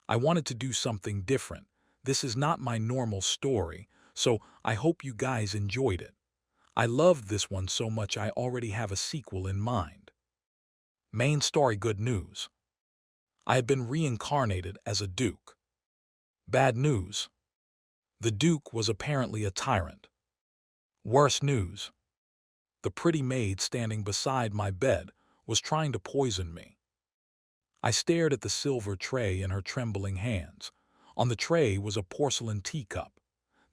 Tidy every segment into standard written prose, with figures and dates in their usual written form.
I wanted to do something different. This is not my normal story, so I hope you guys enjoyed it. I loved this one so much I already have a sequel in mind. Main story: good news. I have been reincarnated as a duke. Bad news. The duke was apparently a tyrant. Worse news. The pretty maid standing beside my bed was trying to poison me. I stared at the silver tray in her trembling hands. On the tray was a porcelain teacup.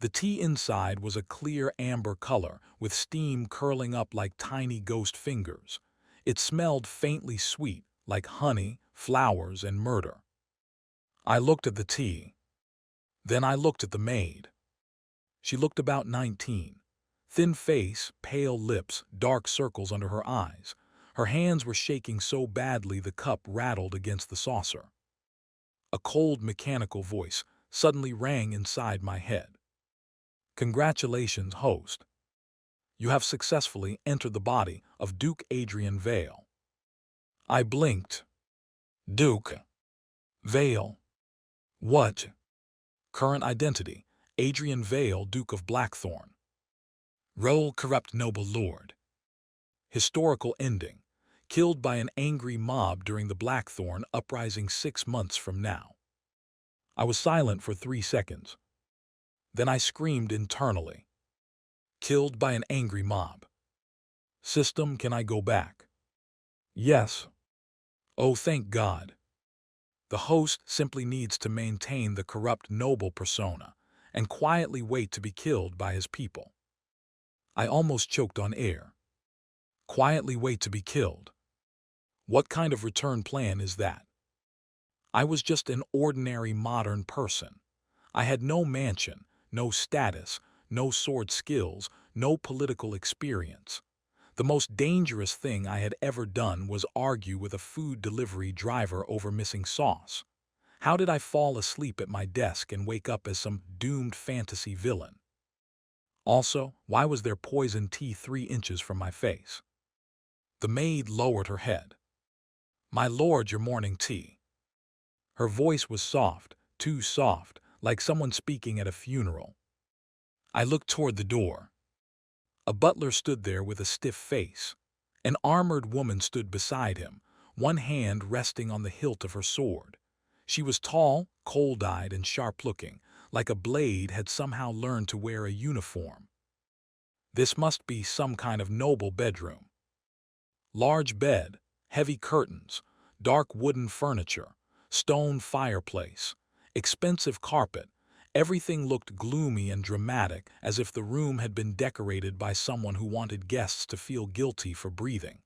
The tea inside was a clear amber color, with steam curling up like tiny ghost fingers. It smelled faintly sweet, like honey, flowers, and murder. I looked at the tea. Then I looked at the maid. She looked about 19. Thin face, pale lips, dark circles under her eyes. Her hands were shaking so badly the cup rattled against the saucer. A cold, mechanical voice suddenly rang inside my head. Congratulations, host. You have successfully entered the body of Duke Adrian Vale. I blinked. Duke Vale. What? Current identity: Adrian Vale, Duke of Blackthorn. Role: corrupt noble lord. Historical ending: killed by an angry mob during the Blackthorn uprising 6 months from now. I was silent for 3 seconds. Then I screamed internally. Killed by an angry mob. System, can I go back? Yes. Oh, thank God. The host simply needs to maintain the corrupt noble persona and quietly wait to be killed by his people. I almost choked on air. Quietly wait to be killed. What kind of return plan is that? I was just an ordinary modern person. I had no mansion, no status, no sword skills, no political experience. The most dangerous thing I had ever done was argue with a food delivery driver over missing sauce. How did I fall asleep at my desk and wake up as some doomed fantasy villain? Also, why was there poison tea 3 inches from my face? The maid lowered her head. My lord, your morning tea. Her voice was soft, too soft, like someone speaking at a funeral. I looked toward the door. A butler stood there with a stiff face. An armored woman stood beside him, one hand resting on the hilt of her sword. She was tall, cold-eyed, and sharp-looking, like a blade had somehow learned to wear a uniform. This must be some kind of noble bedroom. Large bed, heavy curtains, dark wooden furniture, stone fireplace, expensive carpet. Everything looked gloomy and dramatic, as if the room had been decorated by someone who wanted guests to feel guilty for breathing.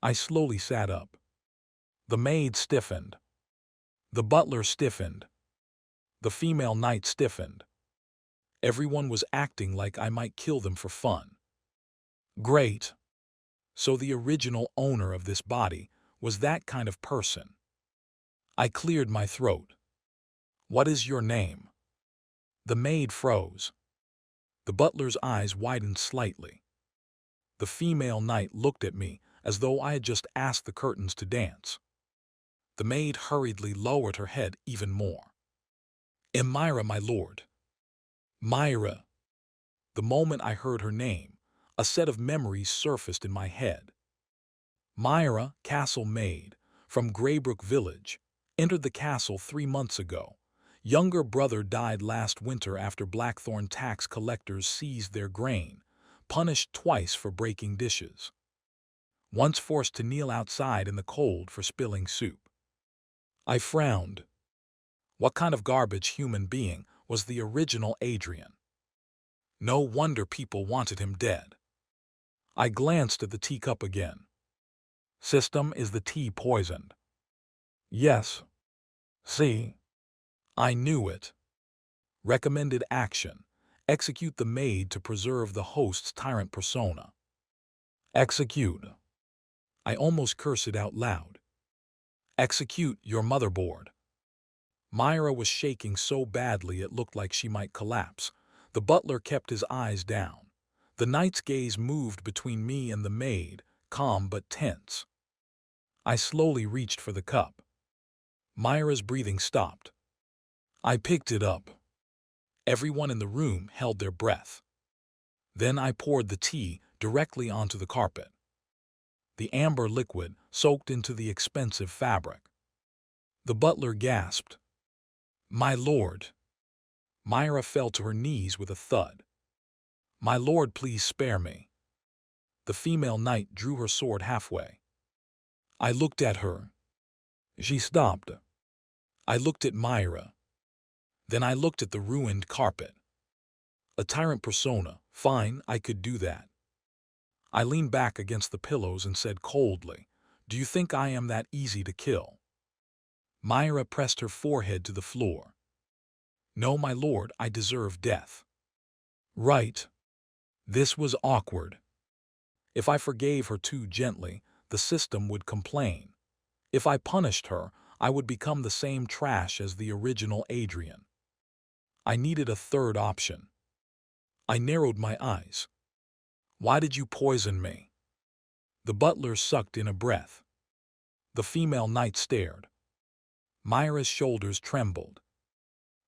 I slowly sat up. The maid stiffened. The butler stiffened. The female knight stiffened. Everyone was acting like I might kill them for fun. Great. So the original owner of this body was that kind of person. I cleared my throat. What is your name? The maid froze. The butler's eyes widened slightly. The female knight looked at me as though I had just asked the curtains to dance. The maid hurriedly lowered her head even more. Myra, my lord. Myra. The moment I heard her name, a set of memories surfaced in my head. Myra, castle maid, from Greybrook village, entered the castle 3 months ago. Younger brother died last winter after Blackthorn tax collectors seized their grain, punished twice for breaking dishes. Once forced to kneel outside in the cold for spilling soup. I frowned. What kind of garbage human being was the original Adrian? No wonder people wanted him dead. I glanced at the teacup again. System, is the tea poisoned? Yes. See? I knew it. Recommended action: execute the maid to preserve the host's tyrant persona. Execute. I almost cursed it out loud. Execute your motherboard. Myra was shaking so badly it looked like she might collapse. The butler kept his eyes down. The knight's gaze moved between me and the maid, calm but tense. I slowly reached for the cup. Myra's breathing stopped. I picked it up. Everyone in the room held their breath. Then I poured the tea directly onto the carpet. The amber liquid soaked into the expensive fabric. The butler gasped. "My lord." Myra fell to her knees with a thud. "My lord, please spare me." The female knight drew her sword halfway. I looked at her. She stopped. I looked at Myra. Then I looked at the ruined carpet. A tyrant persona. Fine, I could do that. I leaned back against the pillows and said coldly, "Do you think I am that easy to kill?" Myra pressed her forehead to the floor. "No, my lord, I deserve death." Right. This was awkward. If I forgave her too gently, the system would complain. If I punished her, I would become the same trash as the original Adrian. I needed a third option. I narrowed my eyes. "Why did you poison me?" The butler sucked in a breath. The female knight stared. Myra's shoulders trembled.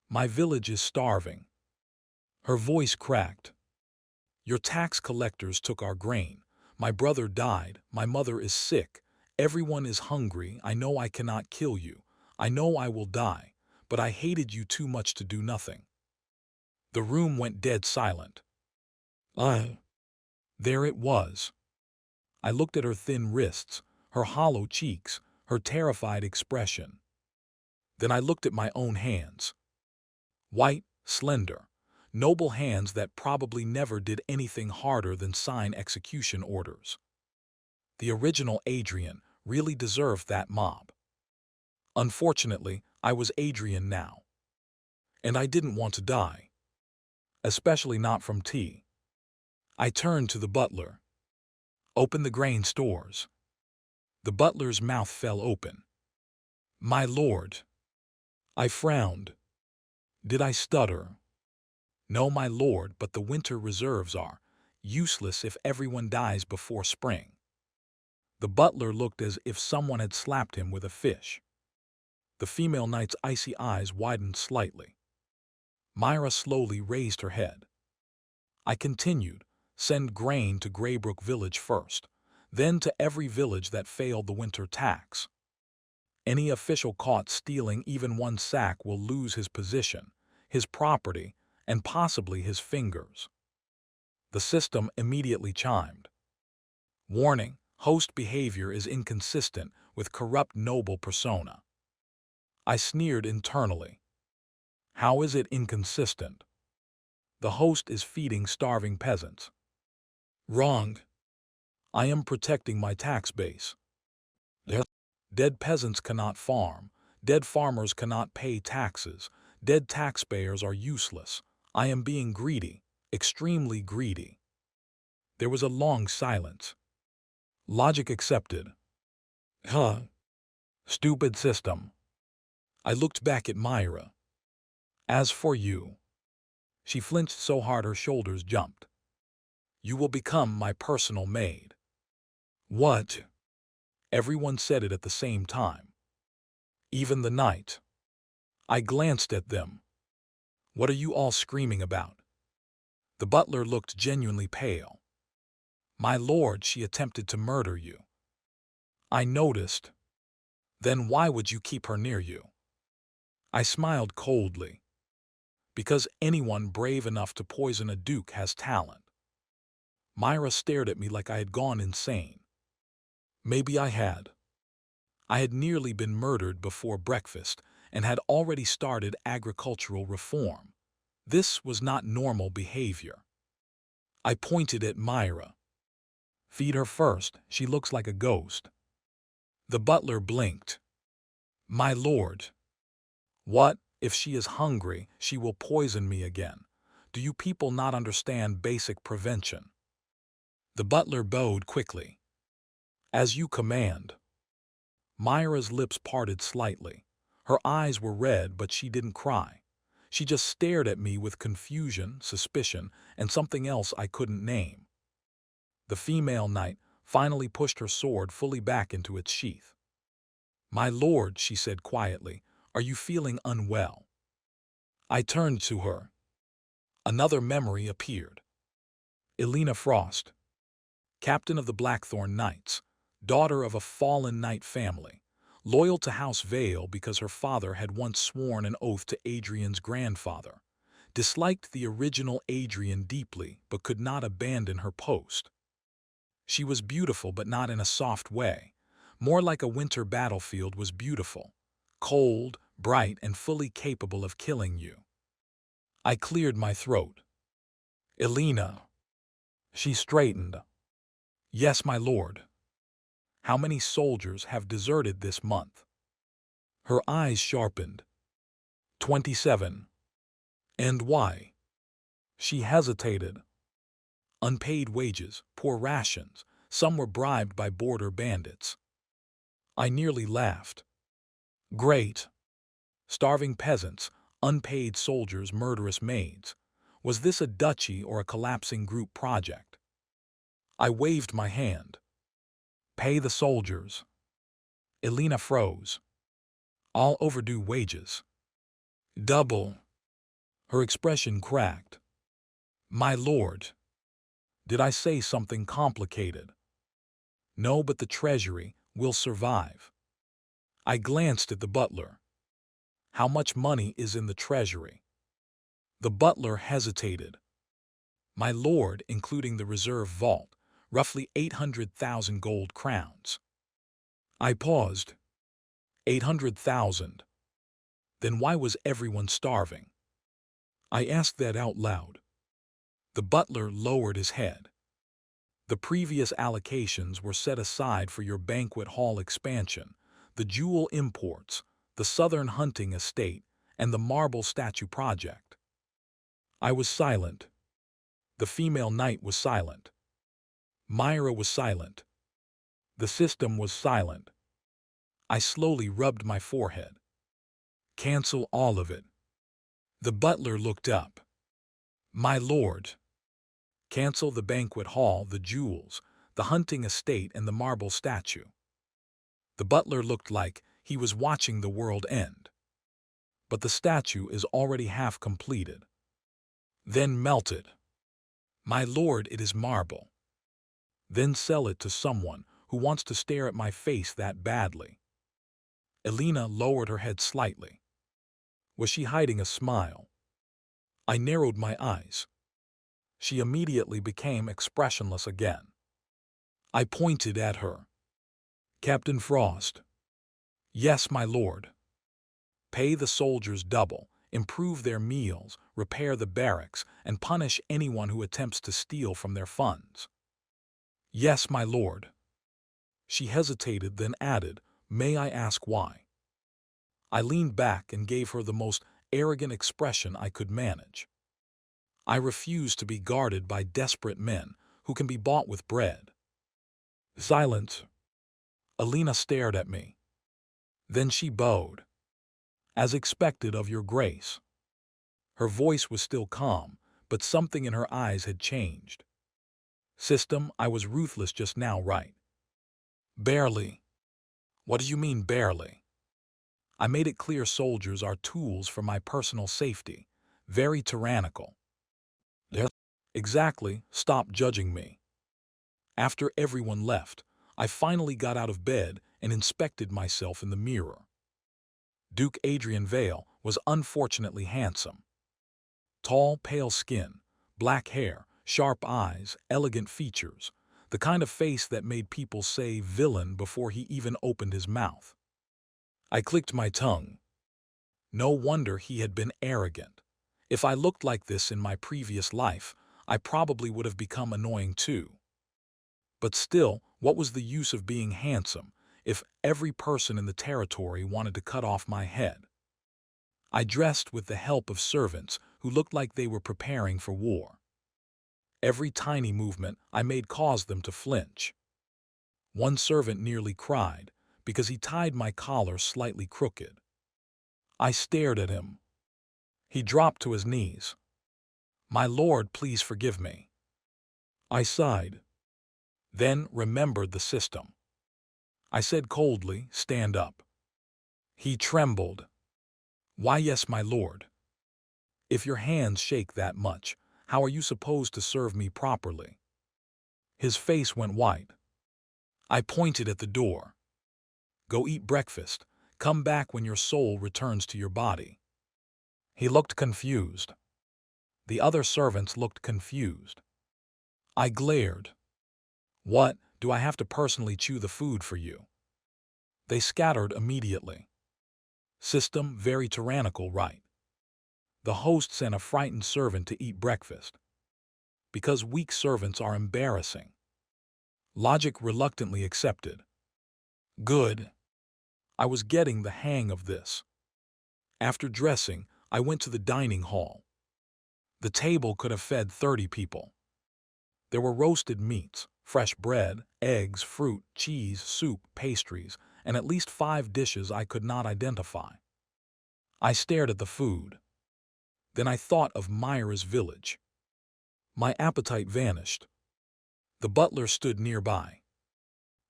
"My village is starving." Her voice cracked. "Your tax collectors took our grain. My brother died. My mother is sick. Everyone is hungry. I know I cannot kill you. I know I will die, but I hated you too much to do nothing." The room went dead silent. There it was. I looked at her thin wrists, her hollow cheeks, her terrified expression. Then I looked at my own hands. White, slender, noble hands that probably never did anything harder than sign execution orders. The original Adrian really deserved that mob. Unfortunately, I was Adrian now. And I didn't want to die. Especially not from tea. I turned to the butler. "Open the grain stores." The butler's mouth fell open. "My lord." I frowned. Did I stutter? "No, my lord, but the winter reserves are useless if everyone dies before spring." The butler looked as if someone had slapped him with a fish. The female knight's icy eyes widened slightly. Myra slowly raised her head. I continued, "Send grain to Graybrook village first, then to every village that failed the winter tax. Any official caught stealing even one sack will lose his position, his property, and possibly his fingers." The system immediately chimed. "Warning, host behavior is inconsistent with corrupt noble persona." I sneered internally. "How is it inconsistent?" "The host is feeding starving peasants." "Wrong. I am protecting my tax base." "Dead peasants cannot farm. Dead farmers cannot pay taxes. Dead taxpayers are useless. I am being greedy, extremely greedy." There was a long silence. Logic accepted. Stupid system. I looked back at Myra. "As for you." She flinched so hard her shoulders jumped. "You will become my personal maid." What? Everyone said it at the same time. Even the knight. I glanced at them. "What are you all screaming about?" The butler looked genuinely pale. "My lord, she attempted to murder you." I noticed. "Then why would you keep her near you?" I smiled coldly. "Because anyone brave enough to poison a duke has talent." Myra stared at me like I had gone insane. Maybe I had. I had nearly been murdered before breakfast and had already started agricultural reform. This was not normal behavior. I pointed at Myra. "Feed her first, she looks like a ghost." The butler blinked. "My lord." "What? If she is hungry, she will poison me again. Do you people not understand basic prevention?" The butler bowed quickly. "As you command." Myra's lips parted slightly. Her eyes were red, but she didn't cry. She just stared at me with confusion, suspicion, and something else I couldn't name. The female knight finally pushed her sword fully back into its sheath. "My lord," she said quietly, "are you feeling unwell?" I turned to her. Another memory appeared. Elena Frost, captain of the Blackthorn Knights, daughter of a fallen knight family, loyal to House Vale because her father had once sworn an oath to Adrian's grandfather, disliked the original Adrian deeply but could not abandon her post. She was beautiful but not in a soft way. More like a winter battlefield was beautiful, cold, bright, and fully capable of killing you. I cleared my throat. "Elena." She straightened. "Yes, my lord." "How many soldiers have deserted this month?" Her eyes sharpened. 27. "And why?" She hesitated. "Unpaid wages, poor rations. Some were bribed by border bandits." I nearly laughed. "Great. Starving peasants, unpaid soldiers, murderous maids. Was this a duchy or a collapsing group project?" I waved my hand. "Pay the soldiers." Elena froze. "All overdue wages." "Double." Her expression cracked. "My lord." Did I say something complicated? "No, but the treasury will survive." I glanced at the butler. "How much money is in the treasury?" The butler hesitated. "My lord, including the reserve vault, roughly 800,000 gold crowns." I paused. 800,000. Then why was everyone starving? I asked that out loud. The butler lowered his head. "The previous allocations were set aside for your banquet hall expansion, the jewel imports, the southern hunting estate, and the marble statue project." I was silent. The female knight was silent. Myra was silent. The system was silent. I slowly rubbed my forehead. "Cancel all of it." The butler looked up. "My lord." "Cancel the banquet hall, the jewels, the hunting estate, and the marble statue." The butler looked like he was watching the world end. "But the statue is already half completed." "Then melt it." "My lord, it is marble." "Then sell it to someone who wants to stare at my face that badly." Elena lowered her head slightly. Was she hiding a smile? I narrowed my eyes. She immediately became expressionless again. I pointed at her. "Captain Frost." "Yes, my lord." "Pay the soldiers double, improve their meals, repair the barracks, and punish anyone who attempts to steal from their funds." "Yes, my lord." She hesitated, then added, "May I ask why?" I leaned back and gave her the most arrogant expression I could manage. "I refuse to be guarded by desperate men who can be bought with bread." Silence. Elena stared at me. Then she bowed. "As expected of your grace." Her voice was still calm, but something in her eyes had changed. "System, I was ruthless just now, right?" "Barely." "What do you mean, barely?" "I made it clear soldiers are tools for my personal safety. Very tyrannical." "Yes." "Exactly. Stop judging me." After everyone left, I finally got out of bed and inspected myself in the mirror. Duke Adrian Vale was unfortunately handsome. Tall, pale skin, black hair, sharp eyes, elegant features, the kind of face that made people say villain before he even opened his mouth. I clicked my tongue. No wonder he had been arrogant. If I looked like this in my previous life, I probably would have become annoying too. But still, what was the use of being handsome if every person in the territory wanted to cut off my head? I dressed with the help of servants who looked like they were preparing for war. Every tiny movement I made caused them to flinch. One servant nearly cried because he tied my collar slightly crooked. I stared at him. He dropped to his knees. "My lord, please forgive me." I sighed. Then remembered the system. I said coldly, "Stand up." He trembled. Why, yes, my lord. If your hands shake that much, how are you supposed to serve me properly? His face went white. I pointed at the door. Go eat breakfast. Come back when your soul returns to your body. He looked confused. The other servants looked confused. I glared. What, do I have to personally chew the food for you? They scattered immediately. System very tyrannical, right? The host sent a frightened servant to eat breakfast. Because weak servants are embarrassing. Logic reluctantly accepted. Good. I was getting the hang of this. After dressing, I went to the dining hall. The table could have fed 30 people. There were roasted meats, fresh bread, eggs, fruit, cheese, soup, pastries, and at least 5 dishes I could not identify. I stared at the food. Then I thought of Myra's village. My appetite vanished. The butler stood nearby.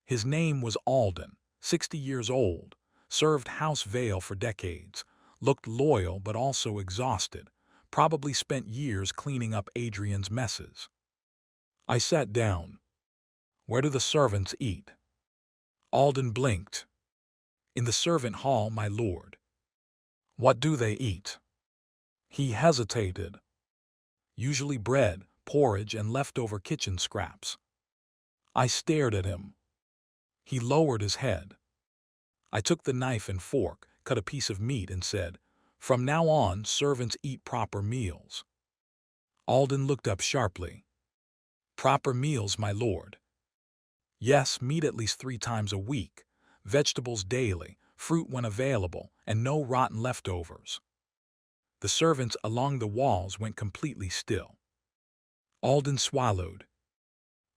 His name was Alden, 60 years old, served House Vale for decades, looked loyal but also exhausted, probably spent years cleaning up Adrian's messes. I sat down. Where do the servants eat? Alden blinked. In the servant hall, my lord. What do they eat? He hesitated. Usually bread, porridge, and leftover kitchen scraps. I stared at him. He lowered his head. I took the knife and fork, cut a piece of meat, and said, "From now on, servants eat proper meals." Alden looked up sharply. Proper meals, my lord. Yes, meat at least 3 times a week, vegetables daily, fruit when available, and no rotten leftovers. The servants along the walls went completely still. Alden swallowed.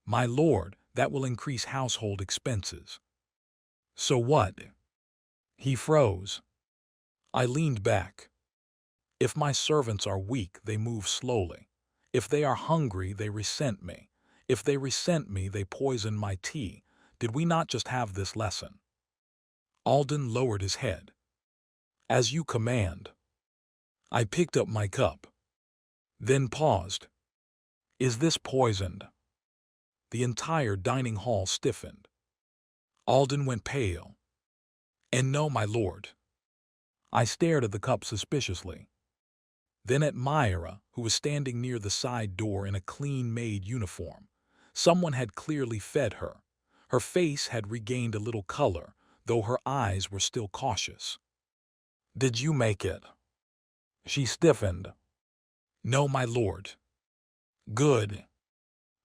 My lord, that will increase household expenses. So what? He froze. I leaned back. If my servants are weak, they move slowly. If they are hungry, they resent me. If they resent me, they poison my tea. Did we not just have this lesson? Alden lowered his head. As you command. I picked up my cup. Then paused. Is this poisoned? The entire dining hall stiffened. Alden went pale. And no, my lord. I stared at the cup suspiciously. Then at Myra, who was standing near the side door in a clean maid uniform. Someone had clearly fed her. Her face had regained a little color, though her eyes were still cautious. Did you make it? She stiffened. No, my lord. Good.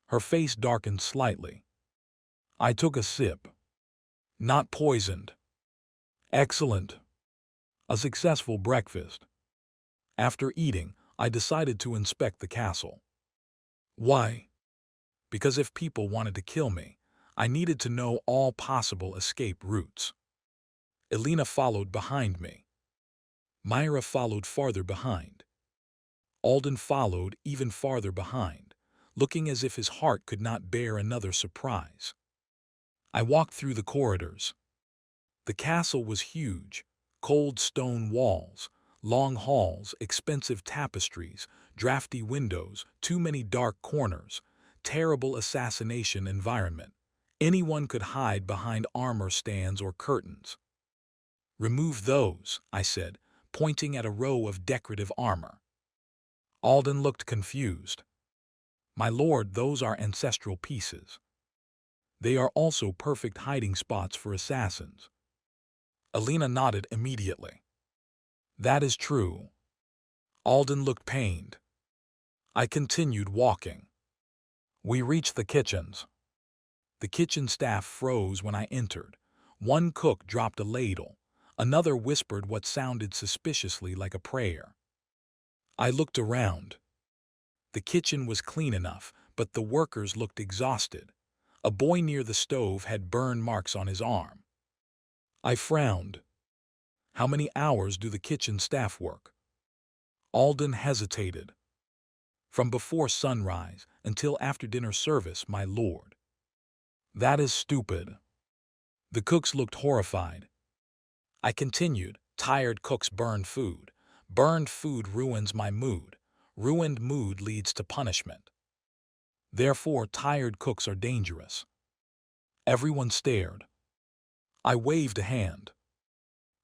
Her face darkened slightly. I took a sip. Not poisoned. Excellent. A successful breakfast. After eating, I decided to inspect the castle. Why? Because if people wanted to kill me, I needed to know all possible escape routes. Elena followed behind me. Myra followed farther behind. Alden followed even farther behind, looking as if his heart could not bear another surprise. I walked through the corridors. The castle was huge, cold stone walls, long halls, expensive tapestries, drafty windows, too many dark corners, terrible assassination environment. Anyone could hide behind armor stands or curtains. Remove those, I said, pointing at a row of decorative armor. Alden looked confused. My lord, those are ancestral pieces. They are also perfect hiding spots for assassins. Elena nodded immediately. That is true. Alden looked pained. I continued walking. We reached the kitchens. The kitchen staff froze when I entered. One cook dropped a ladle. Another whispered what sounded suspiciously like a prayer. I looked around. The kitchen was clean enough, but the workers looked exhausted. A boy near the stove had burn marks on his arm. I frowned. How many hours do the kitchen staff work? Alden hesitated. From before sunrise until after dinner service, my lord. That is stupid. The cooks looked horrified. I continued, tired cooks burn food. Burned food ruins my mood. Ruined mood leads to punishment. Therefore, tired cooks are dangerous. Everyone stared. I waved a hand.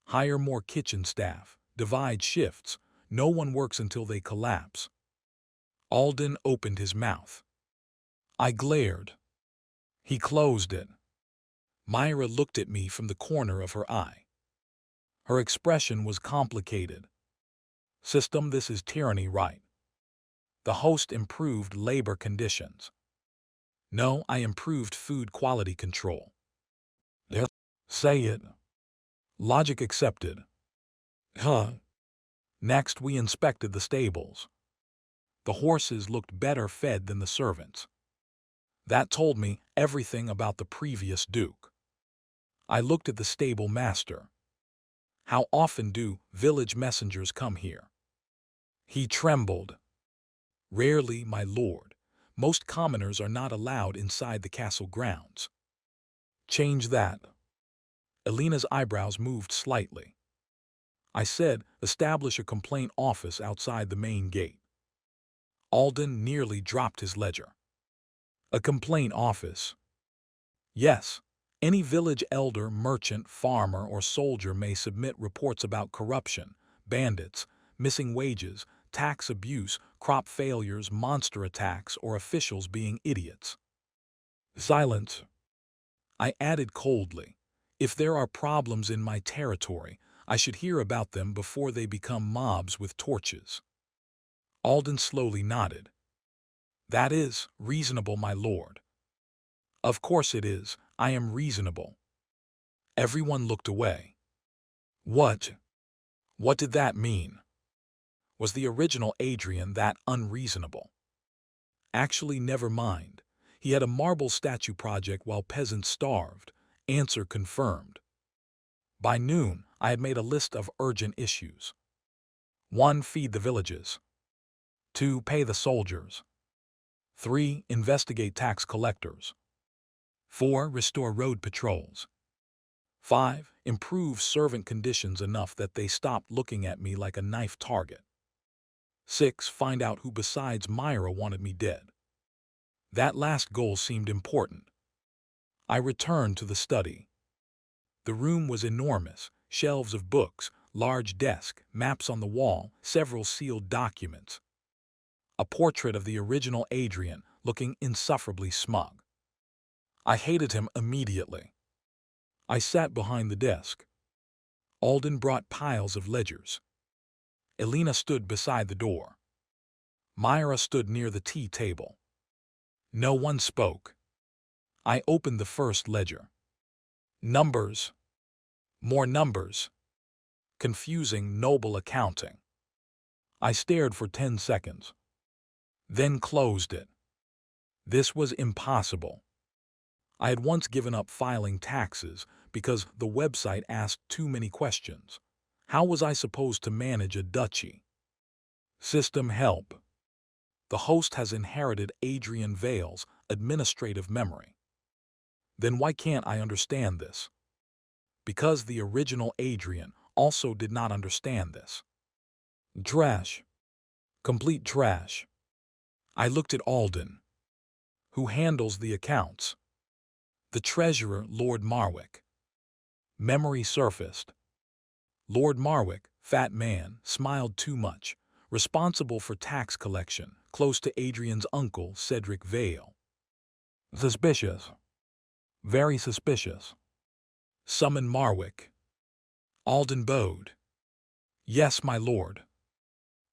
Hire more kitchen staff. Divide shifts. No one works until they collapse. Alden opened his mouth. I glared. He closed it. Myra looked at me from the corner of her eye. Her expression was complicated. System, this is tyranny, right? The host improved labor conditions. No, I improved food quality control. Yes. Say it. Logic accepted. Huh. Next, we inspected the stables. The horses looked better fed than the servants. That told me everything about the previous Duke. I looked at the stable master. How often do village messengers come here? He trembled. Rarely, my lord. Most commoners are not allowed inside the castle grounds. Change that. Elena's eyebrows moved slightly. I said, establish a complaint office outside the main gate. Alden nearly dropped his ledger. A complaint office? Yes. Any village elder, merchant, farmer, or soldier may submit reports about corruption, bandits, missing wages, tax abuse, crop failures, monster attacks, or officials being idiots. Silence. I added coldly, if there are problems in my territory, I should hear about them before they become mobs with torches. Alden slowly nodded. That is reasonable, my lord. Of course it is. I am reasonable. Everyone looked away. What? What did that mean? Was the original Adrian that unreasonable? Actually, never mind. He had a marble statue project while peasants starved. Answer confirmed. By noon, I had made a list of urgent issues. 1. Feed the villages. 2. Pay the soldiers. 3. Investigate tax collectors. 4. Restore road patrols. 5. Improve servant conditions enough that they stop looking at me like a knife target. 6. Find out who besides Myra wanted me dead. That last goal seemed important. I returned to the study. The room was enormous, shelves of books, large desk, maps on the wall, several sealed documents. A portrait of the original Adrian, looking insufferably smug. I hated him immediately. I sat behind the desk. Alden brought piles of ledgers. Elena stood beside the door. Myra stood near the tea table. No one spoke. I opened the first ledger. Numbers. More numbers. Confusing, noble accounting. I stared for 10 seconds. Then closed it. This was impossible. I had once given up filing taxes because the website asked too many questions. How was I supposed to manage a duchy? System help. The host has inherited Adrian Vale's administrative memory. Then why can't I understand this? Because the original Adrian also did not understand this. Trash. Complete trash. I looked at Alden. Who handles the accounts? The treasurer, Lord Marwick. Memory surfaced. Lord Marwick, fat man, smiled too much, responsible for tax collection, close to Adrian's uncle, Cedric Vale. Suspicious. Very suspicious. Summon Marwick. Alden bowed. Yes, my lord.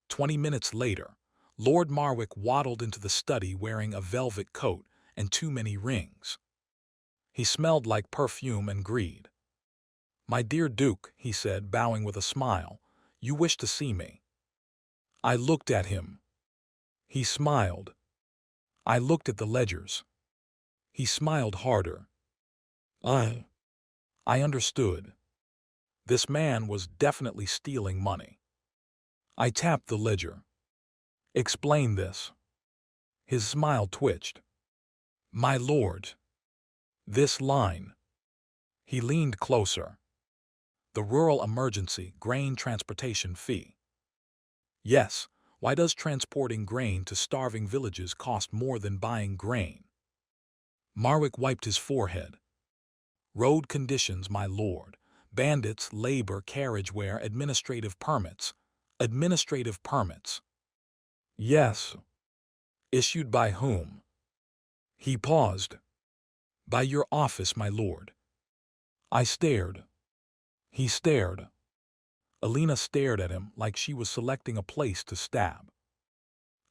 20 minutes later, Lord Marwick waddled into the study wearing a velvet coat and too many rings. He smelled like perfume and greed. My dear Duke, he said, bowing with a smile, you wish to see me. I looked at him. He smiled. I looked at the ledgers. He smiled harder. I understood. This man was definitely stealing money. I tapped the ledger. Explain this. His smile twitched. My lord. This line. He leaned closer. The rural emergency grain transportation fee. Yes, why does transporting grain to starving villages cost more than buying grain? Marwick wiped his forehead. Road conditions, my lord. Bandits, labor, carriageware, administrative permits. Administrative permits. Yes. Issued by whom? He paused. By your office, my lord. I stared. He stared. Alina stared at him like she was selecting a place to stab.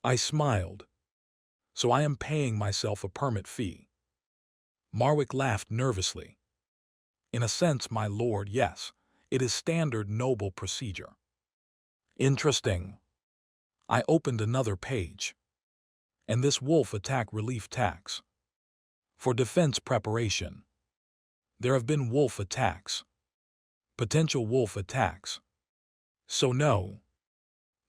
I smiled. So I am paying myself a permit fee. Marwick laughed nervously. In a sense, my lord, yes. It is standard noble procedure. Interesting. I opened another page. And this wolf attack relief tax. For defense preparation. There have been wolf attacks. Potential wolf attacks. So no.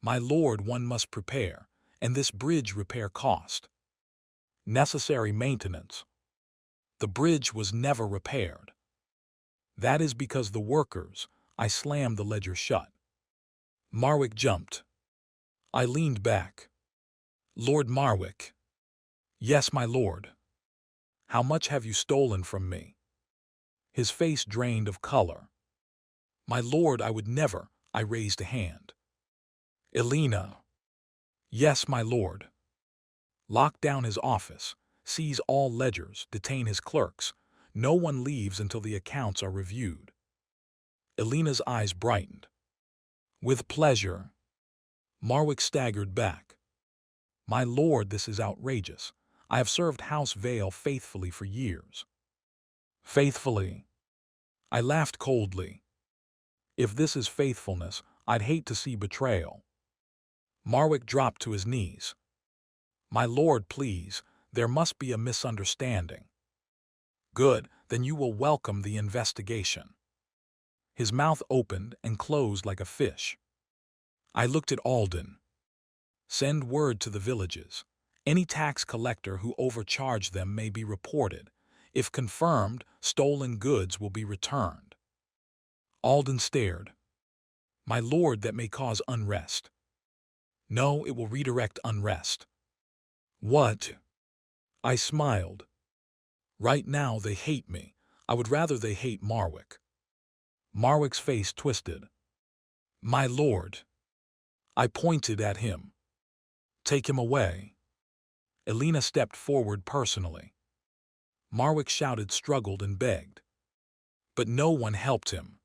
My lord, one must prepare, and this bridge repair cost. Necessary maintenance. The bridge was never repaired. That is because the workers. I slammed the ledger shut. Marwick jumped. I leaned back. Lord Marwick. Yes, my lord. How much have you stolen from me? His face drained of color. My lord, I would never. I raised a hand. Alina. Yes, my lord. Lock down his office, seize all ledgers, detain his clerks. No one leaves until the accounts are reviewed. Alina's eyes brightened. With pleasure. Marwick staggered back. My lord, this is outrageous. I have served House Vale faithfully for years. Faithfully. I laughed coldly. If this is faithfulness, I'd hate to see betrayal. Marwick dropped to his knees. My lord, please, there must be a misunderstanding. Good, then you will welcome the investigation. His mouth opened and closed like a fish. I looked at Alden. Send word to the villages. Any tax collector who overcharged them may be reported. If confirmed, stolen goods will be returned. Alden stared. My lord, that may cause unrest. No, it will redirect unrest. What? I smiled. Right now they hate me. I would rather they hate Marwick. Marwick's face twisted. My lord. I pointed at him. Take him away. Alina stepped forward personally. Marwick shouted, struggled, and begged. But no one helped him.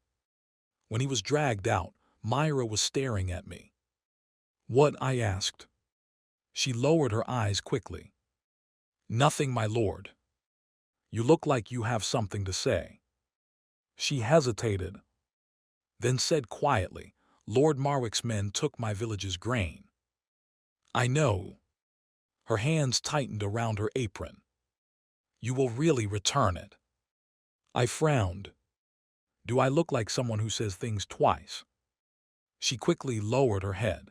When he was dragged out, Myra was staring at me. What? I asked. She lowered her eyes quickly. Nothing, my lord. You look like you have something to say. She hesitated, then said quietly, Lord Marwick's men took my village's grain. I know. Her hands tightened around her apron. You will really return it. I frowned. Do I look like someone who says things twice? She quickly lowered her head.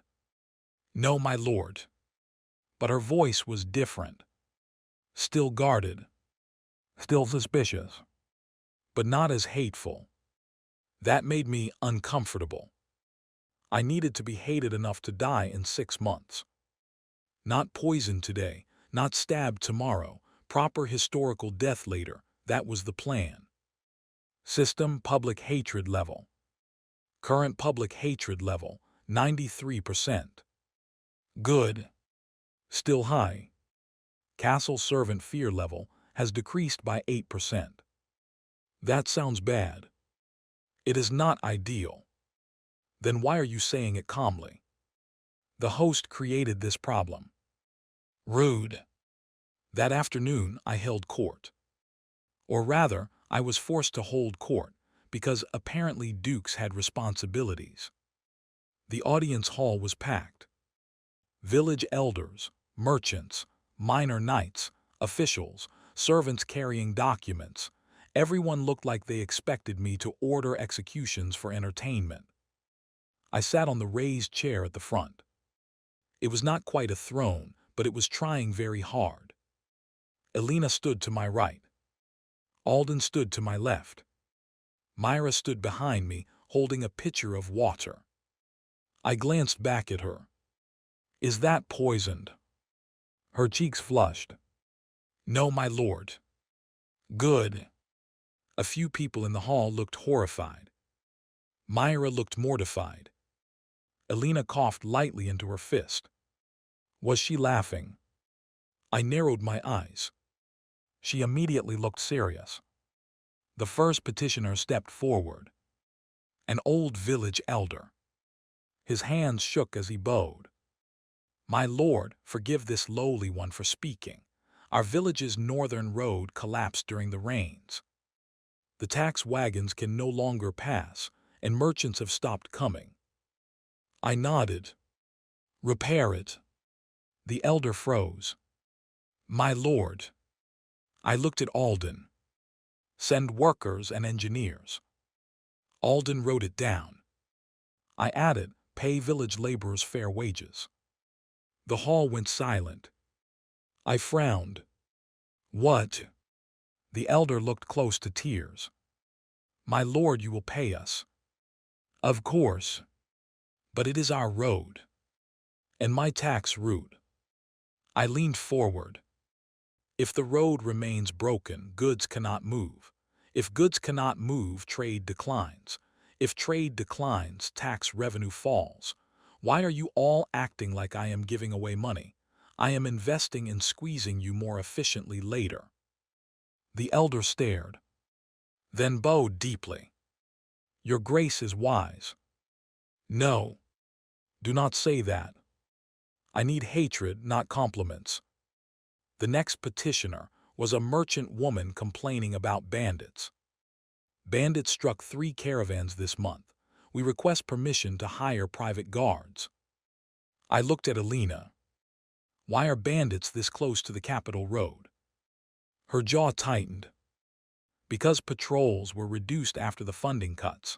No, my lord. But her voice was different. Still guarded. Still suspicious. But not as hateful. That made me uncomfortable. I needed to be hated enough to die in 6 months. Not poisoned today, not stabbed tomorrow, proper historical death later. That was the plan. System public hatred level. Current public hatred level, 93%. Good. Still high. Castle servant fear level has decreased by 8%. That sounds bad. It is not ideal. Then why are you saying it calmly? The host created this problem. Rude. That afternoon I held court. Or rather, I was forced to hold court because apparently dukes had responsibilities. The audience hall was packed. Village elders, merchants, minor knights, officials, servants carrying documents. Everyone looked like they expected me to order executions for entertainment. I sat on the raised chair at the front. It was not quite a throne, but it was trying very hard. Alina stood to my right. Alden stood to my left. Myra stood behind me, holding a pitcher of water. I glanced back at her. Is that poisoned? Her cheeks flushed. No, my lord. Good. A few people in the hall looked horrified. Myra looked mortified. Elena coughed lightly into her fist. Was she laughing? I narrowed my eyes. She immediately looked serious. The first petitioner stepped forward. An old village elder. His hands shook as he bowed. My lord, forgive this lowly one for speaking. Our village's northern road collapsed during the rains. The tax wagons can no longer pass, and merchants have stopped coming. I nodded. Repair it. The elder froze. My lord. I looked at Alden. Send workers and engineers. Alden wrote it down. I added, pay village laborers fair wages. The hall went silent. I frowned. What? The elder looked close to tears. My lord, you will pay us. Of course. But it is our road. And my tax route. I leaned forward. If the road remains broken, goods cannot move. If goods cannot move, trade declines. If trade declines, tax revenue falls. Why are you all acting like I am giving away money? I am investing in squeezing you more efficiently later. The elder stared, then bowed deeply. Your grace is wise. No, do not say that. I need hatred, not compliments. The next petitioner was a merchant woman complaining about bandits. Bandits struck 3 caravans this month. We request permission to hire private guards. I looked at Elena. Why are bandits this close to the capital road? Her jaw tightened. Because patrols were reduced after the funding cuts.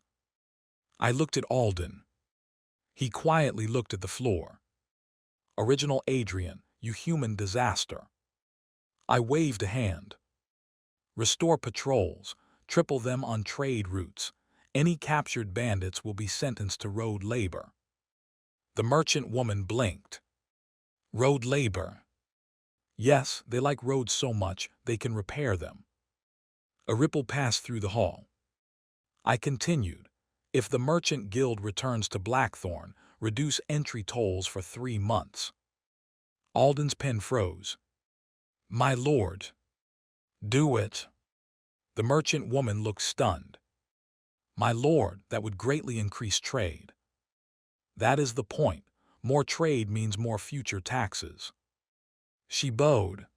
I looked at Alden. He quietly looked at the floor. Original Adrian, you human disaster. I waved a hand. Restore patrols, triple them on trade routes. Any captured bandits will be sentenced to road labor. The merchant woman blinked. Road labor. Yes, they like roads so much they can repair them. A ripple passed through the hall. I continued. If the merchant guild returns to Blackthorn, reduce entry tolls for 3 months. Alden's pen froze. My lord. Do it. The merchant woman looked stunned. My lord, that would greatly increase trade. That is the point. More trade means more future taxes. She bowed.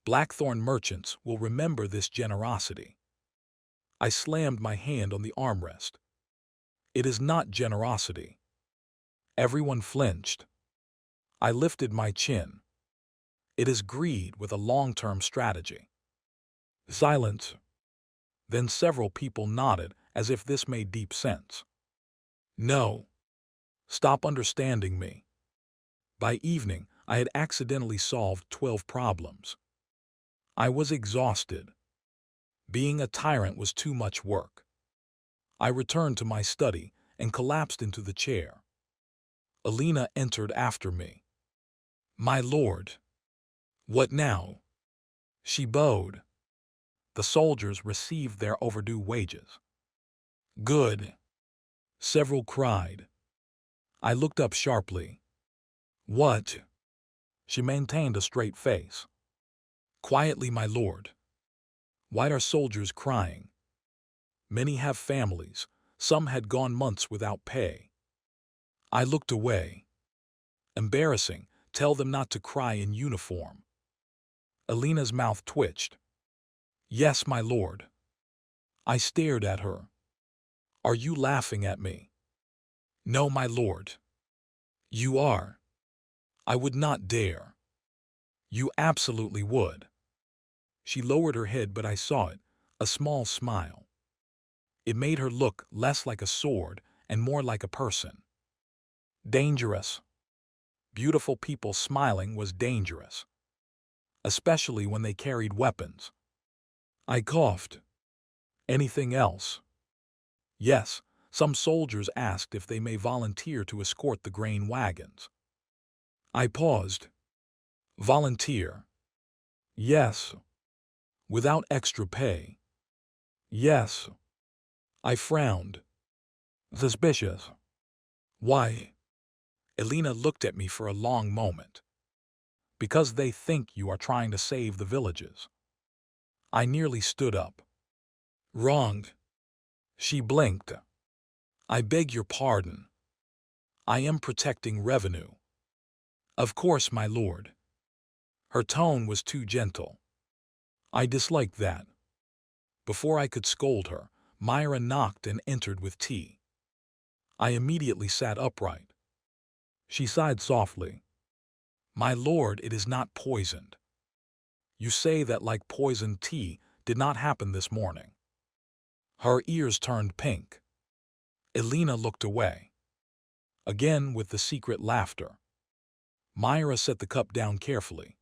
Blackthorn merchants will remember this generosity. I slammed my hand on the armrest. It is not generosity. Everyone flinched. I lifted my chin. It is greed with a long-term strategy. Silence. Then several people nodded as if this made deep sense. No. Stop understanding me. By evening, I had accidentally solved 12 problems. I was exhausted. Being a tyrant was too much work. I returned to my study and collapsed into the chair. Elena entered after me. My lord. What now? She bowed. The soldiers received their overdue wages. Good. Several cried. I looked up sharply. What? She maintained a straight face. Quietly, my lord. Why are soldiers crying? Many have families. Some had gone months without pay. I looked away. Embarrassing. Tell them not to cry in uniform. Elena's mouth twitched. Yes, my lord. I stared at her. Are you laughing at me? No, my lord. You are. I would not dare. You absolutely would. She lowered her head, but I saw it, a small smile. It made her look less like a sword and more like a person. Dangerous. Beautiful people smiling was dangerous, especially when they carried weapons. I coughed. Anything else? Yes, Some soldiers asked if they may volunteer to escort the grain wagons. I paused. Volunteer? Yes. Without extra pay? Yes. I frowned. Suspicious. Why? Elena looked at me for a long moment. Because they think you are trying to save the villages. I nearly stood up. Wrong. She blinked. I beg your pardon. I am protecting revenue. Of course, my lord. Her tone was too gentle. I disliked that. Before I could scold her, Myra knocked and entered with tea. I immediately sat upright. She sighed softly. My lord, it is not poisoned. You say that like poisoned tea did not happen this morning. Her ears turned pink. Elena looked away. Again with the secret laughter. Myra set the cup down carefully.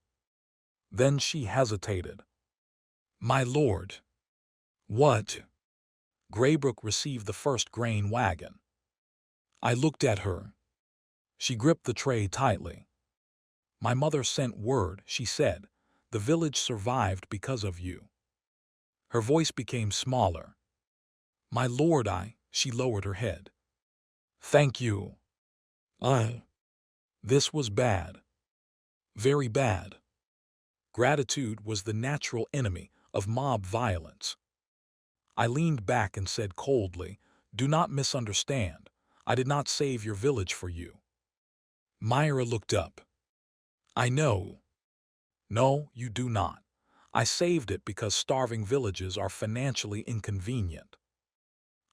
Then she hesitated. My lord. What? Graybrook received the first grain wagon. I looked at her. She gripped the tray tightly. My mother sent word, she said. The village survived because of you. Her voice became smaller. My lord, she lowered her head. Thank you. This was bad. Very bad. Gratitude was the natural enemy of mob violence. I leaned back and said coldly, do not misunderstand. I did not save your village for you. Myra looked up. I know. No, you do not. I saved it because starving villages are financially inconvenient.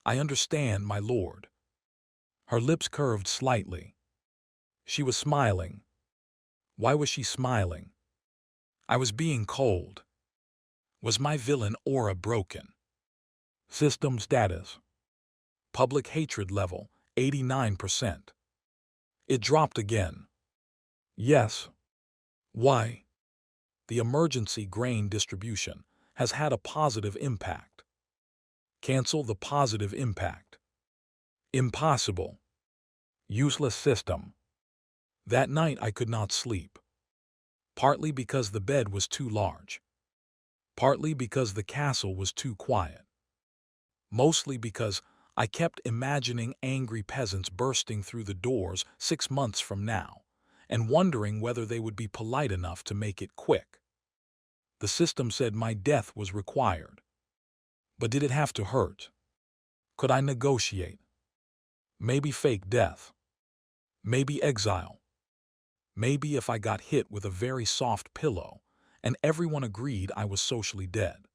I understand, my lord. Her lips curved slightly. She was smiling. Why was she smiling? I was being cold. Was my villain aura broken? System status. Public hatred level, 89%. It dropped again. Yes. Why? The emergency grain distribution has had a positive impact. Cancel the positive impact. Impossible. Useless system. That night I could not sleep. Partly because the bed was too large. Partly because the castle was too quiet. Mostly because I kept imagining angry peasants bursting through the doors 6 months from now, and wondering whether they would be polite enough to make it quick. The system said my death was required. But did it have to hurt? Could I negotiate? Maybe fake death. Maybe exile. Maybe if I got hit with a very soft pillow, and everyone agreed I was socially dead.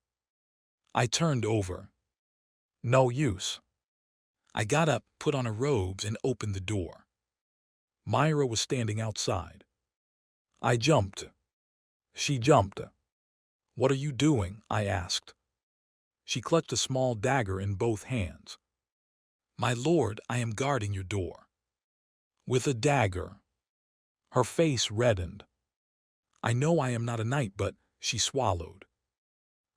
I turned over. No use. I got up, put on a robes, and opened the door. Myra was standing outside. I jumped. She jumped. What are you doing? I asked. She clutched a small dagger in both hands. My lord, I am guarding your door. With a dagger. Her face reddened. I know I am not a knight, but she swallowed.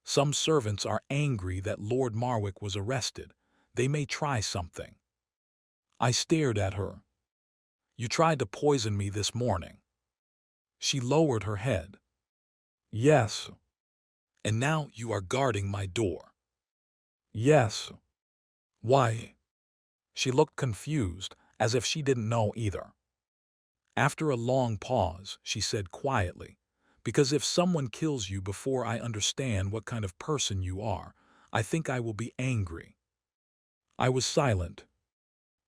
Some servants are angry that Lord Marwick was arrested. They may try something. I stared at her. You tried to poison me this morning. She lowered her head. Yes. And now you are guarding my door. Yes. Why? She looked confused, as if she didn't know either. After a long pause, she said quietly, because if someone kills you before I understand what kind of person you are, I think I will be angry. I was silent.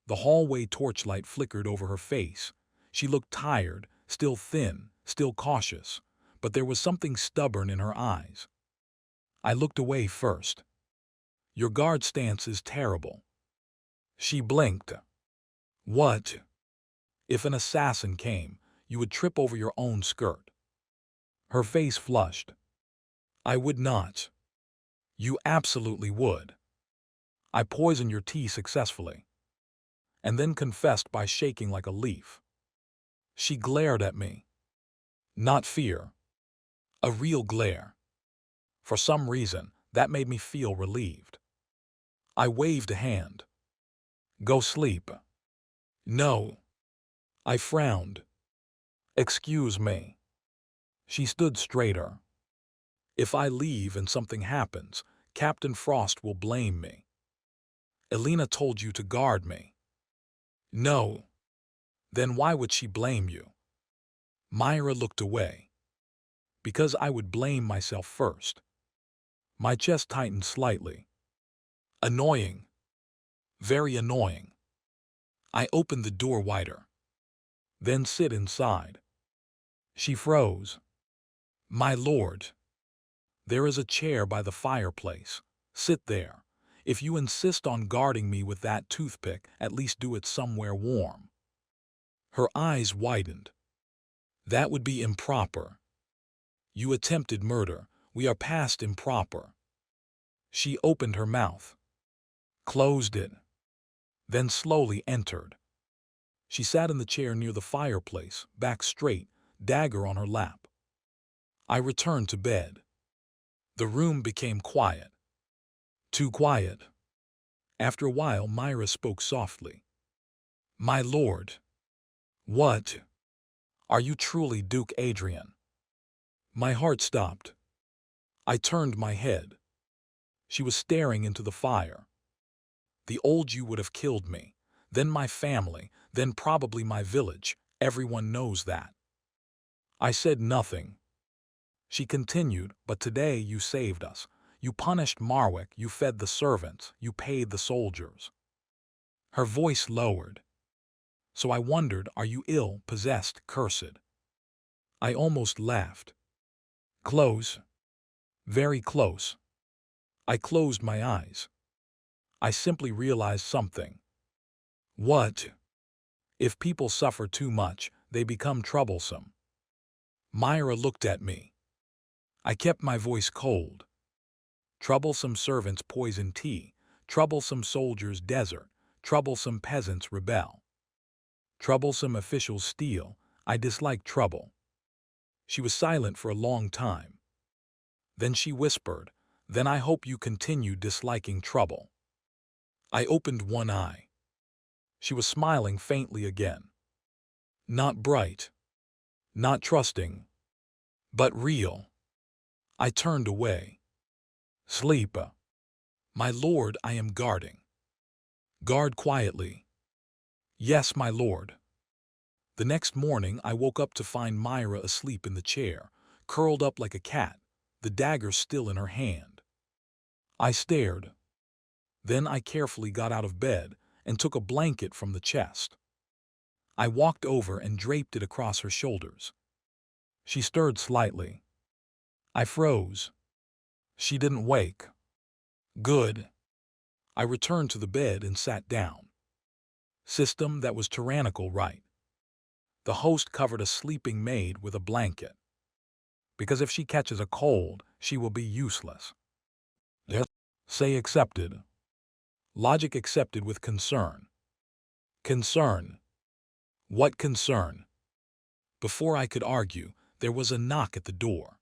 The hallway torchlight flickered over her face. She looked tired, still thin, still cautious, but there was something stubborn in her eyes. I looked away first. Your guard stance is terrible. She blinked. What? If an assassin came, you would trip over your own skirt. Her face flushed. I would not. You absolutely would. I poisoned your tea successfully. And then confessed by shaking like a leaf. She glared at me. Not fear. A real glare. For some reason, that made me feel relieved. I waved a hand. Go sleep. No. I frowned. Excuse me. She stood straighter. If I leave and something happens, Captain Frost will blame me. Elena told you to guard me. No. Then why would she blame you? Myra looked away. Because I would blame myself first. My chest tightened slightly. Annoying. Very annoying. I opened the door wider. Then sit inside. She froze. My lord. There is a chair by the fireplace. Sit there. If you insist on guarding me with that toothpick, at least do it somewhere warm. Her eyes widened. That would be improper. You attempted murder. We are past improper. She opened her mouth. Closed it. Then slowly entered. She sat in the chair near the fireplace, back straight, dagger on her lap. I returned to bed. The room became quiet. Too quiet. After a while, Myra spoke softly. My lord. What? Are you truly Duke Adrian? My heart stopped. I turned my head. She was staring into the fire. The old you would have killed me, then my family, then probably my village. Everyone knows that. I said nothing. She continued, but today you saved us. You punished Marwick, you fed the servants, you paid the soldiers. Her voice lowered. So I wondered, are you ill, possessed, cursed? I almost laughed. Close. Very close. I closed my eyes. I simply realized something. What? If people suffer too much, they become troublesome. Myra looked at me. I kept my voice cold. Troublesome servants poison tea, troublesome soldiers desert, troublesome peasants rebel. Troublesome officials steal. I dislike trouble. She was silent for a long time. Then she whispered, then I hope you continue disliking trouble. I opened one eye. She was smiling faintly again. Not bright. Not trusting. But real. I turned away. Sleep. My lord, I am guarding. Guard quietly. Yes, my lord. The next morning I woke up to find Myra asleep in the chair, curled up like a cat, the dagger still in her hand. I stared. Then I carefully got out of bed and took a blanket from the chest. I walked over and draped it across her shoulders. She stirred slightly. I froze. She didn't wake. Good. I returned to the bed and sat down. System that was tyrannical, right? The host covered a sleeping maid with a blanket. Because if she catches a cold, she will be useless. Yes. Say accepted. Logic accepted with concern. Concern. What concern? Before I could argue, there was a knock at the door.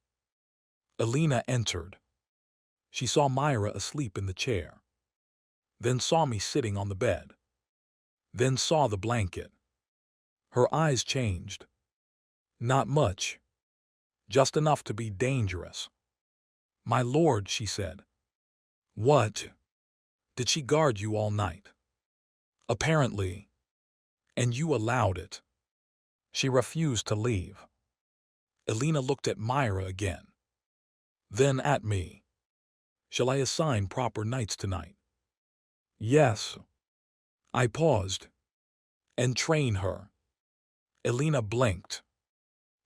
Elena entered. She saw Myra asleep in the chair. Then saw me sitting on the bed. Then saw the blanket. Her eyes changed. Not much. Just enough to be dangerous. My lord, she said. What? Did she guard you all night? Apparently. And you allowed it. She refused to leave. Elena looked at Myra again. Then at me. Shall I assign proper nights tonight? Yes. I paused. And train her. Elena blinked.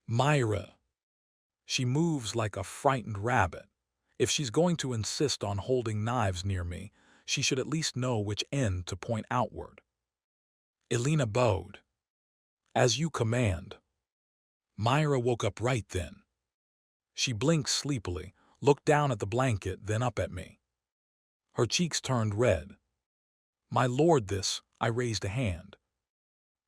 Myra. She moves like a frightened rabbit. If she's going to insist on holding knives near me, she should at least know which end to point outward. Elena bowed. As you command. Myra woke up right then. She blinked sleepily, looked down at the blanket, then up at me. Her cheeks turned red. My lord, this, I raised a hand.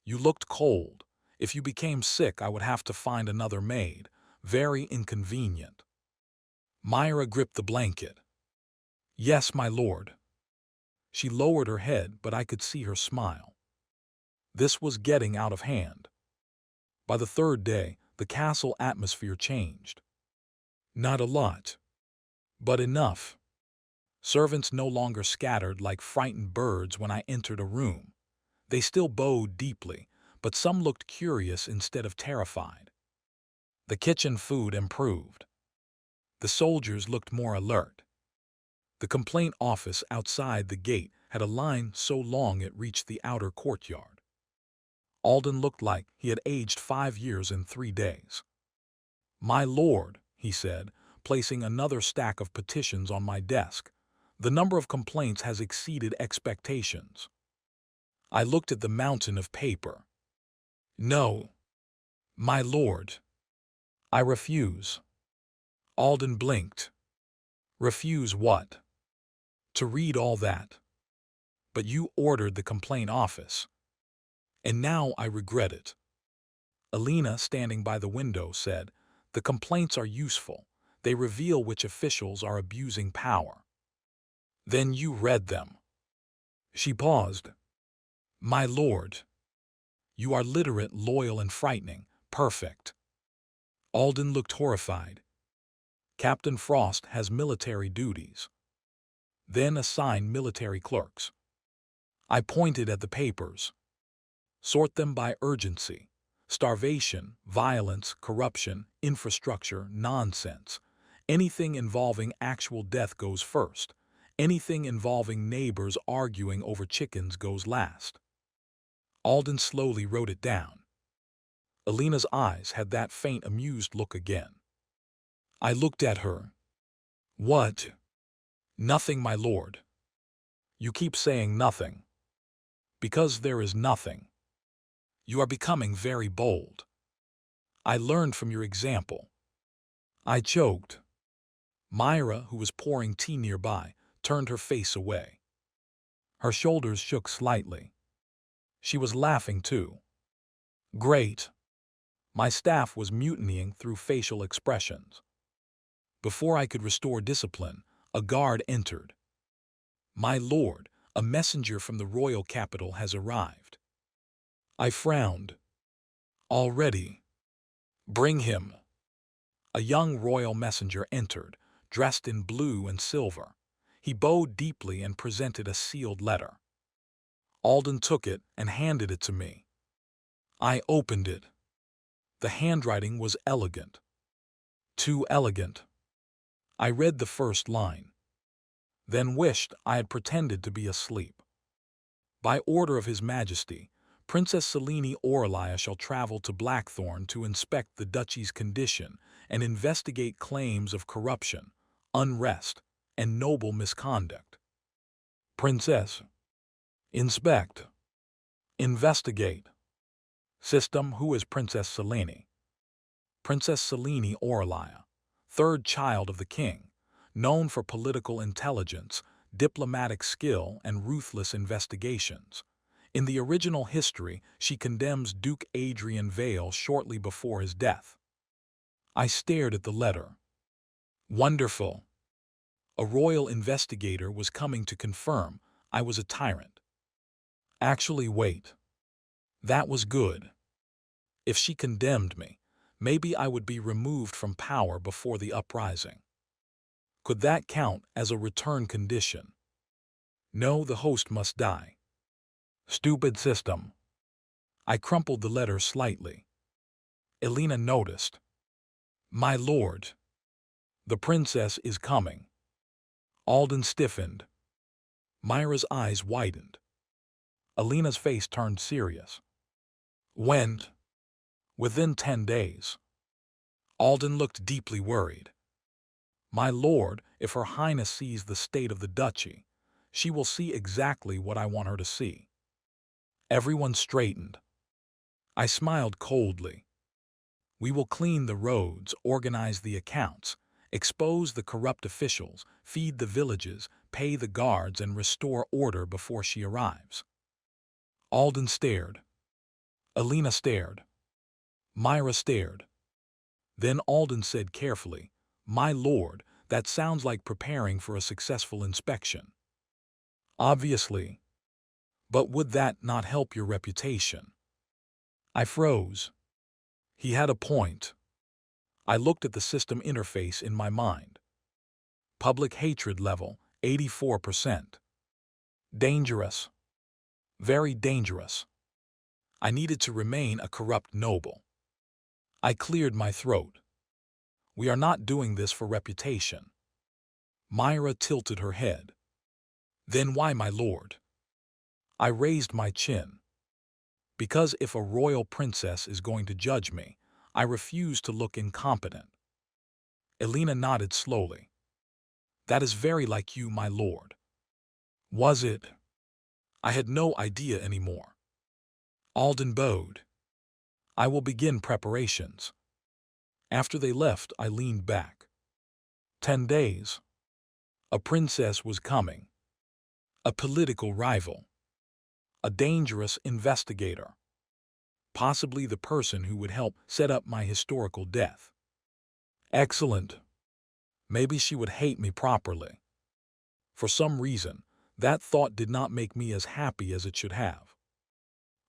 You looked cold. If you became sick, I would have to find another maid. Very inconvenient. Myra gripped the blanket. Yes, my lord. She lowered her head, but I could see her smile. This was getting out of hand. By the third day, the castle atmosphere changed. Not a lot, but enough. Servants no longer scattered like frightened birds when I entered a room. They still bowed deeply, but some looked curious instead of terrified. The kitchen food improved. The soldiers looked more alert. The complaint office outside the gate had a line so long it reached the outer courtyard. Alden looked like he had aged 5 years in 3 days. "My lord," he said, placing another stack of petitions on my desk, "the number of complaints has exceeded expectations." I looked at the mountain of paper. "No, my lord. I refuse." Alden blinked. "Refuse what?" "To read all that." "But you ordered the complaint office. And now I regret it." Alina, standing by the window, said, "The complaints are useful. They reveal which officials are abusing power." "Then you read them." She paused. "My lord. You are literate, loyal, and frightening. Perfect." Alden looked horrified. "Captain Frost has military duties. Then assign military clerks." I pointed at the papers. "Sort them by urgency. Starvation, violence, corruption, infrastructure, nonsense. Anything involving actual death goes first. Anything involving neighbors arguing over chickens goes last." Alden slowly wrote it down. Alina's eyes had that faint, amused look again. I looked at her. "What?" "Nothing, my lord." "You keep saying nothing." "Because there is nothing. You are becoming very bold." "I learned from your example." I choked. Myra, who was pouring tea nearby, turned her face away. Her shoulders shook slightly. She was laughing too. "Great." My staff was mutinying through facial expressions. Before I could restore discipline, a guard entered. "My lord, a messenger from the royal capital has arrived." I frowned. "Already? Bring him." A young royal messenger entered, dressed in blue and silver. He bowed deeply and presented a sealed letter. Alden took it and handed it to me. I opened it. The handwriting was elegant. Too elegant. I read the first line, then wished I had pretended to be asleep. "By order of His Majesty, Princess Selene Aurelia shall travel to Blackthorn to inspect the duchy's condition and investigate claims of corruption, unrest, and noble misconduct." Princess. Inspect. Investigate. System. Who is Princess Selene? Princess Selene Aurelia, third child of the king, known for political intelligence, diplomatic skill, and ruthless investigations. In the original history, she condemns Duke Adrian Vale shortly before his death. I stared at the letter. Wonderful. A royal investigator was coming to confirm I was a tyrant. Actually, wait. That was good. If she condemned me, maybe I would be removed from power before the uprising. Could that count as a return condition? No, the host must die. Stupid system. I crumpled the letter slightly. Alina noticed. "My lord, the princess is coming." Alden stiffened. Myra's eyes widened. Alina's face turned serious. "When?" "Within 10 days." Alden looked deeply worried. "My lord, if Her Highness sees the state of the duchy, she will see exactly what I want her to see." Everyone straightened. I smiled coldly. "We will clean the roads, organize the accounts, expose the corrupt officials, feed the villages, pay the guards, and restore order before she arrives." Alden stared. Alina stared. Myra stared. Then Alden said carefully, "My lord, that sounds like preparing for a successful inspection." Obviously. But would that not help your reputation? I froze. He had a point. I looked at the system interface in my mind. Public hatred level, 84%. Dangerous. Very dangerous. I needed to remain a corrupt noble. I cleared my throat. We are not doing this for reputation. Myra tilted her head. Then why, my lord? I raised my chin. Because if a royal princess is going to judge me, I refuse to look incompetent. Elena nodded slowly. That is very like you, my lord. Was it? I had no idea anymore. Alden bowed. I will begin preparations. After they left, I leaned back. 10 days. A princess was coming. A political rival. A dangerous investigator. Possibly the person who would help set up my historical death. Excellent. Maybe she would hate me properly. For some reason, that thought did not make me as happy as it should have.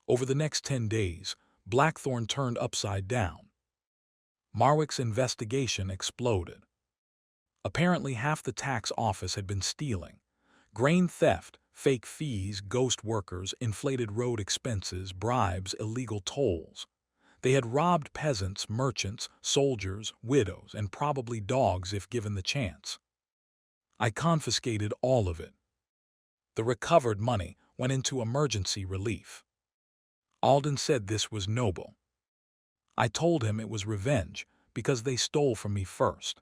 Over the next 10 days, Blackthorn turned upside down. Marwick's investigation exploded. Apparently half the tax office had been stealing. Grain theft, fake fees, ghost workers, inflated road expenses, bribes, illegal tolls. They had robbed peasants, merchants, soldiers, widows, and probably dogs if given the chance. I confiscated all of it. The recovered money went into emergency relief. Alden said this was noble. I told him it was revenge because they stole from me first.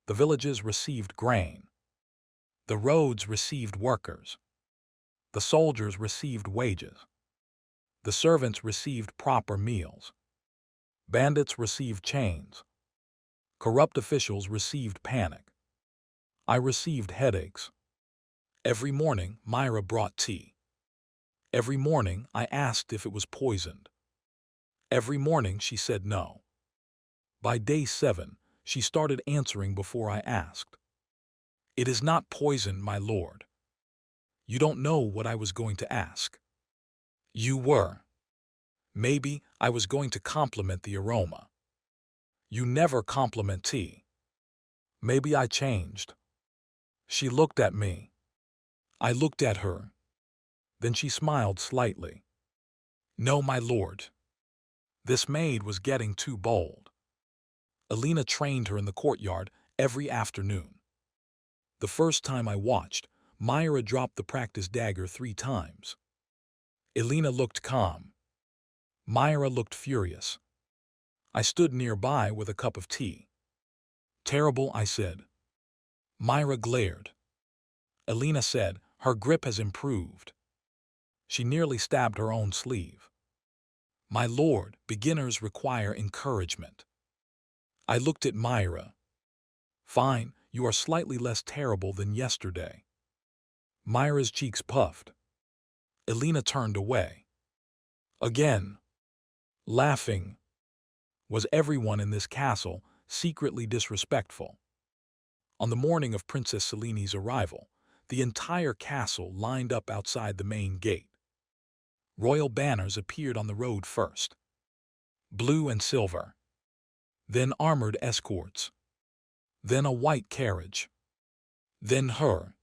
The villages received grain. The roads received workers. The soldiers received wages. The servants received proper meals. Bandits received chains. Corrupt officials received panic. I received headaches. Every morning, Myra brought tea. Every morning, I asked if it was poisoned. Every morning, she said no. By day 7, she started answering before I asked. It is not poison, my lord. You don't know what I was going to ask. You were. Maybe I was going to compliment the aroma. You never compliment tea. Maybe I changed. She looked at me. I looked at her. Then she smiled slightly. No, my lord. This maid was getting too bold. Elena trained her in the courtyard every afternoon. The first time I watched, Myra dropped the practice dagger 3 times. Elena looked calm. Myra looked furious. I stood nearby with a cup of tea. Terrible, I said. Myra glared. Elena said, her grip has improved. She nearly stabbed her own sleeve. My lord, beginners require encouragement. I looked at Myra. Fine, you are slightly less terrible than yesterday. Myra's cheeks puffed. Elena turned away. Again. Laughing. Was everyone in this castle secretly disrespectful? On the morning of Princess Seleni's arrival, the entire castle lined up outside the main gate. Royal banners appeared on the road first. Blue and silver. Then armored escorts. Then a white carriage. Then her.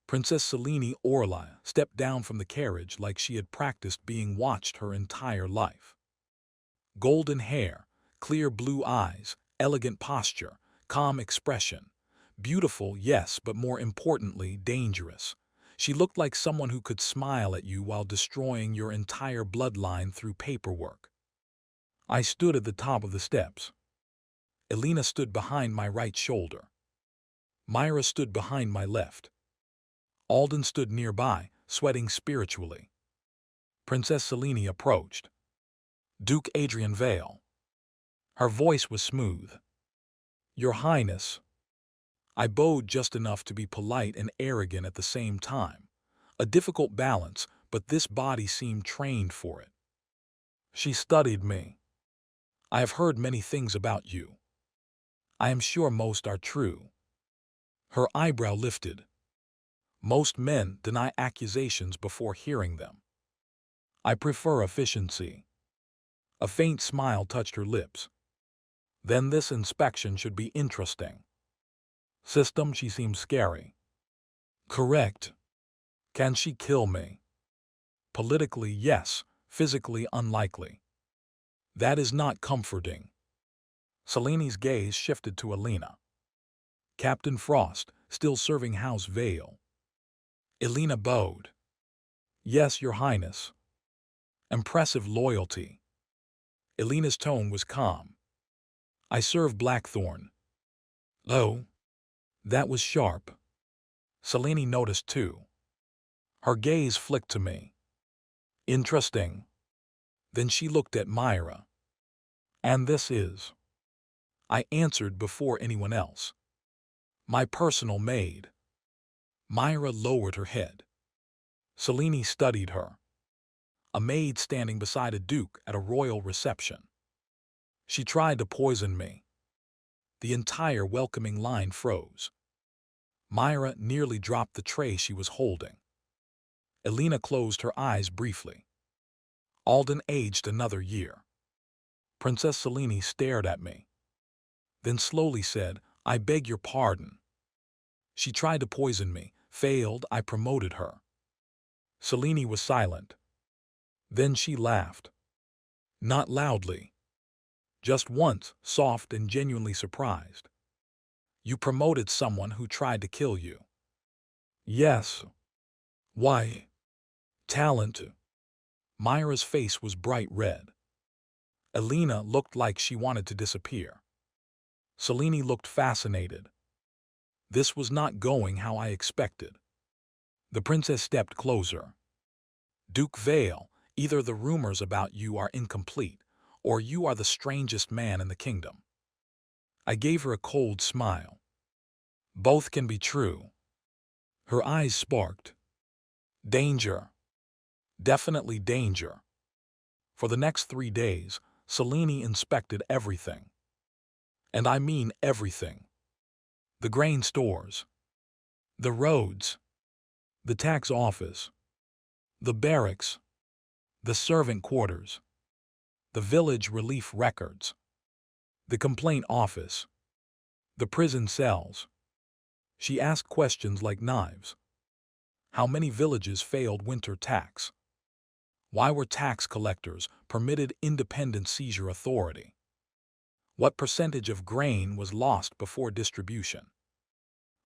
Princess Selene Orla stepped down from the carriage like she had practiced being watched her entire life. Golden hair, clear blue eyes, elegant posture, calm expression. Beautiful, yes, but more importantly, dangerous. She looked like someone who could smile at you while destroying your entire bloodline through paperwork. I stood at the top of the steps. Elena stood behind my right shoulder. Myra stood behind my left. Alden stood nearby, sweating spiritually. Princess Selene approached. Duke Adrian Vale. Her voice was smooth. Your Highness. I bowed just enough to be polite and arrogant at the same time. A difficult balance, but this body seemed trained for it. She studied me. I have heard many things about you. I am sure most are true. Her eyebrow lifted. Most men deny accusations before hearing them. I prefer efficiency. A faint smile touched her lips. Then this inspection should be interesting. System, she seems scary. Correct. Can she kill me? Politically, yes. Physically, unlikely. That is not comforting. Seleni's gaze shifted to Elena. Captain Frost, still serving House Vale. Elena bowed. Yes, Your Highness. Impressive loyalty. Elena's tone was calm. I serve Blackthorn. Oh, that was sharp. Selene noticed too. Her gaze flicked to me. Interesting. Then she looked at Myra. And this is? I answered before anyone else. My personal maid. Myra lowered her head. Selene studied her. A maid standing beside a duke at a royal reception. She tried to poison me. The entire welcoming line froze. Myra nearly dropped the tray she was holding. Elena closed her eyes briefly. Alden aged another year. Princess Selene stared at me. Then slowly said, I beg your pardon. She tried to poison me, failed, I promoted her. Selene was silent. Then she laughed. Not loudly. Just once, soft and genuinely surprised. You promoted someone who tried to kill you. Yes. Why? Talent. Myra's face was bright red. Elena looked like she wanted to disappear. Selene looked fascinated. This was not going how I expected. The princess stepped closer. Duke Vale, either the rumors about you are incomplete, or you are the strangest man in the kingdom. I gave her a cold smile. Both can be true. Her eyes sparked. Danger. Definitely danger. For the next 3 days, Selene inspected everything. And I mean everything. The grain stores. The roads. The tax office. The barracks. The servant quarters. The village relief records. The complaint office. The prison cells. She asked questions like knives. How many villages failed winter tax? Why were tax collectors permitted independent seizure authority? What percentage of grain was lost before distribution?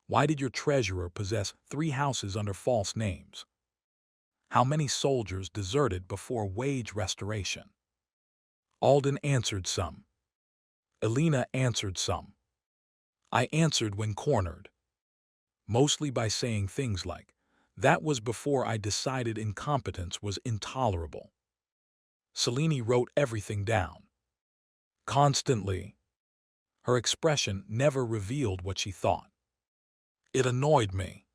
Why did your treasurer possess 3 houses under false names? How many soldiers deserted before wage restoration? Alden answered some. Elena answered some. I answered when cornered. Mostly by saying things like, that was before I decided incompetence was intolerable. Selene wrote everything down. Constantly. Her expression never revealed what she thought. It annoyed me.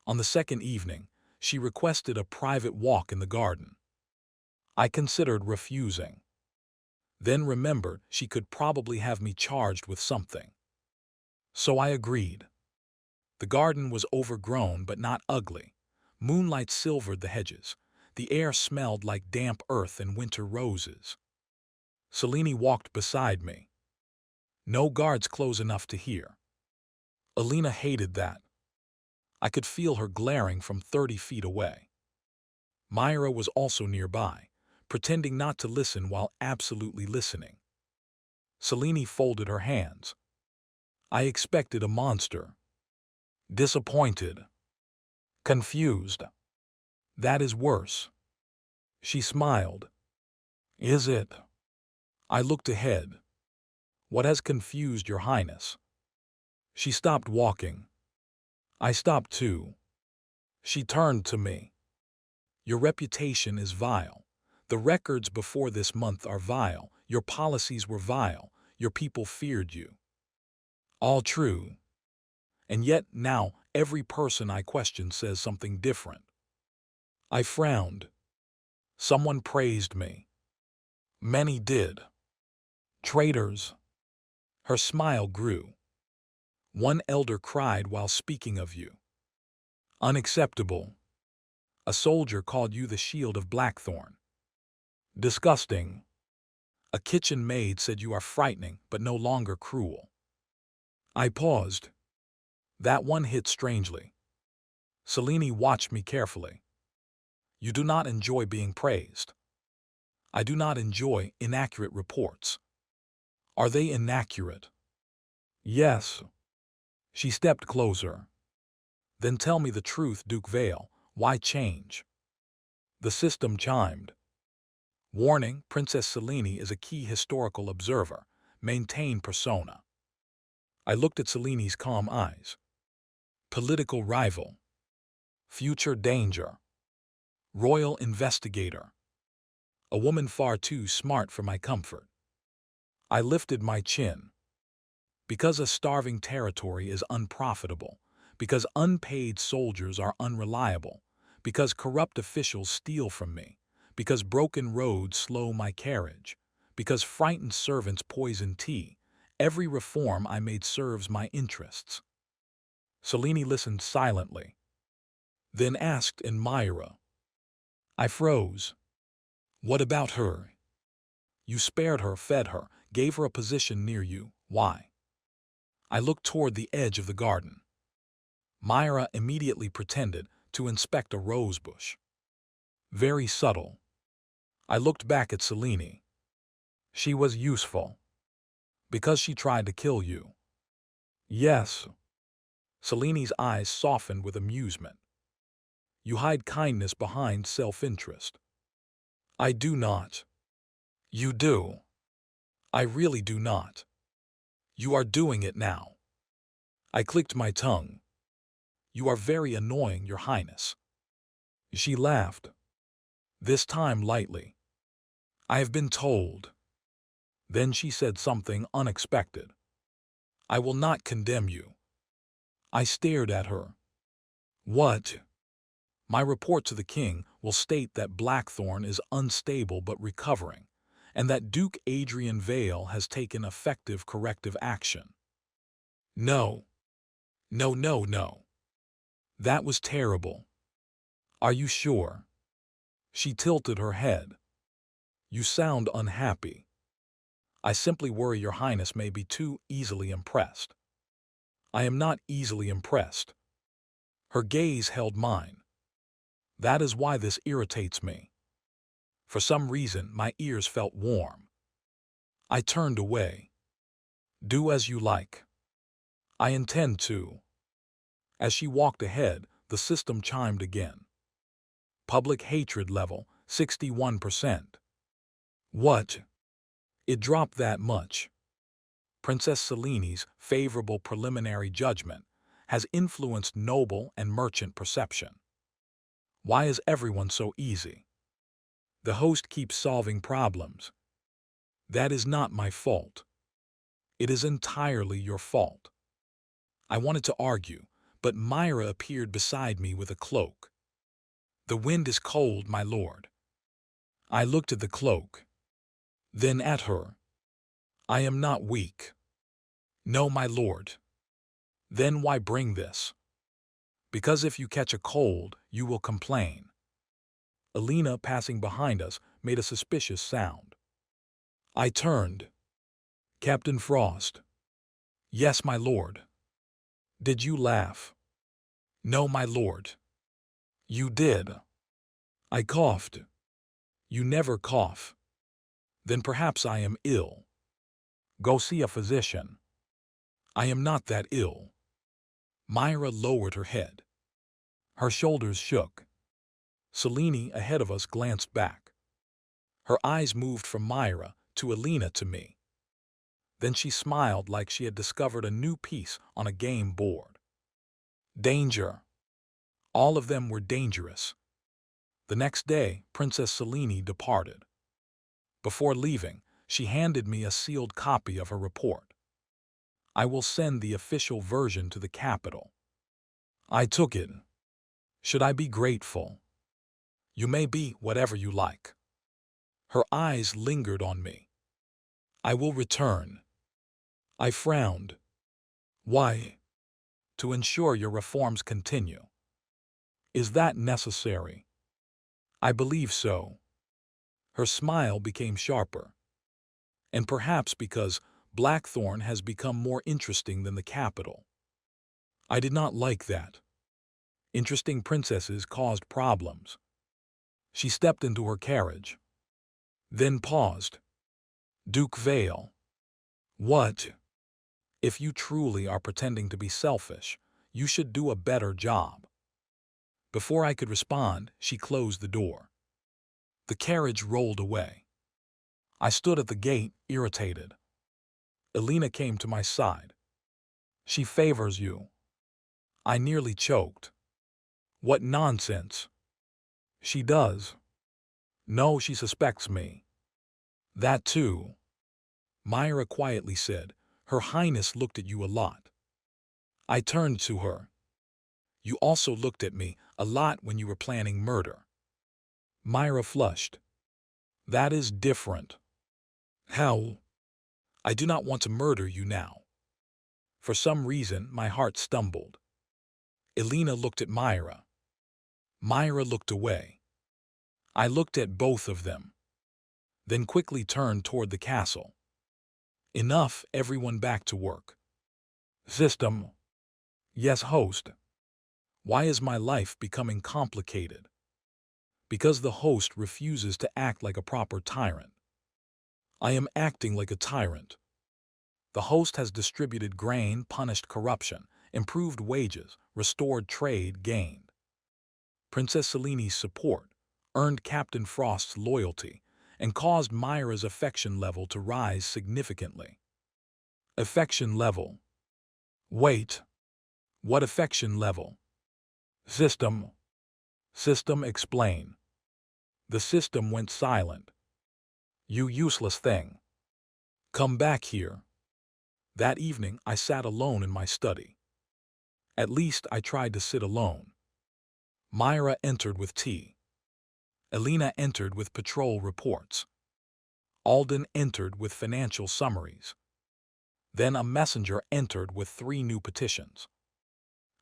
On the second evening, she requested a private walk in the garden. I considered refusing. Then remembered she could probably have me charged with something. So I agreed. The garden was overgrown but not ugly. Moonlight silvered the hedges. The air smelled like damp earth and winter roses. Selene walked beside me. No guards close enough to hear. Elena hated that. I could feel her glaring from 30 feet away. Myra was also nearby, pretending not to listen while absolutely listening. Selene folded her hands. I expected a monster. Disappointed. Confused. That is worse. She smiled. Is it? I looked ahead. What has confused your highness? She stopped walking. I stopped too. She turned to me. Your reputation is vile. The records before this month are vile. Your policies were vile. Your people feared you. All true. And yet now every person I question says something different. I frowned. Someone praised me. Many did. Traitors. Her smile grew. One elder cried while speaking of you. Unacceptable. A soldier called you the shield of Blackthorn. Disgusting. A kitchen maid said you are frightening but no longer cruel. I paused. That one hit strangely. Selene watched me carefully. You do not enjoy being praised. I do not enjoy inaccurate reports. Are they inaccurate? Yes. She stepped closer. Then tell me the truth, Duke Vale. Why change? The system chimed. Warning, Princess Selene is a key historical observer. Maintain persona. I looked at Selene's calm eyes. Political rival. Future danger. Royal investigator. A woman far too smart for my comfort. I lifted my chin. Because a starving territory is unprofitable, because unpaid soldiers are unreliable, because corrupt officials steal from me, because broken roads slow my carriage, because frightened servants poison tea, every reform I made serves my interests. Selene listened silently, then asked in Myra. I froze. What about her? You spared her, fed her, gave her a position near you. Why? I looked toward the edge of the garden. Myra immediately pretended to inspect a rosebush. Very subtle. I looked back at Selene. She was useful. Because she tried to kill you. Yes. Selene's eyes softened with amusement. You hide kindness behind self-interest. I do not. You do. I really do not. You are doing it now. I clicked my tongue. You are very annoying, Your Highness. She laughed. This time lightly. I have been told. Then she said something unexpected. I will not condemn you. I stared at her. What? My report to the king will state that Blackthorn is unstable but recovering, and that Duke Adrian Vale has taken effective corrective action. No. No, no, no. That was terrible. Are you sure? She tilted her head. You sound unhappy. I simply worry Your Highness may be too easily impressed. I am not easily impressed. Her gaze held mine. That is why this irritates me. For some reason, my ears felt warm. I turned away. Do as you like. I intend to. As she walked ahead, the system chimed again. Public hatred level, 61%. What? It dropped that much. Princess Selene's favorable preliminary judgment has influenced noble and merchant perception. Why is everyone so easy? The host keeps solving problems. That is not my fault. It is entirely your fault. I wanted to argue, but Myra appeared beside me with a cloak. The wind is cold, my lord. I looked at the cloak. Then at her. I am not weak. No, my lord. Then why bring this? Because if you catch a cold, you will complain. Alina, passing behind us, made a suspicious sound. I turned. Captain Frost. Yes, my lord. Did you laugh? No, my lord. You did. I coughed. You never cough. Then perhaps I am ill. Go see a physician. I am not that ill. Myra lowered her head. Her shoulders shook. Selene, ahead of us, glanced back. Her eyes moved from Myra to Alina to me. Then she smiled like she had discovered a new piece on a game board. Danger. All of them were dangerous. The next day, Princess Selene departed. Before leaving, she handed me a sealed copy of her report. I will send the official version to the capital. I took it. Should I be grateful? You may be whatever you like. Her eyes lingered on me. I will return. I frowned. Why? To ensure your reforms continue. Is that necessary? I believe so. Her smile became sharper. And perhaps because Blackthorn has become more interesting than the capital. I did not like that. Interesting princesses caused problems. She stepped into her carriage. Then paused. Duke Vale. What? If you truly are pretending to be selfish, you should do a better job. Before I could respond, she closed the door. The carriage rolled away. I stood at the gate, irritated. Elena came to my side. She favors you. I nearly choked. What nonsense. She does. No, she suspects me. That too. Myra quietly said, Her Highness looked at you a lot. I turned to her. You also looked at me a lot when you were planning murder. Myra flushed. That is different. How? I do not want to murder you now. For some reason, my heart stumbled. Elena looked at Myra. Myra looked away. I looked at both of them, then quickly turned toward the castle. Enough, everyone back to work. System. Yes, host. Why is my life becoming complicated? Because the host refuses to act like a proper tyrant. I am acting like a tyrant. The host has distributed grain, punished corruption, improved wages, restored trade, gained Princess Seleni's support, earned Captain Frost's loyalty, and caused Myra's affection level to rise significantly. Affection level. Wait. What affection level? System. System, explain. The system went silent. You useless thing. Come back here. That evening, I sat alone in my study. At least I tried to sit alone. Myra entered with tea. Elena entered with patrol reports. Alden entered with financial summaries. Then a messenger entered with 3 new petitions.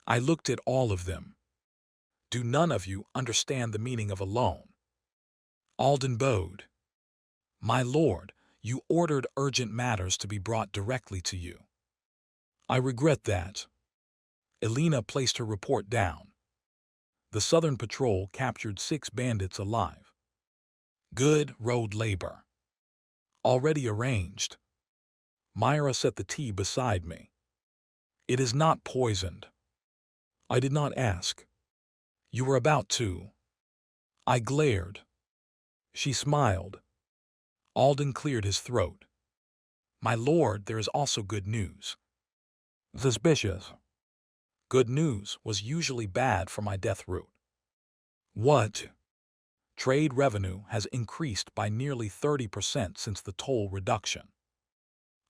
I looked at all of them. Do none of you understand the meaning of a loan? Alden bowed. My lord, you ordered urgent matters to be brought directly to you. I regret that. Elena placed her report down. The Southern Patrol captured 6 bandits alive. Good road labor. Already arranged. Myra set the tea beside me. It is not poisoned. I did not ask. You were about to. I glared. She smiled. Alden cleared his throat. My lord, there is also good news. Suspicious. Good news was usually bad for my death route. What? Trade revenue has increased by nearly 30% since the toll reduction.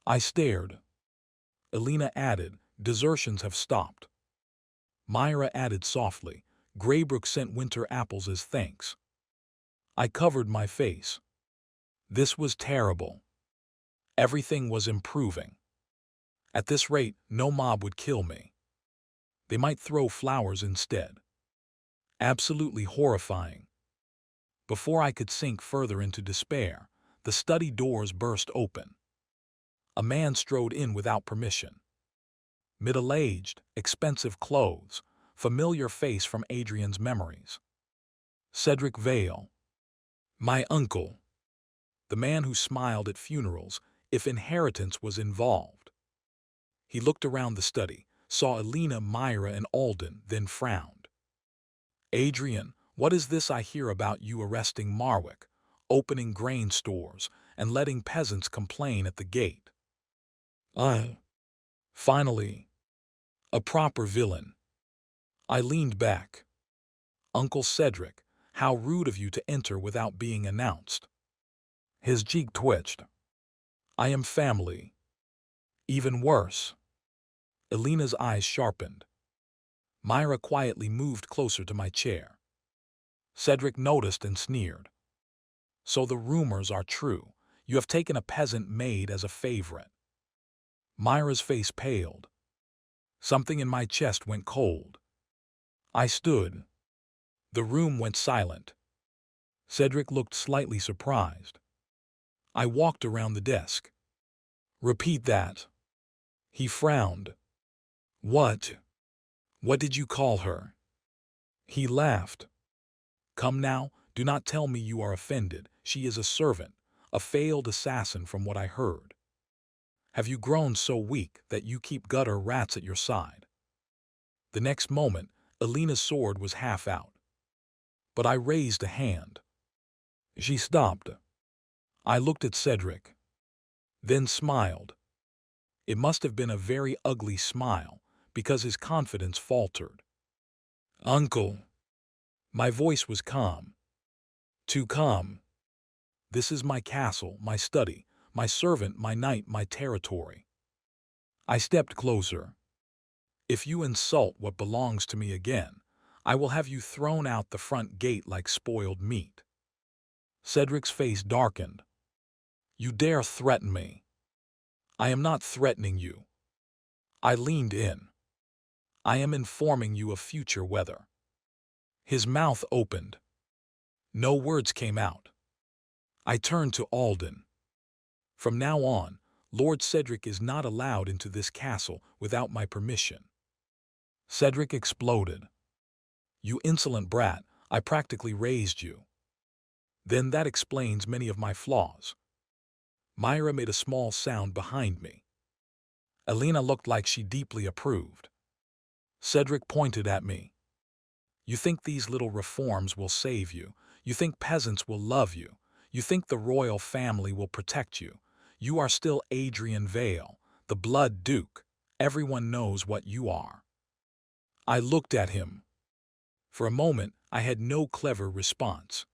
I stared. Elena added, desertions have stopped. Myra added softly, Graybrook sent winter apples as thanks. I covered my face. This was terrible. Everything was improving. At this rate, no mob would kill me. They might throw flowers instead. Absolutely horrifying. Before I could sink further into despair, the study doors burst open. A man strode in without permission. Middle-aged, expensive clothes, familiar face from Adrian's memories. Cedric Vale. My uncle. The man who smiled at funerals if inheritance was involved. He looked around the study, saw Elena, Myra, and Alden, then frowned. Adrian, what is this I hear about you arresting Marwick, opening grain stores, and letting peasants complain at the gate? Finally, a proper villain. I leaned back. Uncle Cedric, how rude of you to enter without being announced. His cheek twitched. I am family. Even worse. Elena's eyes sharpened. Myra quietly moved closer to my chair. Cedric noticed and sneered. So the rumors are true. You have taken a peasant maid as a favorite. Myra's face paled. Something in my chest went cold. I stood. The room went silent. Cedric looked slightly surprised. I walked around the desk. Repeat that. He frowned. What? What did you call her? He laughed. Come now, do not tell me you are offended. She is a servant, a failed assassin from what I heard. Have you grown so weak that you keep gutter rats at your side? The next moment, Alina's sword was half out. But I raised a hand. She stopped. I looked at Cedric, then smiled. It must have been a very ugly smile, because his confidence faltered. Uncle. My voice was calm. Too calm. This is my castle, my study, my servant, my knight, my territory. I stepped closer. If you insult what belongs to me again, I will have you thrown out the front gate like spoiled meat. Cedric's face darkened. You dare threaten me? I am not threatening you. I leaned in. I am informing you of future weather. His mouth opened. No words came out. I turned to Alden. From now on, Lord Cedric is not allowed into this castle without my permission. Cedric exploded. You insolent brat, I practically raised you. Then that explains many of my flaws. Myra made a small sound behind me. Alina looked like she deeply approved. Cedric pointed at me. You think these little reforms will save you. You think peasants will love you. You think the royal family will protect you. You are still Adrian Vale, the Blood Duke. Everyone knows what you are. I looked at him. For a moment, I had no clever response.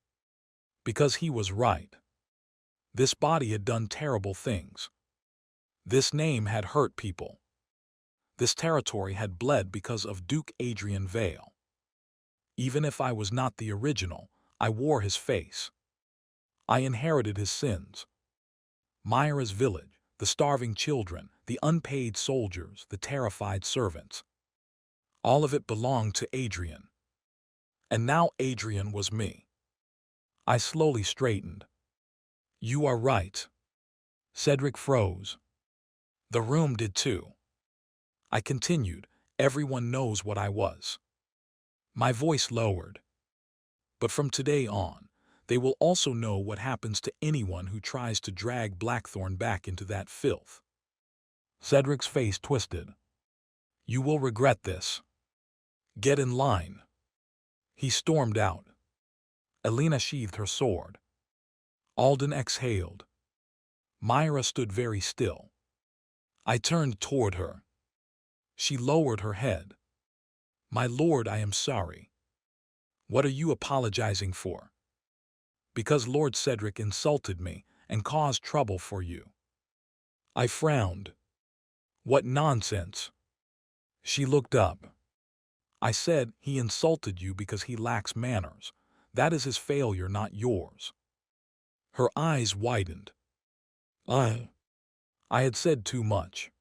Because he was right. This body had done terrible things. This name had hurt people. This territory had bled because of Duke Adrian Vale. Even if I was not the original, I wore his face. I inherited his sins. Myra's village, the starving children, the unpaid soldiers, the terrified servants. All of it belonged to Adrian. And now Adrian was me. I slowly straightened. You are right. Cedric froze. The room did too. I continued, everyone knows what I was. My voice lowered. But from today on, they will also know what happens to anyone who tries to drag Blackthorn back into that filth. Cedric's face twisted. You will regret this. Get in line. He stormed out. Alina sheathed her sword. Alden exhaled. Myra stood very still. I turned toward her. She lowered her head. My lord, I am sorry. What are you apologizing for? Because Lord Cedric insulted me and caused trouble for you. I frowned. What nonsense. She looked up. I said he insulted you because he lacks manners. That is his failure, not yours. Her eyes widened. I had said too much.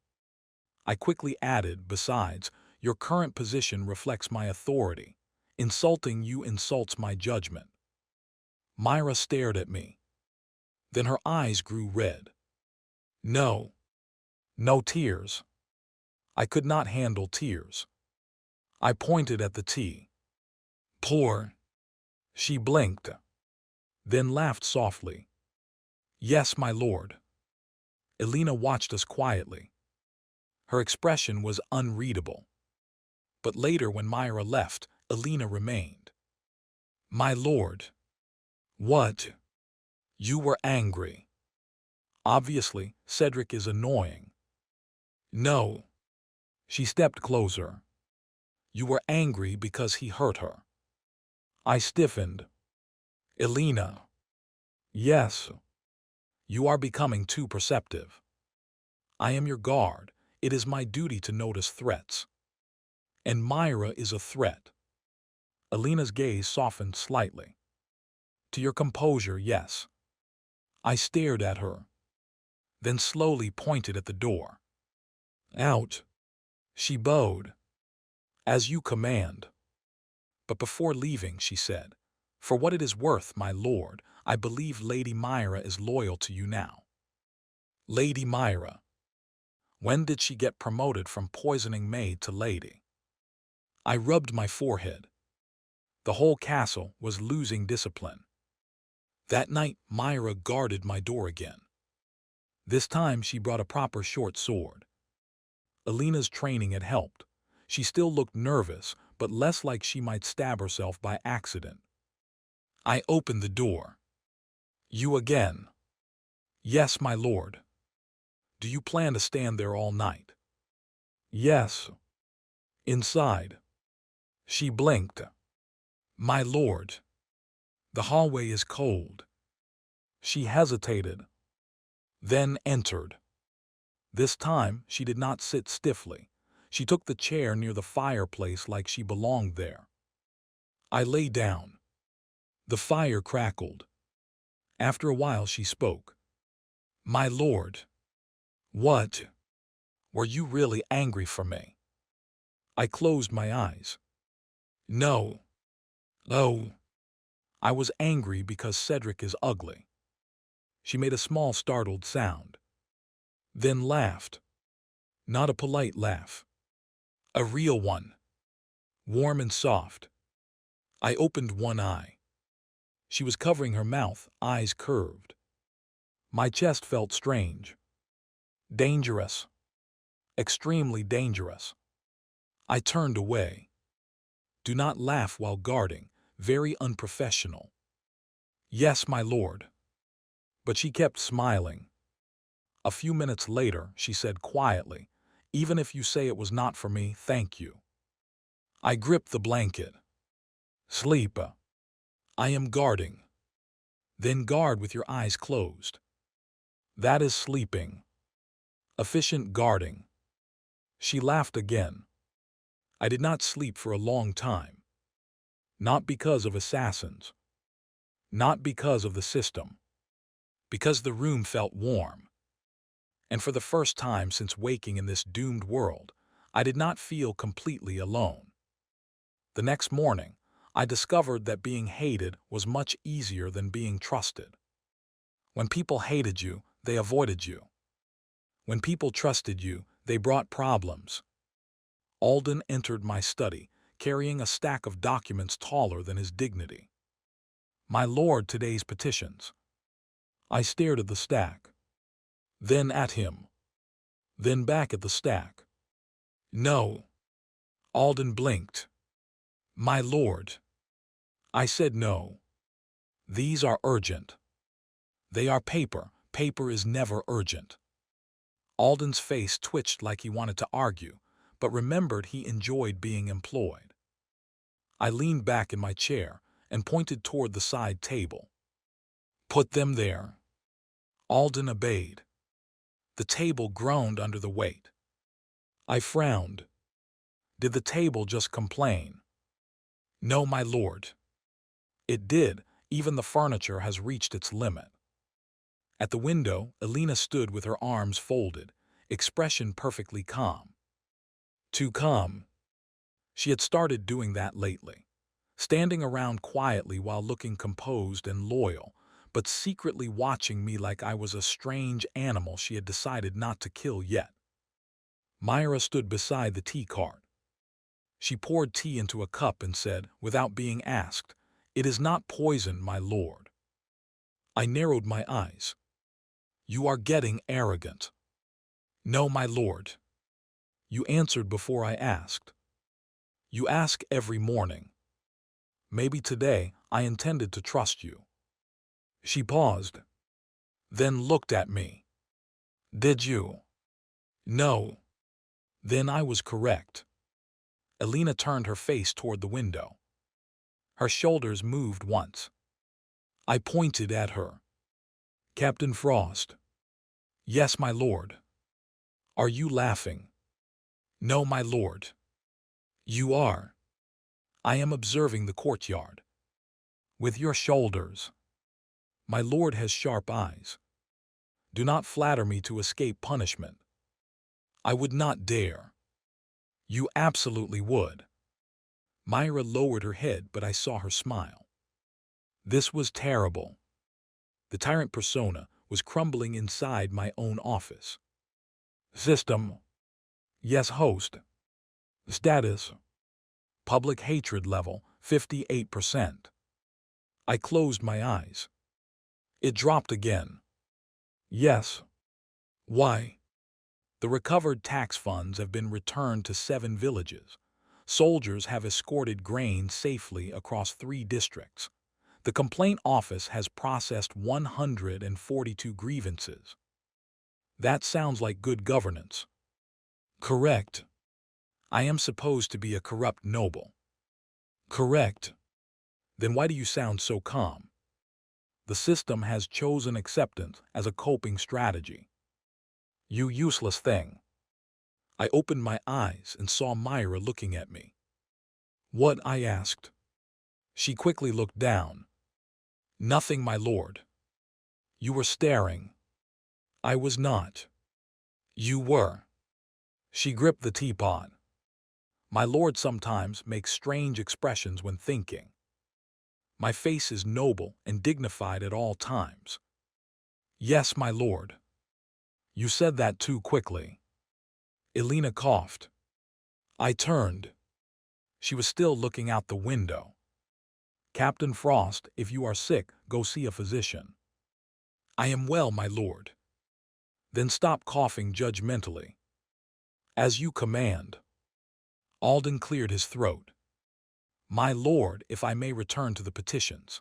I quickly added, besides, your current position reflects my authority. Insulting you insults my judgment. Myra stared at me. Then her eyes grew red. No. No tears. I could not handle tears. I pointed at the tea. Pour. She blinked. Then laughed softly. Yes, my lord. Alina watched us quietly. Her expression was unreadable. But later when Myra left, Alina remained. My lord. What? You were angry. Obviously, Cedric is annoying. No. She stepped closer. You were angry because he hurt her. I stiffened. Alina. Yes. You are becoming too perceptive. I am your guard. It is my duty to notice threats. And Myra is a threat. Alina's gaze softened slightly. To your composure, yes. I stared at her. Then slowly pointed at the door. Out. She bowed. As you command. But before leaving, she said, "For what it is worth, my lord, I believe Lady Myra is loyal to you now." Lady Myra. When did she get promoted from poisoning maid to lady? I rubbed my forehead. The whole castle was losing discipline. That night, Myra guarded my door again. This time she brought a proper short sword. Alina's training had helped. She still looked nervous, but less like she might stab herself by accident. I opened the door. "You again?" "Yes, my lord." "Do you plan to stand there all night?" "Yes." "Inside?" She blinked. "My lord, the hallway is cold." She hesitated, then entered. This time she did not sit stiffly. She took the chair near the fireplace like she belonged there. I lay down. The fire crackled. After a while she spoke. "My lord." "What?" "Were you really angry for me?" I closed my eyes. "No." "Oh." "I was angry because Cedric is ugly." She made a small startled sound. Then laughed. Not a polite laugh. A real one. Warm and soft. I opened one eye. She was covering her mouth, eyes curved. My chest felt strange. Dangerous. Extremely dangerous. I turned away. "Do not laugh while guarding. Very unprofessional." "Yes, my lord." But she kept smiling. A few minutes later, she said quietly, "Even if you say it was not for me, thank you." I gripped the blanket. "Sleep." "I am guarding." "Then guard with your eyes closed." "That is sleeping." "Efficient guarding." She laughed again. I did not sleep for a long time. Not because of assassins. Not because of the system. Because the room felt warm. And for the first time since waking in this doomed world, I did not feel completely alone. The next morning, I discovered that being hated was much easier than being trusted. When people hated you, they avoided you. When people trusted you, they brought problems. Alden entered my study, carrying a stack of documents taller than his dignity. "My lord, today's petitions." I stared at the stack. Then at him. Then back at the stack. "No." Alden blinked. "My lord." I said no. "These are urgent." "They are paper. Paper is never urgent." Alden's face twitched like he wanted to argue, but remembered he enjoyed being employed. I leaned back in my chair and pointed toward the side table. "Put them there." Alden obeyed. The table groaned under the weight. I frowned. Did the table just complain? "No, my lord." It did. Even the furniture has reached its limit. At the window, Alina stood with her arms folded, expression perfectly calm. Too calm. She had started doing that lately, standing around quietly while looking composed and loyal, but secretly watching me like I was a strange animal she had decided not to kill yet. Myra stood beside the tea cart. She poured tea into a cup and said, without being asked, "It is not poison, my lord." I narrowed my eyes. "You are getting arrogant." "No, my lord." "You answered before I asked." "You ask every morning." "Maybe today I intended to trust you." She paused, then looked at me. "Did you?" "No." Then I was correct. Alina turned her face toward the window. Her shoulders moved once. I pointed at her. "Captain Frost." "Yes, my lord." "Are you laughing?" "No, my lord." "You are." "I am observing the courtyard." "With your shoulders." "My lord has sharp eyes." "Do not flatter me to escape punishment." "I would not dare." "You absolutely would." Myra lowered her head, but I saw her smile. This was terrible. The tyrant persona was crumbling inside my own office. System. Yes, host. Status. Public hatred level, 58%. I closed my eyes. It dropped again. Yes. Why? The recovered tax funds have been returned to 7 villages. Soldiers have escorted grain safely across 3 districts. The complaint office has processed 142 grievances. That sounds like good governance. Correct. I am supposed to be a corrupt noble. Correct. Then why do you sound so calm? The system has chosen acceptance as a coping strategy. You useless thing. I opened my eyes and saw Myra looking at me. What? I asked. She quickly looked down. Nothing, my lord. You were staring. I was not. You were. She gripped the teapot. My lord sometimes makes strange expressions when thinking. My face is noble and dignified at all times. Yes, my lord. You said that too quickly. Elena coughed. I turned. She was still looking out the window. Captain Frost, if you are sick, go see a physician. I am well, my lord. Then stop coughing judgmentally. As you command. Alden cleared his throat. My lord, if I may return to the petitions.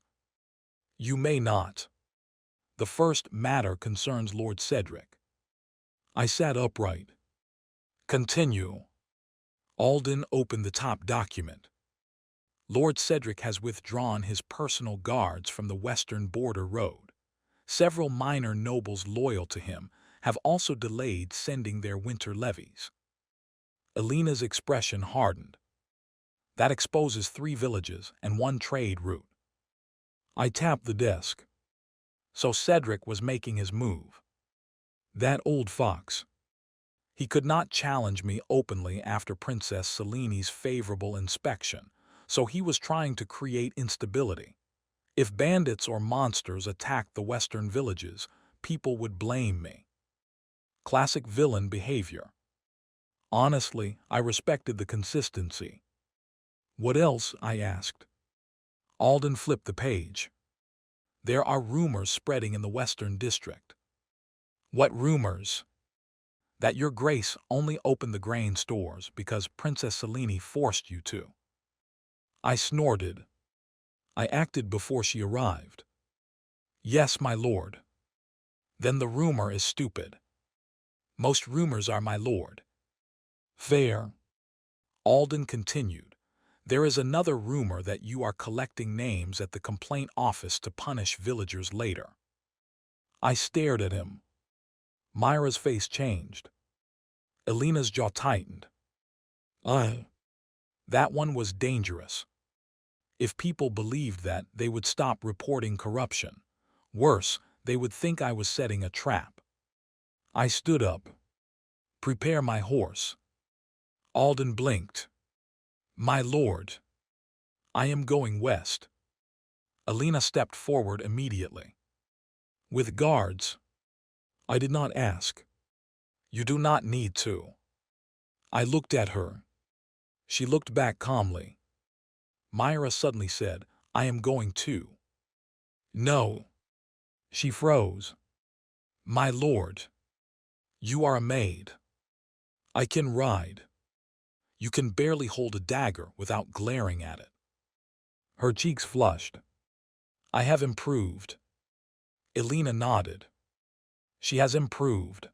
You may not. The first matter concerns Lord Cedric. I sat upright. Continue. Alden opened the top document. Lord Cedric has withdrawn his personal guards from the western border road. Several minor nobles loyal to him have also delayed sending their winter levies. Elena's expression hardened. That exposes 3 villages and 1 trade route. I tapped the desk. So Cedric was making his move. That old fox. He could not challenge me openly after Princess Seleni's favorable inspection, so he was trying to create instability. If bandits or monsters attacked the western villages, people would blame me. Classic villain behavior. Honestly, I respected the consistency. What else? I asked. Alden flipped the page. There are rumors spreading in the western district. What rumors? That your grace only opened the grain stores because Princess Selene forced you to. I snorted. I acted before she arrived. Yes, my lord. Then the rumor is stupid. Most rumors are, my lord. Fair. Alden continued. There is another rumor that you are collecting names at the complaint office to punish villagers later. I stared at him. Myra's face changed. Elena's jaw tightened. That one was dangerous. If people believed that, they would stop reporting corruption. Worse, they would think I was setting a trap. I stood up. Prepare my horse. Alden blinked. My lord. I am going west. Elena stepped forward immediately. With guards. I did not ask. You do not need to. I looked at her. She looked back calmly. Myra suddenly said, I am going too. No. She froze. My lord. You are a maid. I can ride. You can barely hold a dagger without glaring at it. Her cheeks flushed. I have improved. Elena nodded. She has improved.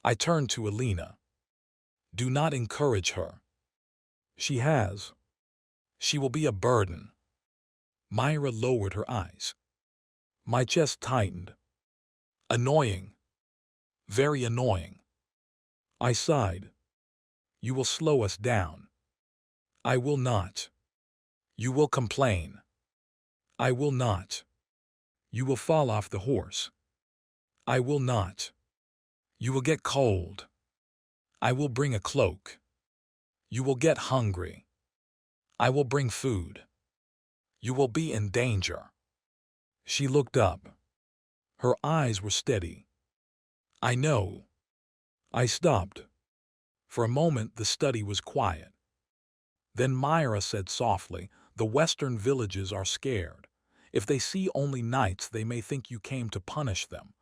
I turned to Elena. Do not encourage her. She has. She will be a burden. Myra lowered her eyes. My chest tightened. Annoying. Very annoying. I sighed. You will slow us down. I will not. You will complain. I will not. You will fall off the horse. I will not. You will get cold. I will bring a cloak. You will get hungry. I will bring food. You will be in danger. She looked up. Her eyes were steady. I know. I stopped. For a moment the study was quiet. Then Myra said softly, "The western villages are scared. If they see only knights, they may think you came to punish them.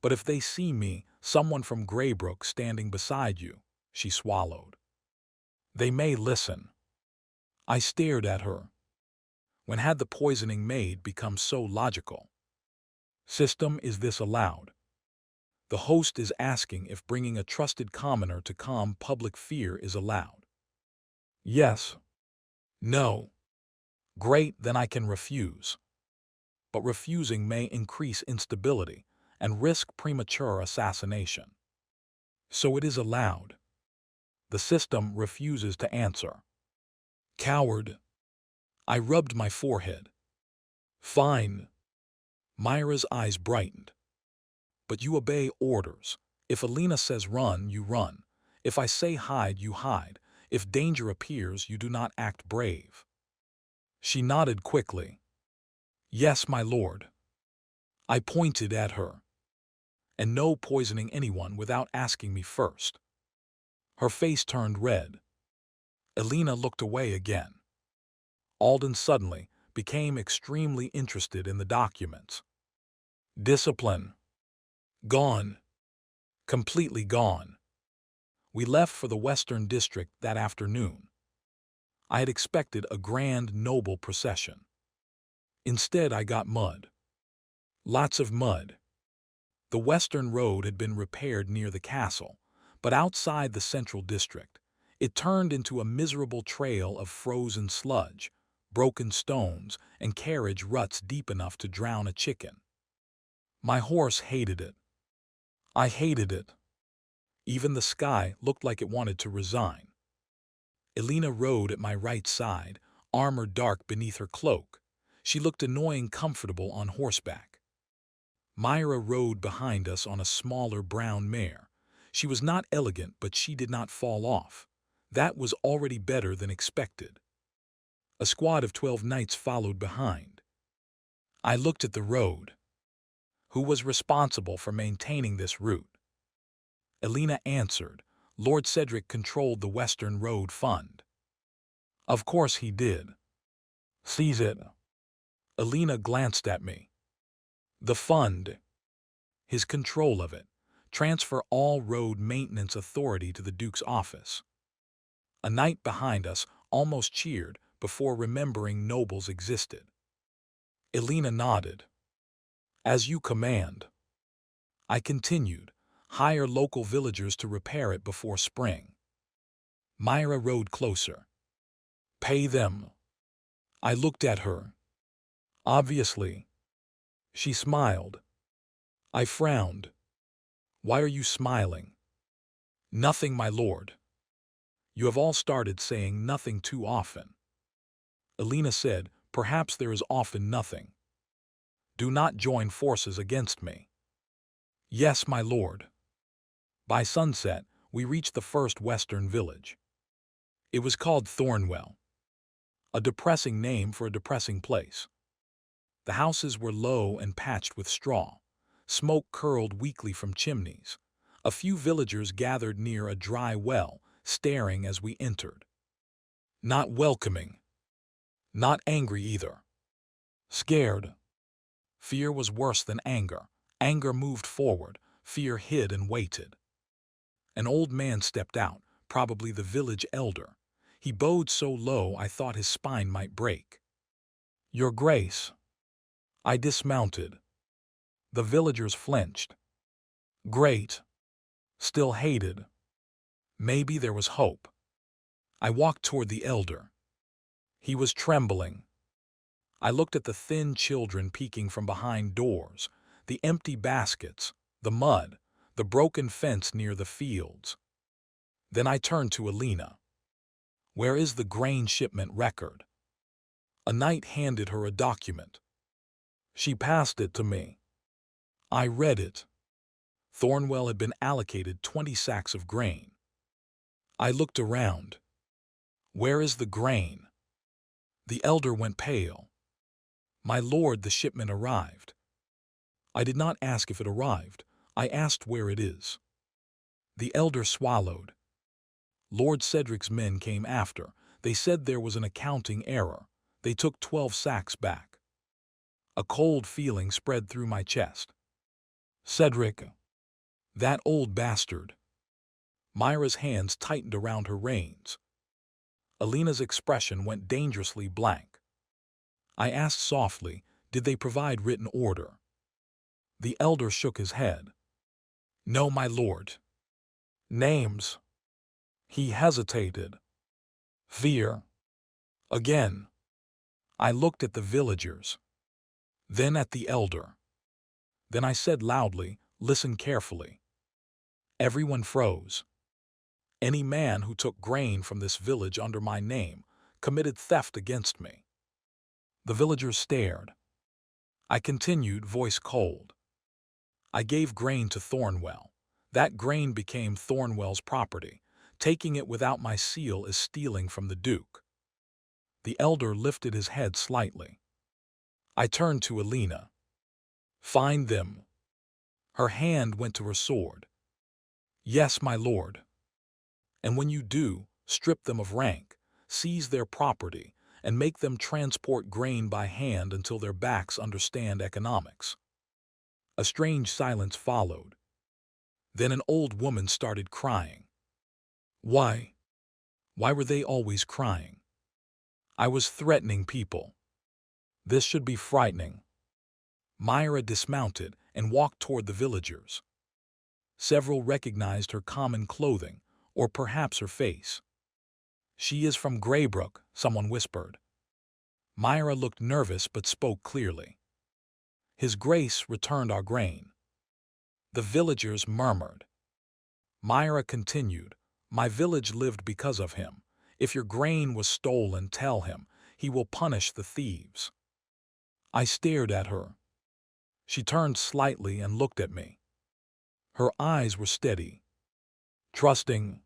But if they see me, someone from Greybrook, standing beside you," she swallowed, "they may listen." I stared at her. When had the poisoning maid become so logical? System, is this allowed? The host is asking if bringing a trusted commoner to calm public fear is allowed. Yes. No. Great, then I can refuse. But refusing may increase instability and risk premature assassination. So it is allowed. The system refuses to answer. Coward. I rubbed my forehead. Fine. Myra's eyes brightened. But you obey orders. If Alina says run, you run. If I say hide, you hide. If danger appears, you do not act brave. She nodded quickly. Yes, my lord. I pointed at her. And no poisoning anyone without asking me first. Her face turned red. Alina looked away again. Alden suddenly became extremely interested in the documents. Discipline. Gone. Completely gone. We left for the Western District that afternoon. I had expected a grand, noble procession. Instead, I got mud. Lots of mud. The Western Road had been repaired near the castle, but outside the Central District, it turned into a miserable trail of frozen sludge, broken stones, and carriage ruts deep enough to drown a chicken. My horse hated it. I hated it. Even the sky looked like it wanted to resign. Alina rode at my right side, armor dark beneath her cloak. She looked annoying comfortable on horseback. Myra rode behind us on a smaller brown mare. She was not elegant, but she did not fall off. That was already better than expected. A squad of 12 knights followed behind. I looked at the road. Who was responsible for maintaining this route? Alina answered, Lord Cedric controlled the Western Road Fund. Of course he did. Seize it. Alina glanced at me. The fund. His control of it. Transfer all road maintenance authority to the Duke's office. A knight behind us almost cheered before remembering nobles existed. Alina nodded. As you command. I continued. Hire local villagers to repair it before spring. Myra rode closer. Pay them. I looked at her. Obviously. She smiled. I frowned. Why are you smiling? Nothing, my lord. You have all started saying nothing too often. Alina said, perhaps there is often nothing. Do not join forces against me. Yes, my lord. By sunset, we reached the first western village. It was called Thornwell. A depressing name for a depressing place. The houses were low and patched with straw. Smoke curled weakly from chimneys. A few villagers gathered near a dry well, staring as we entered. Not welcoming. Not angry either. Scared. Fear was worse than anger. Anger moved forward. Fear hid and waited. An old man stepped out, probably the village elder. He bowed so low I thought his spine might break. Your Grace. I dismounted. The villagers flinched. Great. Still hated. Maybe there was hope. I walked toward the elder. He was trembling. I looked at the thin children peeking from behind doors, the empty baskets, the mud, the broken fence near the fields. Then I turned to Alina. Where is the grain shipment record? A knight handed her a document. She passed it to me. I read it. Thornwell had been allocated 20 sacks of grain. I looked around. Where is the grain? The elder went pale. My lord, the shipment arrived. I did not ask if it arrived. I asked where it is. The elder swallowed. Lord Cedric's men came after. They said there was an accounting error. They took 12 sacks back. A cold feeling spread through my chest. Cedric. That old bastard. Myra's hands tightened around her reins. Alina's expression went dangerously blank. I asked softly, did they provide written order? The elder shook his head. No, my lord. Names. He hesitated. Fear. Again. I looked at the villagers. Then at the elder. Then I said loudly, listen carefully. Everyone froze. Any man who took grain from this village under my name committed theft against me. The villagers stared. I continued, voice cold. I gave grain to Thornwell. That grain became Thornwell's property. Taking it without my seal is stealing from the Duke. The elder lifted his head slightly. I turned to Alina. Find them. Her hand went to her sword. Yes, my lord. And when you do, strip them of rank, seize their property, and make them transport grain by hand until their backs understand economics. A strange silence followed. Then an old woman started crying. Why? Why were they always crying? I was threatening people. This should be frightening. Myra dismounted and walked toward the villagers. Several recognized her common clothing, or perhaps her face. She is from Greybrook, someone whispered. Myra looked nervous but spoke clearly. His Grace returned our grain. The villagers murmured. Myra continued, my village lived because of him. If your grain was stolen, tell him. He will punish the thieves. I stared at her. She turned slightly and looked at me. Her eyes were steady. Trusting.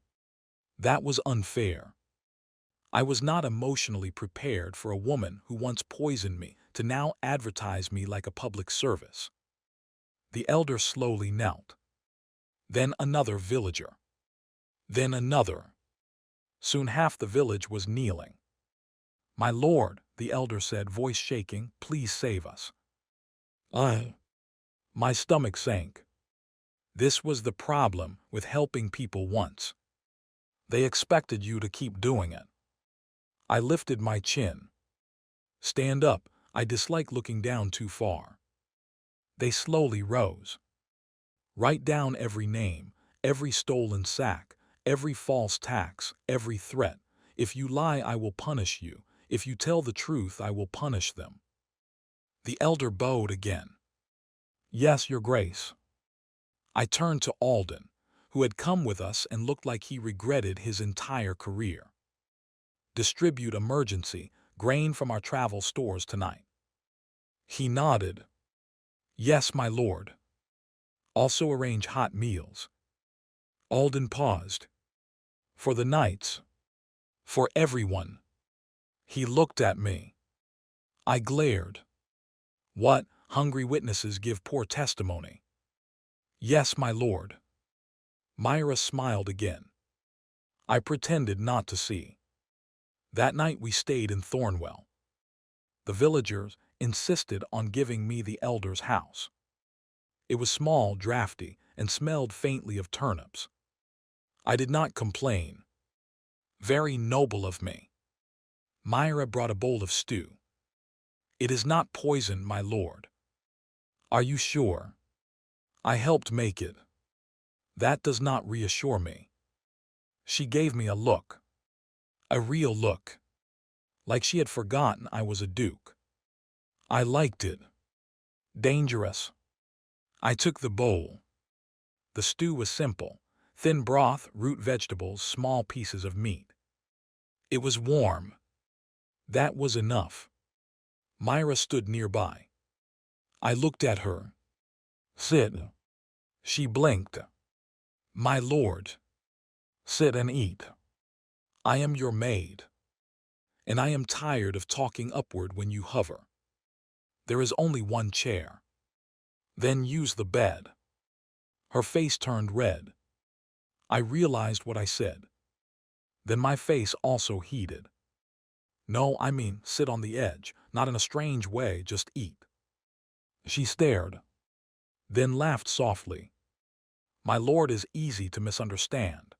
That was unfair. I was not emotionally prepared for a woman who once poisoned me to now advertise me like a public service. The elder slowly knelt. Then another villager. Then another. Soon half the village was kneeling. My lord, the elder said, voice shaking, please save us. My stomach sank. This was the problem with helping people once. They expected you to keep doing it. I lifted my chin. Stand up, I dislike looking down too far. They slowly rose. Write down every name, every stolen sack, every false tax, every threat. If you lie, I will punish you. If you tell the truth, I will punish them. The elder bowed again. Yes, your grace. I turned to Alden, who had come with us and looked like he regretted his entire career. Distribute emergency grain from our travel stores tonight. He nodded. Yes, my lord. Also arrange hot meals. Alden paused. For the knights. For everyone. He looked at me. I glared. What? Hungry witnesses give poor testimony. Yes, my lord. Myra smiled again. I pretended not to see. That night we stayed in Thornwell. The villagers insisted on giving me the elder's house. It was small, drafty, and smelled faintly of turnips. I did not complain. Very noble of me. Myra brought a bowl of stew. It is not poisoned, my lord. Are you sure? I helped make it. That does not reassure me. She gave me a look. A real look. Like she had forgotten I was a duke. I liked it. Dangerous. I took the bowl. The stew was simple. Thin broth, root vegetables, small pieces of meat. It was warm. That was enough. Myra stood nearby. I looked at her. Sit. She blinked. My lord. Sit and eat. I am your maid. and I am tired of talking upward when you hover. There is only one chair. Then use the bed. Her face turned red. I realized what I said. Then my face also heated. No, I mean, sit on the edge, not in a strange way, just eat. She stared, then laughed softly. My lord is easy to misunderstand.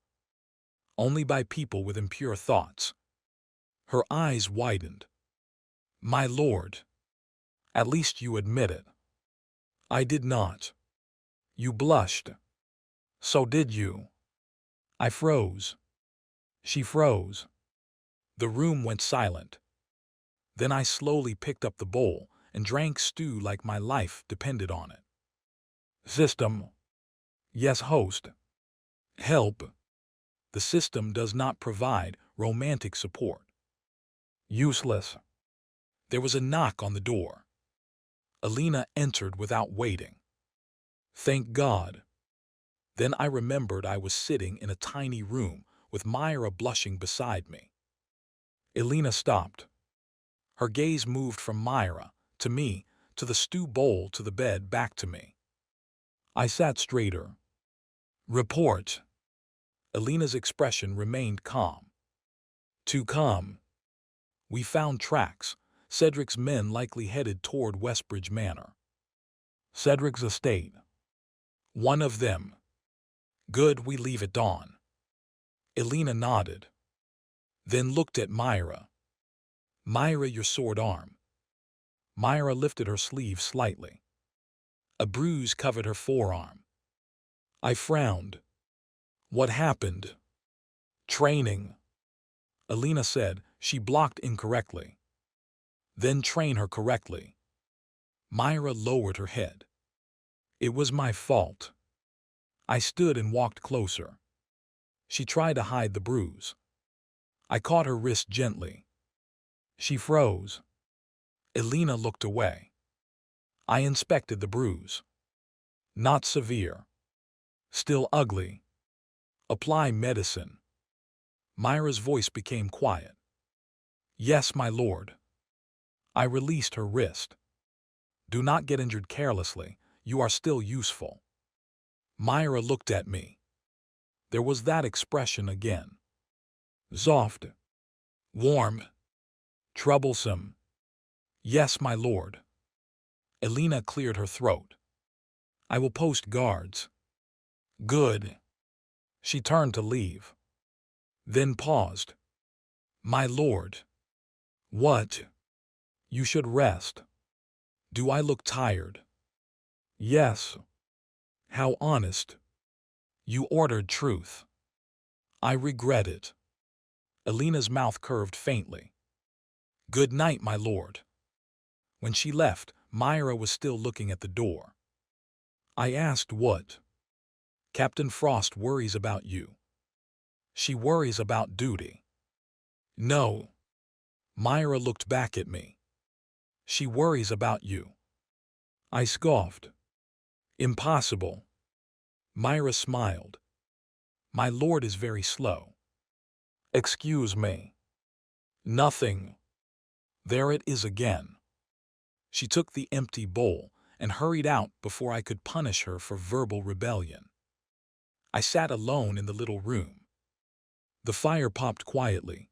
Only by people with impure thoughts. Her eyes widened. My lord. At least you admit it. I did not. You blushed. So did you. I froze. She froze. The room went silent. Then I slowly picked up the bowl and drank stew like my life depended on it. System. Yes, host. Help. The system does not provide romantic support. Useless. There was a knock on the door. Alina entered without waiting. Thank God. Then I remembered I was sitting in a tiny room with Myra blushing beside me. Alina stopped. Her gaze moved from Myra, to me, to the stew bowl, to the bed, back to me. I sat straighter. Report. Alina's expression remained calm. Too calm. We found tracks. Cedric's men likely headed toward Westbridge Manor. Cedric's estate. One of them. Good, we leave at dawn. Alina nodded. Then looked at Myra. Myra, your sword arm. Myra lifted her sleeve slightly. A bruise covered her forearm. I frowned. What happened? Training. Alina said. She blocked incorrectly. Then train her correctly. Myra lowered her head. It was my fault. I stood and walked closer. She tried to hide the bruise. I caught her wrist gently. She froze. Alina looked away. I inspected the bruise. Not severe. Still ugly. Apply medicine. Myra's voice became quiet. Yes, my lord. I released her wrist. Do not get injured carelessly. You are still useful. Myra looked at me. There was that expression again. Soft. Warm. Troublesome. Yes, my lord. Alina cleared her throat. I will post guards. Good. She turned to leave. Then paused. My lord. What? You should rest. Do I look tired? Yes. How honest. You ordered truth. I regret it. Alina's mouth curved faintly. Good night, my lord. When she left, Myra was still looking at the door. I asked what? Captain Frost worries about you. She worries about duty. No. Myra looked back at me. She worries about you. I scoffed. Impossible. Myra smiled. My lord is very slow. Excuse me. Nothing. There it is again. She took the empty bowl and hurried out before I could punish her for verbal rebellion. I sat alone in the little room. The fire popped quietly.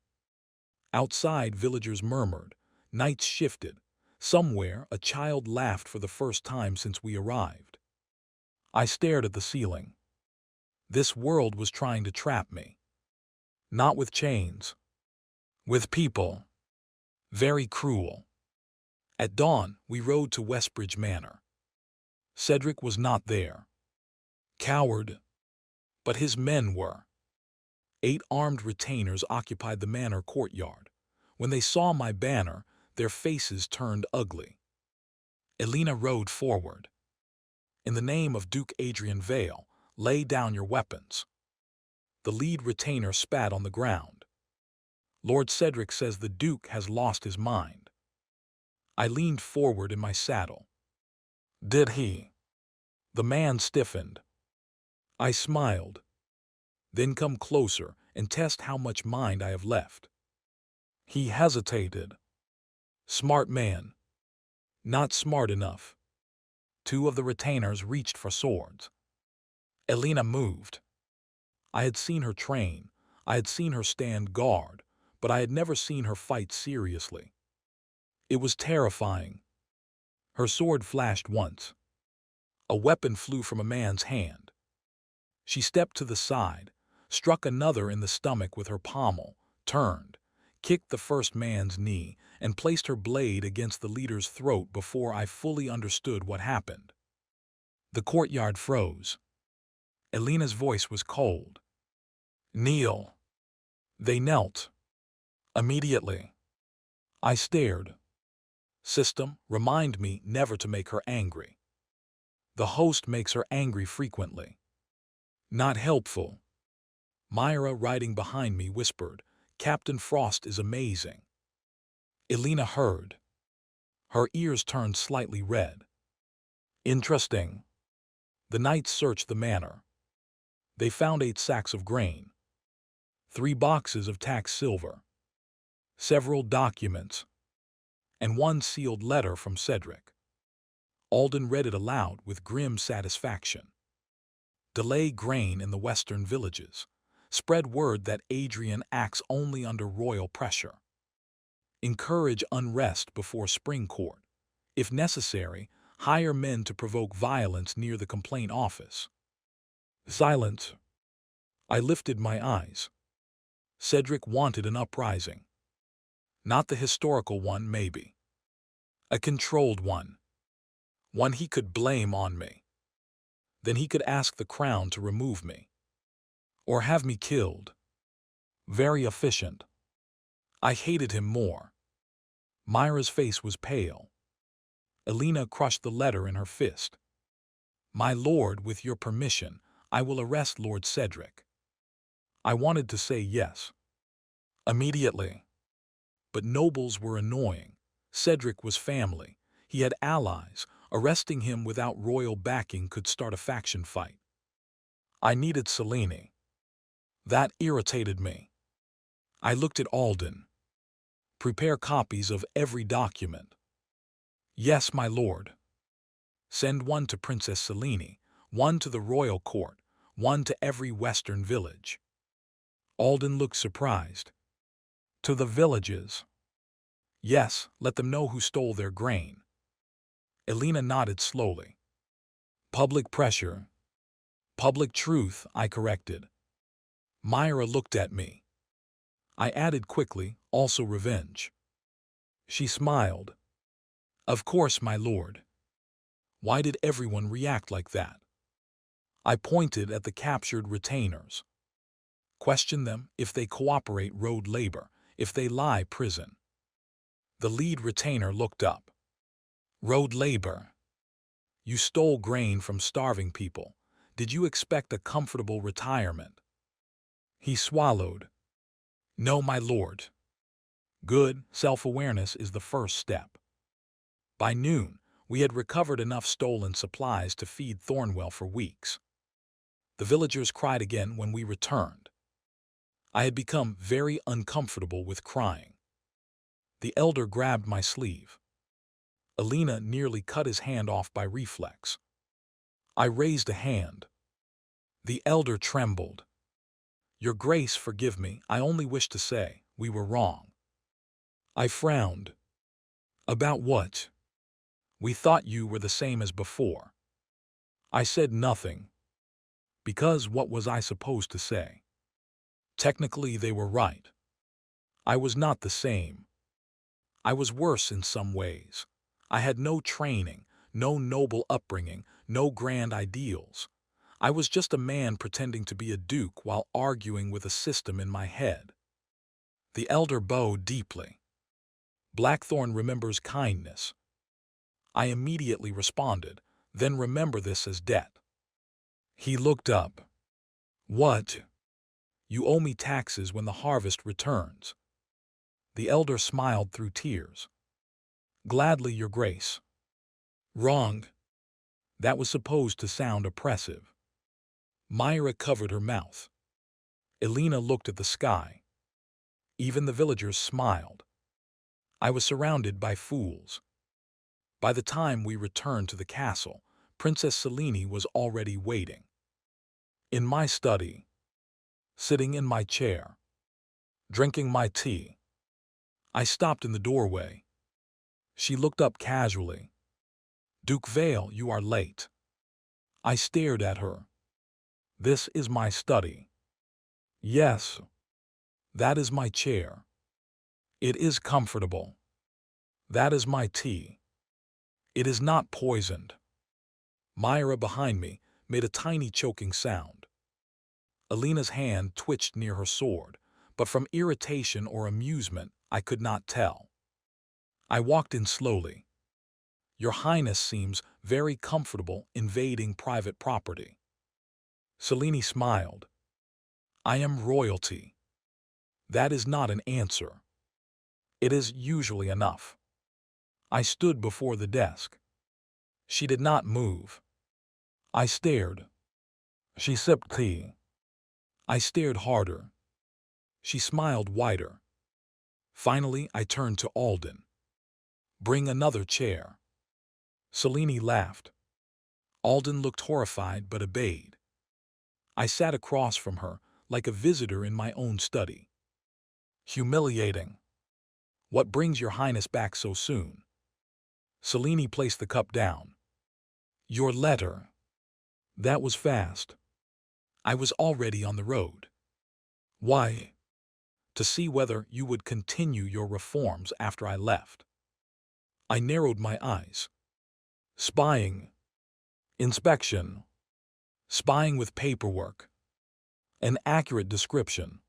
Outside, villagers murmured. Nights shifted. Somewhere, a child laughed for the first time since we arrived. I stared at the ceiling. This world was trying to trap me. Not with chains. With people. Very cruel. At dawn, we rode to Westbridge Manor. Cedric was not there. Coward. But his men were. 8 armed retainers occupied the manor courtyard. When they saw my banner, their faces turned ugly. Alina rode forward. In the name of Duke Adrian Vale, lay down your weapons. The lead retainer spat on the ground. Lord Cedric says the Duke has lost his mind. I leaned forward in my saddle. Did he? The man stiffened. I smiled. Then come closer and test how much mind I have left. He hesitated. Smart man. Not smart enough. Two of the retainers reached for swords. Elena moved. I had seen her train. I had seen her stand guard, but I had never seen her fight seriously. It was terrifying. Her sword flashed once. A weapon flew from a man's hand. She stepped to the side, struck another in the stomach with her pommel, turned, kicked the first man's knee, and placed her blade against the leader's throat before I fully understood what happened. The courtyard froze. Elena's voice was cold. Kneel. They knelt. Immediately. I stared. System, remind me never to make her angry. The host makes her angry frequently. Not helpful. Myra, riding behind me, whispered, Captain Frost is amazing. Elena heard. Her ears turned slightly red. Interesting. The knights searched the manor. They found 8 sacks of grain, 3 boxes of taxed silver, several documents, and 1 sealed letter from Cedric. Alden read it aloud with grim satisfaction. Delay grain in the western villages. Spread word that Adrian acts only under royal pressure. Encourage unrest before spring court. If necessary, hire men to provoke violence near the complaint office. Silence. I lifted my eyes. Cedric wanted an uprising. Not the historical one, maybe. A controlled one. One he could blame on me. Then he could ask the crown to remove me. Or have me killed. Very efficient. I hated him more. Myra's face was pale. Elena crushed the letter in her fist. My lord, with your permission, I will arrest Lord Cedric. I wanted to say yes. Immediately. But nobles were annoying. Cedric was family. He had allies. Arresting him without royal backing could start a faction fight. I needed Selene. That irritated me. I looked at Alden. Prepare copies of every document. Yes, my lord. Send 1 to Princess Selene, 1 to the royal court, 1 to every western village. Alden looked surprised. To the villages. Yes, let them know who stole their grain. Elena nodded slowly. Public pressure. Public truth, I corrected. Myra looked at me. I added quickly, also revenge. She smiled. Of course, my lord. Why did everyone react like that? I pointed at the captured retainers. Question them. If they cooperate, road labor. If they lie, prison. The lead retainer looked up. Road labor. You stole grain from starving people. Did you expect a comfortable retirement? He swallowed. No, my lord. Good self-awareness is the first step. By noon, we had recovered enough stolen supplies to feed Thornwell for weeks. The villagers cried again when we returned. I had become very uncomfortable with crying. The elder grabbed my sleeve. Elena nearly cut his hand off by reflex. I raised a hand. The elder trembled. Your Grace, forgive me, I only wish to say, we were wrong. I frowned. About what? We thought you were the same as before. I said nothing. Because what was I supposed to say? Technically, they were right. I was not the same. I was worse in some ways. I had no training, no noble upbringing, no grand ideals. I was just a man pretending to be a duke while arguing with a system in my head. The elder bowed deeply. Blackthorn remembers kindness. I immediately responded, then remember this as debt. He looked up. What? You owe me taxes when the harvest returns. The elder smiled through tears. Gladly, your grace. Wrong. That was supposed to sound oppressive. Myra covered her mouth. Elena looked at the sky. Even the villagers smiled. I was surrounded by fools. By the time we returned to the castle, Princess Selene was already waiting. In my study, sitting in my chair, drinking my tea. I stopped in the doorway. She looked up casually. "Duke Vale, you are late." I stared at her. "This is my study." "Yes, that is my chair. It is comfortable. That is my tea. It is not poisoned." Myra behind me made a tiny choking sound. Alina's hand twitched near her sword, but from irritation or amusement I could not tell. I walked in slowly. "Your Highness seems very comfortable invading private property." Selene smiled. "I am royalty. That is not an answer. It is usually enough." I stood before the desk. She did not move. I stared. She sipped tea. I stared harder. She smiled wider. Finally, I turned to Alden. "Bring another chair." Selene laughed. Alden looked horrified but obeyed. I sat across from her, like a visitor in my own study. "Humiliating. What brings your Highness back so soon?" Selene placed the cup down. "Your letter." That was fast. I was already on the road. "Why?" "To see whether you would continue your reforms after I left." I narrowed my eyes. "Spying. Inspection. Spying with paperwork. An accurate description."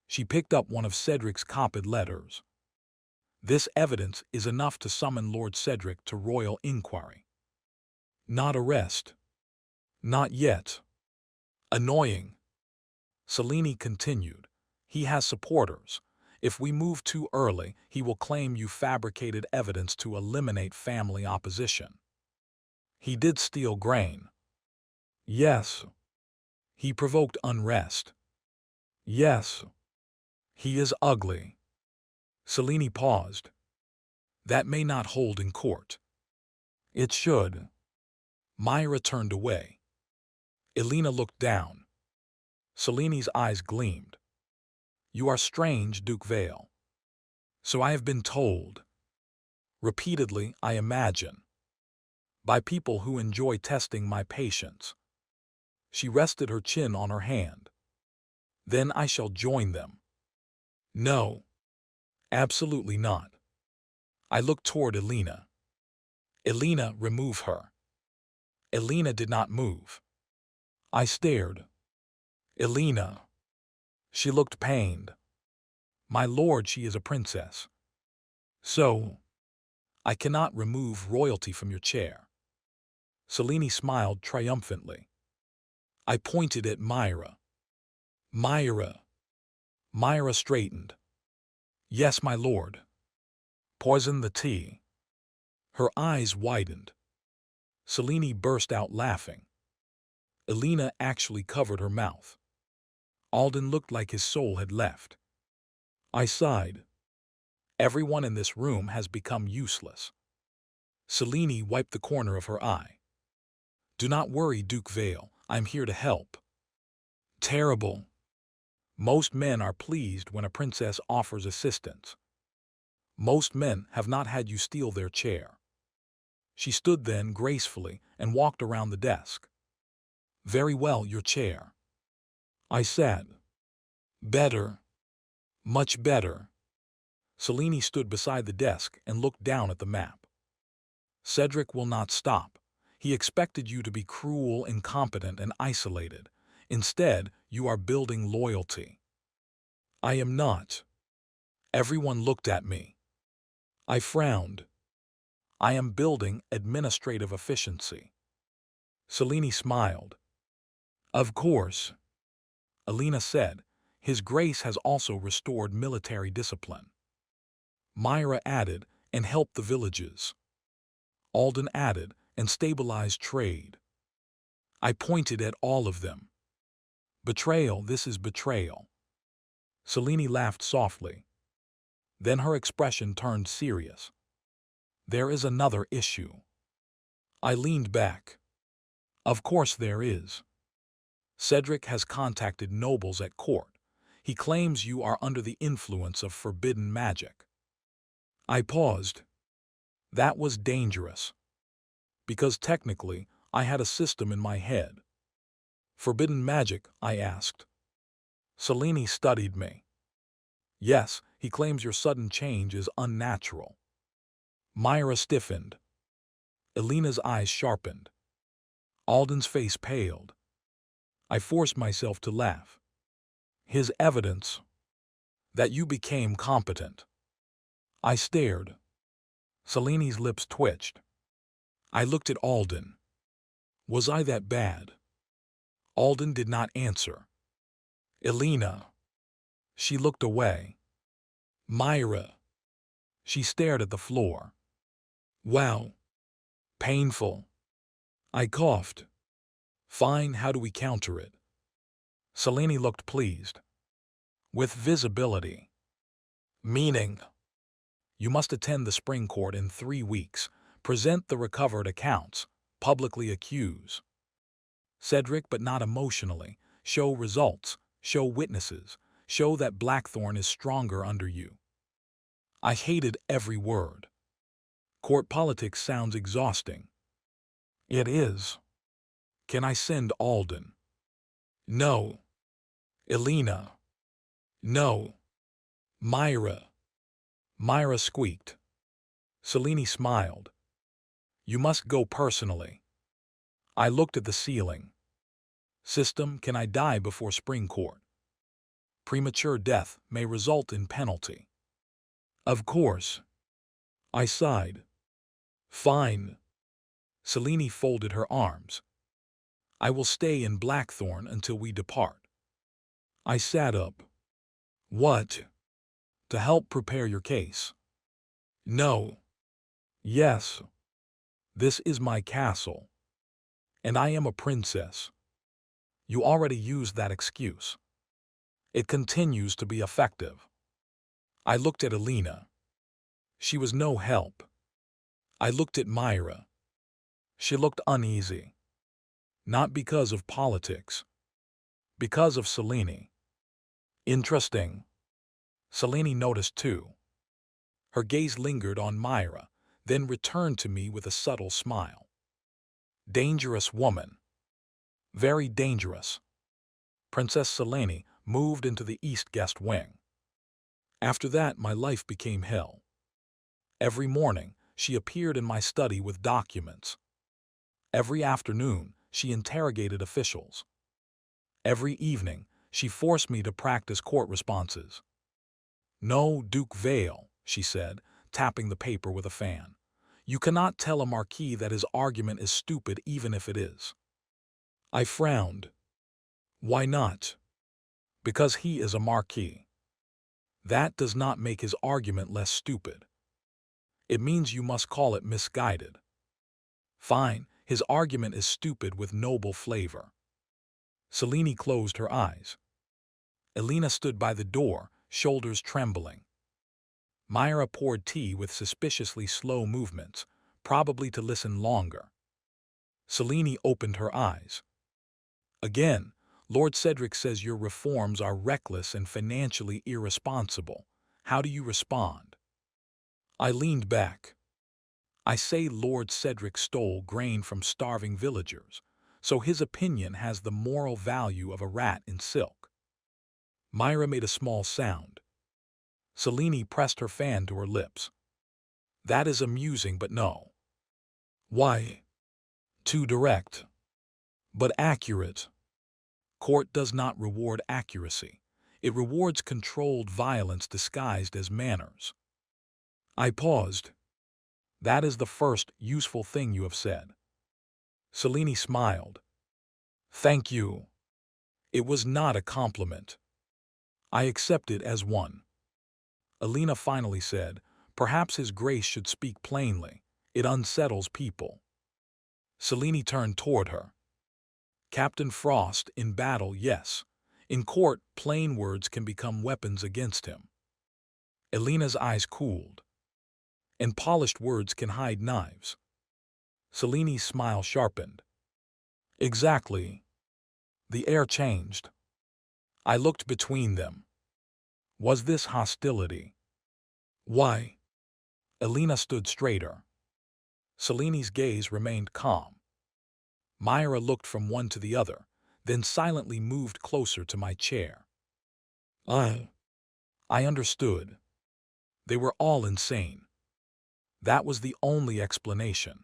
She picked up one of Cedric's copied letters. "This evidence is enough to summon Lord Cedric to royal inquiry." "Not arrest." "Not yet." "Annoying." Selene continued. "He has supporters. If we move too early, he will claim you fabricated evidence to eliminate family opposition." "He did steal grain." "Yes." "He provoked unrest." "Yes." "He is ugly." Selene paused. "That may not hold in court." "It should." Myra turned away. Elena looked down. Selene's eyes gleamed. "You are strange, Duke Vale." "So I have been told." "Repeatedly, I imagine. By people who enjoy testing my patience." She rested her chin on her hand. "Then I shall join them." "No. Absolutely not." I looked toward Elena. "Elena, remove her." Elena did not move. I stared. "Elena." She looked pained. "My lord, she is a princess." "So?" "I cannot remove royalty from your chair." Selene smiled triumphantly. I pointed at Myra. "Myra." Myra straightened. "Yes, my lord." "Poison the tea." Her eyes widened. Selene burst out laughing. Elena actually covered her mouth. Alden looked like his soul had left. I sighed. Everyone in this room has become useless. Selene wiped the corner of her eye. "Do not worry, Duke Vale. I'm here to help." "Terrible." "Most men are pleased when a princess offers assistance. Most men have not had you steal their chair." She stood then gracefully and walked around the desk. "Very well, your chair." I sat. "Better. Much better." Selene stood beside the desk and looked down at the map. "Cedric will not stop. He expected you to be cruel, incompetent, and isolated. Instead, you are building loyalty." "I am not." Everyone looked at me. I frowned. "I am building administrative efficiency." Selene smiled. "Of course." Elena said, "His Grace has also restored military discipline." Myra added, "And helped the villages." Alden added, "And stabilized trade." I pointed at all of them. "Betrayal, this is betrayal." Selene laughed softly. Then her expression turned serious. There is another issue. I leaned back. Of course there is. Cedric has contacted nobles at court. He claims you are under the influence of forbidden magic. I paused. That was dangerous. Because technically, I had a system in my head. Forbidden magic, I asked. Selene studied me. Yes, he claims your sudden change is unnatural. Myra stiffened. Elena's eyes sharpened. Alden's face paled. I forced myself to laugh. His evidence that you became competent. I stared. Selene's lips twitched. I looked at Alden. Was I that bad? Alden did not answer. Elena. She looked away. Myra. She stared at the floor. Wow. Painful. I coughed. Fine, how do we counter it? Selene looked pleased. With visibility. Meaning. You must attend the spring court in 3 weeks, present the recovered accounts, publicly accuse. Cedric, but not emotionally, show results, show witnesses, show that Blackthorn is stronger under you. I hated every word. Court politics sounds exhausting. It is. Can I send Alden? No. Elena. No. Myra. Myra squeaked. Selene smiled. You must go personally. I looked at the ceiling. System, can I die before spring court? Premature death may result in penalty. Of course. I sighed. Fine. Selene folded her arms. I will stay in Blackthorn until we depart. I sat up. What? To help prepare your case. No. Yes. This is my castle. And I am a princess. You already used that excuse. It continues to be effective. I looked at Elena. She was no help. I looked at Myra. She looked uneasy. Not because of politics. Because of Selene. Interesting. Selene noticed too. Her gaze lingered on Myra, then returned to me with a subtle smile. Dangerous woman. Very dangerous. Princess Selene moved into the East Guest wing. After that, my life became hell. Every morning, she appeared in my study with documents. Every afternoon, she interrogated officials. Every evening, she forced me to practice court responses. No, Duke Vale, she said, tapping the paper with a fan. You cannot tell a marquis that his argument is stupid even if it is. I frowned. Why not? Because he is a marquis. That does not make his argument less stupid. It means you must call it misguided. Fine, his argument is stupid with noble flavor. Selene closed her eyes. Elena stood by the door, shoulders trembling. Myra poured tea with suspiciously slow movements, probably to listen longer. Selene opened her eyes. Again, Lord Cedric says your reforms are reckless and financially irresponsible. How do you respond? I leaned back. I say Lord Cedric stole grain from starving villagers, so his opinion has the moral value of a rat in silk. Myra made a small sound. Selene pressed her fan to her lips. That is amusing, but no. Why? Too direct. But accurate. Court does not reward accuracy. It rewards controlled violence disguised as manners. I paused. That is the first useful thing you have said. Selene smiled. Thank you. It was not a compliment. I accept it as one. Elena finally said, perhaps His Grace should speak plainly. It unsettles people. Selene turned toward her. Captain Frost, in battle, yes. In court, plain words can become weapons against him. Elena's eyes cooled. And polished words can hide knives. Seleni's smile sharpened. Exactly. The air changed. I looked between them. Was this hostility? Why? Elena stood straighter. Seleni's gaze remained calm. Myra looked from one to the other, then silently moved closer to my chair. I understood. They were all insane. That was the only explanation.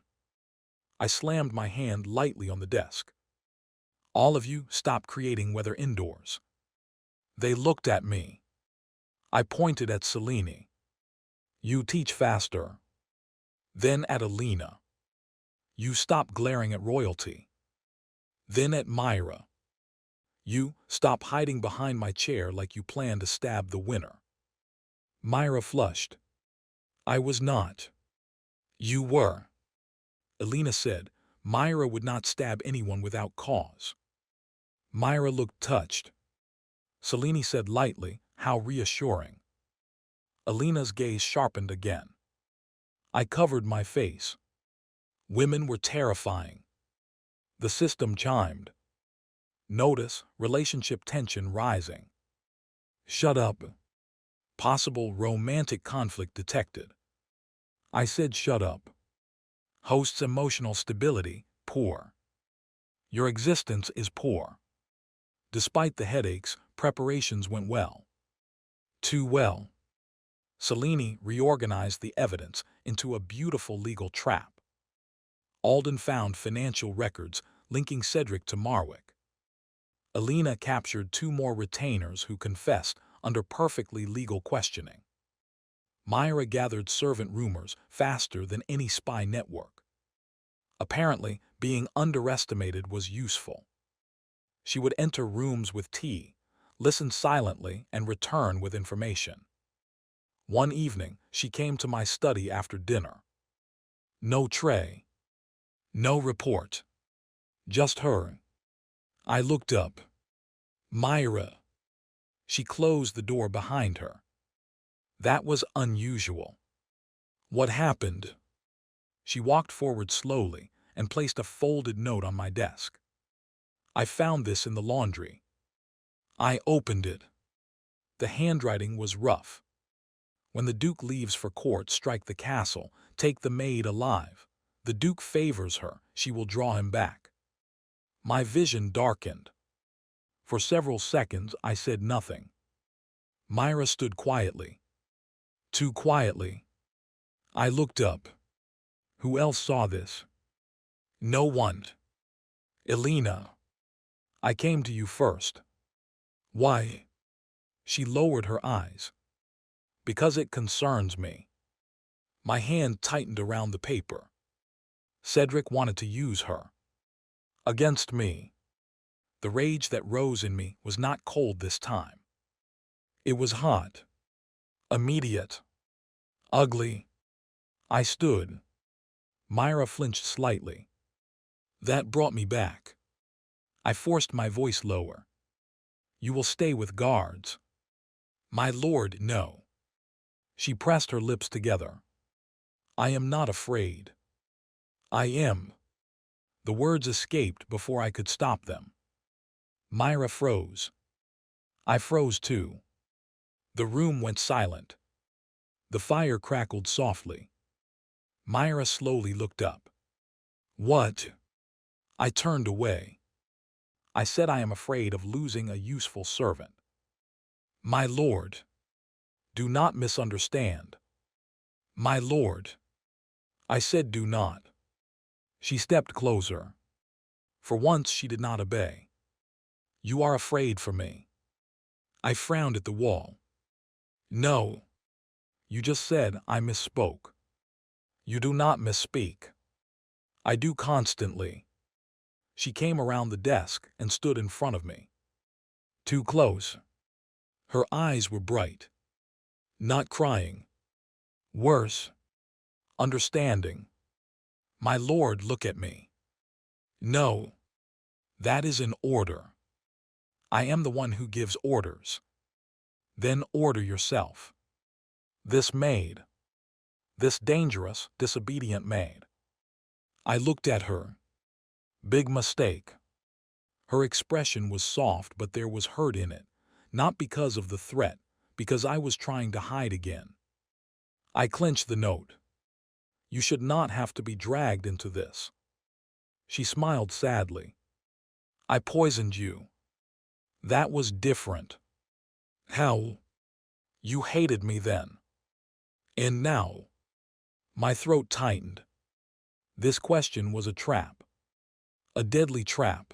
I slammed my hand lightly on the desk. All of you stop creating weather indoors. They looked at me. I pointed at Selene. You teach faster. Then at Elena. You stop glaring at royalty. Then at Myra. You stop hiding behind my chair like you plan to stab the winner. Myra flushed. I was not. You were. Elena said, Myra would not stab anyone without cause. Myra looked touched. Selene said lightly, how reassuring. Elena's gaze sharpened again. I covered my face. Women were terrifying. The system chimed. Notice, relationship tension rising. Shut up. Possible romantic conflict detected. I said shut up. Host's emotional stability, poor. Your existence is poor. Despite the headaches, preparations went well. Too well. Selene reorganized the evidence into a beautiful legal trap. Alden found financial records linking Cedric to Marwick. Elena captured 2 more retainers who confessed under perfectly legal questioning. Myra gathered servant rumors faster than any spy network. Apparently, being underestimated was useful. She would enter rooms with tea, listen silently, and return with information. One evening, she came to my study after dinner. No tray. No report. Just her. I looked up. Myra. She closed the door behind her. That was unusual. What happened? She walked forward slowly and placed a folded note on my desk. I found this in the laundry. I opened it. The handwriting was rough. When the Duke leaves for court, strike the castle, take the maid alive. The Duke favors her, she will draw him back. My vision darkened. For several seconds, I said nothing. Myra stood quietly. Too quietly. I looked up. Who else saw this? No one. Elena. I came to you first. Why? She lowered her eyes. Because it concerns me. My hand tightened around the paper. Cedric wanted to use her. Against me. The rage that rose in me was not cold this time. It was hot. Immediate. Ugly. I stood. Myra flinched slightly. That brought me back. I forced my voice lower. You will stay with guards. My lord, no. She pressed her lips together. I am not afraid. I am. The words escaped before I could stop them. Myra froze. I froze too. The room went silent. The fire crackled softly. Myra slowly looked up. What? I turned away. I said I am afraid of losing a useful servant. My lord. Do not misunderstand. My lord. I said do not. She stepped closer. For once she did not obey. You are afraid for me. I frowned at the wall. No. You just said I misspoke. You do not misspeak. I do constantly. She came around the desk and stood in front of me. Too close. Her eyes were bright. Not crying. Worse. Understanding. My lord, look at me. No. That is an order. I am the one who gives orders. Then order yourself. This maid. This dangerous, disobedient maid. I looked at her. Big mistake. Her expression was soft, but there was hurt in it, not because of the threat, because I was trying to hide again. I clenched the note. You should not have to be dragged into this. She smiled sadly. I poisoned you. That was different. How? You hated me then. And now? My throat tightened. This question was a trap. A deadly trap.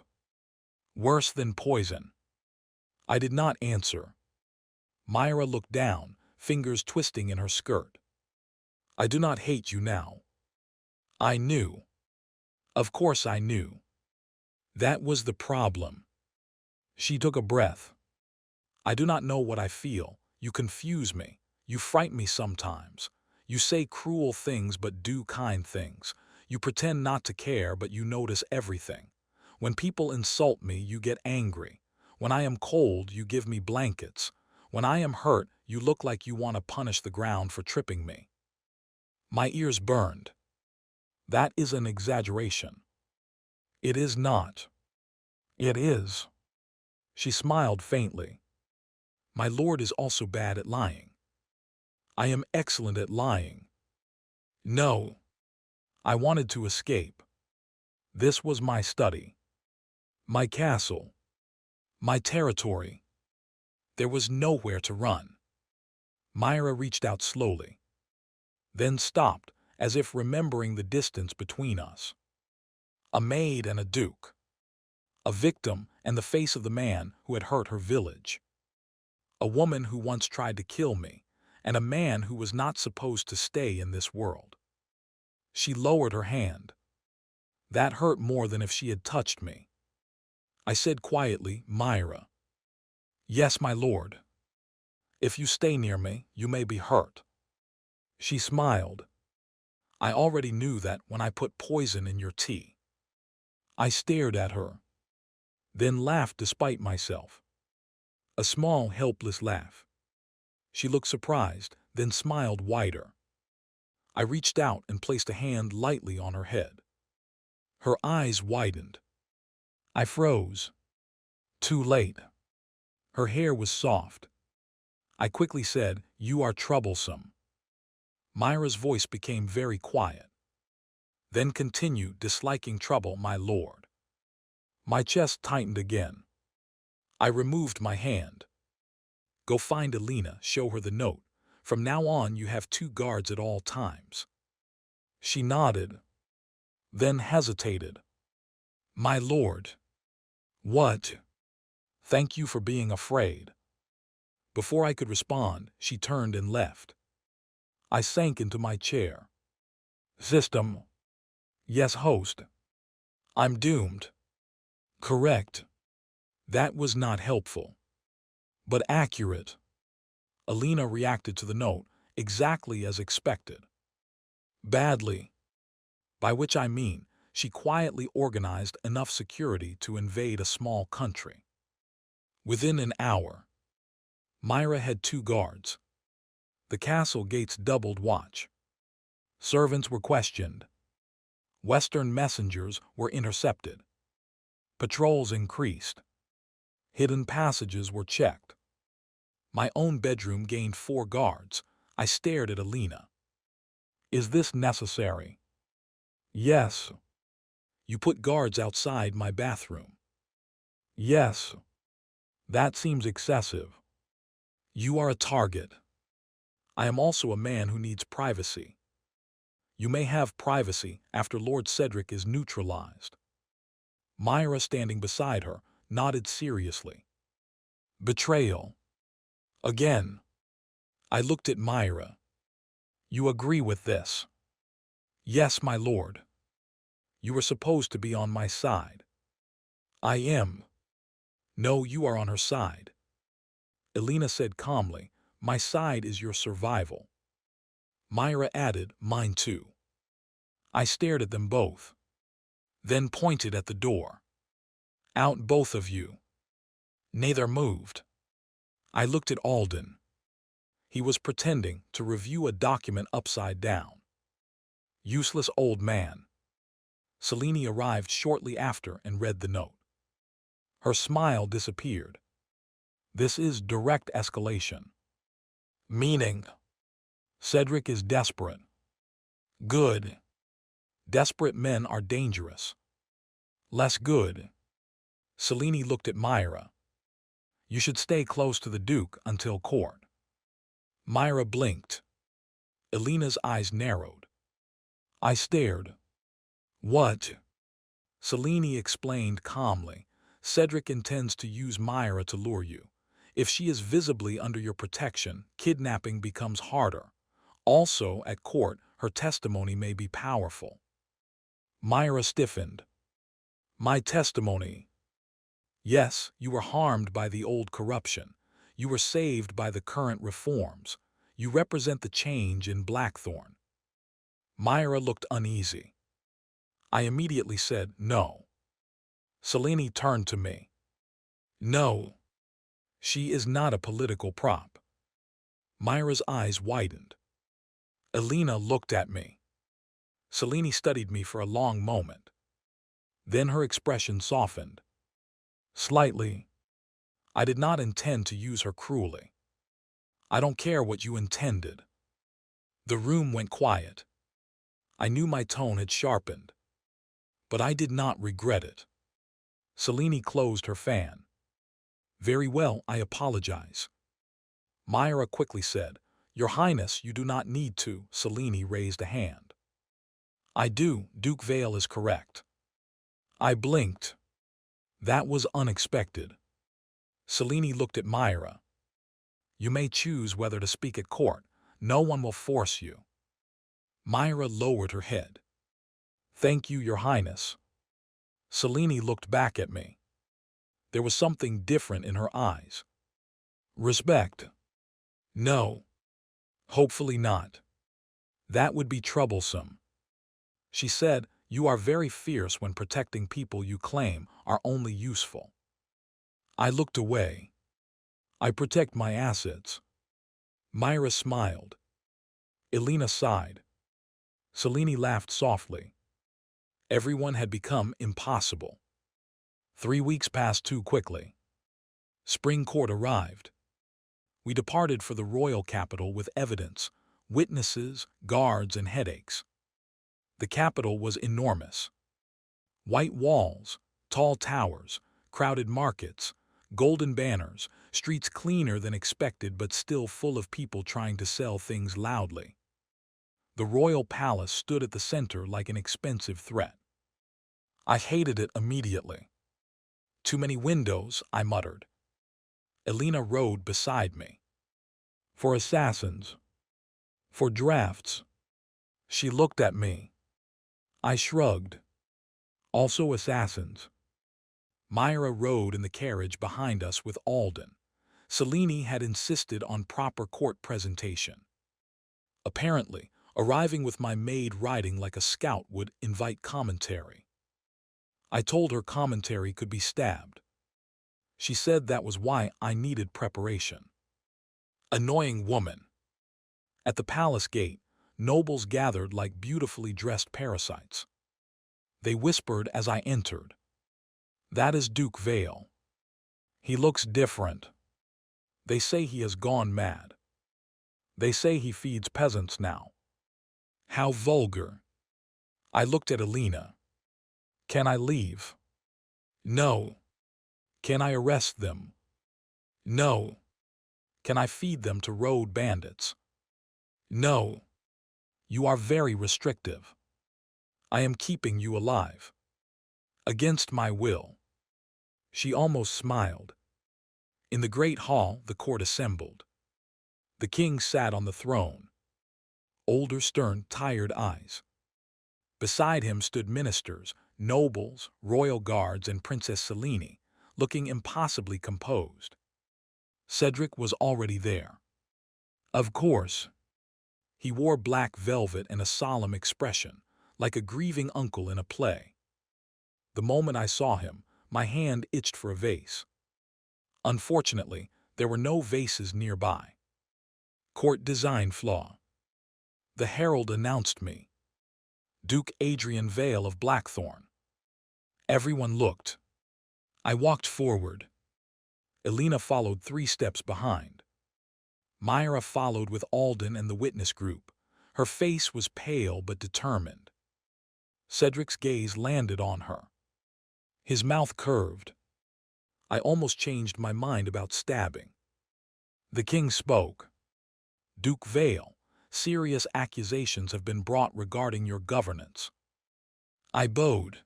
Worse than poison. I did not answer. Myra looked down, fingers twisting in her skirt. I do not hate you now. I knew. Of course I knew. That was the problem. She took a breath. I do not know what I feel. You confuse me. You frighten me sometimes. You say cruel things but do kind things. You pretend not to care but you notice everything. When people insult me, you get angry. When I am cold, you give me blankets. When I am hurt, you look like you want to punish the ground for tripping me. My ears burned. That is an exaggeration. It is not. It is. She smiled faintly. My lord is also bad at lying. I am excellent at lying. No. I wanted to escape. This was my study. My castle. My territory. There was nowhere to run. Myra reached out slowly. Then stopped, as if remembering the distance between us. A maid and a duke. A victim and the face of the man who had hurt her village. A woman who once tried to kill me, and a man who was not supposed to stay in this world. She lowered her hand. That hurt more than if she had touched me. I said quietly, Myra. Yes, my lord. If you stay near me, you may be hurt. She smiled. I already knew that when I put poison in your tea. I stared at her. Then laughed despite myself. A small, helpless laugh. She looked surprised, then smiled wider. I reached out and placed a hand lightly on her head. Her eyes widened. I froze. Too late. Her hair was soft. I quickly said, You are troublesome. Myra's voice became very quiet. Then continued, disliking trouble, my lord. My chest tightened again. I removed my hand. Go find Alina, show her the note. From now on you have 2 guards at all times. She nodded. Then hesitated. My lord. What? Thank you for being afraid. Before I could respond, she turned and left. I sank into my chair. System. Yes, host. I'm doomed. Correct. That was not helpful. But accurate. Alina reacted to the note exactly as expected. Badly. By which I mean, she quietly organized enough security to invade a small country. Within an hour, Myra had 2 guards. The castle gates doubled watch. Servants were questioned. Western messengers were intercepted. Patrols increased. Hidden passages were checked. My own bedroom gained 4 guards. I stared at Alina. Is this necessary? Yes. You put guards outside my bathroom. Yes. That seems excessive. You are a target. I am also a man who needs privacy. You may have privacy after Lord Cedric is neutralized. Myra, standing beside her, nodded seriously. Betrayal. Again. I looked at Myra. You agree with this? Yes, my lord. You were supposed to be on my side. I am. No, you are on her side. Alina said calmly, my side is your survival. Myra added, mine too. I stared at them both. Then pointed at the door. Out both of you. Neither moved. I looked at Alden. He was pretending to review a document upside down. Useless old man. Selene arrived shortly after and read the note. Her smile disappeared. This is direct escalation. Meaning, Cedric is desperate. Good. Desperate men are dangerous. Less good. Selene looked at Myra. You should stay close to the Duke until court. Myra blinked. Elena's eyes narrowed. I stared. What? Selene explained calmly. Cedric intends to use Myra to lure you. If she is visibly under your protection, kidnapping becomes harder. Also, at court, her testimony may be powerful. Myra stiffened. My testimony. Yes, you were harmed by the old corruption. You were saved by the current reforms. You represent the change in Blackthorn. Myra looked uneasy. I immediately said no. Selene turned to me. No. She is not a political prop. Myra's eyes widened. Elena looked at me. Selene studied me for a long moment. Then her expression softened. Slightly. I did not intend to use her cruelly. I don't care what you intended. The room went quiet. I knew my tone had sharpened. But I did not regret it. Selene closed her fan. Very well, I apologize. Myra quickly said, Your Highness, you do not need to. Selene raised a hand. I do, Duke Vale is correct. I blinked. That was unexpected. Selene looked at Myra. You may choose whether to speak at court. No one will force you. Myra lowered her head. Thank you, Your Highness. Selene looked back at me. There was something different in her eyes. Respect. No. Hopefully not. That would be troublesome. She said, You are very fierce when protecting people you claim are only useful. I looked away. I protect my assets. Myra smiled. Elena sighed. Selene laughed softly. Everyone had become impossible. 3 weeks passed too quickly. Spring court arrived. We departed for the royal capital with evidence, witnesses, guards, and headaches. The capital was enormous. White walls, tall towers, crowded markets, golden banners, streets cleaner than expected but still full of people trying to sell things loudly. The royal palace stood at the center like an expensive threat. I hated it immediately. Too many windows, I muttered. Elena rode beside me. For assassins. For drafts. She looked at me. I shrugged. Also assassins. Myra rode in the carriage behind us with Alden. Selene had insisted on proper court presentation. Apparently, arriving with my maid riding like a scout would invite commentary. I told her commentary could be stabbed. She said that was why I needed preparation. Annoying woman. At the palace gate, nobles gathered like beautifully dressed parasites. They whispered as I entered. That is Duke Vale. He looks different. They say he has gone mad. They say he feeds peasants now. How vulgar. I looked at Elena. Can I leave? No. Can I arrest them? No. Can I feed them to road bandits? No. You are very restrictive. I am keeping you alive. Against my will. She almost smiled. In the great hall, the court assembled. The king sat on the throne. Older, stern, tired eyes. Beside him stood ministers, nobles, royal guards, and Princess Selene, looking impossibly composed. Cedric was already there. Of course. He wore black velvet and a solemn expression, like a grieving uncle in a play. The moment I saw him, my hand itched for a vase. Unfortunately, there were no vases nearby. Court design flaw. The herald announced me. Duke Adrian Vale of Blackthorn. Everyone looked. I walked forward. Elena followed 3 steps behind. Myra followed with Alden and the witness group. Her face was pale but determined. Cedric's gaze landed on her. His mouth curved. I almost changed my mind about stabbing. The king spoke. Duke Vale, serious accusations have been brought regarding your governance. I bowed.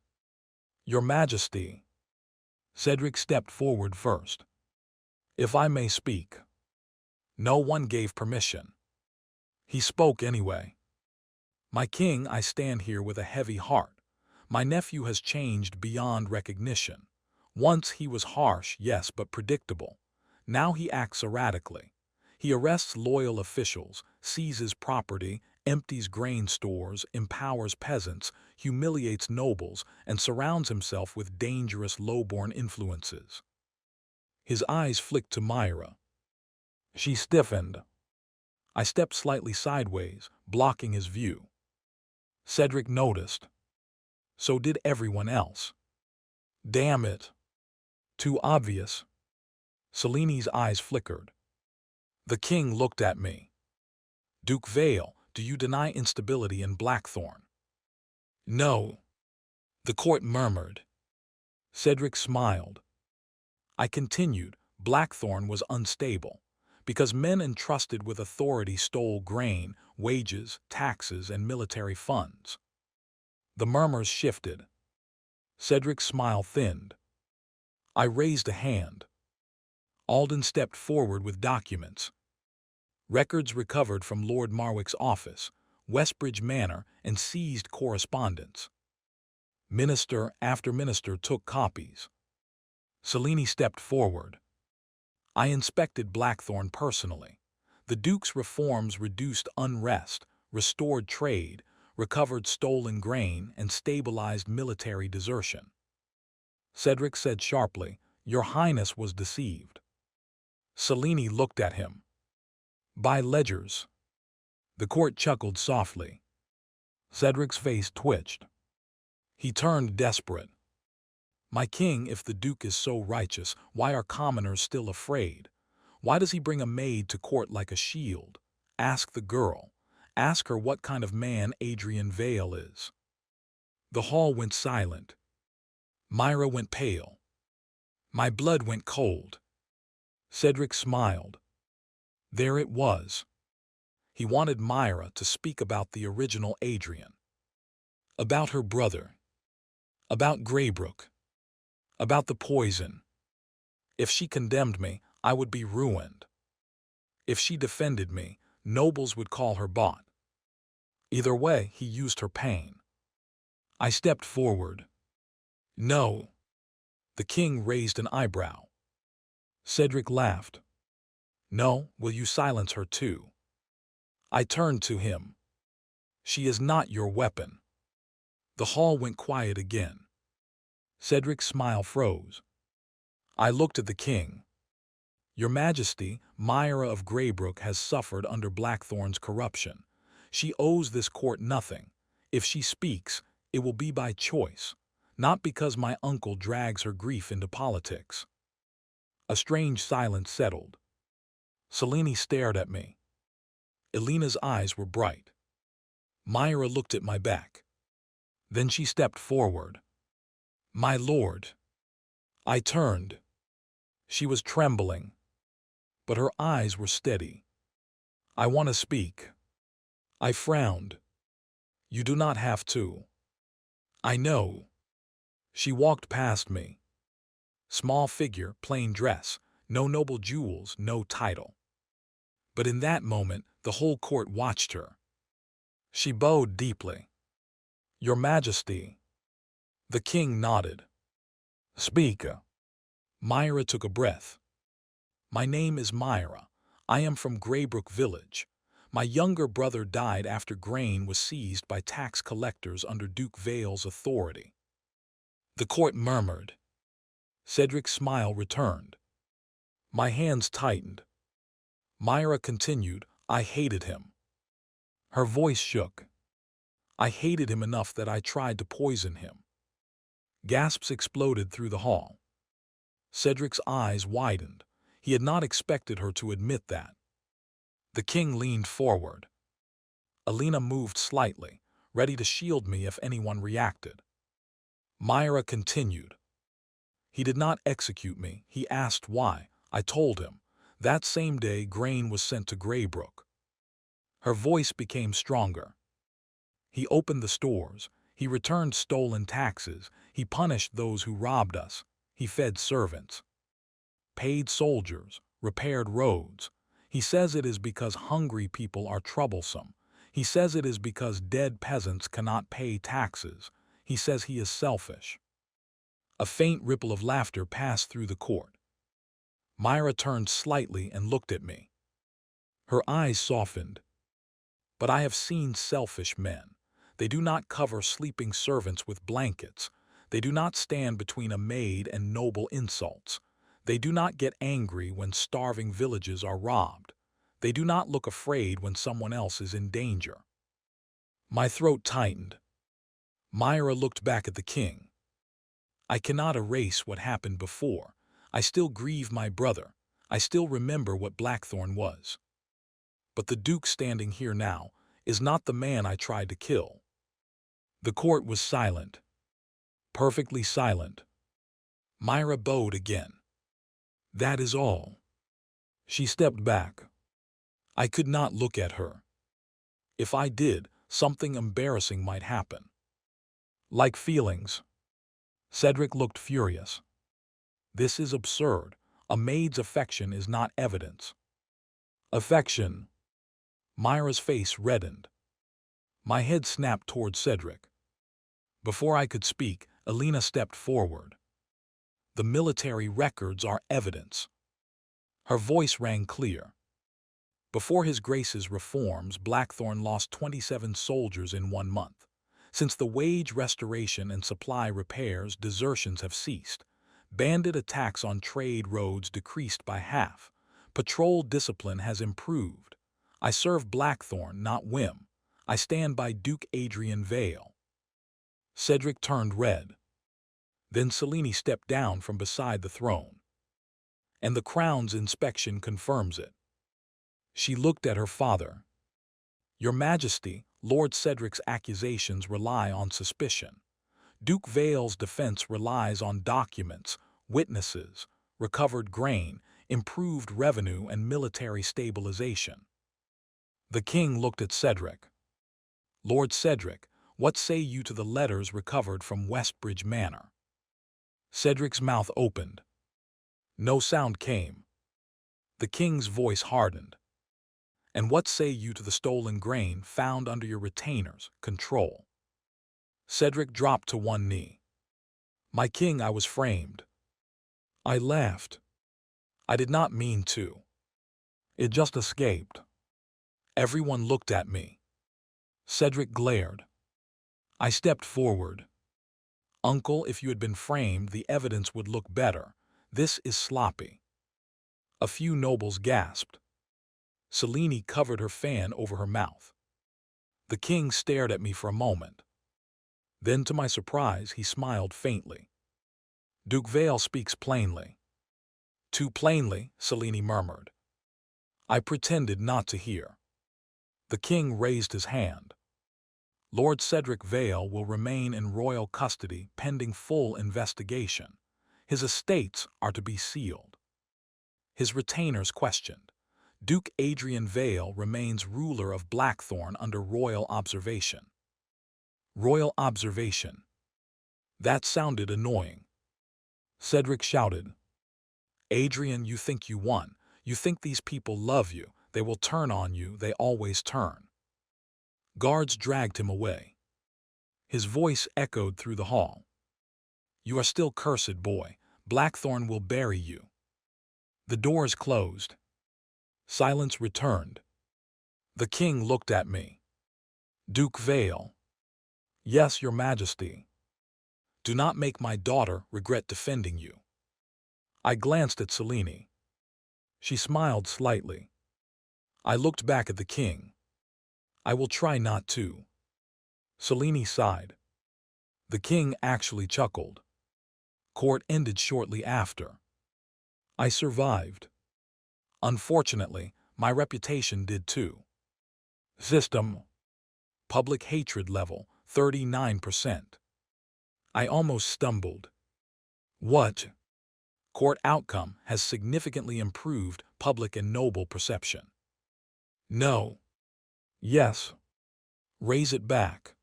Your Majesty. Cedric stepped forward first. If I may speak. No one gave permission. He spoke anyway. My king, I stand here with a heavy heart. My nephew has changed beyond recognition. Once he was harsh, yes, but predictable. Now he acts erratically. He arrests loyal officials, seizes property, empties grain stores, empowers peasants, humiliates nobles, and surrounds himself with dangerous low-born influences. His eyes flicked to Myra. She stiffened. I stepped slightly sideways, blocking his view. Cedric noticed. So did everyone else. Damn it. Too obvious. Seleni's eyes flickered. The king looked at me. Duke Vale, do you deny instability in Blackthorn? No. The court murmured. Cedric smiled. I continued, Blackthorn was unstable, because men entrusted with authority stole grain, wages, taxes, and military funds. The murmurs shifted. Cedric's smile thinned. I raised a hand. Alden stepped forward with documents. Records recovered from Lord Marwick's office, Westbridge Manor, and seized correspondence. Minister after minister took copies. Selene stepped forward. I inspected Blackthorn personally. The Duke's reforms reduced unrest, restored trade, recovered stolen grain, and stabilized military desertion. Cedric said sharply, Your Highness was deceived. Selene looked at him. By ledgers. The court chuckled softly. Cedric's face twitched. He turned desperate. My king, if the Duke is so righteous, why are commoners still afraid? Why does he bring a maid to court like a shield? Ask the girl. Ask her what kind of man Adrian Vale is. The hall went silent. Myra went pale. My blood went cold. Cedric smiled. There it was. He wanted Myra to speak about the original Adrian. About her brother. About Greybrook. About the poison. If she condemned me, I would be ruined. If she defended me, nobles would call her bought. Either way, he used her pain. I stepped forward. No. The king raised an eyebrow. Cedric laughed. No, will you silence her too? I turned to him. She is not your weapon. The hall went quiet again. Cedric's smile froze. I looked at the king. Your Majesty, Myra of Greybrook has suffered under Blackthorn's corruption. She owes this court nothing. If she speaks, it will be by choice, not because my uncle drags her grief into politics. A strange silence settled. Selene stared at me. Elena's eyes were bright. Myra looked at my back. Then she stepped forward. My lord. I turned. She was trembling, but her eyes were steady. I want to speak. I frowned. You do not have to. I know. She walked past me. Small figure, plain dress, no noble jewels, no title. But in that moment, the whole court watched her. She bowed deeply. Your Majesty. The king nodded. Speak. Myra took a breath. My name is Myra. I am from Greybrook Village. My younger brother died after grain was seized by tax collectors under Duke Vale's authority. The court murmured. Cedric's smile returned. My hands tightened. Myra continued, I hated him. Her voice shook. I hated him enough that I tried to poison him. Gasps exploded through the hall. Cedric's eyes widened. He had not expected her to admit that. The king leaned forward. Alina moved slightly, ready to shield me if anyone reacted. Myra continued. He did not execute me. He asked why. I told him. That same day, grain was sent to Greybrook. Her voice became stronger. He opened the stores. He returned stolen taxes. He punished those who robbed us. He fed servants, paid soldiers, repaired roads. He says it is because hungry people are troublesome. He says it is because dead peasants cannot pay taxes. He says he is selfish. A faint ripple of laughter passed through the court. Myra turned slightly and looked at me. Her eyes softened. But I have seen selfish men. They do not cover sleeping servants with blankets. They do not stand between a maid and noble insults. They do not get angry when starving villages are robbed. They do not look afraid when someone else is in danger. My throat tightened. Myra looked back at the king. I cannot erase what happened before. I still grieve my brother. I still remember what Blackthorn was. But the Duke standing here now is not the man I tried to kill. The court was silent. Perfectly silent. Myra bowed again. That is all. She stepped back. I could not look at her. If I did, something embarrassing might happen. Like feelings. Cedric looked furious. This is absurd. A maid's affection is not evidence. Affection. Myra's face reddened. My head snapped toward Cedric. Before I could speak, Alina stepped forward. The military records are evidence. Her voice rang clear. Before His Grace's reforms, Blackthorn lost 27 soldiers in 1 month. Since the wage restoration and supply repairs, desertions have ceased. Bandit attacks on trade roads decreased by half. Patrol discipline has improved. I serve Blackthorn, not whim. I stand by Duke Adrian Vale. Cedric turned red. Then Selene stepped down from beside the throne. And the crown's inspection confirms it. She looked at her father. Your Majesty, Lord Cedric's accusations rely on suspicion. Duke Vale's defense relies on documents, witnesses, recovered grain, improved revenue, and military stabilization. The king looked at Cedric. Lord Cedric, what say you to the letters recovered from Westbridge Manor? Cedric's mouth opened. No sound came. The king's voice hardened. And what say you to the stolen grain found under your retainer's control? Cedric dropped to one knee. My king, I was framed. I laughed. I did not mean to. It just escaped. Everyone looked at me. Cedric glared. I stepped forward. Uncle, if you had been framed, the evidence would look better. This is sloppy. A few nobles gasped. Selene covered her fan over her mouth. The king stared at me for a moment. Then, to my surprise, he smiled faintly. Duke Vale speaks plainly. Too plainly, Selene murmured. I pretended not to hear. The king raised his hand. Lord Cedric Vale will remain in royal custody pending full investigation. His estates are to be sealed. His retainers questioned. Duke Adrian Vale remains ruler of Blackthorn under royal observation. Royal observation. That sounded annoying. Cedric shouted. Adrian, you think you won. You think these people love you. They will turn on you. They always turn. Guards dragged him away. His voice echoed through the hall. You are still cursed, boy. Blackthorn will bury you. The doors closed. Silence returned. The king looked at me. Duke Vale. Yes, your majesty. Do not make my daughter regret defending you. I glanced at Selene. She smiled slightly. I looked back at the king. I will try not to. Selene sighed. The king actually chuckled. Court ended shortly after. I survived. Unfortunately, my reputation did too. System. Public hatred level, 39%. I almost stumbled. What? Court outcome has significantly improved public and noble perception. No. Yes. Raise it back.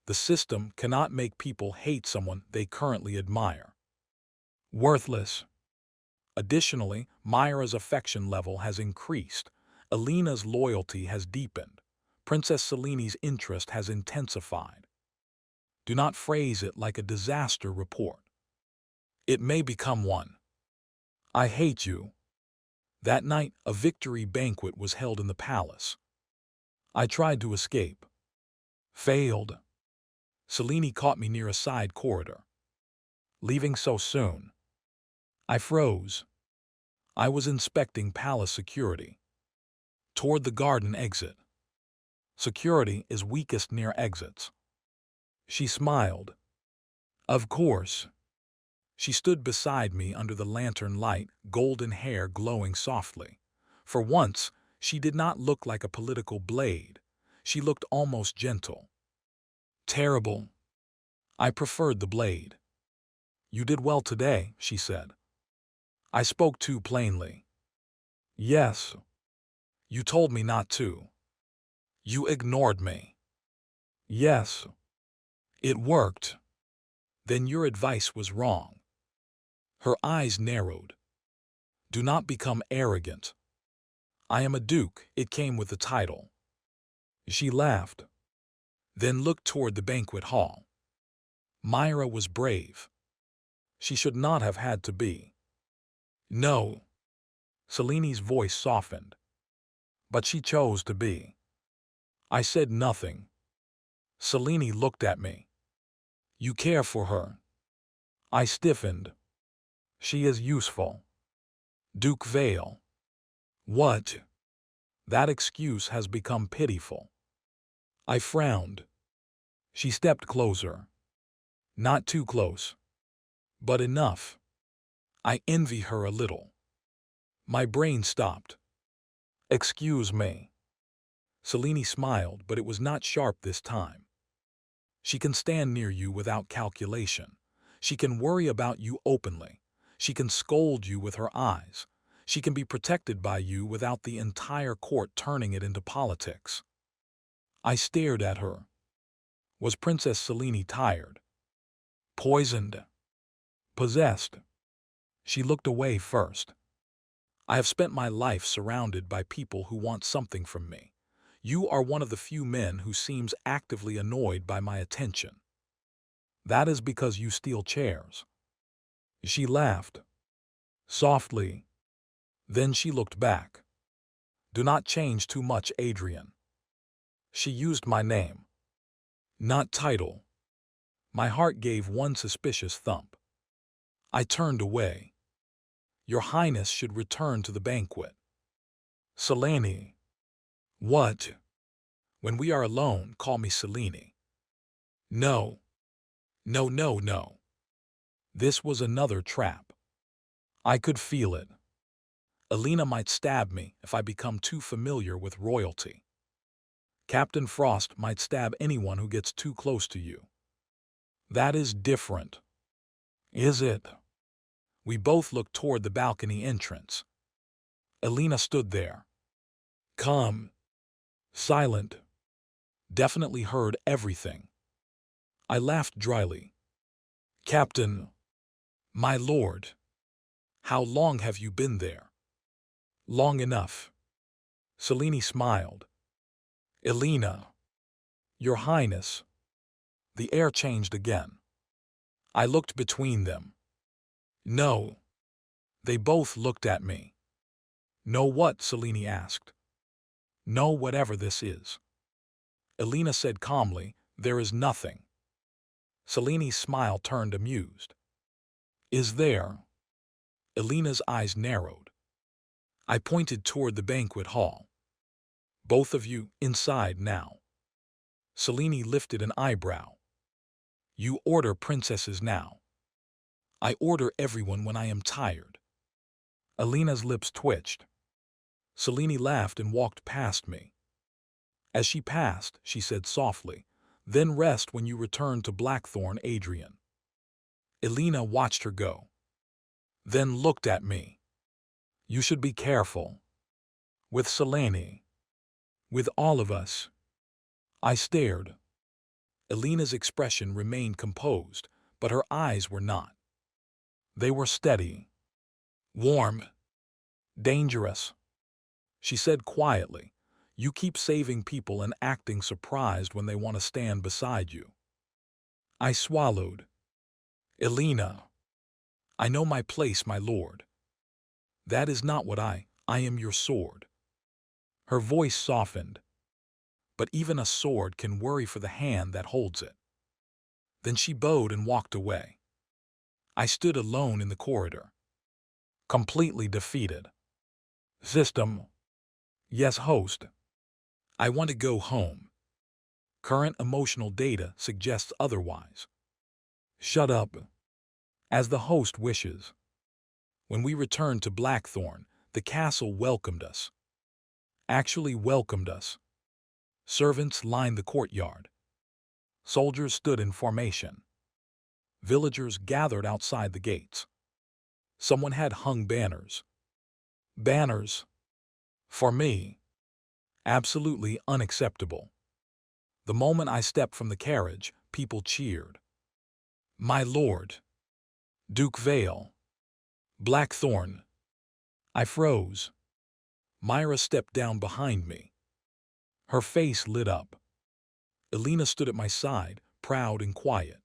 The system cannot make people hate someone they currently admire. Worthless. Additionally, Myra's affection level has increased. Alina's loyalty has deepened. Princess Selene's interest has intensified. Do not phrase it like a disaster report. It may become one. I hate you. That night, a victory banquet was held in the palace. I tried to escape. Failed. Selene caught me near a side corridor. Leaving so soon. I froze. I was inspecting palace security. Toward the garden exit. Security is weakest near exits. She smiled. Of course. She stood beside me under the lantern light, golden hair glowing softly. For once, she did not look like a political blade. She looked almost gentle. Terrible. I preferred the blade. You did well today, she said. I spoke too plainly. Yes. You told me not to. You ignored me. Yes. It worked. Then your advice was wrong. Her eyes narrowed. Do not become arrogant. I am a duke, it came with the title. She laughed. Then looked toward the banquet hall. Myra was brave. She should not have had to be. No. Selene's voice softened. But she chose to be. I said nothing. Selene looked at me. You care for her. I stiffened. She is useful. Duke Vale. What? That excuse has become pitiful. I frowned. She stepped closer. Not too close. But enough. I envy her a little. My brain stopped. Excuse me. Selene smiled, but it was not sharp this time. She can stand near you without calculation. She can worry about you openly. She can scold you with her eyes. She can be protected by you without the entire court turning it into politics. I stared at her. Was Princess Selene tired? Poisoned? Possessed? She looked away first. I have spent my life surrounded by people who want something from me. You are one of the few men who seems actively annoyed by my attention. That is because you steal chairs. She laughed. Softly. Then she looked back. Do not change too much, Adrian. She used my name. Not title. My heart gave one suspicious thump. I turned away. Your Highness should return to the banquet. Selene. What? When we are alone, call me Selene. No. No, no, no. This was another trap. I could feel it. Alina might stab me if I become too familiar with royalty. Captain Frost might stab anyone who gets too close to you. That is different. Is it? We both looked toward the balcony entrance. Alina stood there. Calm. Silent. Definitely heard everything. I laughed dryly. Captain. My lord. How long have you been there? Long enough. Selene smiled. Alina. Your Highness. The air changed again. I looked between them. No. They both looked at me. Know what? Selene asked. Know whatever this is. Alina said calmly, there is nothing. Selene's smile turned amused. Is there? Alina's eyes narrowed. I pointed toward the banquet hall. Both of you, inside now. Selene lifted an eyebrow. You order princesses now. I order everyone when I am tired. Alina's lips twitched. Selene laughed and walked past me. As she passed, she said softly, "Then rest when you return to Blackthorn, Adrian." Elena watched her go. Then looked at me. "You should be careful. With Selene. With all of us." I stared. Elena's expression remained composed, but her eyes were not. They were steady. Warm. Dangerous. She said quietly, "You keep saving people and acting surprised when they want to stand beside you." I swallowed. "Elena, I know my place, my lord. That is not what I am your sword." Her voice softened. "But even a sword can worry for the hand that holds it." Then she bowed and walked away. I stood alone in the corridor. Completely defeated. System. Yes, host. I want to go home. Current emotional data suggests otherwise. Shut up. As the host wishes. When we returned to Blackthorn, the castle welcomed us. Actually welcomed us. Servants lined the courtyard. Soldiers stood in formation. Villagers gathered outside the gates. Someone had hung banners. Banners. For me. Absolutely unacceptable. The moment I stepped from the carriage, people cheered. "My lord. Duke Vale. Blackthorn." I froze. Myra stepped down behind me. Her face lit up. Elena stood at my side, proud and quiet.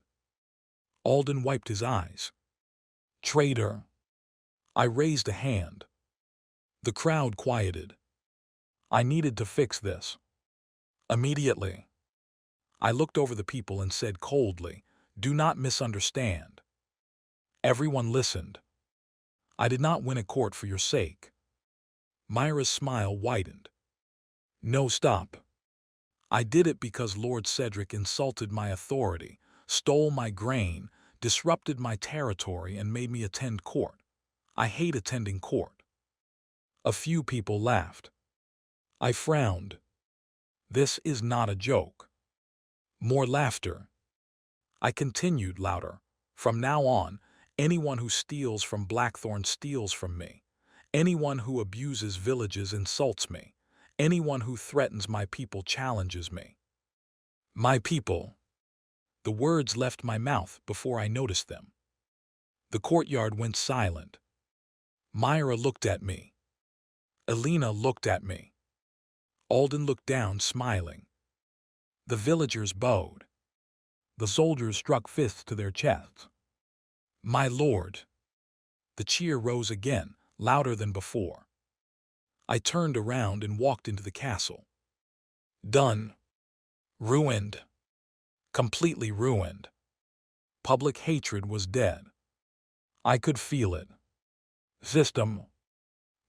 Alden wiped his eyes. "Traitor." I raised a hand. The crowd quieted. I needed to fix this. Immediately. I looked over the people and said coldly, "Do not misunderstand." Everyone listened. "I did not win a court for your sake." Myra's smile widened. "No, stop. I did it because Lord Cedric insulted my authority, stole my grain, disrupted my territory, and made me attend court. I hate attending court." A few people laughed. I frowned. This is not a joke. More laughter. I continued louder. "From now on, anyone who steals from Blackthorn steals from me. Anyone who abuses villages insults me. Anyone who threatens my people challenges me." My people. The words left my mouth before I noticed them. The courtyard went silent. Myra looked at me. Elena looked at me. Alden looked down, smiling. The villagers bowed. The soldiers struck fists to their chests. "My lord." The cheer rose again, louder than before. I turned around and walked into the castle. Done. Ruined. Completely ruined. Public hatred was dead. I could feel it. System.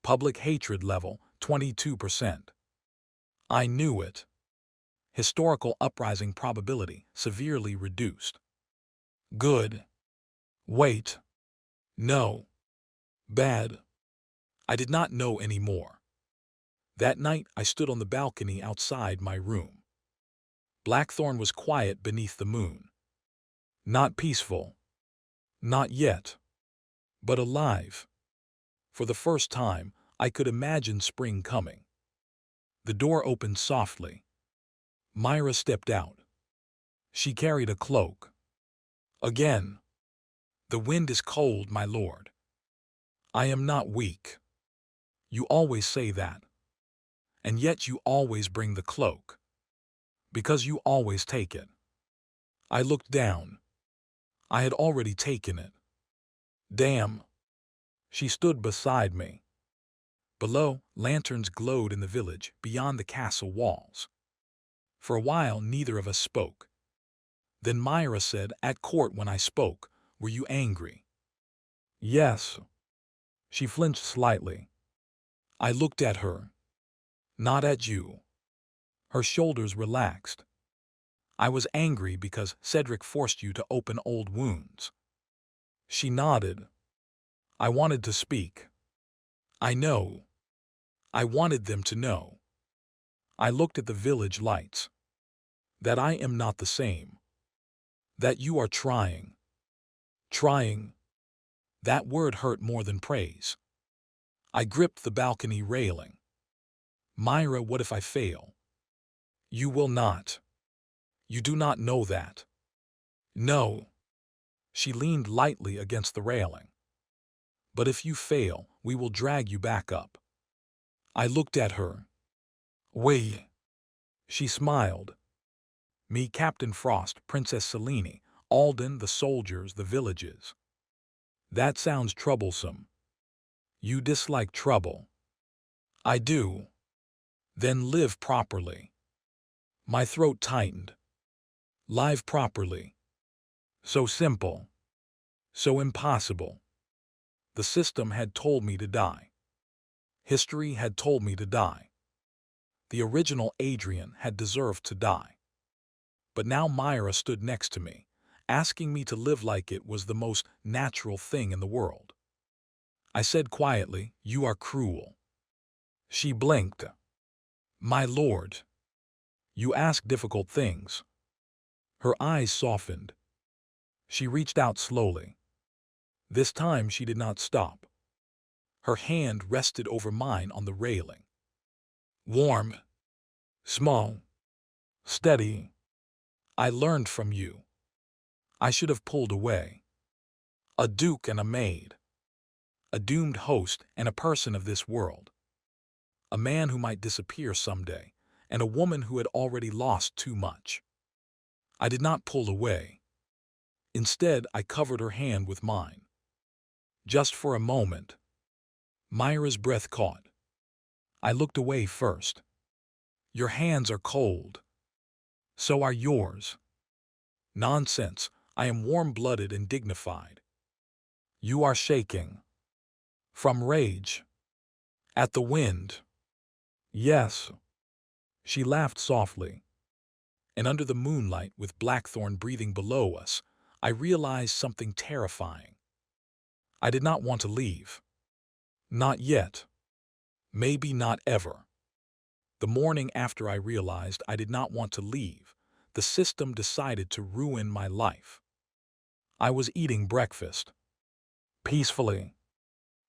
Public hatred level, 22%. I knew it. Historical uprising probability severely reduced. Good. Wait. No. Bad. I did not know anymore. That night I stood on the balcony outside my room. Blackthorn was quiet beneath the moon. Not peaceful. Not yet. But alive. For the first time, I could imagine spring coming. The door opened softly. Myra stepped out. She carried a cloak. Again. "The wind is cold, my lord." "I am not weak." "You always say that. And yet you always bring the cloak. Because you always take it." I looked down. I had already taken it. Damn. She stood beside me. Below, lanterns glowed in the village beyond the castle walls. For a while, neither of us spoke. Then Myra said, "At court when I spoke, were you angry?" "Yes." She flinched slightly. I looked at her. Not at you. Her shoulders relaxed. I was angry because Cedric forced you to open old wounds. She nodded. I wanted to speak. I know. I wanted them to know. I looked at the village lights. That I am not the same. That you are trying. Trying. That word hurt more than praise. I gripped the balcony railing. Myra, what if I fail? You will not. You do not know that. No. She leaned lightly against the railing. But if you fail, we will drag you back up. I looked at her. We. She smiled. Me, Captain Frost, Princess Selene, Alden, the soldiers, the villages. That sounds troublesome. You dislike trouble. I do. Then live properly. My throat tightened. Live properly. So simple. So impossible. The system had told me to die. History had told me to die. The original Adrian had deserved to die. But now Myra stood next to me, asking me to live like it was the most natural thing in the world. I said quietly, "You are cruel." She blinked. "My lord, you ask difficult things." Her eyes softened. She reached out slowly. This time she did not stop. Her hand rested over mine on the railing. Warm. Small. Steady. I learned from you. I should have pulled away. A duke and a maid. A doomed host and a person of this world. A man who might disappear someday, and a woman who had already lost too much. I did not pull away. Instead, I covered her hand with mine. Just for a moment. Myra's breath caught. I looked away first. Your hands are cold. So are yours. Nonsense. I am warm-blooded and dignified. You are shaking. From rage. At the wind. Yes. She laughed softly. And under the moonlight, with Blackthorn breathing below us, I realized something terrifying. I did not want to leave. Not yet. Maybe not ever. The morning after I realized I did not want to leave, the system decided to ruin my life. I was eating breakfast. Peacefully.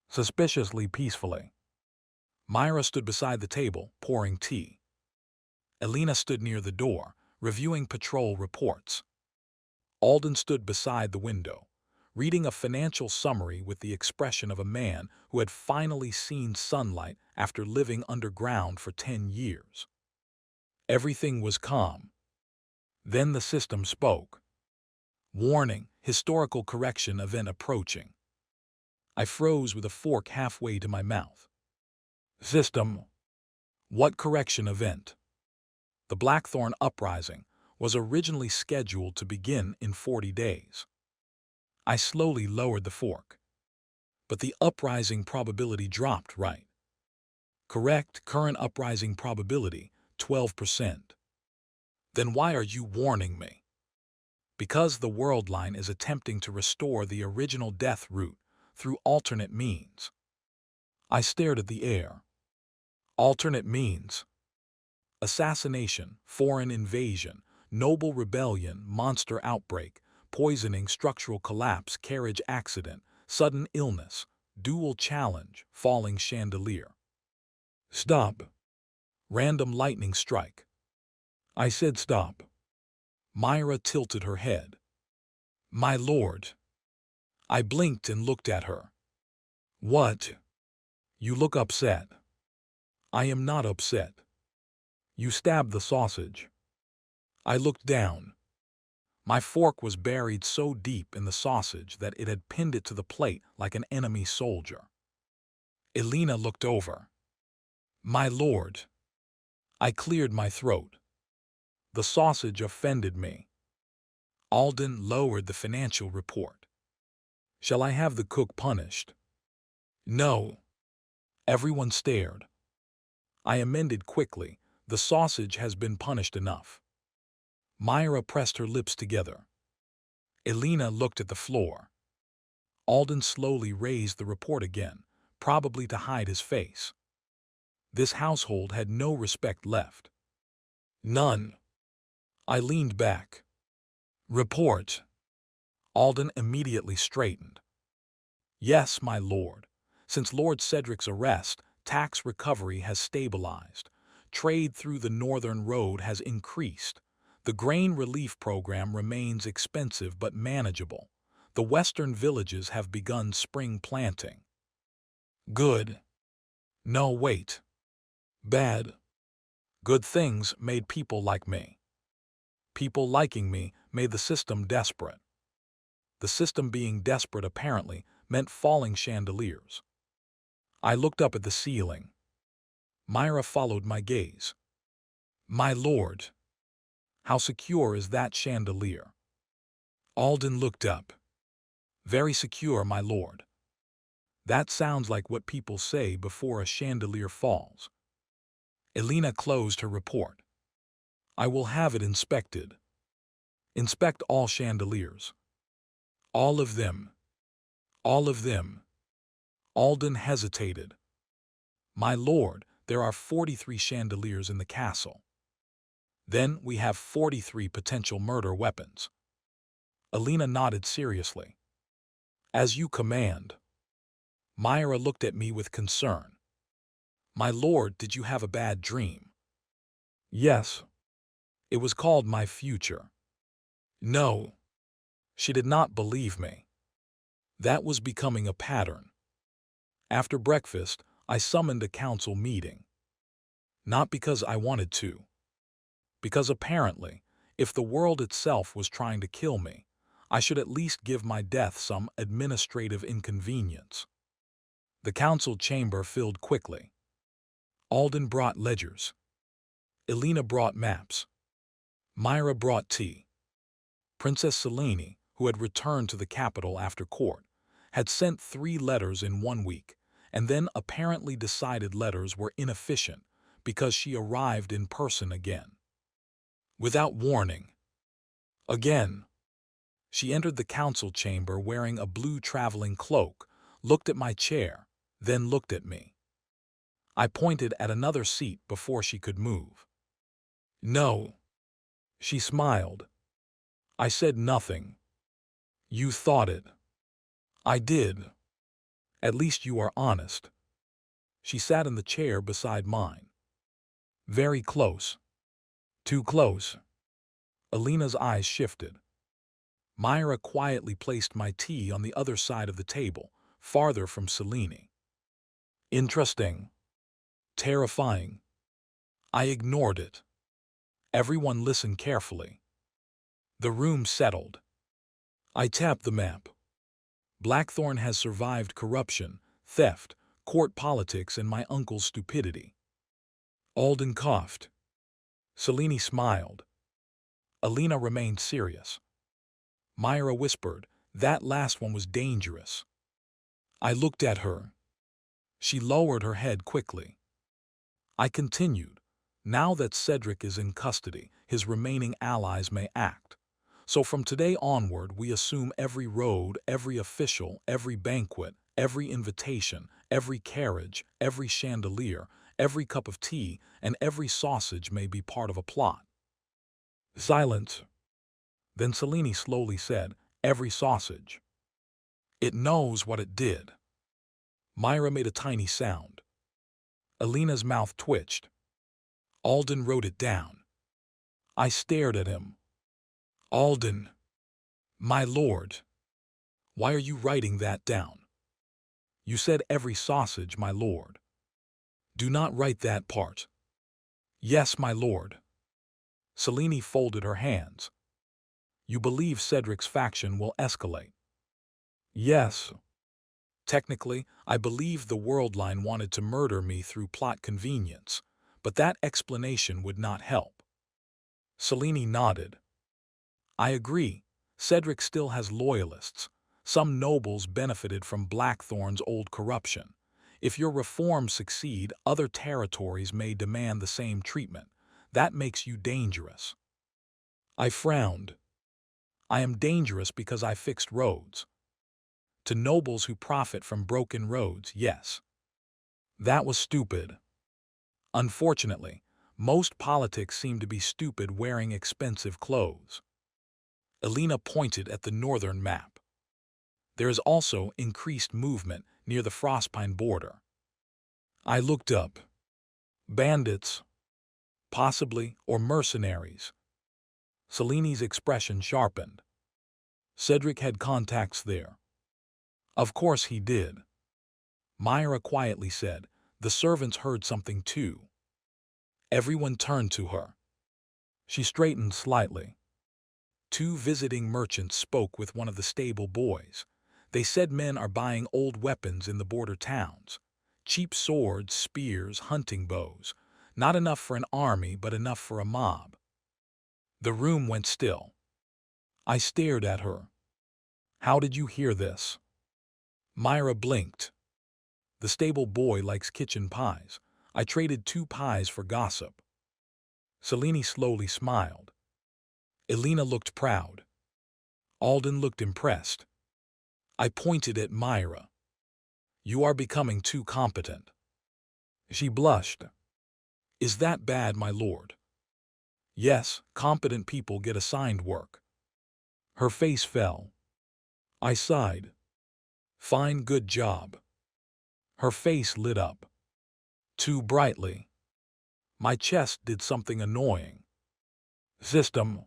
Suspiciously peacefully. Myra stood beside the table, pouring tea. Elena stood near the door, reviewing patrol reports. Alden stood beside the window, reading a financial summary with the expression of a man who had finally seen sunlight after living underground for 10 years. Everything was calm. Then the system spoke. Warning, historical correction event approaching. I froze with a fork halfway to my mouth. System. What correction event? The Blackthorn uprising was originally scheduled to begin in 40 days. I slowly lowered the fork. But the uprising probability dropped, right? Correct, current uprising probability, 12%. Then why are you warning me? Because the world line is attempting to restore the original death route through alternate means. I stared at the air. Alternate means. Assassination, foreign invasion, noble rebellion, monster outbreak, poisoning, structural collapse, carriage accident, sudden illness, dual challenge, falling chandelier. Stop. Random lightning strike. I said stop. Myra tilted her head. My lord. I blinked and looked at her. What? You look upset. I am not upset. You stabbed the sausage. I looked down. My fork was buried so deep in the sausage that it had pinned it to the plate like an enemy soldier. Elena looked over. My lord. I cleared my throat. The sausage offended me. Alden lowered the financial report. Shall I have the cook punished? No. Everyone stared. I amended quickly. The sausage has been punished enough. Myra pressed her lips together. Elena looked at the floor. Alden slowly raised the report again, probably to hide his face. This household had no respect left. None. I leaned back. Report. Alden immediately straightened. Yes, my lord. Since Lord Cedric's arrest, tax recovery has stabilized. Trade through the northern road has increased. The grain relief program remains expensive but manageable. The western villages have begun spring planting. Good. No, wait. Bad. Good things made people like me. People liking me made the system desperate. The system being desperate apparently meant falling chandeliers. I looked up at the ceiling. Myra followed my gaze. My lord, how secure is that chandelier? Alden looked up. Very secure, my lord. That sounds like what people say before a chandelier falls. Elena closed her report. I will have it inspected. Inspect all chandeliers. All of them. All of them. Alden hesitated. My lord, there are 43 chandeliers in the castle. Then we have 43 potential murder weapons. Elena nodded seriously. As you command. Myra looked at me with concern. My lord, did you have a bad dream? Yes. It was called my future. No. She did not believe me. That was becoming a pattern. After breakfast, I summoned a council meeting. Not because I wanted to. Because apparently, if the world itself was trying to kill me, I should at least give my death some administrative inconvenience. The council chamber filled quickly. Alden brought ledgers. Elena brought maps. Myra brought tea. Princess Selene, who had returned to the capital after court, had sent 3 letters in 1 week, and then apparently decided letters were inefficient because she arrived in person again. Without warning. Again. She entered the council chamber wearing a blue traveling cloak, looked at my chair, then looked at me. I pointed at another seat before she could move. No. She smiled. I said nothing. You thought it. I did. At least you are honest. She sat in the chair beside mine. Very close. Too close. Elena's eyes shifted. Myra quietly placed my tea on the other side of the table, farther from Selene. Interesting. Terrifying. I ignored it. Everyone listened carefully. The room settled. I tapped the map. Blackthorn has survived corruption, theft, court politics, and my uncle's stupidity. Alden coughed. Selene smiled. Elena remained serious. Myra whispered, that last one was dangerous. I looked at her. She lowered her head quickly. I continued, now that Cedric is in custody, his remaining allies may act. So from today onward, we assume every road, every official, every banquet, every invitation, every carriage, every chandelier, every cup of tea, and every sausage may be part of a plot. Silence. Then Selene slowly said, every sausage. It knows what it did. Myra made a tiny sound. Elena's mouth twitched. Alden wrote it down. I stared at him. Alden. My lord. Why are you writing that down? You said every sausage, my lord. Do not write that part. Yes, my lord. Selene folded her hands. You believe Cedric's faction will escalate? Yes. Technically, I believe the Worldline wanted to murder me through plot convenience, but that explanation would not help. Selene nodded. I agree. Cedric still has loyalists. Some nobles benefited from Blackthorn's old corruption. If your reforms succeed, other territories may demand the same treatment. That makes you dangerous. I frowned. I am dangerous because I fixed roads. To nobles who profit from broken roads, yes. That was stupid. Unfortunately, most politics seem to be stupid wearing expensive clothes. Elena pointed at the northern map. There is also increased movement near the Frostpine border. I looked up. Bandits, possibly, or mercenaries. Seleni's expression sharpened. Cedric had contacts there. Of course he did. Myra quietly said, the servants heard something too. Everyone turned to her. She straightened slightly. 2 visiting merchants spoke with one of the stable boys. They said men are buying old weapons in the border towns. Cheap swords, spears, hunting bows. Not enough for an army, but enough for a mob. The room went still. I stared at her. How did you hear this? Myra blinked. The stable boy likes kitchen pies. I traded 2 pies for gossip. Selene slowly smiled. Elena looked proud. Alden looked impressed. I pointed at Myra. You are becoming too competent. She blushed. Is that bad, my lord? Yes, competent people get assigned work. Her face fell. I sighed. Fine, good job. Her face lit up. Too brightly. My chest did something annoying. System.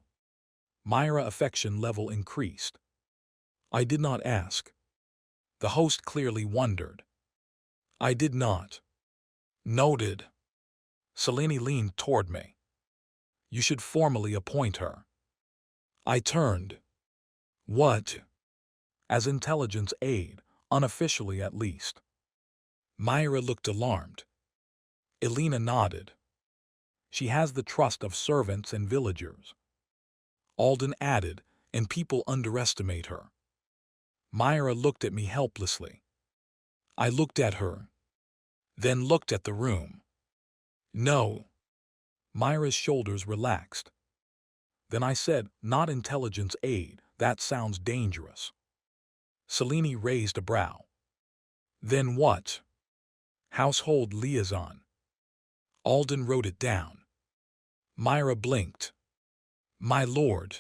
Myra affection level increased. I did not ask. The host clearly wondered. I did not. Noted. Selene leaned toward me. You should formally appoint her. I turned. What? As intelligence aide, unofficially at least. Myra looked alarmed. Elena nodded. She has the trust of servants and villagers. Alden added, and people underestimate her. Myra looked at me helplessly. I looked at her, then looked at the room. No. Myra's shoulders relaxed. Then I said, not intelligence aid, that sounds dangerous. Selene raised a brow. Then what? Household liaison. Alden wrote it down. Myra blinked. My lord.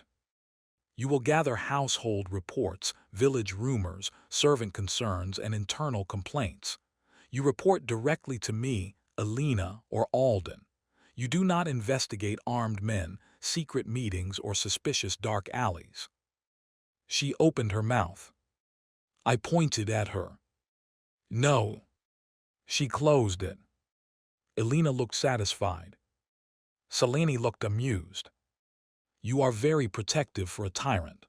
You will gather household reports, village rumors, servant concerns, and internal complaints. You report directly to me, Elena, or Alden. You do not investigate armed men, secret meetings, or suspicious dark alleys. She opened her mouth. I pointed at her. No. She closed it. Elena looked satisfied. Selene looked amused. You are very protective for a tyrant.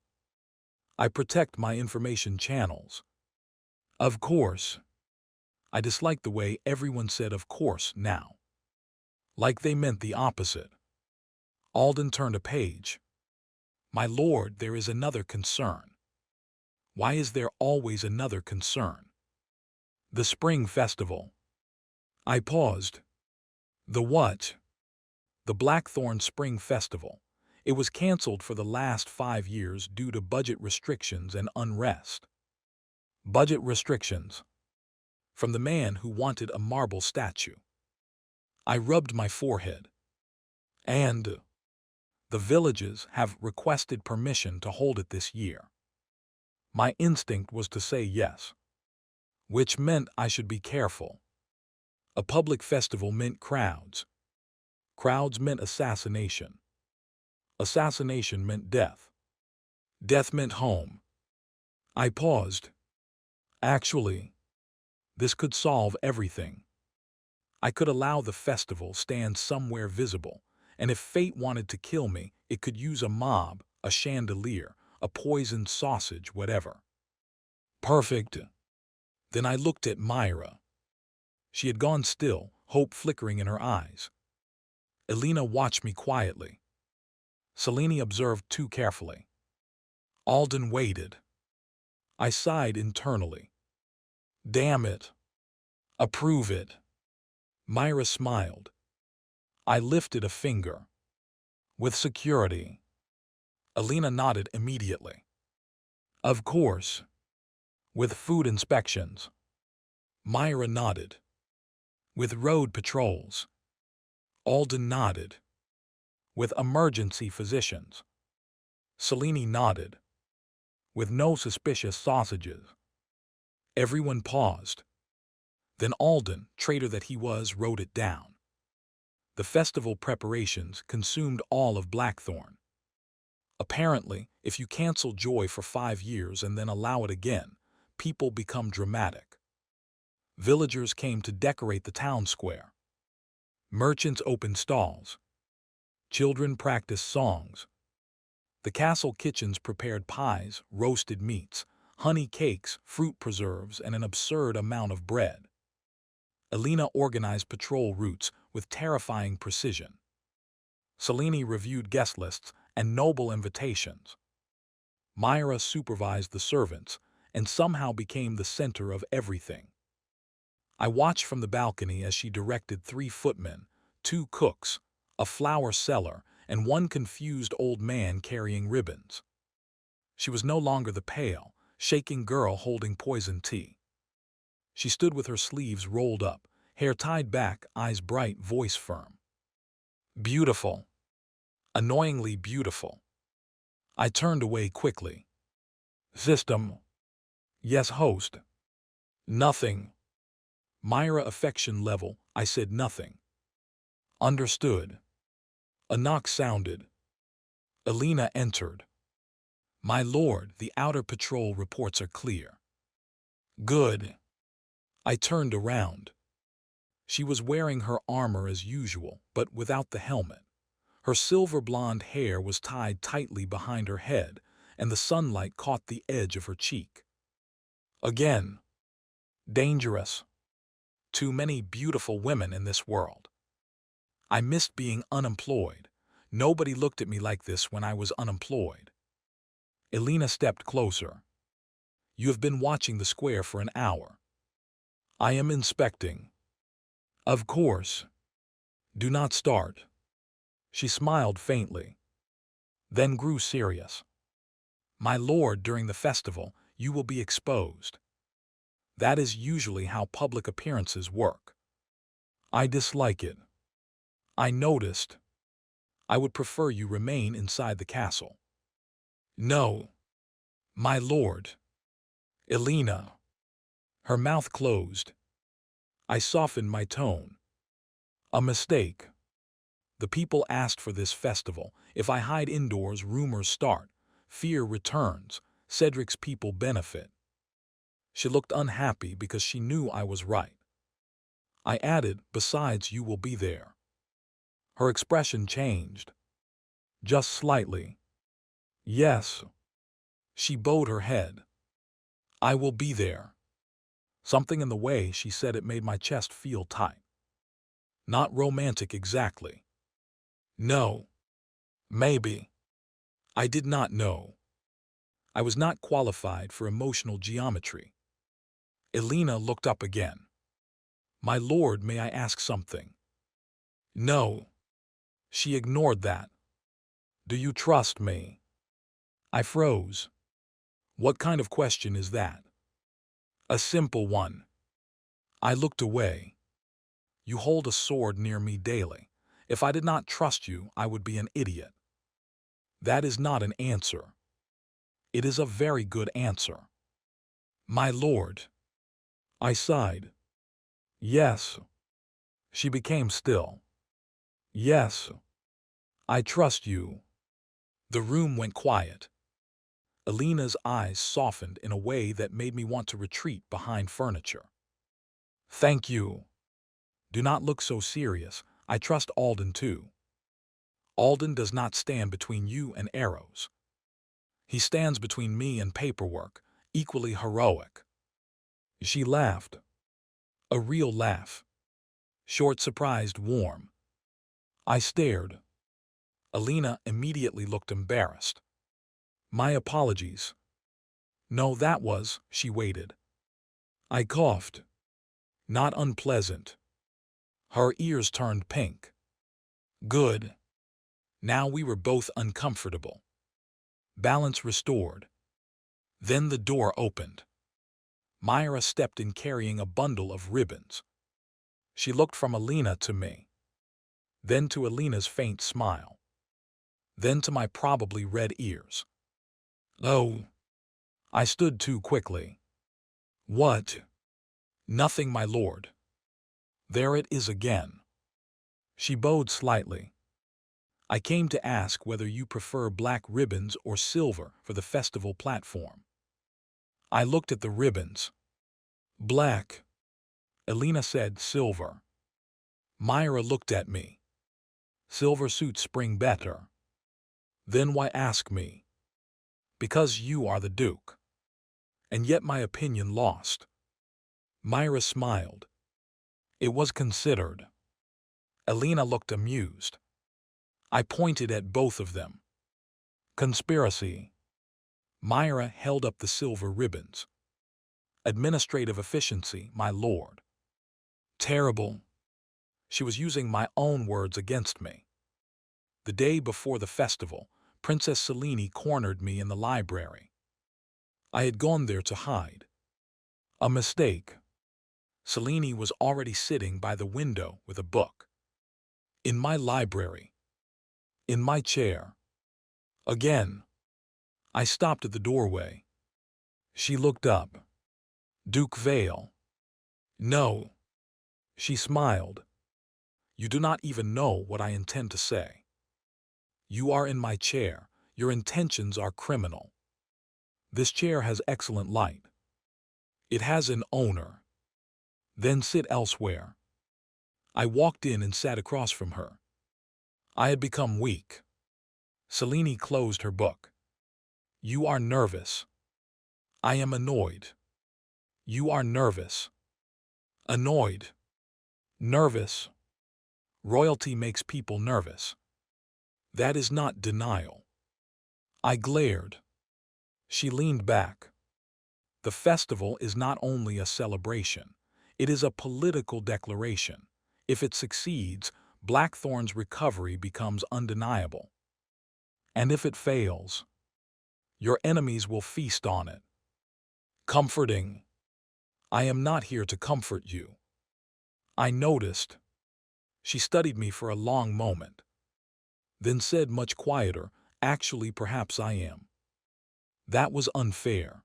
I protect my information channels. Of course. I disliked the way everyone said of course now. Like they meant the opposite. Alden turned a page. My lord, there is another concern. Why is there always another concern? The Spring Festival. I paused. The what? The Blackthorn Spring Festival. It was canceled for the last 5 years due to budget restrictions and unrest. Budget restrictions. From the man who wanted a marble statue. I rubbed my forehead. And the villages have requested permission to hold it this year. My instinct was to say yes, which meant I should be careful. A public festival meant crowds. Crowds meant assassination. Assassination meant death. Death meant home. I paused. Actually, this could solve everything. I could allow the festival stand somewhere visible, and if fate wanted to kill me, it could use a mob, a chandelier, a poisoned sausage, whatever. Perfect. Then I looked at Myra. She had gone still, hope flickering in her eyes. Elena watched me quietly. Selene observed too carefully. Alden waited. I sighed internally. Damn it. Approve it. Myra smiled. I lifted a finger. With security. Alina nodded immediately. Of course. With food inspections. Myra nodded. With road patrols. Alden nodded. With emergency physicians. Selene nodded. With no suspicious sausages. Everyone paused. Then Alden, traitor that he was, wrote it down. The festival preparations consumed all of Blackthorn. Apparently, if you cancel joy for 5 years and then allow it again, people become dramatic. Villagers came to decorate the town square. Merchants opened stalls. Children practiced songs. The castle kitchens prepared pies, roasted meats, honey cakes, fruit preserves, and an absurd amount of bread. Alina organized patrol routes with terrifying precision. Selene reviewed guest lists and noble invitations. Myra supervised the servants and somehow became the center of everything. I watched from the balcony as she directed 3 footmen, 2 cooks, a flower seller, and 1 confused old man carrying ribbons. She was no longer the pale, shaking girl holding poison tea. She stood with her sleeves rolled up, hair tied back, eyes bright, voice firm. Beautiful. Annoyingly beautiful. I turned away quickly. System. Yes, host. Nothing. Myra affection level, I said nothing. Understood. A knock sounded. Alina entered. My lord, the outer patrol reports are clear. Good. I turned around. She was wearing her armor as usual, but without the helmet. Her silver blonde hair was tied tightly behind her head, and the sunlight caught the edge of her cheek. Again. Dangerous. Too many beautiful women in this world. I missed being unemployed. Nobody looked at me like this when I was unemployed. Alina stepped closer. You have been watching the square for an hour. I am inspecting. Of course. Do not start. She smiled faintly. Then grew serious. My lord, during the festival, you will be exposed. That is usually how public appearances work. I dislike it. I noticed. I would prefer you remain inside the castle. No. My lord. Alina. Her mouth closed. I softened my tone. A mistake. The people asked for this festival. If I hide indoors, rumors start. Fear returns. Cedric's people benefit. She looked unhappy because she knew I was right. I added, besides, you will be there. Her expression changed. Just slightly. Yes. She bowed her head. I will be there. Something in the way she said it made my chest feel tight. Not romantic exactly. No. Maybe. I did not know. I was not qualified for emotional geometry. Alina looked up again. My lord, may I ask something? No. She ignored that. Do you trust me? I froze. What kind of question is that? A simple one. I looked away. You hold a sword near me daily. If I did not trust you, I would be an idiot. That is not an answer. It is a very good answer. My lord. I sighed. Yes. She became still. Yes. I trust you. The room went quiet. Alina's eyes softened in a way that made me want to retreat behind furniture. Thank you. Do not look so serious. I trust Alden too. Alden does not stand between you and arrows. He stands between me and paperwork, equally heroic. She laughed. A real laugh. Short, surprised, warm. I stared. Alina immediately looked embarrassed. My apologies. No, that was, she waited. I coughed. Not unpleasant. Her ears turned pink. Good. Now we were both uncomfortable. Balance restored. Then the door opened. Myra stepped in carrying a bundle of ribbons. She looked from Alina to me, then to Alina's faint smile, then to my probably red ears. Oh, I stood too quickly. What? Nothing, my lord. There it is again. She bowed slightly. I came to ask whether you prefer black ribbons or silver for the festival platform. I looked at the ribbons. Black. Alina said silver. Myra looked at me. Silver suits spring better. Then why ask me? Because you are the Duke. And yet my opinion lost. Myra smiled. It was considered. Alina looked amused. I pointed at both of them. Conspiracy. Myra held up the silver ribbons. Administrative efficiency, my lord. Terrible. She was using my own words against me. The day before the festival, Princess Selene cornered me in the library. I had gone there to hide. A mistake. Selene was already sitting by the window with a book. In my library. In my chair. Again. I stopped at the doorway. She looked up. Duke Vale. No. She smiled. You do not even know what I intend to say. You are in my chair. Your intentions are criminal. This chair has excellent light. It has an owner. Then sit elsewhere. I walked in and sat across from her. I had become weak. Selene closed her book. You are nervous. I am annoyed. You are nervous. Annoyed. Nervous. Royalty makes people nervous. That is not denial. I glared. She leaned back. The festival is not only a celebration, it is a political declaration. If it succeeds, Blackthorn's recovery becomes undeniable. And if it fails, your enemies will feast on it. Comforting. I am not here to comfort you. I noticed. She studied me for a long moment, then said much quieter, actually perhaps I am. That was unfair.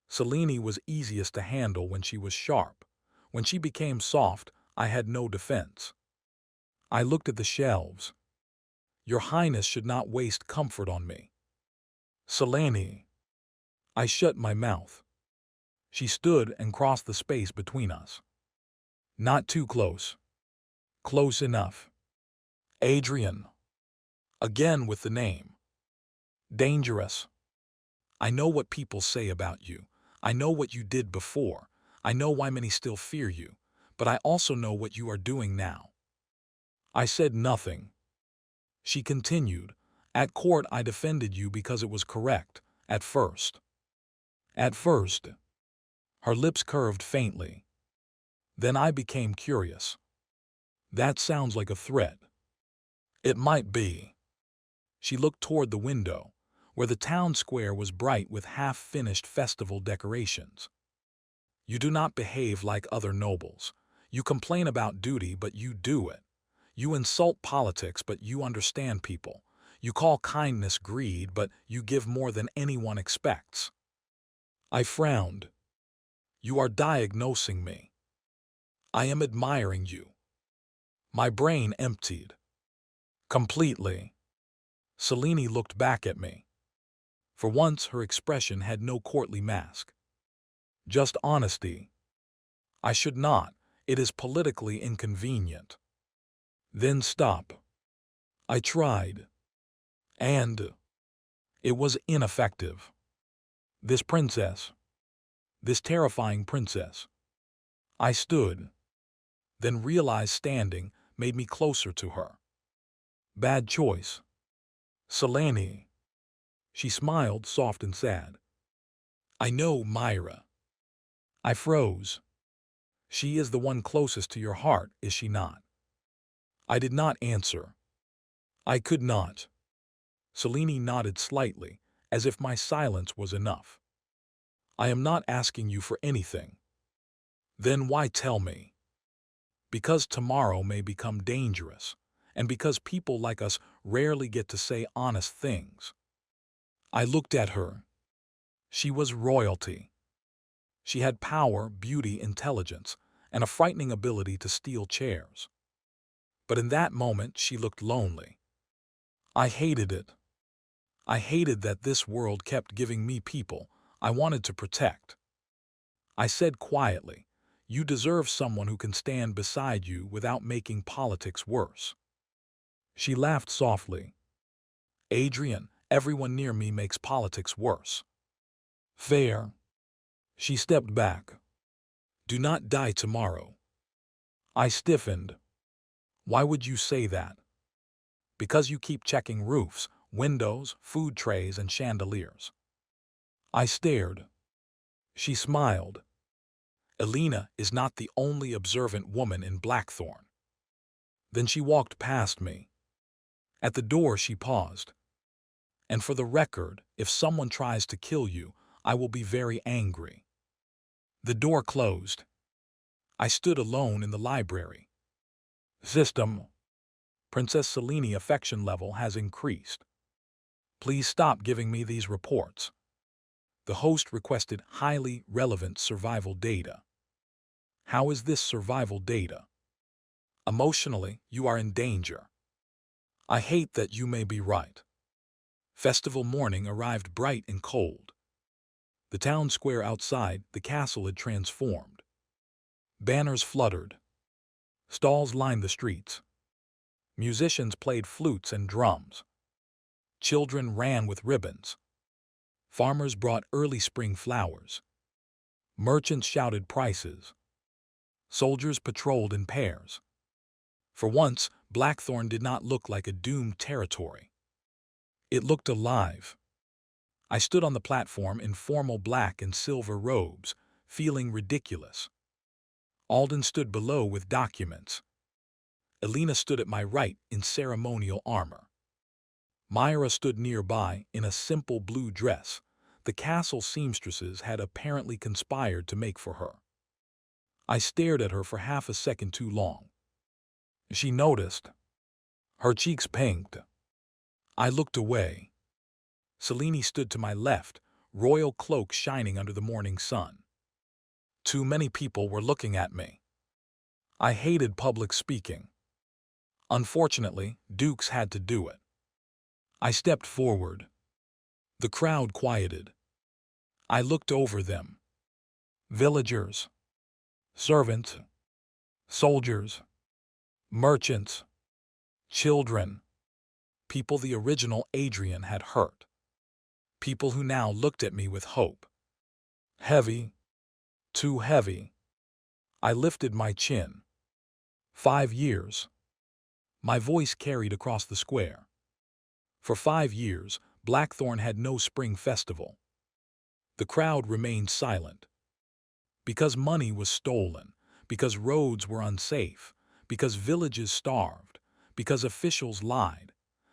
Selene was easiest to handle when she was sharp. When she became soft, I had no defense. I looked at the shelves. Your Highness should not waste comfort on me. Selene. I shut my mouth. She stood and crossed the space between us. Not too close. Close enough. Adrian. Again with the name. Dangerous. I know what people say about you. I know what you did before. I know why many still fear you. But I also know what you are doing now. I said nothing. She continued. At court I defended you because it was correct, at first. At first. Her lips curved faintly. Then I became curious. That sounds like a threat. It might be. She looked toward the window, where the town square was bright with half-finished festival decorations. You do not behave like other nobles. You complain about duty, but you do it. You insult politics, but you understand people. You call kindness greed, but you give more than anyone expects. I frowned. You are diagnosing me. I am admiring you. My brain emptied. Completely. Selene looked back at me. For once, her expression had no courtly mask. Just honesty. I should not. It is politically inconvenient. Then stop. I tried. And it was ineffective. This princess. This terrifying princess. I stood. Then realized standing made me closer to her. Bad choice. Selene. She smiled, soft and sad. I know, Myra. I froze. She is the one closest to your heart, is she not? I did not answer. I could not. Selene nodded slightly, as if my silence was enough. I am not asking you for anything. Then why tell me? Because tomorrow may become dangerous, and because people like us rarely get to say honest things. I looked at her. She was royalty. She had power, beauty, intelligence, and a frightening ability to steal chairs. But in that moment, she looked lonely. I hated it. I hated that this world kept giving me people I wanted to protect. I said quietly, "You deserve someone who can stand beside you without making politics worse." She laughed softly. "Adrian, everyone near me makes politics worse." "Fair." She stepped back. "Do not die tomorrow." I stiffened. "Why would you say that?" "Because you keep checking roofs, windows, food trays, and chandeliers." I stared. She smiled. "Elena is not the only observant woman in Blackthorn." Then she walked past me. At the door she paused. "And for the record, if someone tries to kill you, I will be very angry." The door closed. I stood alone in the library. "System. Princess Selene affection level has increased. Please stop giving me these reports." The host requested highly relevant survival data. How is this survival data? Emotionally, you are in danger. I hate that you may be right. Festival morning arrived bright and cold. The town square outside the castle had transformed. Banners fluttered. Stalls lined the streets. Musicians played flutes and drums. Children ran with ribbons. Farmers brought early spring flowers. Merchants shouted prices. Soldiers patrolled in pairs. For once, Blackthorn did not look like a doomed territory. It looked alive. I stood on the platform in formal black and silver robes, feeling ridiculous. Alden stood below with documents. Elena stood at my right in ceremonial armor. Myra stood nearby in a simple blue dress. The castle seamstresses had apparently conspired to make for her. I stared at her for half a second too long. She noticed. Her cheeks pinked. I looked away. Selene stood to my left, royal cloak shining under the morning sun. Too many people were looking at me. I hated public speaking. Unfortunately, dukes had to do it. I stepped forward. The crowd quieted. I looked over them. Villagers, servants, soldiers, merchants, children, people the original Adrian had hurt. People who now looked at me with hope. Heavy, too heavy. I lifted my chin. 5 years. My voice carried across the square. For 5 years, Blackthorn had no spring festival. The crowd remained silent. Because money was stolen, because roads were unsafe, because villages starved, because officials lied,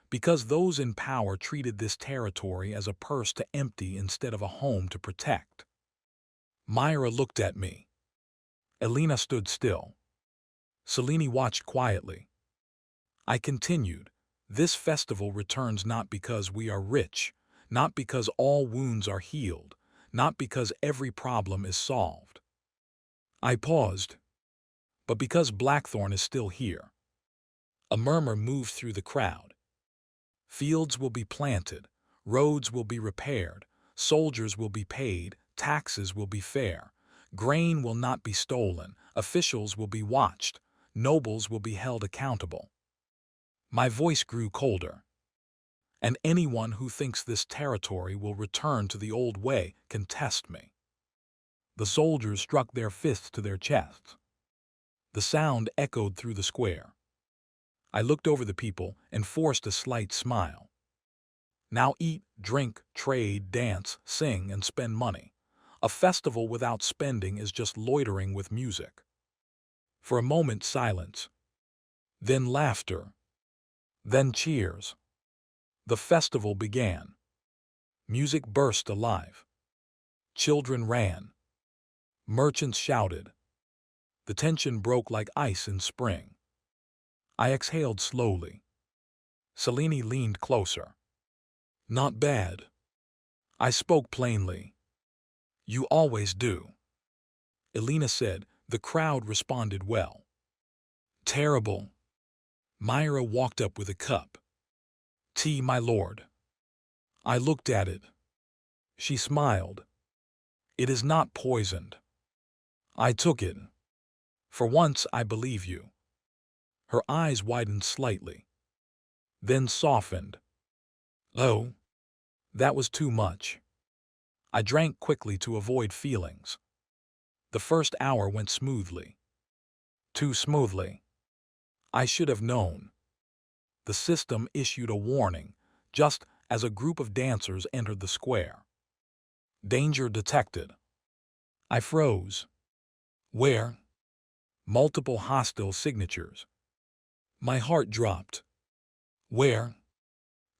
because those in power treated this territory as a purse to empty instead of a home to protect. Myra looked at me. Elena stood still. Selene watched quietly. I continued, "This festival returns not because we are rich, not because all wounds are healed, not because every problem is solved." I paused. "But because Blackthorn is still here." A murmur moved through the crowd. "Fields will be planted, roads will be repaired, soldiers will be paid, taxes will be fair, grain will not be stolen, officials will be watched, nobles will be held accountable." My voice grew colder. "And anyone who thinks this territory will return to the old way can test me." The soldiers struck their fists to their chests. The sound echoed through the square. I looked over the people and forced a slight smile. Now eat, drink, trade, dance, sing, and spend money. A festival without spending is just loitering with music. For a moment, silence. Then laughter. Then cheers. The festival began. Music burst alive. Children ran. Merchants shouted. The tension broke like ice in spring. I exhaled slowly. Selene leaned closer. Not bad. I spoke plainly. You always do. Elena said. The crowd responded well. Terrible. Myra walked up with a cup. Tea, my lord. I looked at it. She smiled. It is not poisoned. I took it. For once, I believe you. Her eyes widened slightly. Then softened. Oh, that was too much. I drank quickly to avoid feelings. The first hour went smoothly. Too smoothly. I should have known. The system issued a warning, just as a group of dancers entered the square. Danger detected. I froze. Where? Multiple hostile signatures. My heart dropped. Where?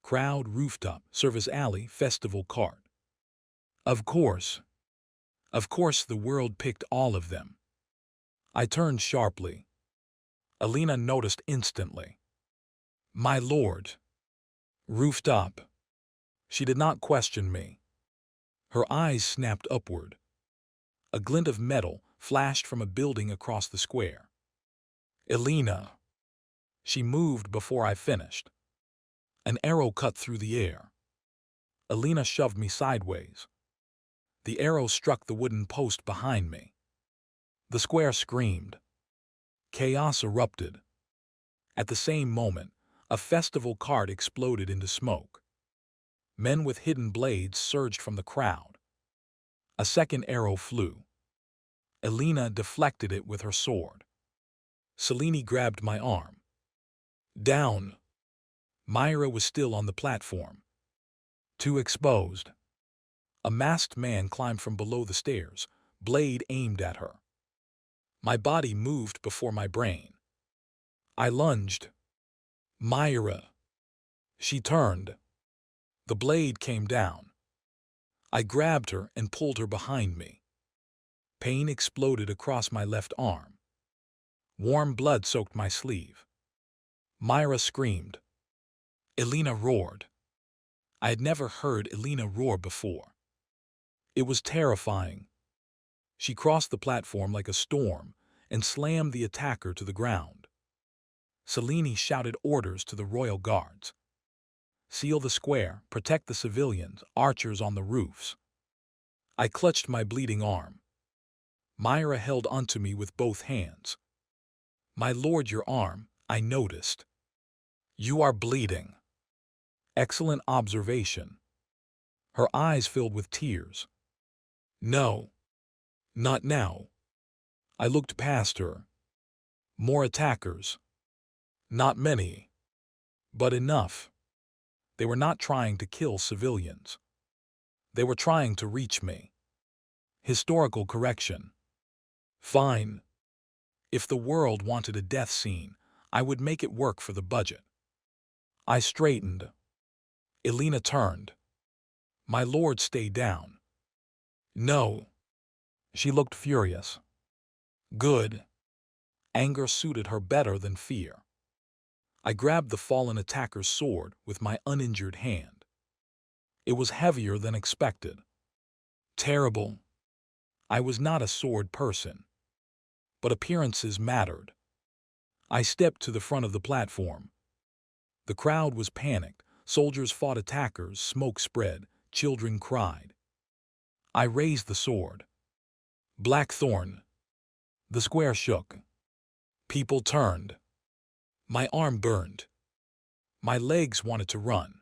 Crowd, rooftop, service alley, festival cart. Of course. Of course the world picked all of them. I turned sharply. Elena noticed instantly. My lord. Rooftop. She did not question me. Her eyes snapped upward. A glint of metal flashed from a building across the square. Elena. She moved before I finished. An arrow cut through the air. Elena shoved me sideways. The arrow struck the wooden post behind me. The square screamed. Chaos erupted. At the same moment, a festival cart exploded into smoke. Men with hidden blades surged from the crowd. A second arrow flew. Elena deflected it with her sword. Selene grabbed my arm. Down. Myra was still on the platform. Too exposed. A masked man climbed from below the stairs, blade aimed at her. My body moved before my brain. I lunged. Myra. She turned. The blade came down. I grabbed her and pulled her behind me. Pain exploded across my left arm. Warm blood soaked my sleeve. Myra screamed. Elena roared. I had never heard Elena roar before. It was terrifying. She crossed the platform like a storm and slammed the attacker to the ground. Selene shouted orders to the royal guards. Seal the square, protect the civilians, archers on the roofs. I clutched my bleeding arm. Myra held onto me with both hands. My lord, your arm, I noticed. You are bleeding. Excellent observation. Her eyes filled with tears. No. Not now. I looked past her. More attackers. Not many. But enough. They were not trying to kill civilians. They were trying to reach me. Historical correction. Fine. If the world wanted a death scene, I would make it work for the budget. I straightened. Elena turned. My lord, stay down. No. She looked furious. Good. Anger suited her better than fear. I grabbed the fallen attacker's sword with my uninjured hand. It was heavier than expected. Terrible. I was not a sword person. But appearances mattered. I stepped to the front of the platform. The crowd was panicked. Soldiers fought attackers, smoke spread, children cried. I raised the sword. Blackthorn. The square shook. People turned. My arm burned. My legs wanted to run.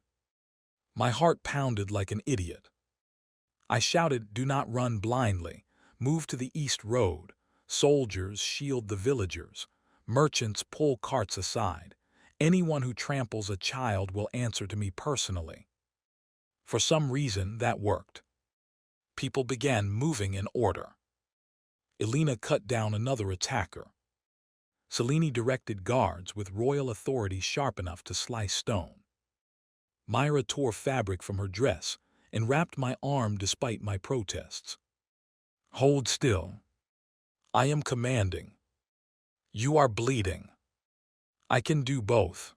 My heart pounded like an idiot. I shouted, do not run blindly. Move to the east road. Soldiers shield the villagers. Merchants pull carts aside. Anyone who tramples a child will answer to me personally. For some reason, that worked. People began moving in order. Elena cut down another attacker. Selene directed guards with royal authority sharp enough to slice stone. Myra tore fabric from her dress and wrapped my arm despite my protests. Hold still. I am commanding. You are bleeding. I can do both.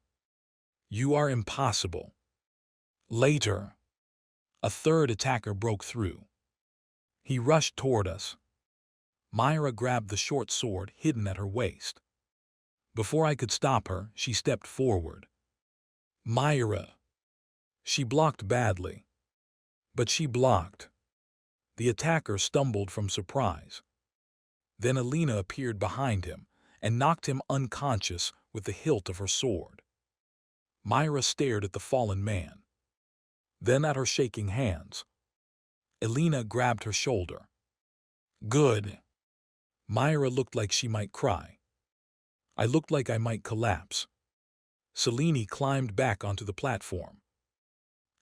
You are impossible. Later, a third attacker broke through. He rushed toward us. Myra grabbed the short sword hidden at her waist. Before I could stop her, she stepped forward. Myra. She blocked badly. But she blocked. The attacker stumbled from surprise. Then Alina appeared behind him and knocked him unconscious with the hilt of her sword. Myra stared at the fallen man, then at her shaking hands. Alina grabbed her shoulder. Good. Myra looked like she might cry. I looked like I might collapse. Selene climbed back onto the platform.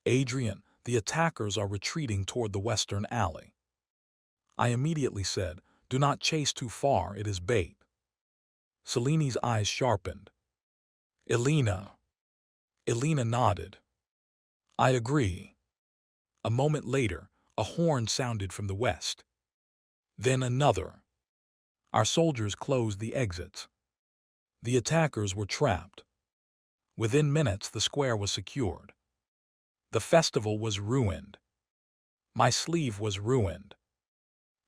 Adrian, the attackers are retreating toward the western alley. I immediately said, do not chase too far, it is bait. Selene's eyes sharpened. Alina. Alina nodded. I agree. A moment later, a horn sounded from the west. Then another. Our soldiers closed the exits. The attackers were trapped. Within minutes, the square was secured. The festival was ruined. My sleeve was ruined.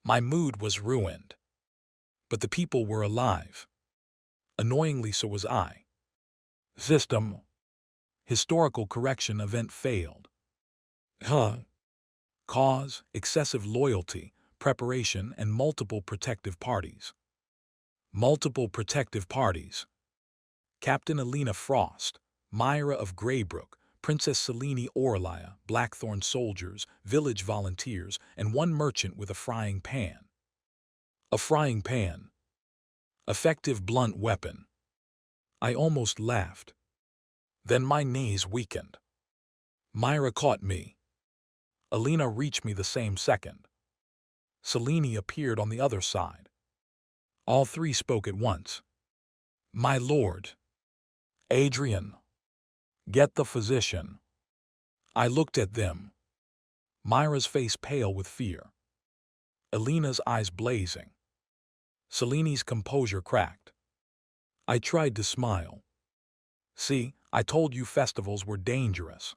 My mood was ruined. But the people were alive. Annoyingly, so was I. System. Historical correction event failed. Cause, excessive loyalty, preparation, and multiple protective parties. Multiple protective parties. Captain Alina Frost, Myra of Greybrook, Princess Selene Orlia, Blackthorn soldiers, village volunteers, and one merchant with a frying pan. A frying pan. Effective blunt weapon. I almost laughed. Then my knees weakened. Myra caught me. Alina reached me the same second. Selene appeared on the other side. All three spoke at once. My lord. Adrian. Get the physician. I looked at them. Myra's face pale with fear. Alina's eyes blazing. Selene's composure cracked. I tried to smile. See, I told you festivals were dangerous.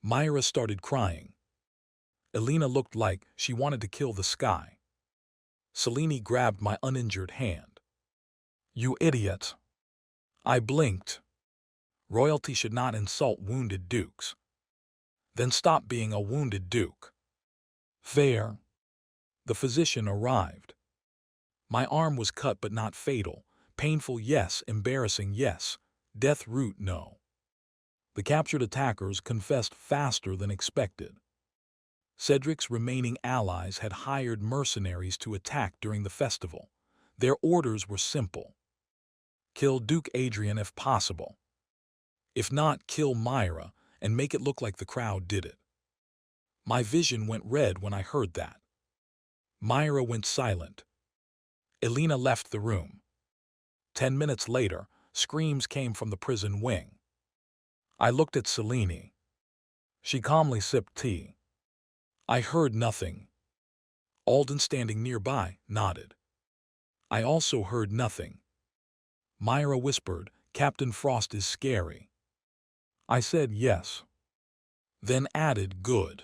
Myra started crying. Alina looked like she wanted to kill the sky. Selene grabbed my uninjured hand. You idiot. I blinked. Royalty should not insult wounded dukes. Then stop being a wounded duke. Fair. The physician arrived. My arm was cut but not fatal. Painful, yes. Embarrassing, yes. Death route, no. The captured attackers confessed faster than expected. Cedric's remaining allies had hired mercenaries to attack during the festival. Their orders were simple. Kill Duke Adrian if possible. If not, kill Myra and make it look like the crowd did it. My vision went red when I heard that. Myra went silent. Alina left the room. 10 minutes later, screams came from the prison wing. I looked at Selene. She calmly sipped tea. I heard nothing. Alden, standing nearby, nodded. I also heard nothing. Myra whispered, Captain Frost is scary. I said yes. Then added, good.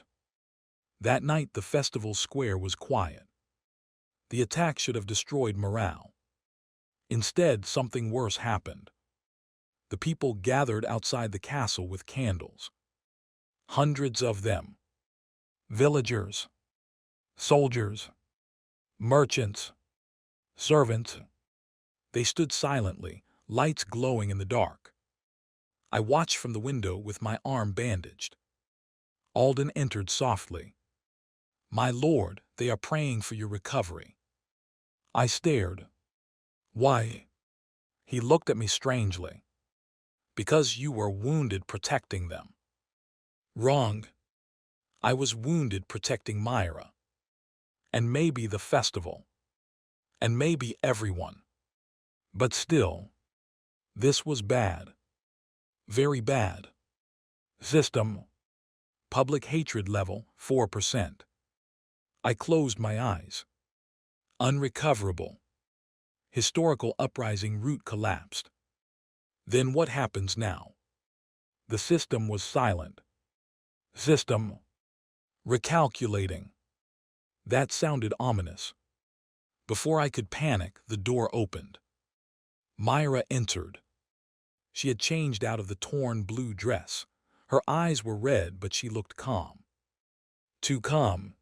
That night the festival square was quiet. The attack should have destroyed morale. Instead, something worse happened. The people gathered outside the castle with candles. Hundreds of them. Villagers, soldiers, merchants, servants. They stood silently, lights glowing in the dark. I watched from the window with my arm bandaged. Alden entered softly. My lord, they are praying for your recovery. I stared. Why? He looked at me strangely. Because you were wounded protecting them. Wrong. I was wounded protecting Myra. And maybe the festival. And maybe everyone. But still, this was bad. Very bad. System. Public hatred level, 4%. I closed my eyes. Unrecoverable. Historical uprising root collapsed. Then what happens now? The system was silent. System. Recalculating. That sounded ominous. Before I could panic, the door opened. Myra entered. She had changed out of the torn blue dress. Her eyes were red, but she looked calm. Too calm.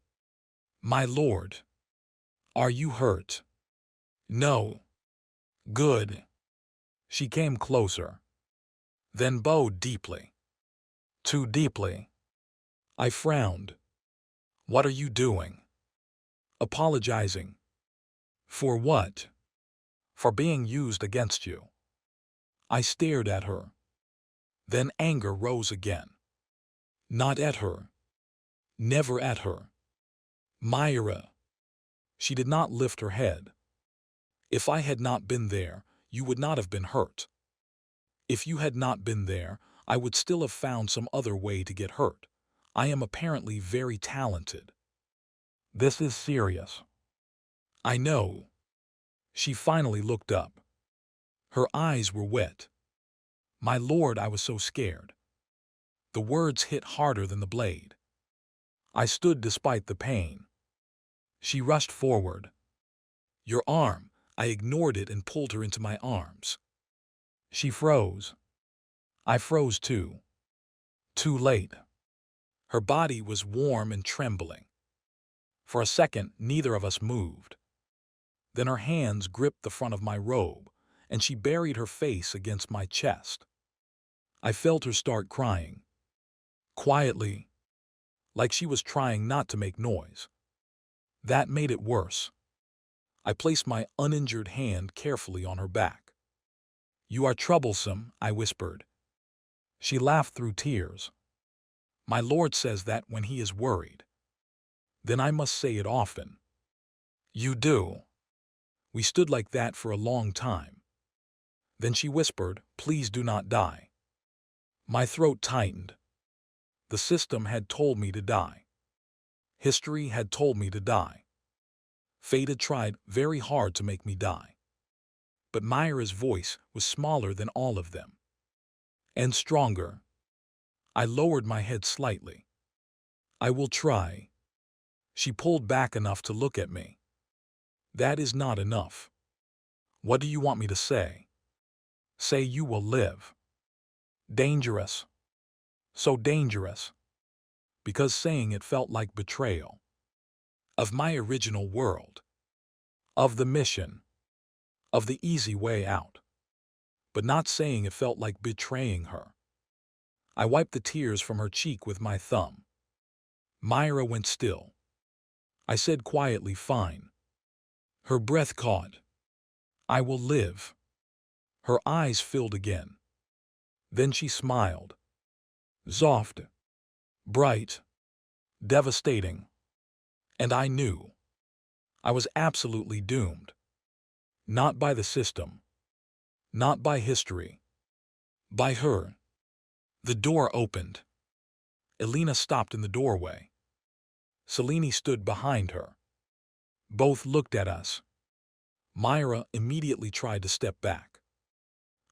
My lord. Are you hurt? No. Good. She came closer. Then bowed deeply. Too deeply. I frowned. What are you doing? Apologizing. For what? For being used against you. I stared at her. Then anger rose again. Not at her. Never at her. Myra. She did not lift her head. If I had not been there, you would not have been hurt. If you had not been there, I would still have found some other way to get hurt. I am apparently very talented. This is serious. I know. She finally looked up. Her eyes were wet. My lord, I was so scared. The words hit harder than the blade. I stood despite the pain. She rushed forward. Your arm. I ignored it and pulled her into my arms. She froze. I froze too. Too late. Her body was warm and trembling. For a second, neither of us moved. Then her hands gripped the front of my robe, and she buried her face against my chest. I felt her start crying. Quietly, like she was trying not to make noise. That made it worse. I placed my uninjured hand carefully on her back. You are troublesome, I whispered. She laughed through tears. My lord says that when he is worried. Then I must say it often. You do. We stood like that for a long time. Then she whispered, please do not die. My throat tightened. The system had told me to die. History had told me to die. Fate had tried very hard to make me die. But Myra's voice was smaller than all of them. And stronger. I lowered my head slightly. I will try. She pulled back enough to look at me. That is not enough. What do you want me to say? Say you will live. Dangerous. So dangerous. Because saying it felt like betrayal. Of my original world. Of the mission. Of the easy way out. But not saying it felt like betraying her. I wiped the tears from her cheek with my thumb. Myra went still. I said quietly, fine. Her breath caught. I will live. Her eyes filled again. Then she smiled. Soft. Bright. Devastating. And I knew. I was absolutely doomed. Not by the system. Not by history. By her. The door opened. Elena stopped in the doorway. Selene stood behind her. Both looked at us. Myra immediately tried to step back.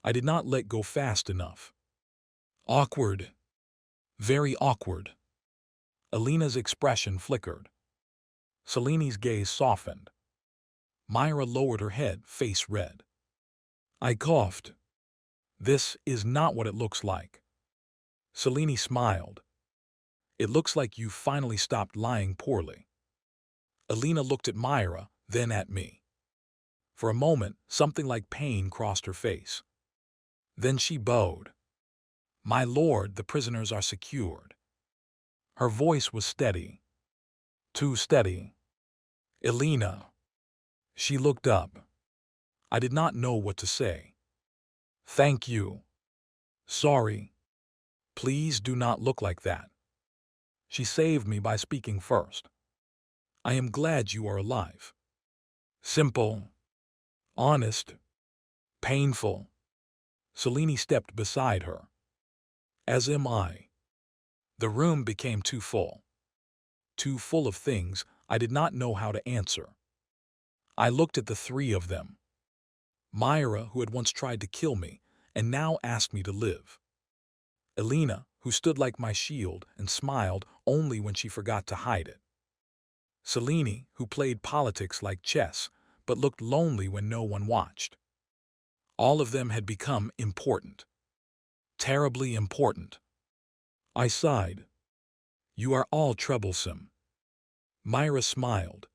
I did not let go fast enough. Awkward. Very awkward. Elena's expression flickered. Selene's gaze softened. Myra lowered her head, face red. I coughed. This is not what it looks like. Selene smiled. It looks like you finally stopped lying poorly. Elena looked at Myra, then at me. For a moment, something like pain crossed her face. Then she bowed. My lord, the prisoners are secured. Her voice was steady. Too steady. Elena. She looked up. I did not know what to say. Thank you. Sorry. Please do not look like that. She saved me by speaking first. I am glad you are alive. Simple. Honest. Painful. Selene stepped beside her. As am I. The room became too full. Too full of things I did not know how to answer. I looked at the three of them. Myra, who had once tried to kill me, and now asked me to live. Elena, who stood like my shield and smiled only when she forgot to hide it. Selene, who played politics like chess, but looked lonely when no one watched. All of them had become important. Terribly important. I sighed. You are all troublesome. Myra smiled.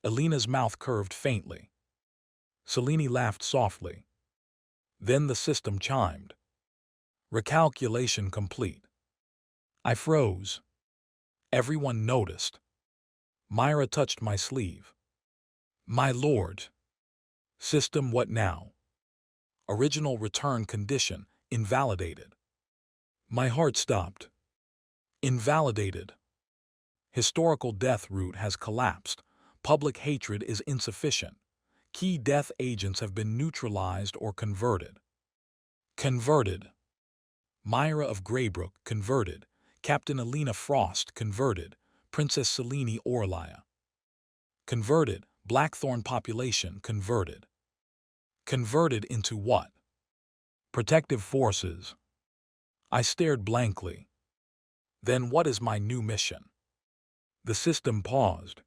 Elena's mouth curved faintly. Selene laughed softly. Then the system chimed. Recalculation complete. I froze. Everyone noticed. Myra touched my sleeve. My lord. System, what now? Original return condition invalidated. My heart stopped. Invalidated. Historical death route has collapsed. Public hatred is insufficient. Key death agents have been neutralized or converted. Converted. Myra of Greybrook converted. Captain Elena Frost converted. Princess Selene Orlia. Converted. Blackthorn population converted. Converted into what? Protective forces. I stared blankly. Then what is my new mission? The system paused.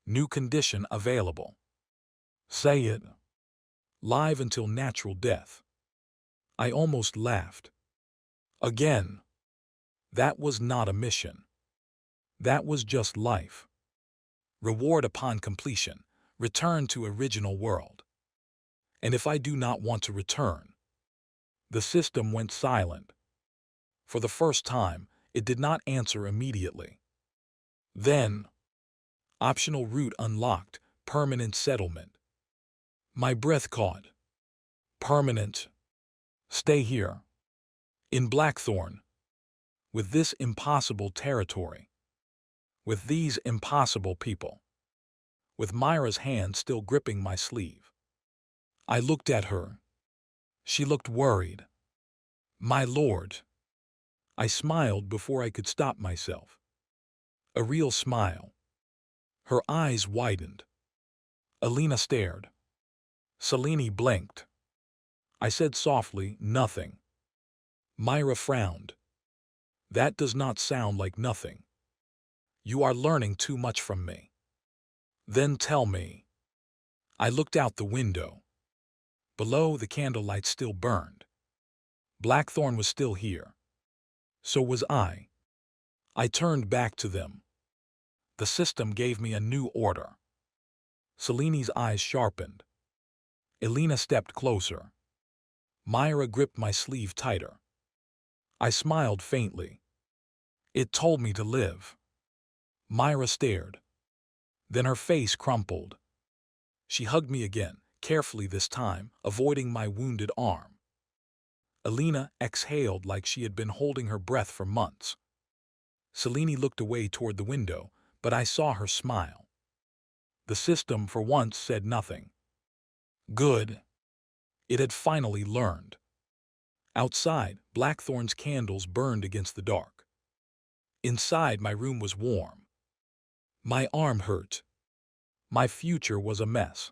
New condition available. Say it. Live until natural death. I almost laughed. Again. That was not a mission. That was just life. Reward upon completion. Return to original world. And if I do not want to return? The system went silent. For the first time, it did not answer immediately. Then, optional route unlocked, permanent settlement. My breath caught. Permanent. Stay here. In Blackthorn. With this impossible territory. With these impossible people. With Myra's hand still gripping my sleeve. I looked at her. She looked worried. My lord. I smiled before I could stop myself. A real smile. Her eyes widened. Elena stared. Selene blinked. I said softly, nothing. Myra frowned. That does not sound like nothing. You are learning too much from me. Then tell me. I looked out the window. Below, the candlelight still burned. Blackthorn was still here. So was I. I turned back to them. The system gave me a new order. Selene's eyes sharpened. Elena stepped closer. Myra gripped my sleeve tighter. I smiled faintly. It told me to live. Myra stared. Then her face crumpled. She hugged me again, carefully this time, avoiding my wounded arm. Elena exhaled like she had been holding her breath for months. Selene looked away toward the window, but I saw her smile. The system, for once, said nothing. Good. It had finally learned. Outside, Blackthorn's candles burned against the dark. Inside, my room was warm. My arm hurt. My future was a mess.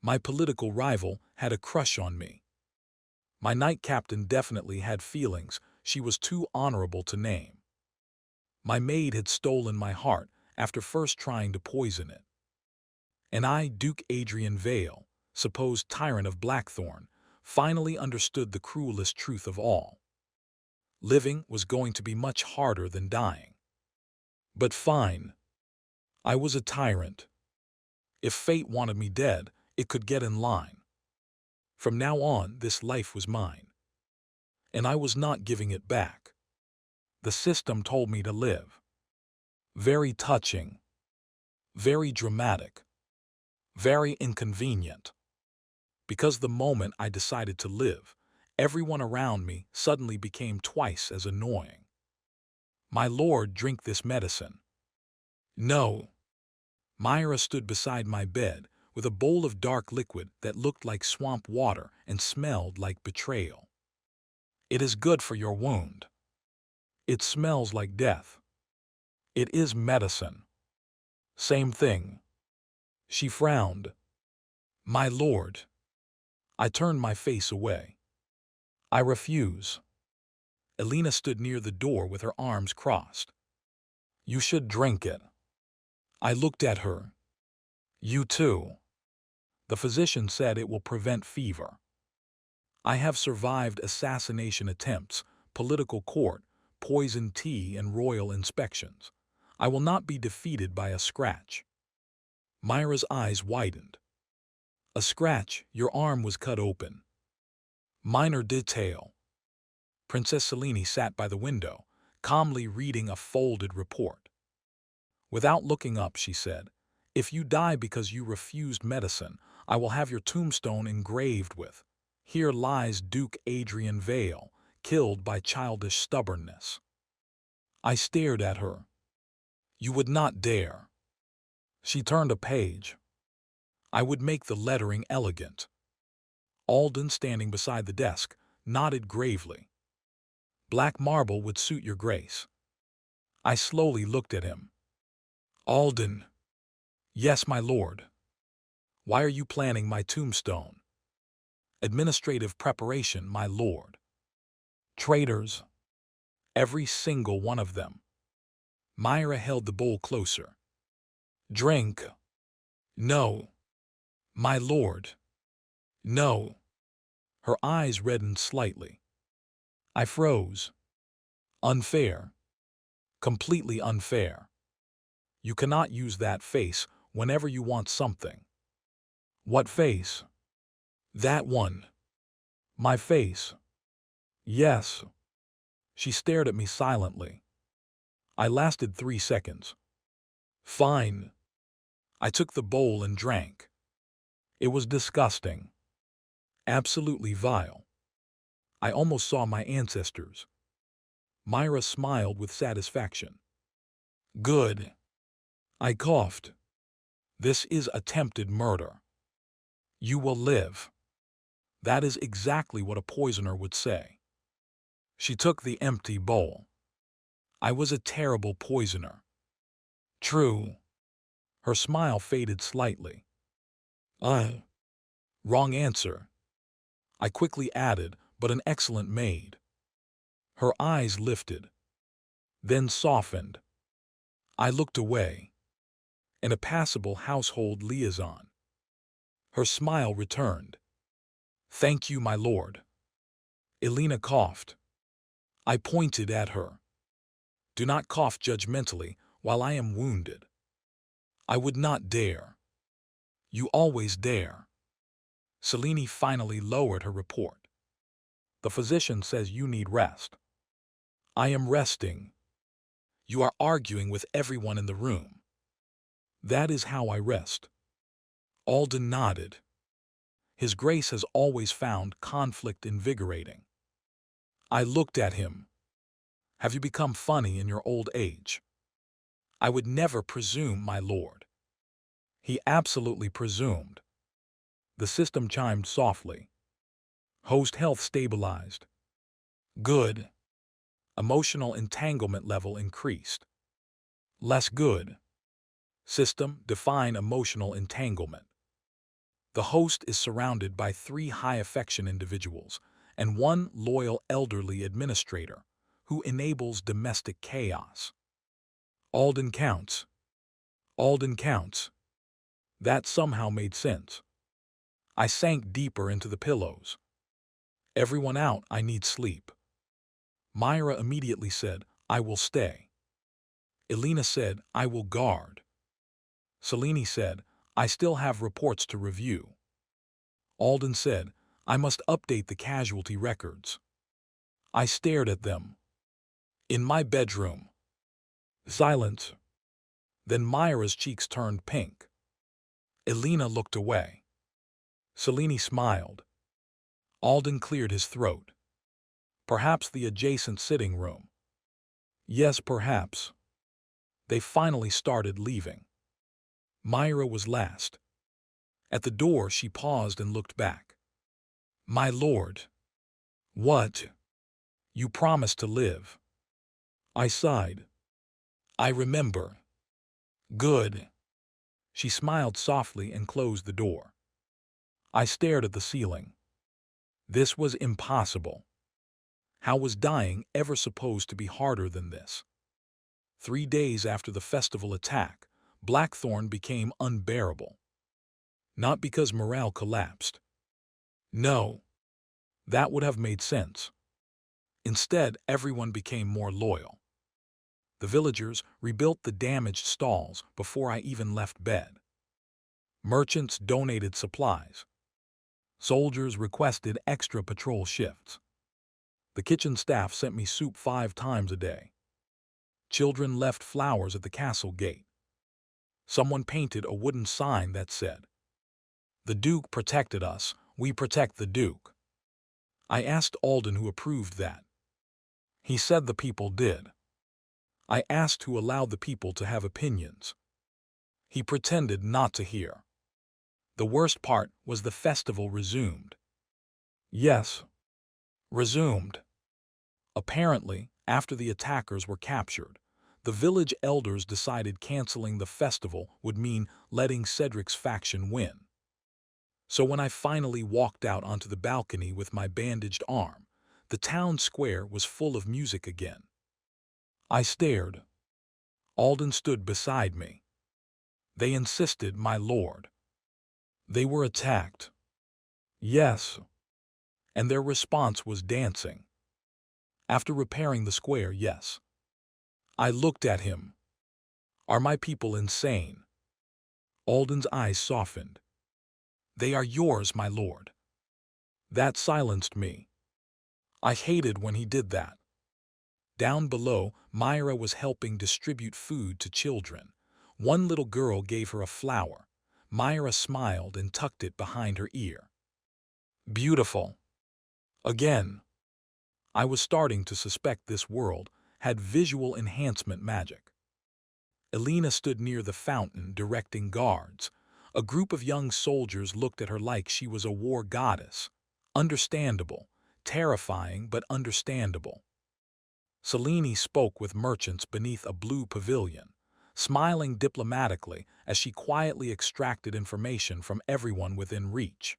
My political rival had a crush on me. My knight captain definitely had feelings she was too honorable to name. My maid had stolen my heart after first trying to poison it. And I, Duke Adrian Vale, supposed tyrant of Blackthorn, finally understood the cruelest truth of all. Living was going to be much harder than dying. But fine. I was a tyrant. If fate wanted me dead, it could get in line. From now on, this life was mine. And I was not giving it back. The system told me to live. Very touching. Very dramatic. Very inconvenient. Because the moment I decided to live, everyone around me suddenly became twice as annoying. My lord, drink this medicine. No. Myra stood beside my bed, with a bowl of dark liquid that looked like swamp water and smelled like betrayal. "It is good for your wound. It smells like death. It is medicine." "Same thing." She frowned. "My lord." I turned my face away. "I refuse." Elena stood near the door with her arms crossed. "You should drink it." I looked at her. "You too." The physician said it will prevent fever. I have survived assassination attempts, political court, poison tea, and royal inspections. I will not be defeated by a scratch. Myra's eyes widened. "A scratch, your arm was cut open." "Minor detail." Princess Selene sat by the window, calmly reading a folded report. Without looking up, she said, "If you die because you refused medicine, I will have your tombstone engraved with, 'Here lies Duke Adrian Vale, killed by childish stubbornness.'" I stared at her. "You would not dare." She turned a page. "I would make the lettering elegant." Alden, standing beside the desk, nodded gravely. "Black marble would suit your grace." I slowly looked at him. "Alden." "Yes, my lord." "Why are you planning my tombstone?" "Administrative preparation, my lord." "Traitors." "Every single one of them." Myra held the bowl closer. "Drink." "No." "My lord." "No." Her eyes reddened slightly. I froze. "Unfair. Completely unfair. You cannot use that face whenever you want something." "What face?" "That one." "My face?" "Yes." She stared at me silently. I lasted 3 seconds. "Fine." I took the bowl and drank. It was disgusting. Absolutely vile. I almost saw my ancestors. Myra smiled with satisfaction. "Good." I coughed. "This is attempted murder. You will live." That is exactly what a poisoner would say. She took the empty bowl. "I was a terrible poisoner." "True." Her smile faded slightly. Wrong answer." I quickly added, "but an excellent maid." Her eyes lifted, then softened. I looked away. An impassable household liaison. Her smile returned. "Thank you, my lord." Elena coughed. I pointed at her. "Do not cough judgmentally while I am wounded." "I would not dare." "You always dare." Selene finally lowered her report. "The physician says you need rest." "I am resting." "You are arguing with everyone in the room." "That is how I rest." Alden nodded. His Grace has always found conflict invigorating. I looked at him. "Have you become funny in your old age?" "I would never presume, my lord." He absolutely presumed. The system chimed softly. Host health stabilized. Good. Emotional entanglement level increased. Less good. System, define emotional entanglement. The host is surrounded by 3 high-affection individuals and 1 loyal elderly administrator who enables domestic chaos. Alden counts. Alden counts. That somehow made sense. I sank deeper into the pillows. "Everyone out, I need sleep." Myra immediately said, "I will stay." Elena said, "I will guard." Selene said, "I still have reports to review." Alden said, "I must update the casualty records." I stared at them. "In my bedroom." Silence. Then Myra's cheeks turned pink. Elena looked away. Selene smiled. Alden cleared his throat. "Perhaps the adjacent sitting room." "Yes, perhaps." They finally started leaving. Myra was last. At the door, she paused and looked back. My lord. What? You promised to live. I sighed. I remember. Good. She smiled softly and closed the door. I stared at the ceiling. This was impossible. How was dying ever supposed to be harder than this? 3 days after the festival attack, Blackthorn became unbearable. Not because morale collapsed. No, that would have made sense. Instead, everyone became more loyal. The villagers rebuilt the damaged stalls before I even left bed. Merchants donated supplies. Soldiers requested extra patrol shifts. The kitchen staff sent me soup 5 times a day. Children left flowers at the castle gate. Someone painted a wooden sign that said, "The Duke protected us, we protect the Duke." I asked Alden who approved that. He said the people did. I asked who allowed the people to have opinions. He pretended not to hear. The worst part was the festival resumed. Yes, resumed. Apparently, after the attackers were captured, the village elders decided canceling the festival would mean letting Cedric's faction win. So when I finally walked out onto the balcony with my bandaged arm, the town square was full of music again. I stared. Alden stood beside me. They insisted, my lord. They were attacked. Yes. And their response was dancing. After repairing the square, yes. I looked at him. Are my people insane? Alden's eyes softened. They are yours, my lord. That silenced me. I hated when he did that. Down below, Myra was helping distribute food to children. One little girl gave her a flower. Myra smiled and tucked it behind her ear. Beautiful. Again. I was starting to suspect this world had visual enhancement magic. Elena stood near the fountain directing guards. A group of young soldiers looked at her like she was a war goddess. Understandable, terrifying but understandable. Selene spoke with merchants beneath a blue pavilion, smiling diplomatically as she quietly extracted information from everyone within reach.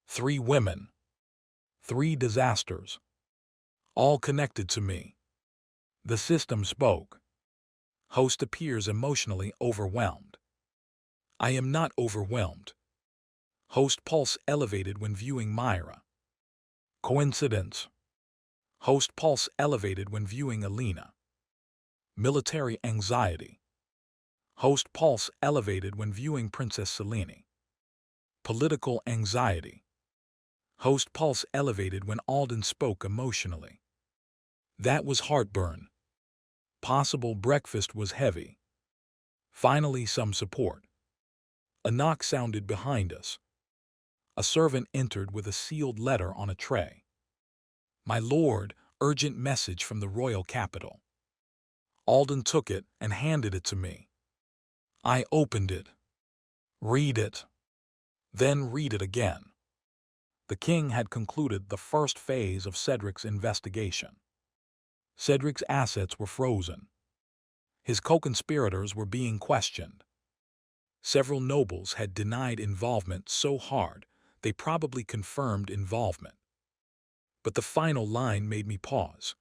3 women. 3 disasters. All connected to me. The system spoke. Host appears emotionally overwhelmed. I am not overwhelmed. Host pulse elevated when viewing Myra. Coincidence. Host pulse elevated when viewing Elena. Military anxiety. Host pulse elevated when viewing Princess Selene. Political anxiety. Host pulse elevated when Alden spoke emotionally. That was heartburn. Possible breakfast was heavy. Finally, some support. A knock sounded behind us. A servant entered with a sealed letter on a tray. My lord, urgent message from the royal capital. Alden took it and handed it to me. I opened it. Read it. Then read it again. The king had concluded the first phase of Cedric's investigation. Cedric's assets were frozen. His co-conspirators were being questioned. Several nobles had denied involvement so hard they probably confirmed involvement. But the final line made me pause.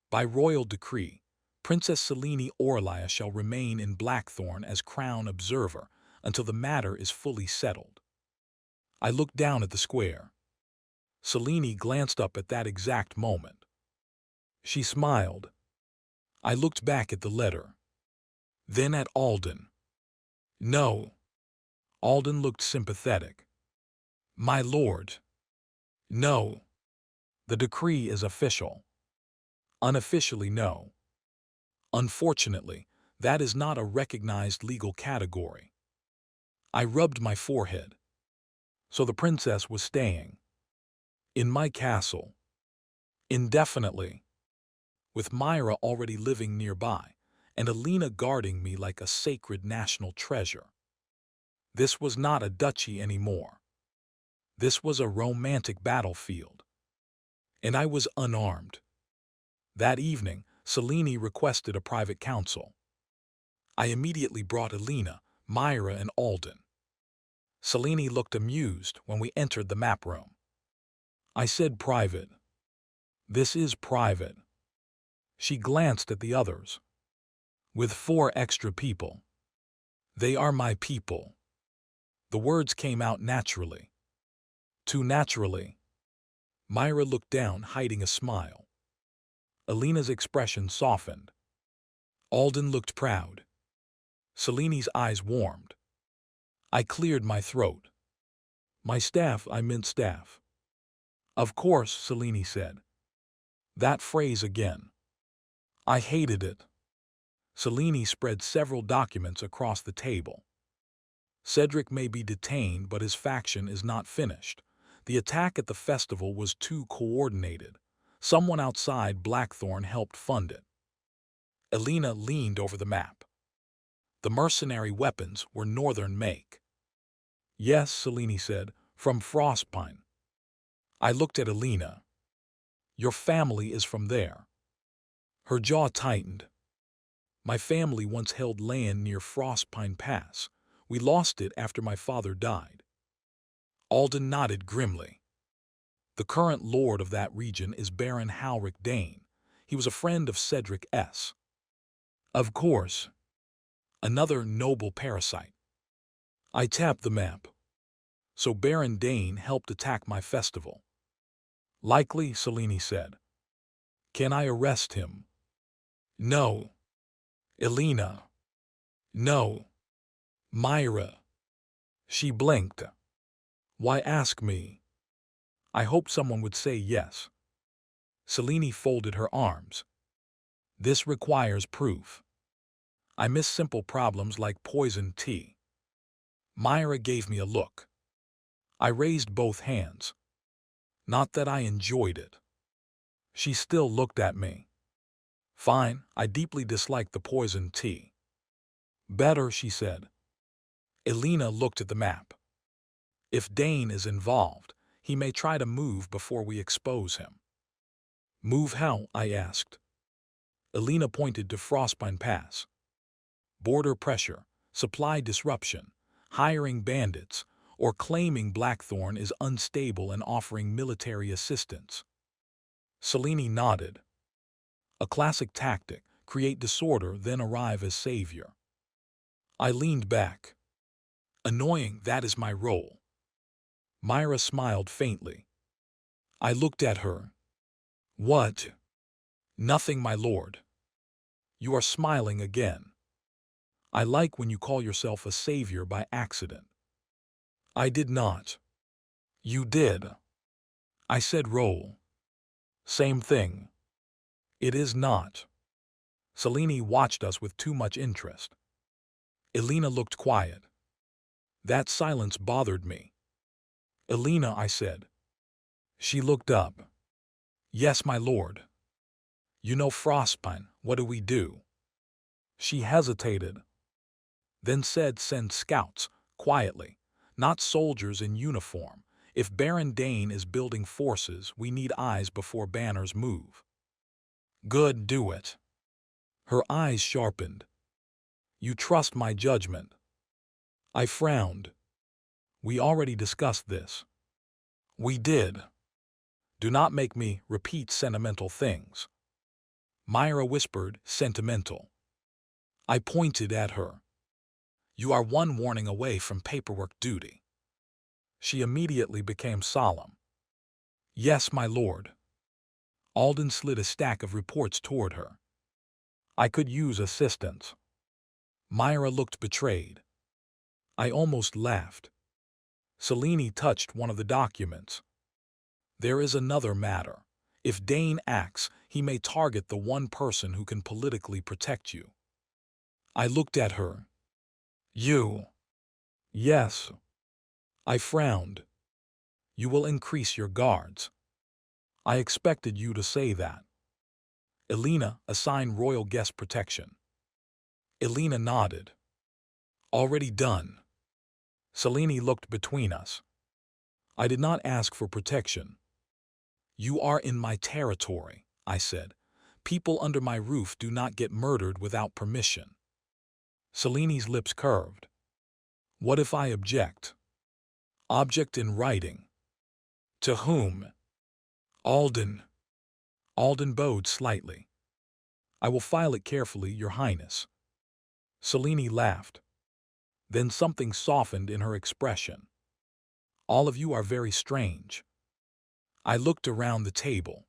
By royal decree, Princess Selene Orlia shall remain in Blackthorn as crown observer until the matter is fully settled. I looked down at the square. Selene glanced up at that exact moment. She smiled. I looked back at the letter. Then at Alden. No. Alden looked sympathetic. My lord. No. The decree is official. Unofficially, no. Unfortunately, that is not a recognized legal category. I rubbed my forehead. So the princess was staying. In my castle. Indefinitely. With Myra already living nearby, and Elena guarding me like a sacred national treasure. This was not a duchy anymore. This was a romantic battlefield. And I was unarmed. That evening, Selene requested a private council. I immediately brought Elena, Myra, and Alden. Selene looked amused when we entered the map room. I said private. This is private. She glanced at the others. With 4 extra people. They are my people. The words came out naturally. Too naturally. Myra looked down, hiding a smile. Elena's expression softened. Alden looked proud. Selene's eyes warmed. I cleared my throat. My staff, I meant staff. Of course, Selene said. That phrase again. I hated it. Selene spread several documents across the table. Cedric may be detained, but his faction is not finished. The attack at the festival was too coordinated. Someone outside Blackthorn helped fund it. Elena leaned over the map. The mercenary weapons were northern make. Yes, Selene said, from Frostpine. I looked at Elena. Your family is from there. Her jaw tightened. My family once held land near Frostpine Pass. We lost it after my father died. Alden nodded grimly. The current lord of that region is Baron Halric Dane. He was a friend of Cedric S. Of course. Another noble parasite. I tapped the map. So Baron Dane helped attack my festival. Likely, Selene said. Can I arrest him? No. Elena. No. Myra. She blinked. Why ask me? I hoped someone would say yes. Selene folded her arms. This requires proof. I miss simple problems like poison tea. Myra gave me a look. I raised both hands. Not that I enjoyed it. She still looked at me. Fine, I deeply disliked the poison tea. Better, she said. Elena looked at the map. If Dane is involved, he may try to move before we expose him. Move how? I asked. Elena pointed to Frostpine Pass. Border pressure, supply disruption, hiring bandits, or claiming Blackthorn is unstable and offering military assistance. Selene nodded. A classic tactic, create disorder, then arrive as savior. I leaned back. Annoying, that is my role. Myra smiled faintly. I looked at her. What? Nothing, my lord. You are smiling again. I like when you call yourself a savior by accident. I did not. You did. I said roll. Same thing. It is not. Selene watched us with too much interest. Elena looked quiet. That silence bothered me. Elena, I said. She looked up. Yes, my lord. You know Frostpine, what do we do? She hesitated. Then said send scouts, quietly, not soldiers in uniform. If Baron Dane is building forces, we need eyes before banners move. Good, do it. Her eyes sharpened. You trust my judgment. I frowned. We already discussed this. We did. Do not make me repeat sentimental things. Myra whispered, sentimental. I pointed at her. You are one warning away from paperwork duty. She immediately became solemn. Yes, my lord. Alden slid a stack of reports toward her. I could use assistance. Myra looked betrayed. I almost laughed. Selene touched one of the documents. There is another matter. If Dane acts, he may target the one person who can politically protect you. I looked at her. You. Yes. I frowned. You will increase your guards. I expected you to say that. Elena, assign royal guest protection. Elena nodded. Already done. Selene looked between us. I did not ask for protection. You are in my territory, I said. People under my roof do not get murdered without permission. Selene's lips curved. What if I object? Object in writing. To whom? Alden. Alden bowed slightly. I will file it carefully, Your Highness. Selene laughed. Then something softened in her expression. All of you are very strange. I looked around the table.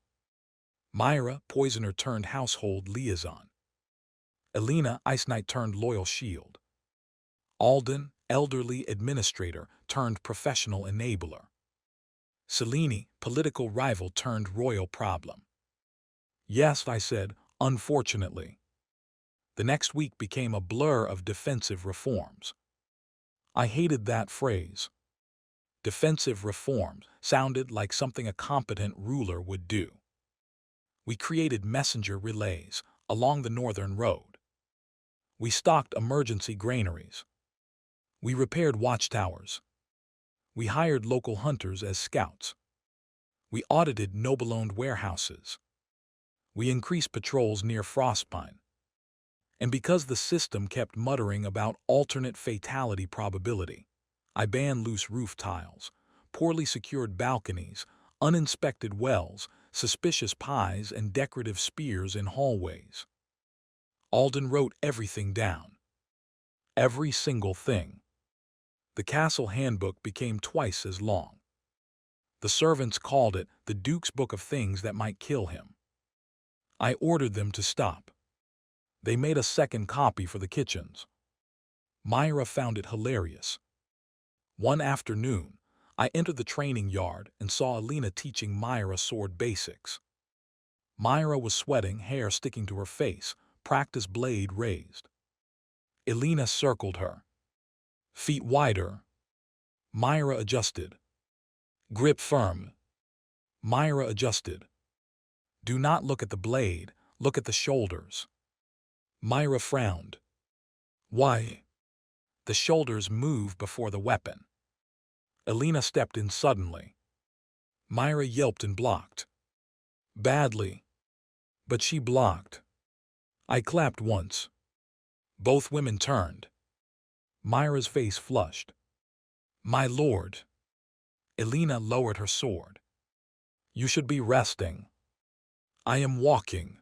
Myra, poisoner turned household liaison. Elena, Ice Knight turned loyal shield. Alden, elderly administrator turned professional enabler. Selene, political rival turned royal problem. Yes, I said, unfortunately. The next week became a blur of defensive reforms. I hated that phrase. Defensive reforms sounded like something a competent ruler would do. We created messenger relays along the northern road. We stocked emergency granaries. We repaired watchtowers. We hired local hunters as scouts. We audited noble-owned warehouses. We increased patrols near Frostpine. And because the system kept muttering about alternate fatality probability, I banned loose roof tiles, poorly secured balconies, uninspected wells, suspicious pies, and decorative spears in hallways. Alden wrote everything down. Every single thing. The castle handbook became twice as long. The servants called it the Duke's Book of Things That Might Kill Him. I ordered them to stop. They made a second copy for the kitchens. Myra found it hilarious. One afternoon, I entered the training yard and saw Elena teaching Myra sword basics. Myra was sweating, hair sticking to her face, practice blade raised. Elena circled her. Feet wider. Myra adjusted. Grip firm. Myra adjusted. Do not look at the blade, look at the shoulders. Myra frowned. Why? The shoulders move before the weapon. Elena stepped in suddenly. Myra yelped and blocked. Badly. But she blocked. I clapped once. Both women turned. Myra's face flushed. My lord. Elena lowered her sword. You should be resting. I am walking.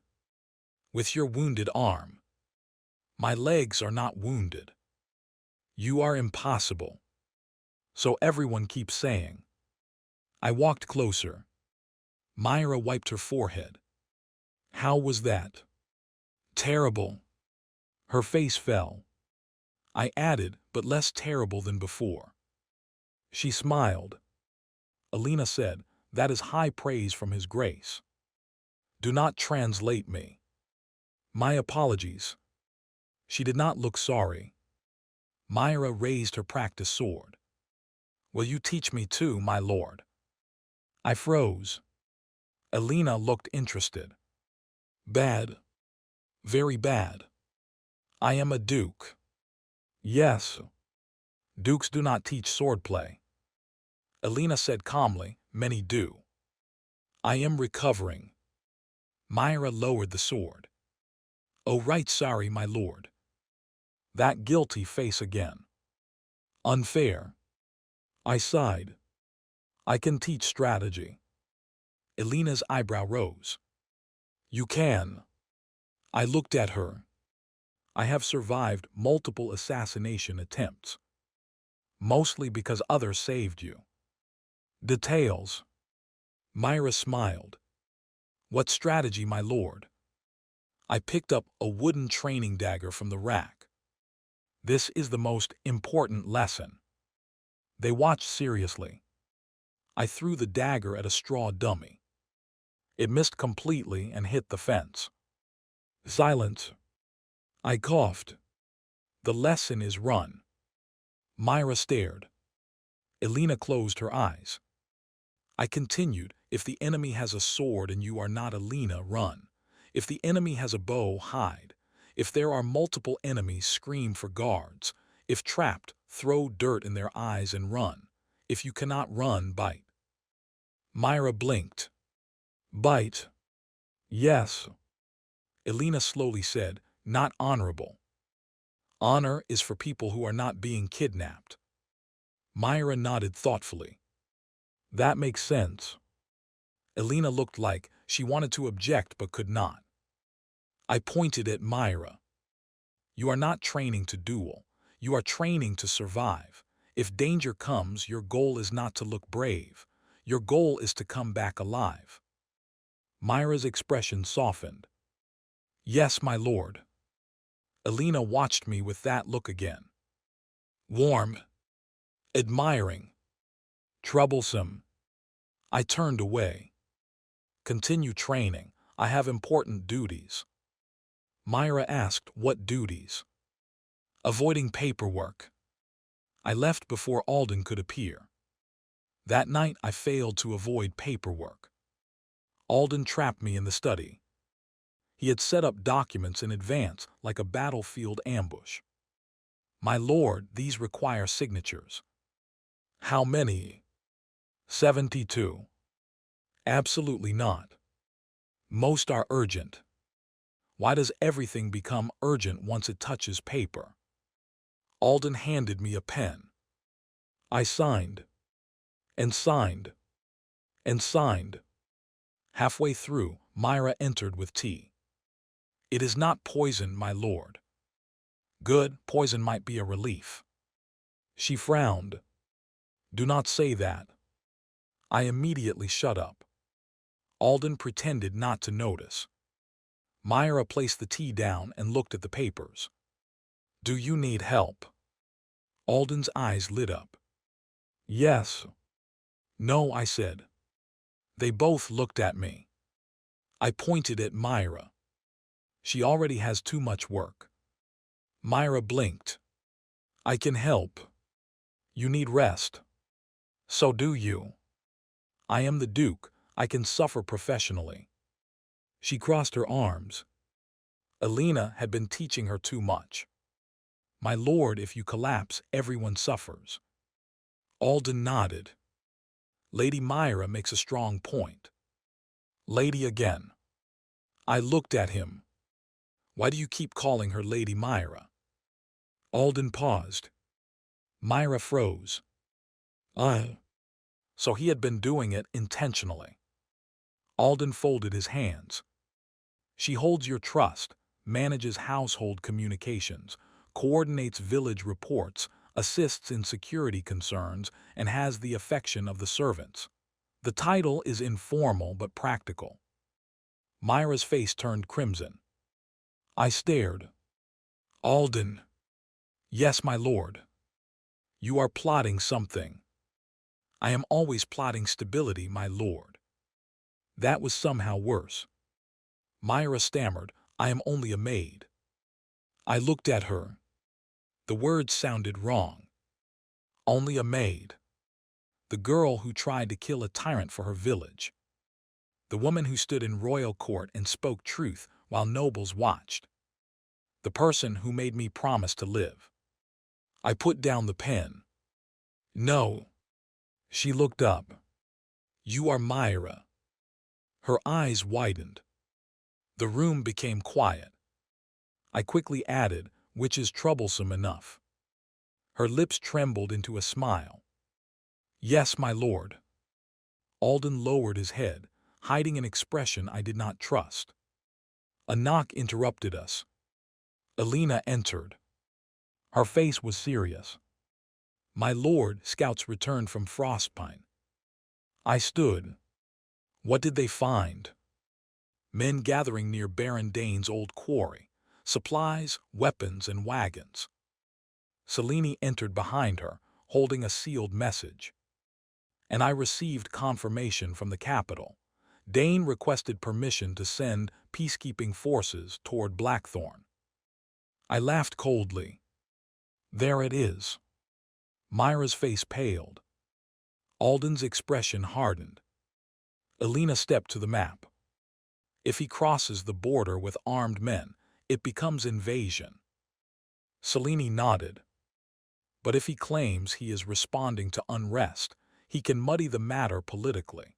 With your wounded arm. My legs are not wounded. You are impossible. So everyone keeps saying. I walked closer. Myra wiped her forehead. How was that? Terrible. Her face fell. I added, but less terrible than before. She smiled. Elena said, that is high praise from His Grace. Do not translate me. My apologies. She did not look sorry. Myra raised her practice sword. Will you teach me too, my lord? I froze. Elena looked interested. Bad. Very bad. I am a duke. Yes. Dukes do not teach swordplay. Elena said calmly, many do. I am recovering. Myra lowered the sword. Oh, right, sorry, my lord. That guilty face again. Unfair. I sighed. I can teach strategy. Elena's eyebrow rose. You can. I looked at her. I have survived multiple assassination attempts. Mostly because others saved you. Details. Myra smiled. What strategy, my lord? I picked up a wooden training dagger from the rack. This is the most important lesson. They watched seriously. I threw the dagger at a straw dummy. It missed completely and hit the fence. Silence. I coughed. The lesson is run. Myra stared. Elena closed her eyes. I continued, if the enemy has a sword and you are not Elena, run. If the enemy has a bow, hide. If there are multiple enemies, scream for guards. If trapped, throw dirt in their eyes and run. If you cannot run, bite. Myra blinked. Bite. Yes. Elena slowly said, not honorable. Honor is for people who are not being kidnapped. Myra nodded thoughtfully. That makes sense. Elena looked like she wanted to object but could not. I pointed at Myra. You are not training to duel. You are training to survive. If danger comes, your goal is not to look brave. Your goal is to come back alive. Myra's expression softened. Yes, my lord. Elena watched me with that look again. Warm. Admiring. Troublesome. I turned away. Continue training. I have important duties. Myra asked, what duties? Avoiding paperwork. I left before Alden could appear. That night I failed to avoid paperwork. Alden trapped me in the study. He had set up documents in advance like a battlefield ambush. My lord, these require signatures. How many? 72. Absolutely not. Most are urgent. Why does everything become urgent once it touches paper? Alden handed me a pen. I signed. And signed. And signed. Halfway through, Myra entered with tea. It is not poison, my lord. Good, poison might be a relief. She frowned. Do not say that. I immediately shut up. Alden pretended not to notice. Myra placed the tea down and looked at the papers. Do you need help? Alden's eyes lit up. Yes. No, I said. They both looked at me. I pointed at Myra. She already has too much work. Myra blinked. I can help. You need rest. So do you. I am the Duke. I can suffer professionally. She crossed her arms. Elena had been teaching her too much. My lord, if you collapse, everyone suffers. Alden nodded. Lady Myra makes a strong point. Lady again. I looked at him. Why do you keep calling her Lady Myra? Alden paused. Myra froze. So he had been doing it intentionally. Alden folded his hands. She holds your trust, manages household communications, coordinates village reports, assists in security concerns, and has the affection of the servants. The title is informal but practical. Myra's face turned crimson. I stared. Alden. Yes, my lord. You are plotting something. I am always plotting stability, my lord. That was somehow worse. Myra stammered, I am only a maid. I looked at her. The words sounded wrong. Only a maid. The girl who tried to kill a tyrant for her village. The woman who stood in royal court and spoke truth while nobles watched. The person who made me promise to live. I put down the pen. No. She looked up. You are Myra. Her eyes widened. The room became quiet. I quickly added, which is troublesome enough. Her lips trembled into a smile. Yes, my lord. Alden lowered his head, hiding an expression I did not trust. A knock interrupted us. Elena entered. Her face was serious. My lord, scouts returned from Frostpine. I stood. What did they find? Men gathering near Baron Dane's old quarry. Supplies, weapons, and wagons. Selene entered behind her, holding a sealed message. And I received confirmation from the capital. Dane requested permission to send peacekeeping forces toward Blackthorn. I laughed coldly. There it is. Myra's face paled. Alden's expression hardened. Elena stepped to the map. If he crosses the border with armed men, it becomes invasion. Selene nodded. But if he claims he is responding to unrest, he can muddy the matter politically.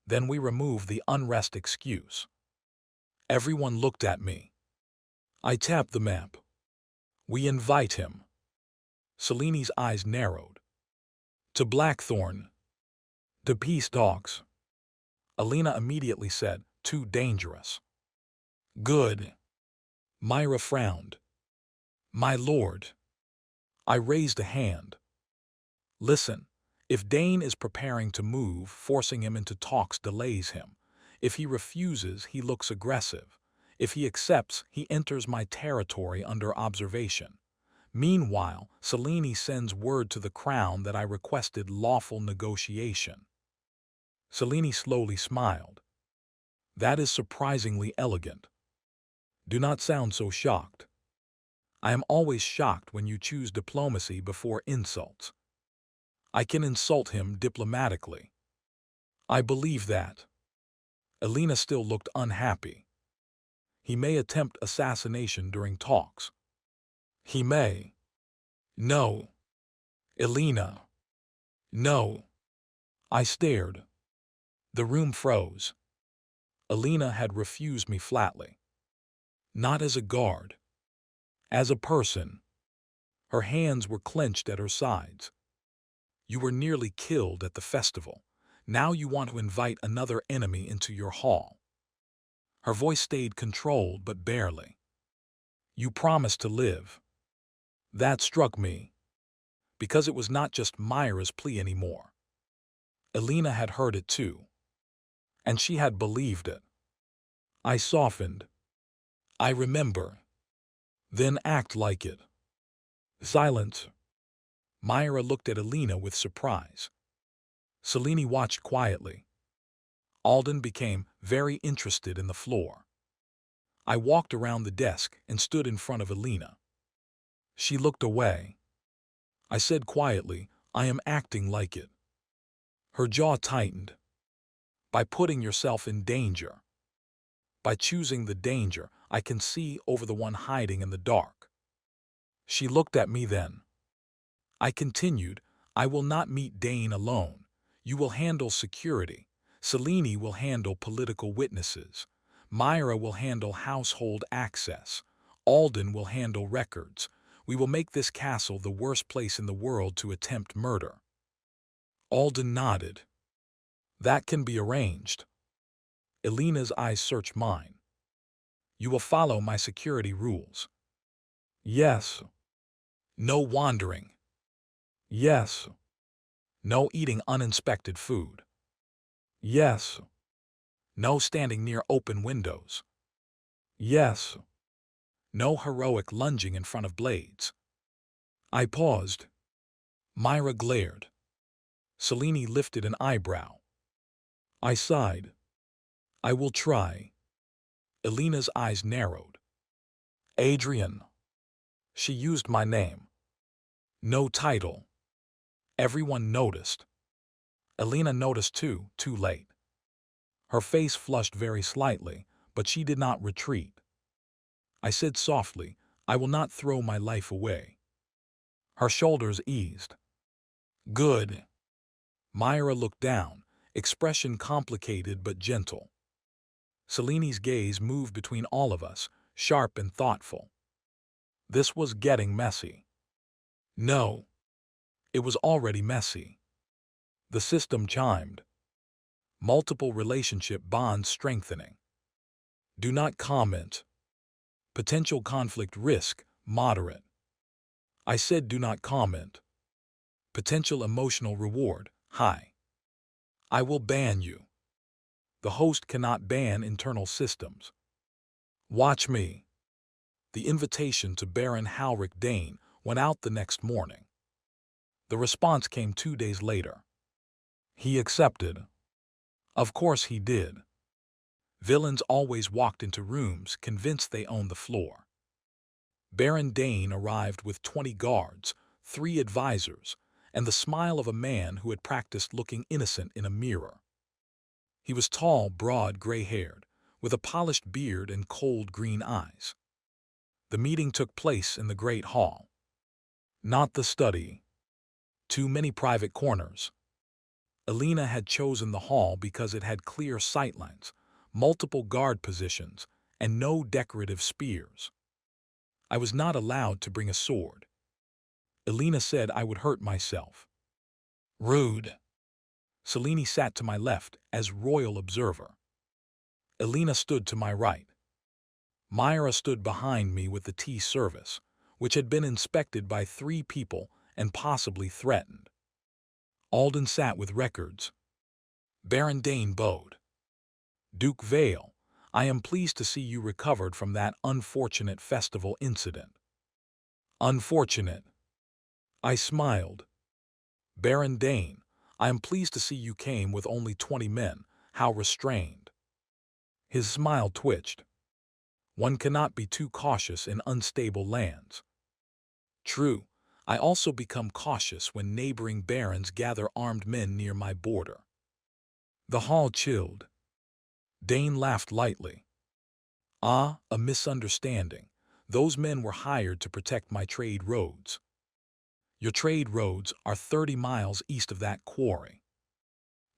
Then we remove the unrest excuse. Everyone looked at me. I tapped the map. We invite him. Seleni's eyes narrowed. To Blackthorn. To peace dogs. Alina immediately said, too dangerous. Good. Myra frowned. My lord. I raised a hand. Listen, if Dane is preparing to move, forcing him into talks delays him. If he refuses, he looks aggressive. If he accepts, he enters my territory under observation. Meanwhile, Selene sends word to the crown that I requested lawful negotiation. Selene slowly smiled. That is surprisingly elegant. Do not sound so shocked. I am always shocked when you choose diplomacy before insults. I can insult him diplomatically. I believe that. Alina still looked unhappy. He may attempt assassination during talks. He may. No. Alina. No. I stared. The room froze. Alina had refused me flatly. Not as a guard. As a person. Her hands were clenched at her sides. You were nearly killed at the festival. Now you want to invite another enemy into your hall. Her voice stayed controlled, but barely. You promised to live. That struck me. Because it was not just Myra's plea anymore. Alina had heard it too. And she had believed it. I softened. I remember. Then act like it. Silence. Myra looked at Alina with surprise. Selene watched quietly. Alden became very interested in the floor. I walked around the desk and stood in front of Alina. She looked away. I said quietly, I am acting like it. Her jaw tightened. By putting yourself in danger. By choosing the danger, I can see over the one hiding in the dark. She looked at me then. I continued, I will not meet Dane alone. You will handle security. Selene will handle political witnesses. Myra will handle household access. Alden will handle records. We will make this castle the worst place in the world to attempt murder. Alden nodded. That can be arranged. Alina's eyes searched mine. You will follow my security rules. Yes. No wandering. Yes. No eating uninspected food. Yes. No standing near open windows. Yes. No heroic lunging in front of blades. I paused. Myra glared. Selene lifted an eyebrow. I sighed. I will try. Alina's eyes narrowed. Adrian. She used my name. No title. Everyone noticed. Alina noticed too late. Her face flushed very slightly, but she did not retreat. I said softly, I will not throw my life away. Her shoulders eased. Good. Myra looked down, expression complicated but gentle. Selene's gaze moved between all of us, sharp and thoughtful. This was getting messy. No. It was already messy. The system chimed. Multiple relationship bonds strengthening. Do not comment. Potential conflict risk, moderate. I said do not comment. Potential emotional reward, high. I will ban you. The host cannot ban internal systems. Watch me. The invitation to Baron Halric Dane went out the next morning. The response came 2 days later. He accepted. Of course he did. Villains always walked into rooms convinced they owned the floor. Baron Dane arrived with 20 guards, 3 advisors, and the smile of a man who had practiced looking innocent in a mirror. He was tall, broad, gray-haired, with a polished beard and cold green eyes. The meeting took place in the Great Hall. Not the study. Too many private corners. Alina had chosen the hall because it had clear sightlines, multiple guard positions, and no decorative spears. I was not allowed to bring a sword. Alina said I would hurt myself. Rude. Selene sat to my left as royal observer. Alina stood to my right. Myra stood behind me with the tea service, which had been inspected by 3 people and possibly threatened. Alden sat with records. Baron Dane bowed. Duke Vale, I am pleased to see you recovered from that unfortunate festival incident. Unfortunate. I smiled. Baron Dane, I am pleased to see you came with only 20 men. How restrained. His smile twitched. One cannot be too cautious in unstable lands. True, I also become cautious when neighboring barons gather armed men near my border. The hall chilled. Dane laughed lightly. Ah, a misunderstanding. Those men were hired to protect my trade roads. Your trade roads are 30 miles east of that quarry.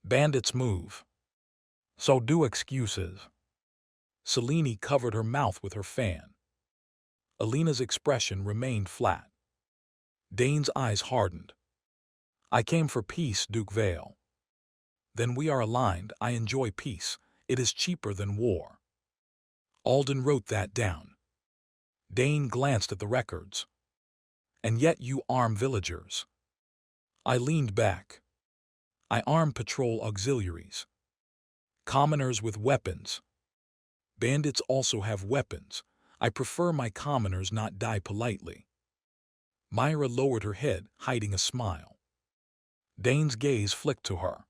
Bandits move. So do excuses. Selene covered her mouth with her fan. Alina's expression remained flat. Dane's eyes hardened. I came for peace, Duke Vale. Then we are aligned. I enjoy peace. It is cheaper than war. Alden wrote that down. Dane glanced at the records. And yet you arm villagers. I leaned back. I arm patrol auxiliaries. Commoners with weapons. Bandits also have weapons. I prefer my commoners not die politely. Myra lowered her head, hiding a smile. Dane's gaze flicked to her.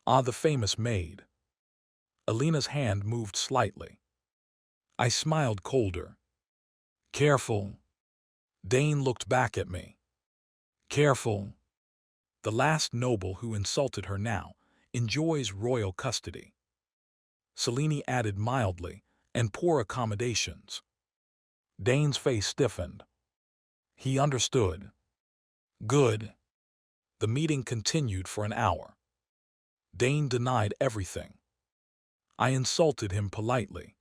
Ah, the famous maid. Alina's hand moved slightly. I smiled colder. Careful. Dane looked back at me. Careful. The last noble who insulted her now enjoys royal custody. Selene added mildly, and poor accommodations. Dane's face stiffened. He understood. Good. The meeting continued for an hour. Dane denied everything. I insulted him politely.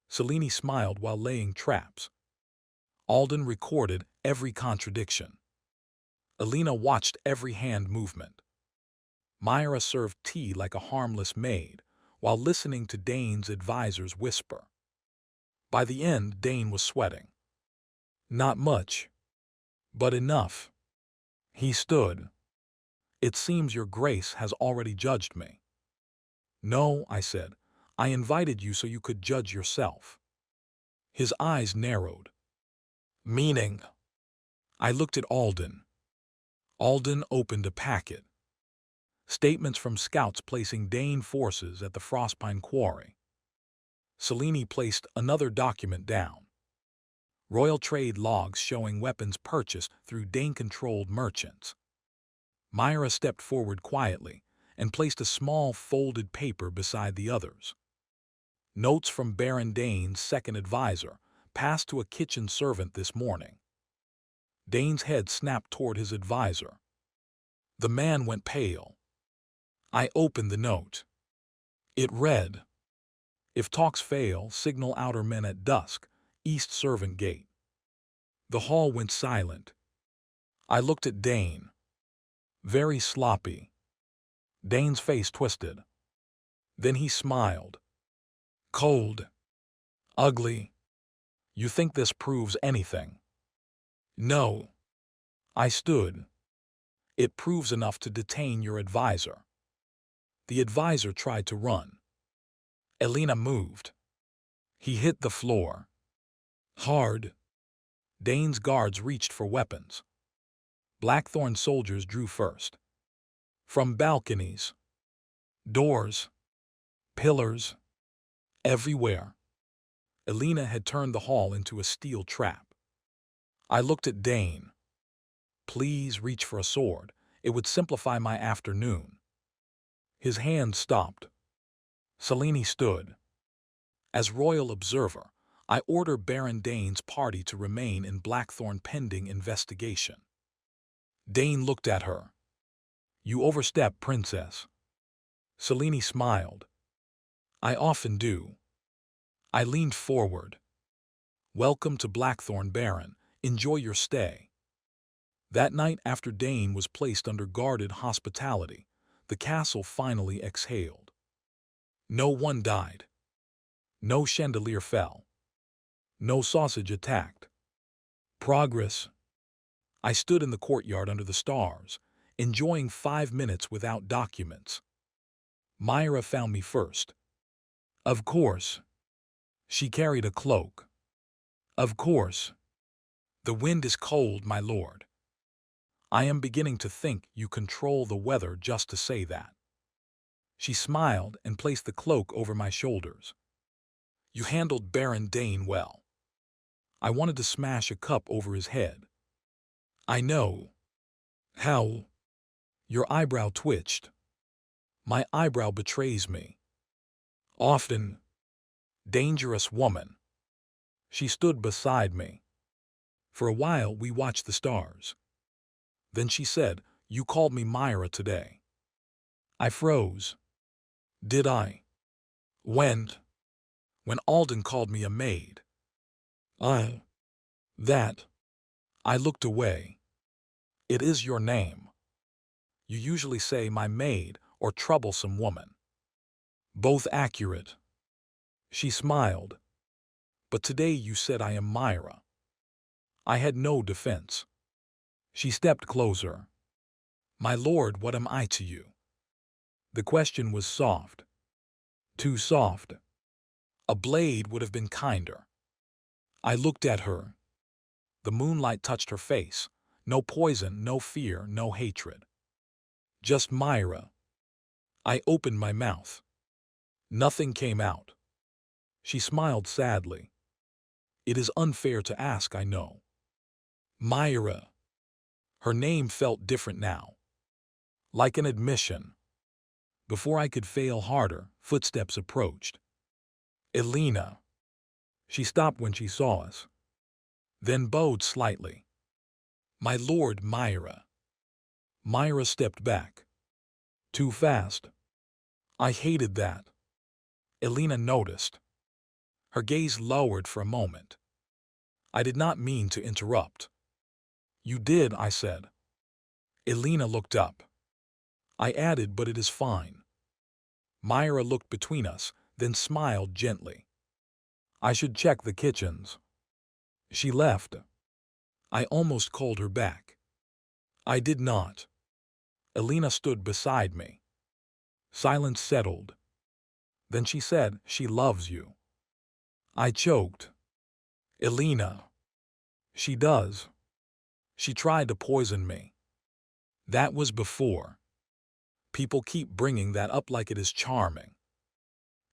Selene smiled while laying traps. Alden recorded every contradiction. Alina watched every hand movement. Myra served tea like a harmless maid, while listening to Dane's advisors whisper. By the end, Dane was sweating. Not much, but enough. He stood. It seems your grace has already judged me. No, I said. I invited you so you could judge yourself. His eyes narrowed. Meaning? I looked at Alden. Alden opened a packet. Statements from scouts placing Dane forces at the Frostpine Quarry. Selene placed another document down. Royal trade logs showing weapons purchased through Dane-controlled merchants. Myra stepped forward quietly and placed a small folded paper beside the others. Notes from Baron Dane's second advisor passed to a kitchen servant this morning. Dane's head snapped toward his advisor. The man went pale. I opened the note. It read, if talks fail, signal outer men at dusk, east servant gate. The hall went silent. I looked at Dane. Very sloppy. Dane's face twisted. Then he smiled. Cold. Ugly. You think this proves anything? No. I stood. It proves enough to detain your advisor. The advisor tried to run. Alina moved. He hit the floor. Hard. Dane's guards reached for weapons. Blackthorn soldiers drew first. From balconies, doors, pillars, everywhere. Alina had turned the hall into a steel trap. I looked at Dane. Please reach for a sword. It would simplify my afternoon. His hand stopped. Selene stood. As royal observer, I order Baron Dane's party to remain in Blackthorn pending investigation. Dane looked at her. You overstep, princess. Selene smiled. I often do. I leaned forward. Welcome to Blackthorn, Baron. Enjoy your stay. That night, after Dane was placed under guarded hospitality, the castle finally exhaled. No one died. No chandelier fell. No sausage attacked. Progress. I stood in the courtyard under the stars, enjoying 5 minutes without documents. Myra found me first. Of course. She carried a cloak. Of course. The wind is cold, my lord. I am beginning to think you control the weather just to say that. She smiled and placed the cloak over my shoulders. You handled Baron Dane well. I wanted to smash a cup over his head. I know. How? Your eyebrow twitched. My eyebrow betrays me. Often. Dangerous woman. She stood beside me. For a while we watched the stars. Then she said, You called me Myra today. I froze. Did I? When? When Alden called me a maid. That. I looked away. It is your name. You usually say my maid or troublesome woman. Both accurate. She smiled. But today you said I am Myra. I had no defense. She stepped closer. My lord, what am I to you? The question was soft. Too soft. A blade would have been kinder. I looked at her. The moonlight touched her face. No poison, no fear, no hatred. Just Myra. I opened my mouth. Nothing came out. She smiled sadly. It is unfair to ask, I know. Myra. Her name felt different now. Like an admission. Before I could fail harder, footsteps approached. Elena. She stopped when she saw us. Then bowed slightly. My lord, Myra. Myra stepped back. Too fast. I hated that. Elena noticed. Her gaze lowered for a moment. I did not mean to interrupt. You did, I said. Elena looked up. I added, but it is fine. Myra looked between us, then smiled gently. I should check the kitchens. She left. I almost called her back. I did not. Elena stood beside me. Silence settled. Then she said, She loves you. I choked. Elena. She does. She tried to poison me. That was before. People keep bringing that up like it is charming.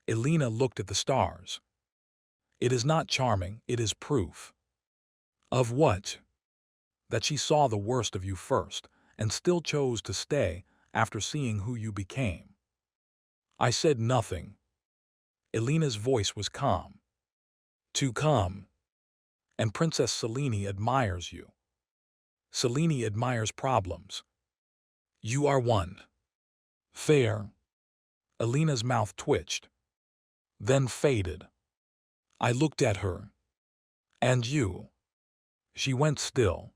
Elena looked at the stars. It is not charming, it is proof. Of what? That she saw the worst of you first, and still chose to stay after seeing who you became. I said nothing. Elena's voice was calm. Too calm. And Princess Selene admires you. Selene admires problems. You are one. Fair. Elena's mouth twitched. Then faded. I looked at her. And you? She went still.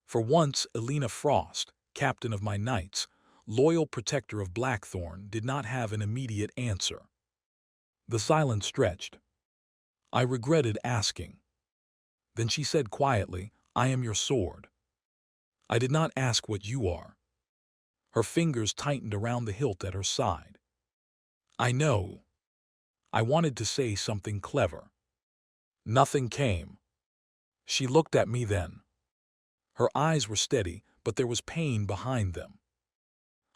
For once, Elena Frost, captain of my knights, loyal protector of Blackthorn, did not have an immediate answer. The silence stretched. I regretted asking. Then she said quietly, I am your sword. I did not ask what you are. Her fingers tightened around the hilt at her side. I know. I wanted to say something clever. Nothing came. She looked at me then. Her eyes were steady, but there was pain behind them.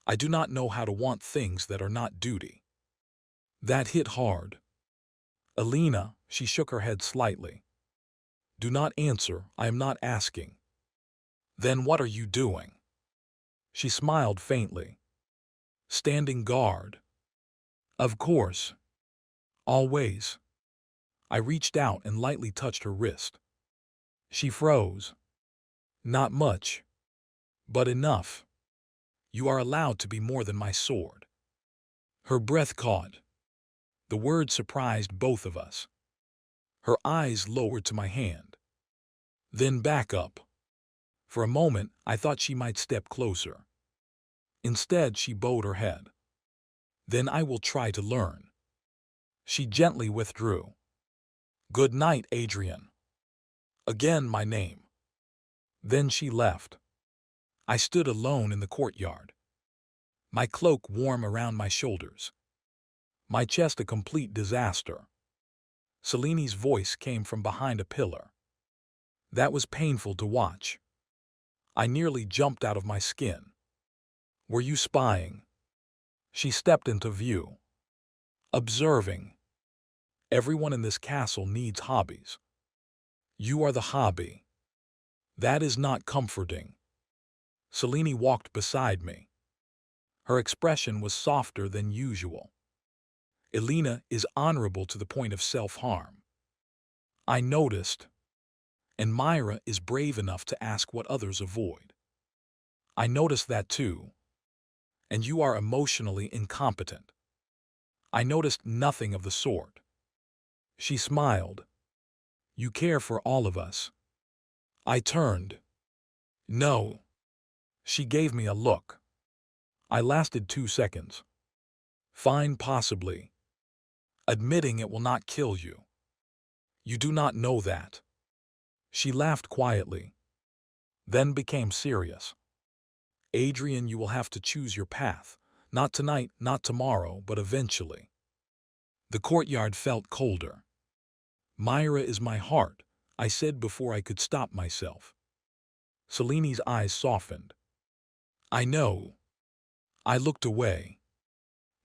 I do not know how to want things that are not duty. That hit hard. Elena, she shook her head slightly. Do not answer, I am not asking. Then what are you doing? She smiled faintly. Standing guard. Of course. Always. I reached out and lightly touched her wrist. She froze. Not much, but enough. You are allowed to be more than my sword. Her breath caught. The word surprised both of us. Her eyes lowered to my hand. Then back up. For a moment, I thought she might step closer. Instead, she bowed her head. Then I will try to learn. She gently withdrew. Good night, Adrian. Again my name. Then she left. I stood alone in the courtyard. My cloak warm around my shoulders. My chest a complete disaster. Seleni's voice came from behind a pillar. That was painful to watch. I nearly jumped out of my skin. Were you spying? She stepped into view. Observing. Everyone in this castle needs hobbies. You are the hobby. That is not comforting. Selene walked beside me. Her expression was softer than usual. Elena is honorable to the point of self-harm. I noticed. And Myra is brave enough to ask what others avoid. I noticed that too. And you are emotionally incompetent. I noticed nothing of the sort. She smiled. You care for all of us. I turned. No. She gave me a look. I lasted 2 seconds. Fine, possibly. Admitting it will not kill you. You do not know that. She laughed quietly, then became serious. Adrian, you will have to choose your path. Not tonight, not tomorrow, but eventually. The courtyard felt colder. Myra is my heart, I said before I could stop myself. Selene's eyes softened. I know. I looked away.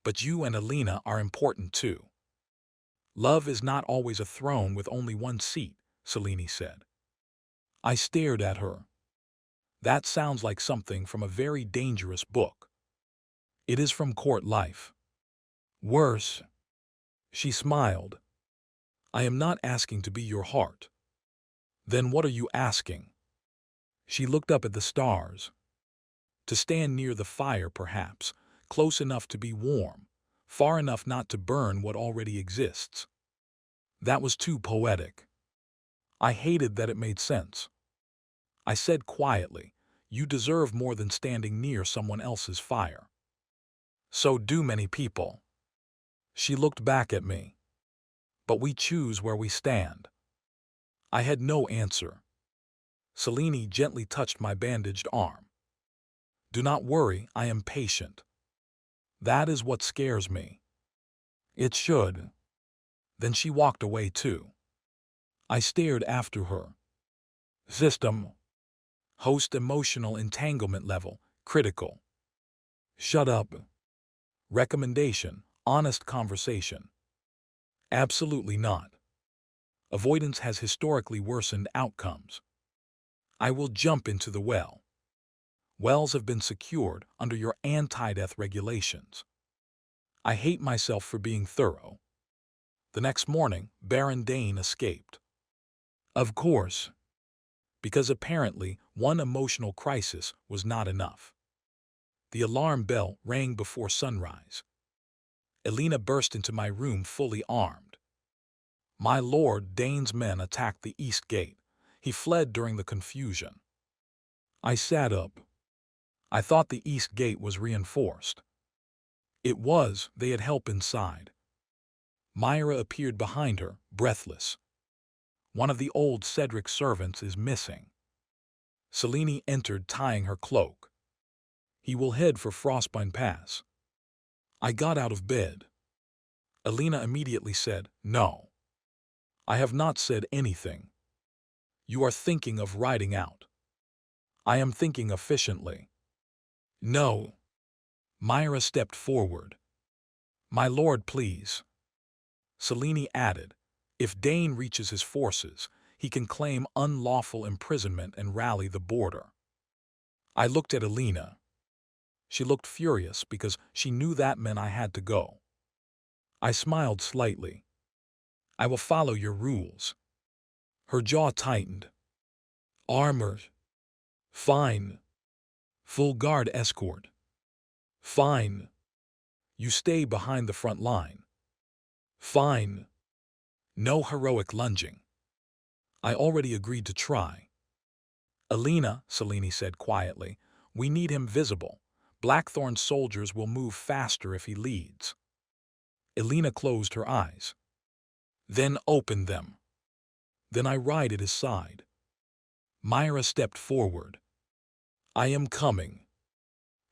But you and Elena are important too. Love is not always a throne with only one seat, Selene said. I stared at her. That sounds like something from a very dangerous book. It is from court life. Worse. She smiled. I am not asking to be your heart. Then what are you asking? She looked up at the stars. To stand near the fire, perhaps, close enough to be warm, far enough not to burn what already exists. That was too poetic. I hated that it made sense. I said quietly, you deserve more than standing near someone else's fire. So do many people. She looked back at me. But we choose where we stand. I had no answer. Selene gently touched my bandaged arm. Do not worry, I am patient. That is what scares me. It should. Then she walked away too. I stared after her. System. Host emotional entanglement level, critical. Shut up. Recommendation, honest conversation. Absolutely not. Avoidance has historically worsened outcomes. I will jump into the well. Wells have been secured under your anti-death regulations. I hate myself for being thorough. The next morning, Baron Dane escaped. Of course. Because apparently one emotional crisis was not enough. The alarm bell rang before sunrise. Elena burst into my room fully armed. My lord Dane's men attacked the east gate. He fled during the confusion. I sat up. I thought the east gate was reinforced. It was, they had help inside. Myra appeared behind her, breathless. One of the old Cedric servants is missing. Selene entered tying her cloak. He will head for Frostbine Pass. I got out of bed. Elena immediately said, no. I have not said anything. You are thinking of riding out. I am thinking efficiently. No. Myra stepped forward. My lord, please. Selene added, if Dane reaches his forces, he can claim unlawful imprisonment and rally the border. I looked at Elena. She looked furious because she knew that meant I had to go. I smiled slightly. I will follow your rules. Her jaw tightened. Armor. Fine. Full guard escort. Fine. You stay behind the front line. Fine. No heroic lunging. I already agreed to try. Alina, Selene said quietly, we need him visible. Blackthorn's soldiers will move faster if he leads. Alina closed her eyes. Then opened them. Then I ride at his side. Myra stepped forward. I am coming.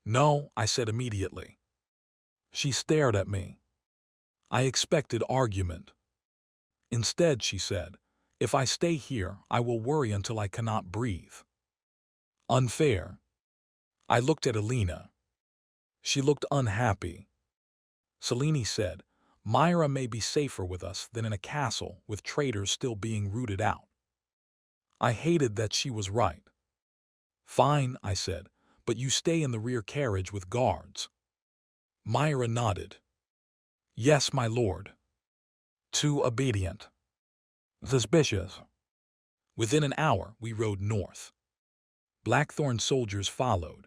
No, I said immediately. She stared at me. I expected argument. Instead, she said, if I stay here, I will worry until I cannot breathe. Unfair. I looked at Alina. She looked unhappy. Selene said, Myra may be safer with us than in a castle with traitors still being rooted out. I hated that she was right. Fine, I said, but you stay in the rear carriage with guards. Myra nodded. Yes, my lord. Too obedient. Suspicious. Within an hour, we rode north. Blackthorn soldiers followed.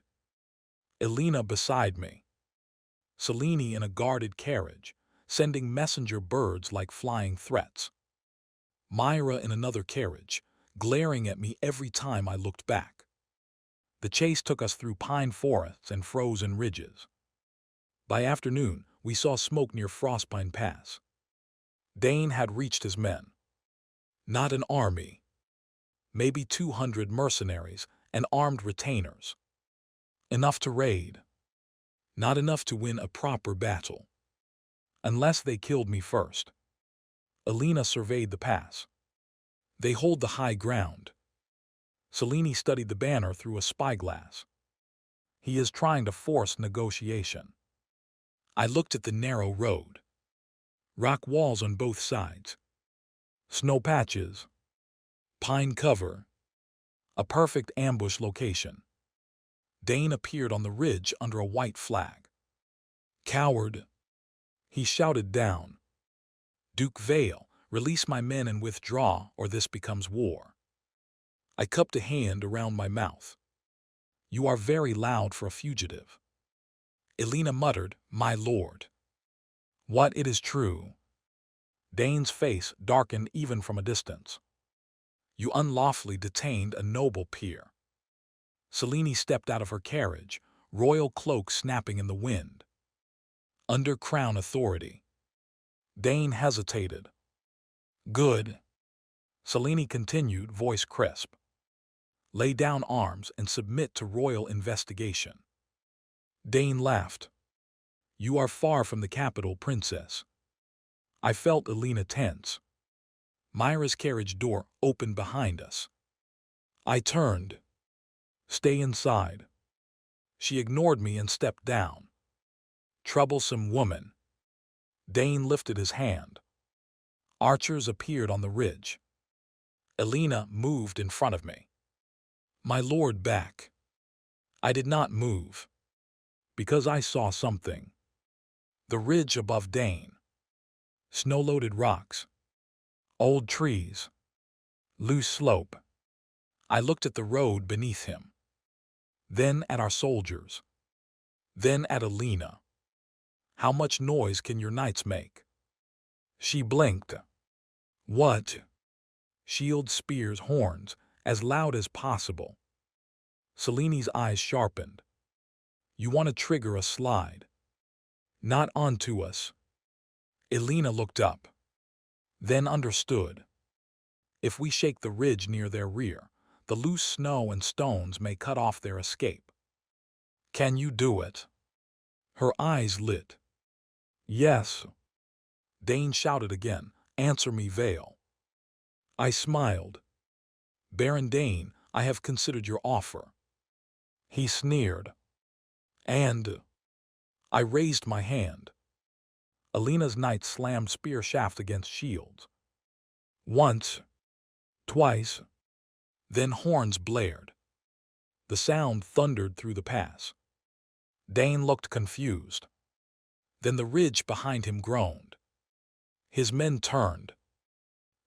Alina beside me. Selene in a guarded carriage, sending messenger birds like flying threats. Myra in another carriage, glaring at me every time I looked back. The chase took us through pine forests and frozen ridges. By afternoon, we saw smoke near Frostpine Pass. Dane had reached his men. Not an army. Maybe 200 mercenaries and armed retainers. Enough to raid. Not enough to win a proper battle. Unless they killed me first. Alina surveyed the pass. They hold the high ground. Selene studied the banner through a spyglass. He is trying to force negotiation. I looked at the narrow road. Rock walls on both sides. Snow patches. Pine cover. A perfect ambush location. Dane appeared on the ridge under a white flag. Coward. He shouted down. Duke Vale, release my men and withdraw, or this becomes war. I cupped a hand around my mouth. You are very loud for a fugitive. Alina muttered, my lord. What, it is true. Dane's face darkened even from a distance. You unlawfully detained a noble peer. Selene stepped out of her carriage, royal cloak snapping in the wind. Under crown authority. Dane hesitated. Good. Selene continued, voice crisp. Lay down arms and submit to royal investigation. Dane laughed. You are far from the capital, princess. I felt Alina tense. Myra's carriage door opened behind us. I turned. Stay inside. She ignored me and stepped down. Troublesome woman. Dane lifted his hand. Archers appeared on the ridge. Alina moved in front of me. My lord, back. I did not move. Because I saw something. The ridge above Dane. Snow-loaded rocks. Old trees. Loose slope. I looked at the road beneath him. Then at our soldiers. Then at Alina. How much noise can your knights make? She blinked. What? Shields, spears, horns, as loud as possible. Selene's eyes sharpened. You want to trigger a slide. Not onto us. Alina looked up. Then understood. If we shake the ridge near their rear, the loose snow and stones may cut off their escape. Can you do it? Her eyes lit. Yes. Dane shouted again, answer me, Vale. I smiled. Baron Dane, I have considered your offer. He sneered. And I raised my hand. Alina's knights slammed spear shaft against shields. Once. Twice. Then horns blared. The sound thundered through the pass. Dane looked confused. Then the ridge behind him groaned. His men turned.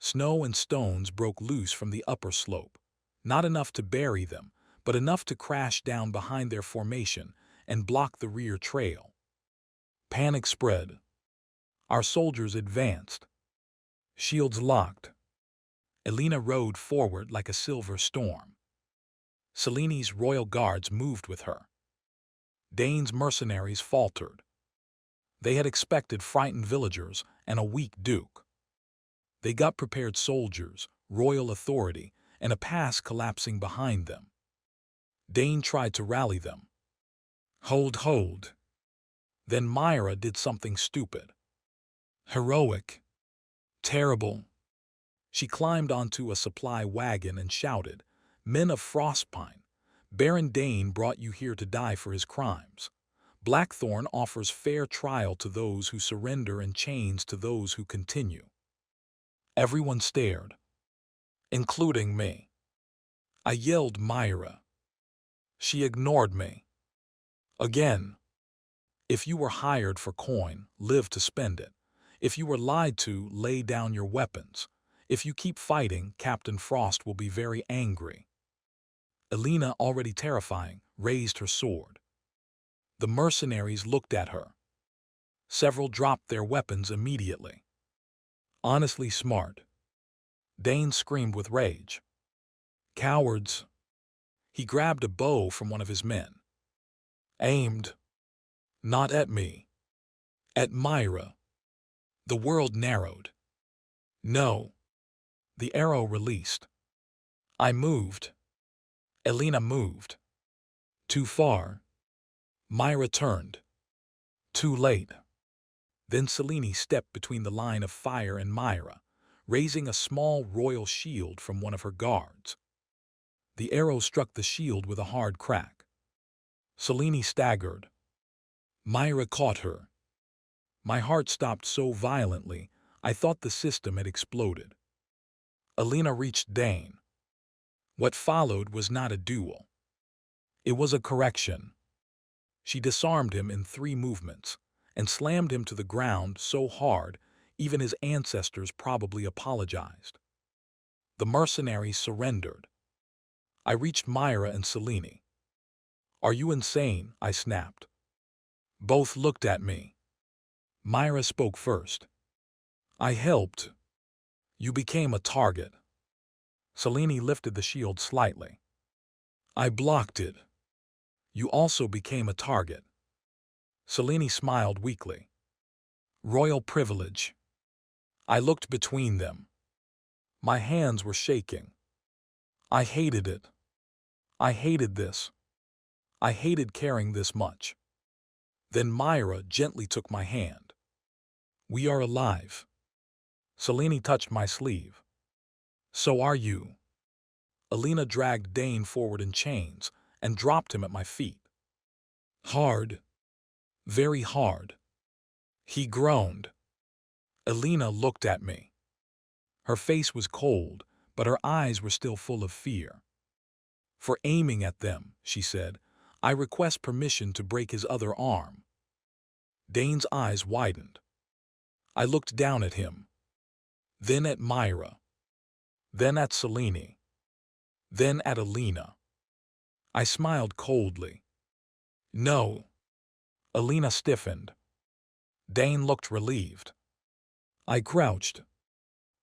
Snow and stones broke loose from the upper slope, not enough to bury them, but enough to crash down behind their formation and block the rear trail. Panic spread. Our soldiers advanced. Shields locked. Elena rode forward like a silver storm. Seleni's royal guards moved with her. Dane's mercenaries faltered. They had expected frightened villagers and a weak duke. They got prepared soldiers, royal authority, and a pass collapsing behind them. Dane tried to rally them. Hold. Then Myra did something stupid. Heroic. Terrible. She climbed onto a supply wagon and shouted, "Men of Frostpine, Baron Dane brought you here to die for his crimes. Blackthorn offers fair trial to those who surrender and chains to those who continue." Everyone stared, including me. I yelled Myra. She ignored me. Again. If you were hired for coin, live to spend it. If you were lied to, lay down your weapons. If you keep fighting, Captain Frost will be very angry. Elena, already terrifying, raised her sword. The mercenaries looked at her. Several dropped their weapons immediately. Honestly smart. Dane screamed with rage. Cowards. He grabbed a bow from one of his men. Aimed. Not at me. At Myra. The world narrowed. No. The arrow released. I moved. Elena moved. Too far. Myra turned. Too late. Then Selene stepped between the line of fire and Myra, raising a small royal shield from one of her guards. The arrow struck the shield with a hard crack. Selene staggered. Myra caught her. My heart stopped so violently, I thought the system had exploded. Elena reached Dane. What followed was not a duel. It was a correction. She disarmed him in 3 movements and slammed him to the ground so hard even his ancestors probably apologized. The mercenaries surrendered. I reached Myra and Selene. Are you insane? I snapped. Both looked at me. Myra spoke first. I helped. You became a target. Selene lifted the shield slightly. I blocked it. You also became a target. Selene smiled weakly. Royal privilege. I looked between them. My hands were shaking. I hated it. I hated this. I hated caring this much. Then Myra gently took my hand. We are alive. Selene touched my sleeve. So are you. Elena dragged Dane forward in chains and dropped him at my feet. Hard. Very hard. He groaned. Elena looked at me. Her face was cold, but her eyes were still full of fear. For aiming at them, she said, I request permission to break his other arm. Dane's eyes widened. I looked down at him. Then at Myra. Then at Selene. Then at Elena. I smiled coldly. No. Elena stiffened. Dane looked relieved. I crouched.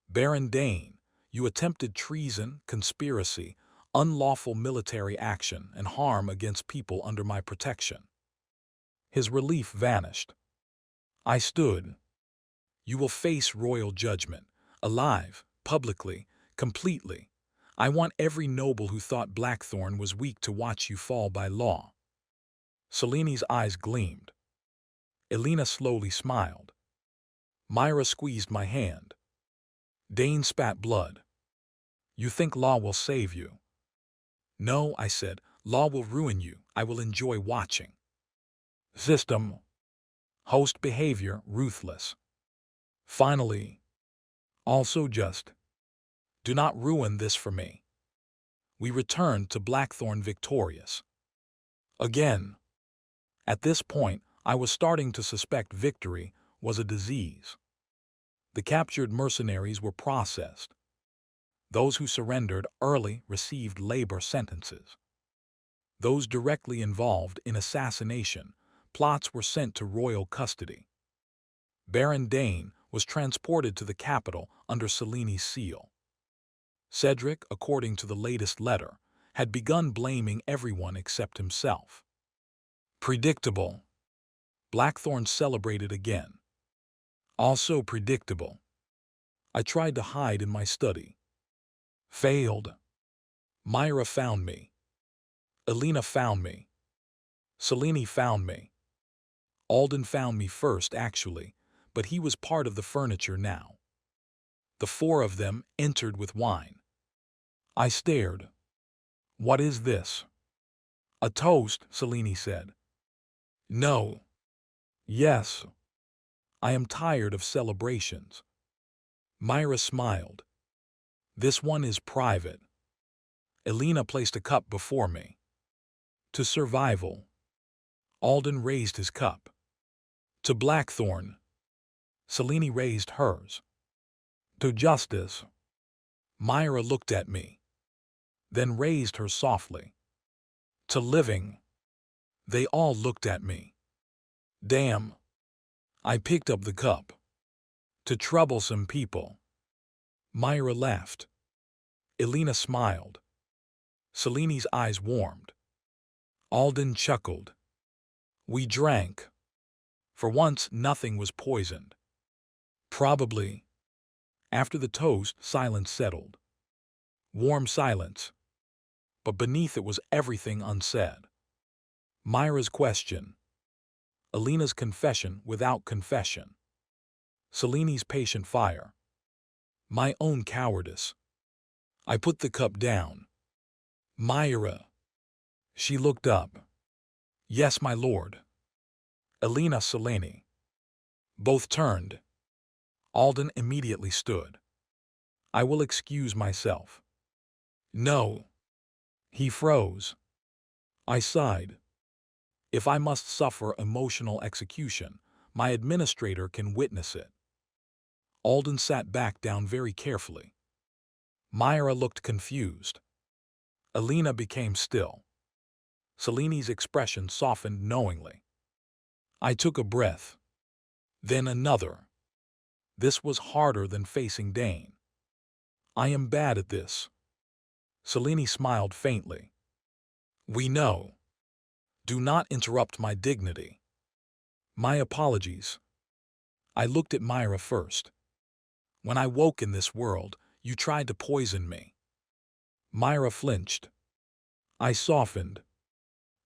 Baron Dane, you attempted treason, conspiracy, unlawful military action, and harm against people under my protection. His relief vanished. I stood. You will face royal judgment, alive, publicly, completely. I want every noble who thought Blackthorn was weak to watch you fall by law. Selene's eyes gleamed. Elena slowly smiled. Myra squeezed my hand. Dane spat blood. You think law will save you? No, I said, law will ruin you. I will enjoy watching. System. Host behavior, ruthless. Finally. Also just. Do not ruin this for me. We returned to Blackthorn victorious. Again. At this point, I was starting to suspect victory was a disease. The captured mercenaries were processed. Those who surrendered early received labor sentences. Those directly involved in assassination plots were sent to royal custody. Baron Dane was transported to the capital under Cellini's seal. Cedric, according to the latest letter, had begun blaming everyone except himself. Predictable. Blackthorn celebrated again. Also predictable. I tried to hide in my study. Failed. Myra found me. Elena found me. Cellini found me. Alden found me first, actually, but he was part of the furniture now. The four of them entered with wine. I stared. What is this? A toast, Cellini said. No. Yes. I am tired of celebrations. Myra smiled. This one is private. Elena placed a cup before me. To survival. Alden raised his cup. To Blackthorn. Cellini raised hers. To justice. Myra looked at me, then raised hers softly. To living. They all looked at me. Damn. I picked up the cup. To troublesome people. Myra laughed. Elena smiled. Cellini's eyes warmed. Alden chuckled. We drank. For once, nothing was poisoned. Probably. After the toast, silence settled. Warm silence. But beneath it was everything unsaid. Myra's question. Elena's confession without confession. Cellini's patient fire. My own cowardice. I put the cup down. Myra. She looked up. Yes, my lord. Elena, Cellini. Both turned. Alden immediately stood. I will excuse myself. No. He froze. I sighed. If I must suffer emotional execution, my administrator can witness it. Alden sat back down very carefully. Myra looked confused. Elena became still. Cellini's expression softened knowingly. I took a breath. Then another. This was harder than facing Dane. I am bad at this. Cellini smiled faintly. We know. Do not interrupt my dignity. My apologies. I looked at Myra first. When I woke in this world, you tried to poison me. Myra flinched. I softened.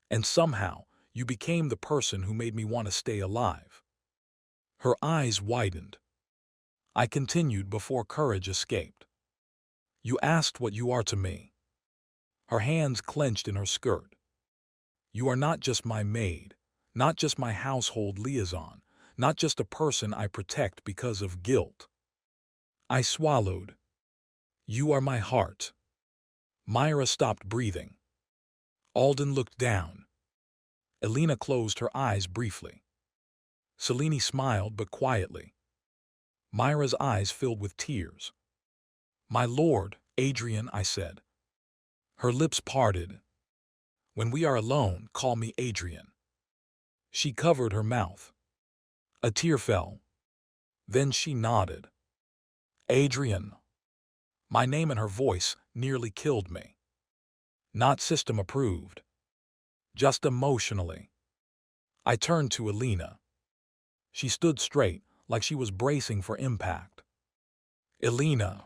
And somehow, you became the person who made me want to stay alive. Her eyes widened. I continued before courage escaped. You asked what you are to me. Her hands clenched in her skirt. You are not just my maid, not just my household liaison, not just a person I protect because of guilt. I swallowed. You are my heart. Myra stopped breathing. Alden looked down. Elena closed her eyes briefly. Cellini smiled, but quietly. Myra's eyes filled with tears. My lord, Adrian, I said. Her lips parted. When we are alone, call me Adrian. She covered her mouth. A tear fell. Then she nodded. Adrian. My name and her voice nearly killed me. Not system approved. Just emotionally. I turned to Elena. She stood straight, like she was bracing for impact. Elena.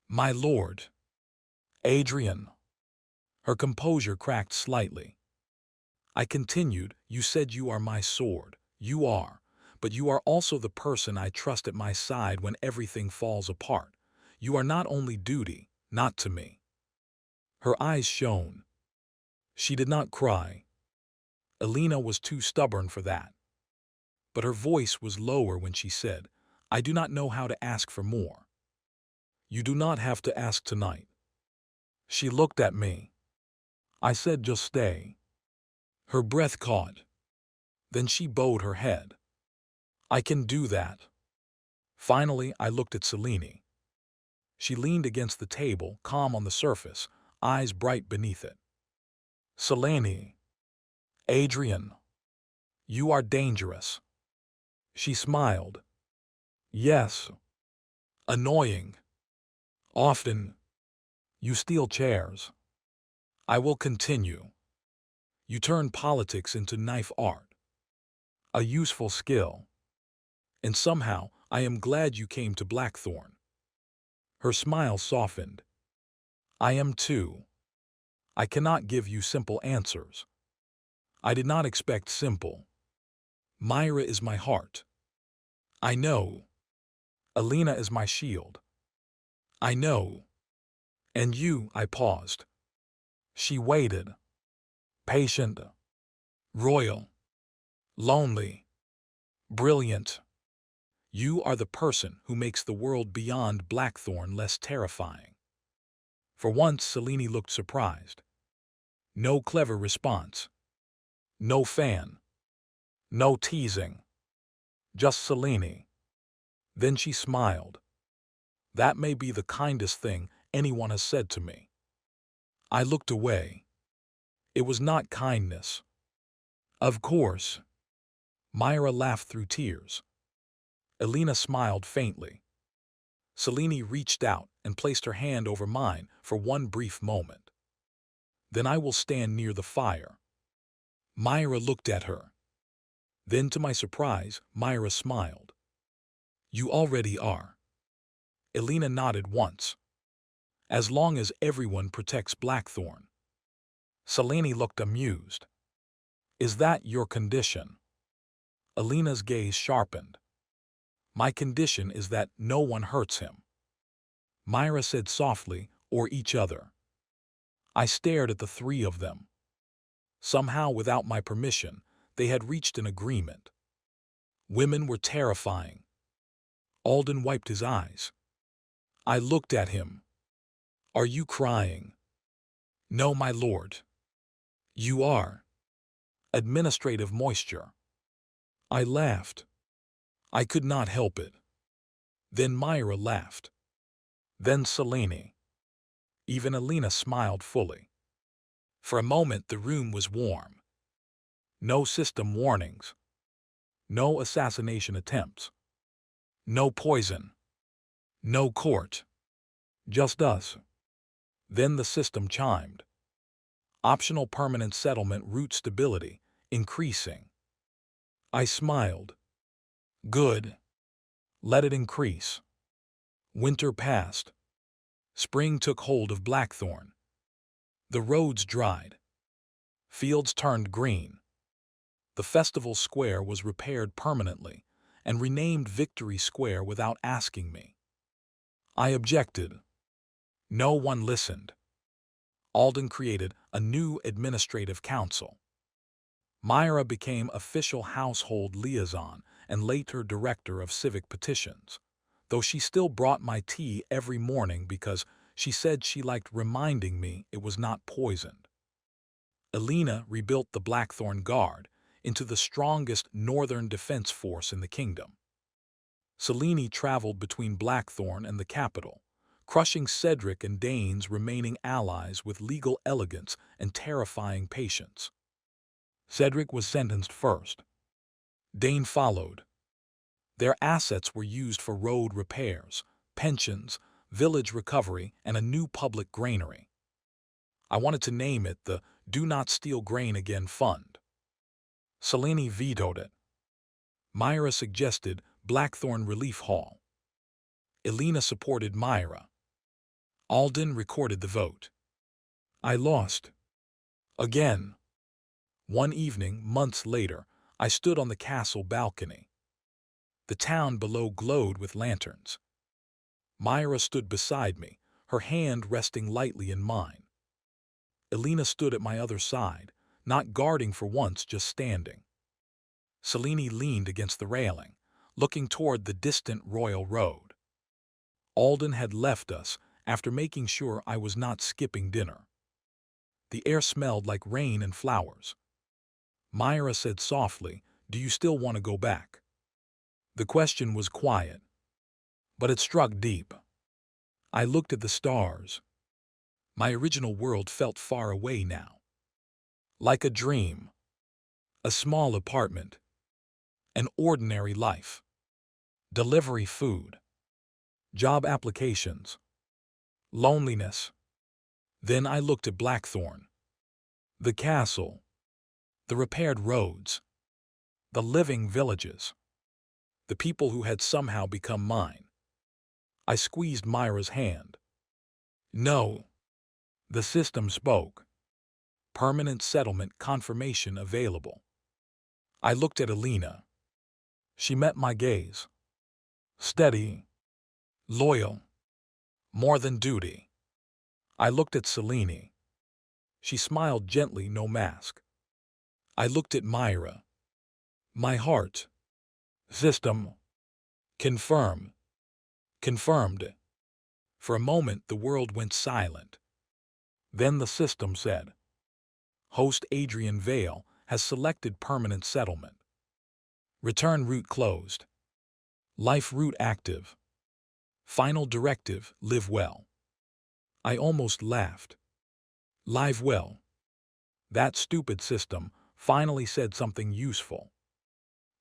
My lord. Adrian. Her composure cracked slightly. I continued, you said you are my sword. You are. But you are also the person I trust at my side when everything falls apart. You are not only duty, not to me. Her eyes shone. She did not cry. Elena was too stubborn for that. But her voice was lower when she said, I do not know how to ask for more. You do not have to ask tonight. She looked at me. I said, just stay. Her breath caught. Then she bowed her head. I can do that. Finally, I looked at Selene. She leaned against the table, calm on the surface, eyes bright beneath it. Selene, Adrian, you are dangerous. She smiled. Yes. Annoying. Often. You steal chairs. I will continue. You turn politics into knife art. A useful skill. And somehow, I am glad you came to Blackthorn. Her smile softened. I am too. I cannot give you simple answers. I did not expect simple. Myra is my heart. I know. Alina is my shield. I know. And you, I paused. She waited. Patient. Royal. Lonely. Brilliant. You are the person who makes the world beyond Blackthorn less terrifying. For once, Selene looked surprised. No clever response. No fan. No teasing. Just Selene. Then she smiled. That may be the kindest thing anyone has said to me. I looked away. It was not kindness. Of course. Myra laughed through tears. Alina smiled faintly. Selene reached out and placed her hand over mine for one brief moment. Then I will stand near the fire. Myra looked at her. Then, to my surprise, Myra smiled. You already are. Alina nodded once. As long as everyone protects Blackthorn. Selene looked amused. Is that your condition? Alina's gaze sharpened. My condition is that no one hurts him. Myra said softly, or each other. I stared at the three of them. Somehow, without my permission, they had reached an agreement. Women were terrifying. Alden wiped his eyes. I looked at him. Are you crying? No, my lord. You are. Administrative moisture. I laughed. I could not help it. Then Myra laughed. Then Selene. Even Alina smiled fully. For a moment the room was warm. No system warnings. No assassination attempts. No poison. No court. Just us. Then the system chimed. Optional permanent settlement route stability, increasing. I smiled. Good. Let it increase. Winter passed. Spring took hold of Blackthorn. The roads dried. Fields turned green. The festival square was repaired permanently and renamed Victory Square without asking me. I objected. No one listened. Alden created a new administrative council. Myra became official household liaison and later director of civic petitions, though she still brought my tea every morning because she said she liked reminding me it was not poisoned. Alina rebuilt the Blackthorn Guard into the strongest northern defense force in the kingdom. Selene traveled between Blackthorn and the capital, crushing Cedric and Dane's remaining allies with legal elegance and terrifying patience. Cedric was sentenced first. Dane followed. Their assets were used for road repairs, pensions, village recovery, and a new public granary. I wanted to name it the Do Not Steal Grain Again Fund. Selene vetoed it. Myra suggested Blackthorn Relief Hall. Alina supported Myra. Alden recorded the vote. I lost. Again. One evening, months later, I stood on the castle balcony. The town below glowed with lanterns. Myra stood beside me, her hand resting lightly in mine. Alina stood at my other side, not guarding for once, just standing. Selene leaned against the railing, looking toward the distant royal road. Alden had left us after making sure I was not skipping dinner. The air smelled like rain and flowers. Myra said softly, "Do you still want to go back?" The question was quiet. but it struck deep. I looked at the stars. My original world felt far away now. Like a dream. A small apartment. An ordinary life. Delivery food. Job applications. Loneliness. Then I looked at Blackthorn. The castle. The repaired roads. The living villages. The people who had somehow become mine. I squeezed Myra's hand. No. The system spoke. Permanent settlement confirmation available. I looked at Alina. She met my gaze. Steady. Loyal. More than duty. I looked at Selene. She smiled gently, no mask. I looked at Myra. My heart. System. Confirm. Confirmed. For a moment the world went silent. Then the system said, Host Adrian Vale has selected permanent settlement. Return route closed. Life route active. Final directive, live well. I almost laughed. Live well. That stupid system finally said something useful.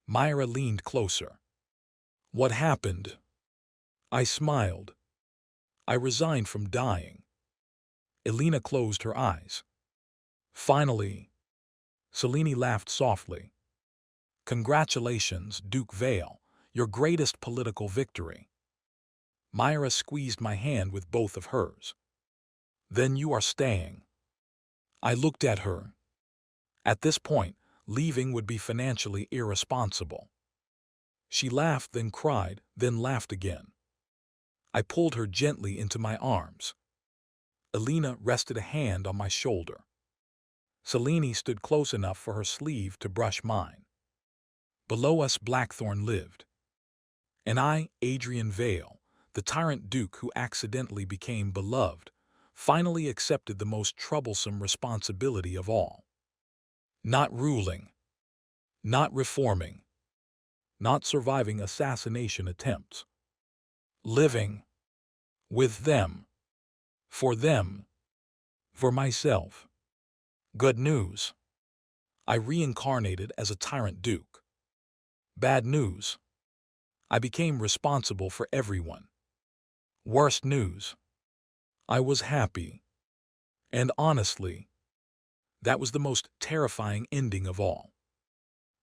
Myra leaned closer. What happened? I smiled. I resigned from dying. Elena closed her eyes. Finally. Selene laughed softly. Congratulations, Duke Vale, your greatest political victory. Myra squeezed my hand with both of hers. Then you are staying. I looked at her. At this point, leaving would be financially irresponsible. She laughed, then cried, then laughed again. I pulled her gently into my arms. Elena rested a hand on my shoulder. Selene stood close enough for her sleeve to brush mine. Below us Blackthorn lived. And I, Adrian Vale, the tyrant duke who accidentally became beloved, finally accepted the most troublesome responsibility of all. Not ruling. Not reforming. Not surviving assassination attempts. Living. With them. For them. For myself. Good news. I reincarnated as a tyrant duke. Bad news. I became responsible for everyone. Worst news. I was happy. And honestly, that was the most terrifying ending of all.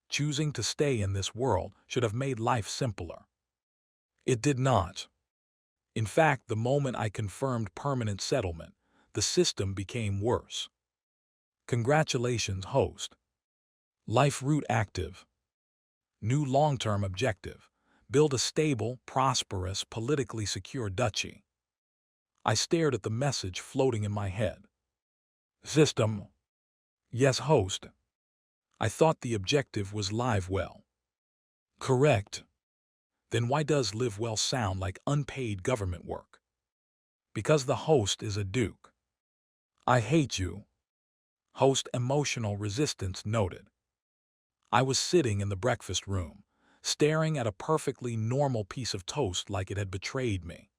Choosing to stay in this world should have made life simpler. It did not. In fact, the moment I confirmed permanent settlement, the system became worse. Congratulations, host. Life route active. New long-term objective. Build a stable, prosperous, politically secure duchy. I stared at the message floating in my head. System. Yes, host. I thought the objective was live well. Correct. Then why does live well sound like unpaid government work? Because the host is a duke. I hate you. Host emotional resistance noted. I was sitting in the breakfast room, staring at a perfectly normal piece of toast like it had betrayed me.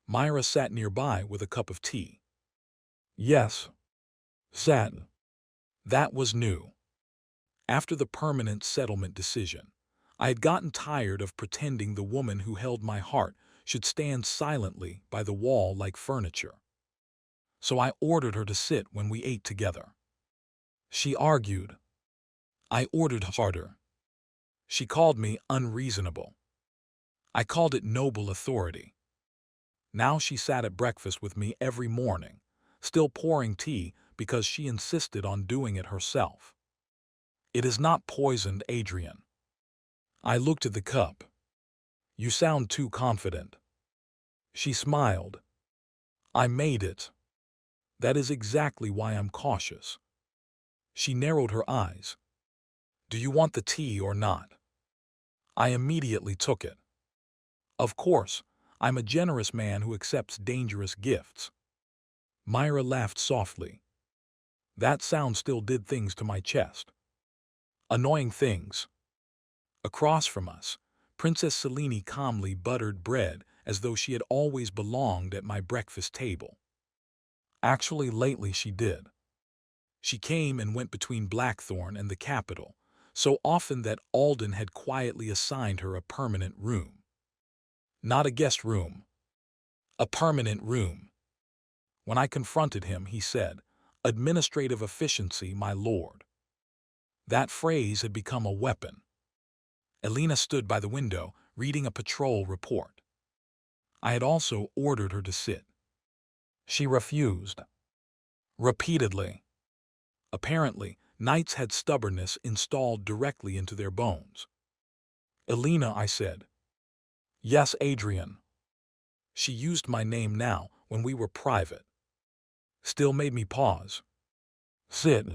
Myra sat nearby with a cup of tea. Yes. Sat. That was new. After the permanent settlement decision, I had gotten tired of pretending the woman who held my heart should stand silently by the wall like furniture. So I ordered her to sit when we ate together. She argued. I ordered harder. She called me unreasonable. I called it noble authority. Now she sat at breakfast with me every morning, still pouring tea because she insisted on doing it herself. It is not poisoned, Adrian. I looked at the cup. You sound too confident. She smiled. I made it. That is exactly why I'm cautious. She narrowed her eyes. Do you want the tea or not? I immediately took it. Of course, I'm a generous man who accepts dangerous gifts. Myra laughed softly. That sound still did things to my chest. Annoying things. Across from us, Princess Selene calmly buttered bread as though she had always belonged at my breakfast table. Actually, lately she did. She came and went between Blackthorn and the capital, so often that Alden had quietly assigned her a permanent room. Not a guest room. A permanent room. When I confronted him, he said, "Administrative efficiency, my lord." That phrase had become a weapon. Elena stood by the window, reading a patrol report. I had also ordered her to sit. She refused. Repeatedly. Apparently, knights had stubbornness installed directly into their bones. "Elena," I said. "Yes, Adrian." She used my name now when we were private. Still made me pause. "Sit."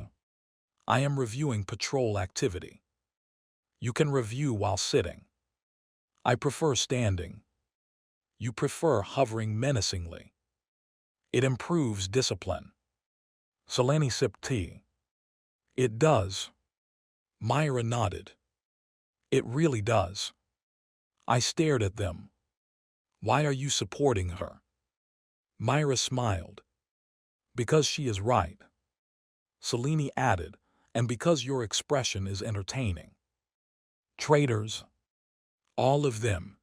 "I am reviewing patrol activity." "You can review while sitting." "I prefer standing." "You prefer hovering menacingly." "It improves discipline." Selene sipped tea. "It does." Myra nodded. "It really does." I stared at them. "Why are you supporting her?" Myra smiled. "Because she is right." Selene added, "And because your expression is entertaining." "Traitors." "All of them."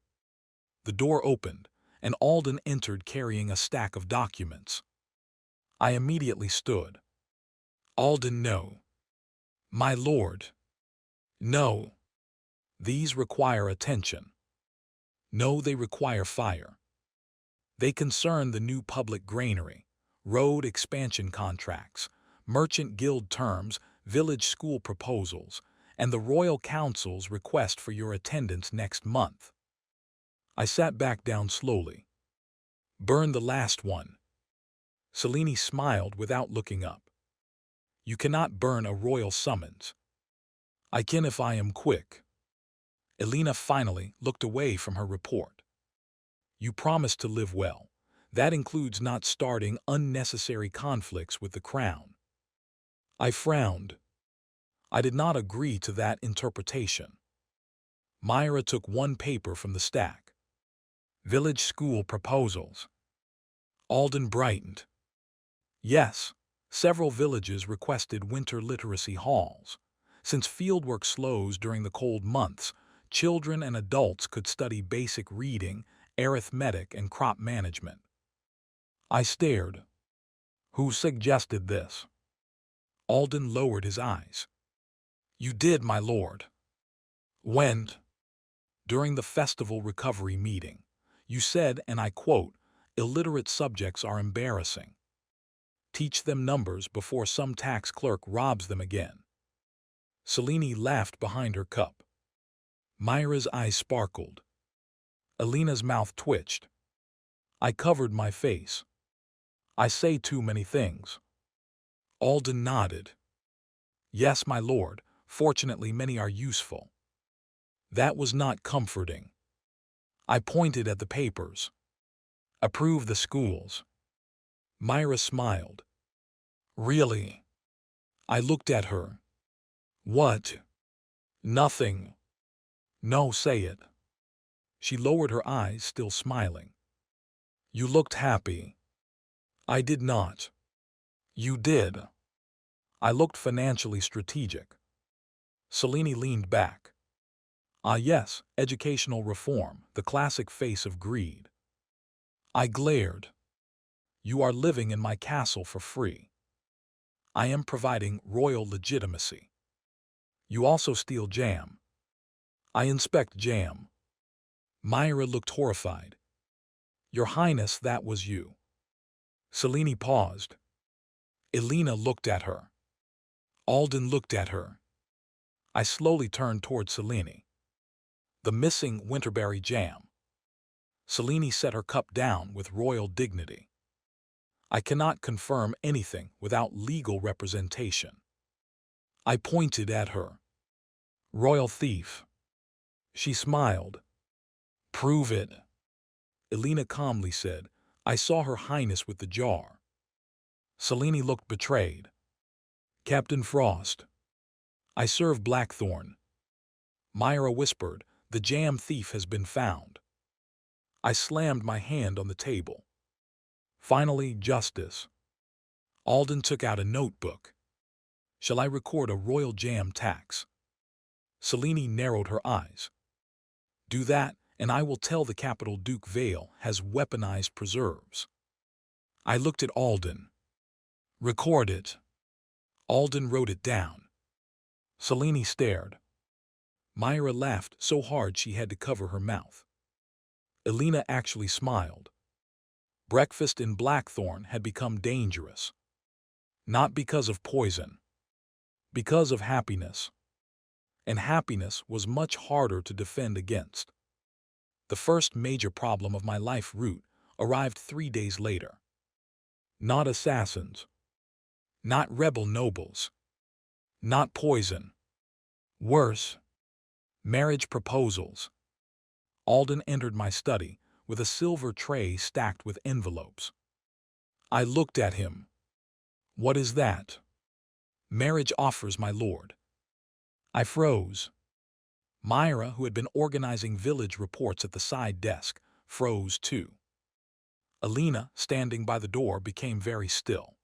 The door opened, and Alden entered carrying a stack of documents. I immediately stood. "Alden, no." "My lord." "No. These require attention." "No, they require fire." "They concern the new public granary, road expansion contracts, merchant guild terms, village school proposals, and the Royal Council's request for your attendance next month." I sat back down slowly. "Burn the last one." Selene smiled without looking up. "You cannot burn a royal summons." "I can if I am quick." Elena finally looked away from her report. "You promised to live well. That includes not starting unnecessary conflicts with the crown." I frowned. I did not agree to that interpretation. Myra took one paper from the stack. "Village school proposals." Alden brightened. "Yes, several villages requested winter literacy halls. Since fieldwork slows during the cold months, children and adults could study basic reading, arithmetic, and crop management." I stared. "Who suggested this?" Alden lowered his eyes. "You did, my lord." "When?" "During the festival recovery meeting. You said, and I quote, 'Illiterate subjects are embarrassing. Teach them numbers before some tax clerk robs them again.'" Selene laughed behind her cup. Myra's eyes sparkled. Elena's mouth twitched. I covered my face. "I say too many things." Alden nodded. "Yes, my lord, fortunately many are useful." That was not comforting. I pointed at the papers. "Approve the schools." Myra smiled. "Really?" I looked at her. "What?" "Nothing." "No, say it." She lowered her eyes, still smiling. "You looked happy." "I did not." "You did." "I looked financially strategic." Selene leaned back. "Ah yes, educational reform, the classic face of greed." I glared. "You are living in my castle for free." "I am providing royal legitimacy." "You also steal jam." "I inspect jam." Myra looked horrified. "Your Highness, that was you." Selene paused. Elena looked at her. Alden looked at her. I slowly turned toward Selene. "The missing winterberry jam." Selene set her cup down with royal dignity. "I cannot confirm anything without legal representation." I pointed at her. "Royal thief." She smiled. "Prove it." Elena calmly said, "I saw Her Highness with the jar." Selene looked betrayed. "Captain Frost." "I serve Blackthorn." Myra whispered, The jam thief has been found. I slammed my hand on the table. Finally, justice. Alden took out a notebook. Shall I record a royal jam tax? Selene narrowed her eyes. Do that, and I will tell the capital Duke Vale has weaponized preserves. I looked at Alden. Record it. Alden wrote it down. Selene stared. Myra laughed so hard she had to cover her mouth. Elena actually smiled. Breakfast in Blackthorn had become dangerous. Not because of poison. Because of happiness. And happiness was much harder to defend against. The first major problem of my life route arrived 3 days later. Not assassins. Not rebel nobles. Not poison. Worse, marriage proposals. Alden entered my study with a silver tray stacked with envelopes. I looked at him. What is that? Marriage offers, my lord. I froze. Myra, who had been organizing village reports at the side desk, froze too. Elena, standing by the door, became very still.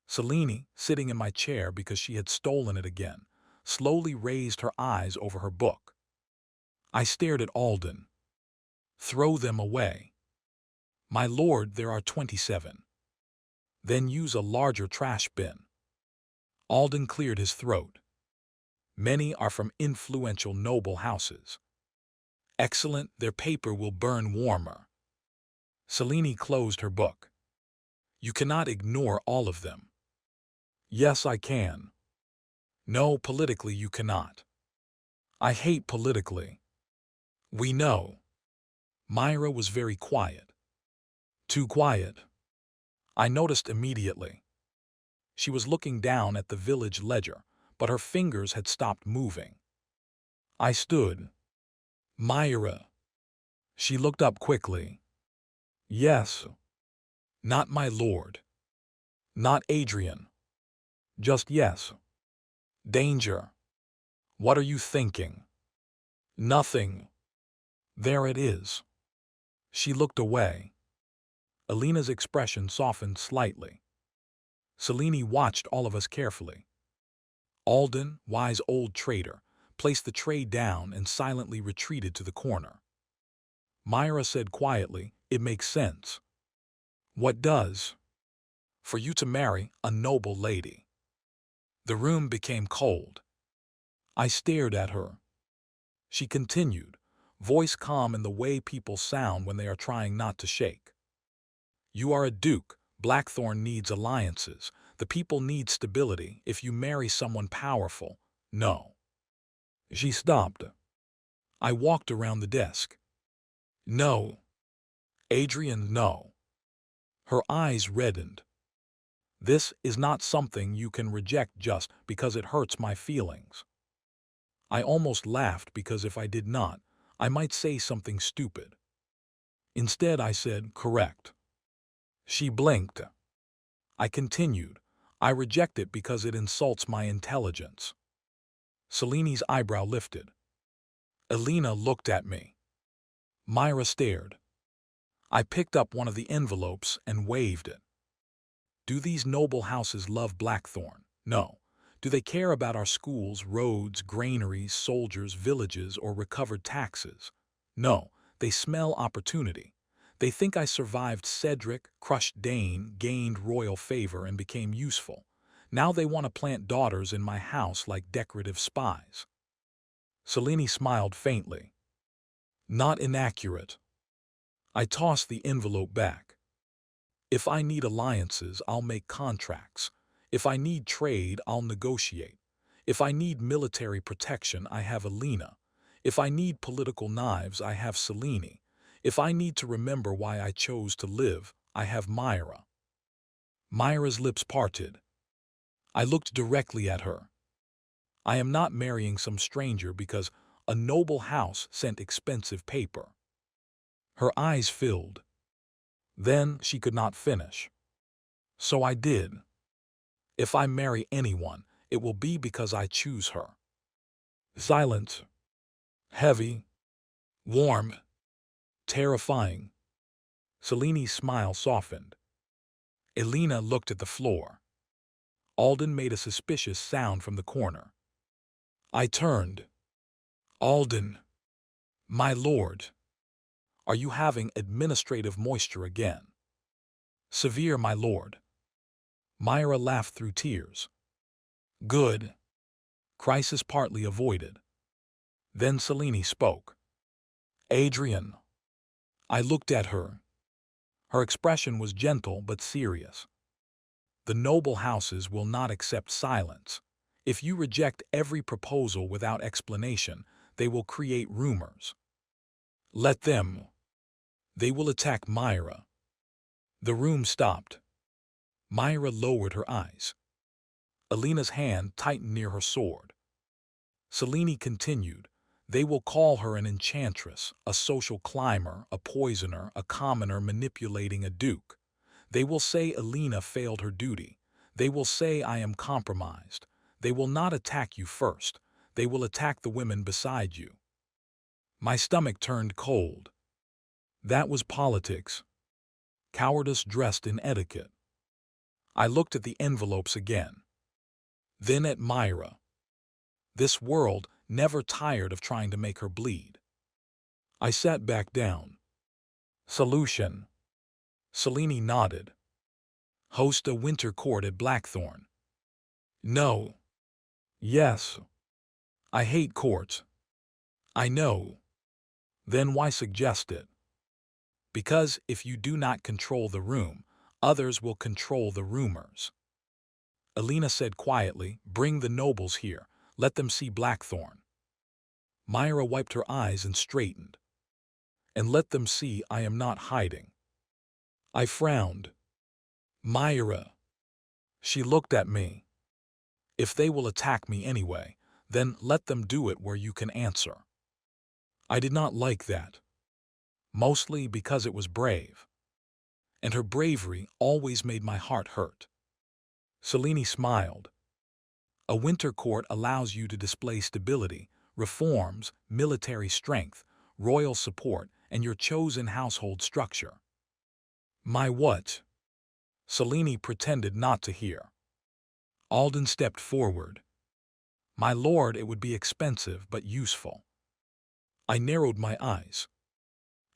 Selene, sitting in my chair because she had stolen it again, slowly raised her eyes over her book. I stared at Alden. Throw them away. My lord, there are 27. Then use a larger trash bin. Alden cleared his throat. Many are from influential noble houses. Excellent, their paper will burn warmer. Selene closed her book. You cannot ignore all of them. Yes, I can. No, politically you cannot. I hate politically. We know. Myra was very quiet. Too quiet. I noticed immediately. She was looking down at the village ledger, but her fingers had stopped moving. I stood. Myra. She looked up quickly. Yes. Not my lord. Not Adrian. Just yes. Danger. What are you thinking? Nothing. There it is. She looked away. Elena's expression softened slightly. Selene watched all of us carefully. Alden, wise old traitor, placed the tray down and silently retreated to the corner. Myra said quietly, it makes sense. What does? For you to marry a noble lady. The room became cold. I stared at her. She continued, voice calm in the way people sound when they are trying not to shake. You are a duke. Blackthorn needs alliances. The people need stability. If you marry someone powerful, no. She stopped. I walked around the desk. No. Adrian, no. Her eyes reddened. This is not something you can reject just because it hurts my feelings. I almost laughed because if I did not, I might say something stupid. Instead, I said, correct. She blinked. I continued, I reject it because it insults my intelligence. Selene's eyebrow lifted. Elena looked at me. Myra stared. I picked up one of the envelopes and waved it. Do these noble houses love Blackthorn? No. Do they care about our schools, roads, granaries, soldiers, villages, or recovered taxes? No. They smell opportunity. They think I survived Cedric, crushed Dane, gained royal favor, and became useful. Now they want to plant daughters in my house like decorative spies. Selene smiled faintly. Not inaccurate. I tossed the envelope back. If I need alliances, I'll make contracts. If I need trade, I'll negotiate. If I need military protection, I have Elena. If I need political knives, I have Selene. If I need to remember why I chose to live, I have Myra. Myra's lips parted. I looked directly at her. I am not marrying some stranger because a noble house sent expensive paper. Her eyes filled. Then she could not finish. So I did. If I marry anyone, it will be because I choose her. Silence. Heavy. Warm, terrifying. Seleni's smile softened. Elena looked at the floor. Alden made a suspicious sound from the corner. I turned. Alden, my lord, are you having administrative moisture again? Severe, my lord. Myra laughed through tears. Good. Crisis partly avoided. Then Selene spoke. Adrian. I looked at her. Her expression was gentle but serious. The noble houses will not accept silence. If you reject every proposal without explanation, they will create rumors. Let them. They will attack Myra. The room stopped. Myra lowered her eyes. Elena's hand tightened near her sword. Selene continued. They will call her an enchantress, a social climber, a poisoner, a commoner manipulating a duke. They will say Elena failed her duty. They will say I am compromised. They will not attack you first. They will attack the women beside you. My stomach turned cold. That was politics. Cowardice dressed in etiquette. I looked at the envelopes again. Then at Myra. This world never tired of trying to make her bleed. I sat back down. Solution. Selene nodded. Host a winter court at Blackthorn. No. Yes. I hate courts. I know. Then why suggest it? Because if you do not control the room, others will control the rumors. Elena said quietly, bring the nobles here. Let them see Blackthorn. Myra wiped her eyes and straightened. And let them see I am not hiding. I frowned. Myra. She looked at me. If they will attack me anyway, then let them do it where you can answer. I did not like that. Mostly because it was brave. And her bravery always made my heart hurt. Selene smiled. A winter court allows you to display stability, reforms, military strength, royal support, and your chosen household structure. My what? Selene pretended not to hear. Alden stepped forward. My lord, it would be expensive but useful. I narrowed my eyes.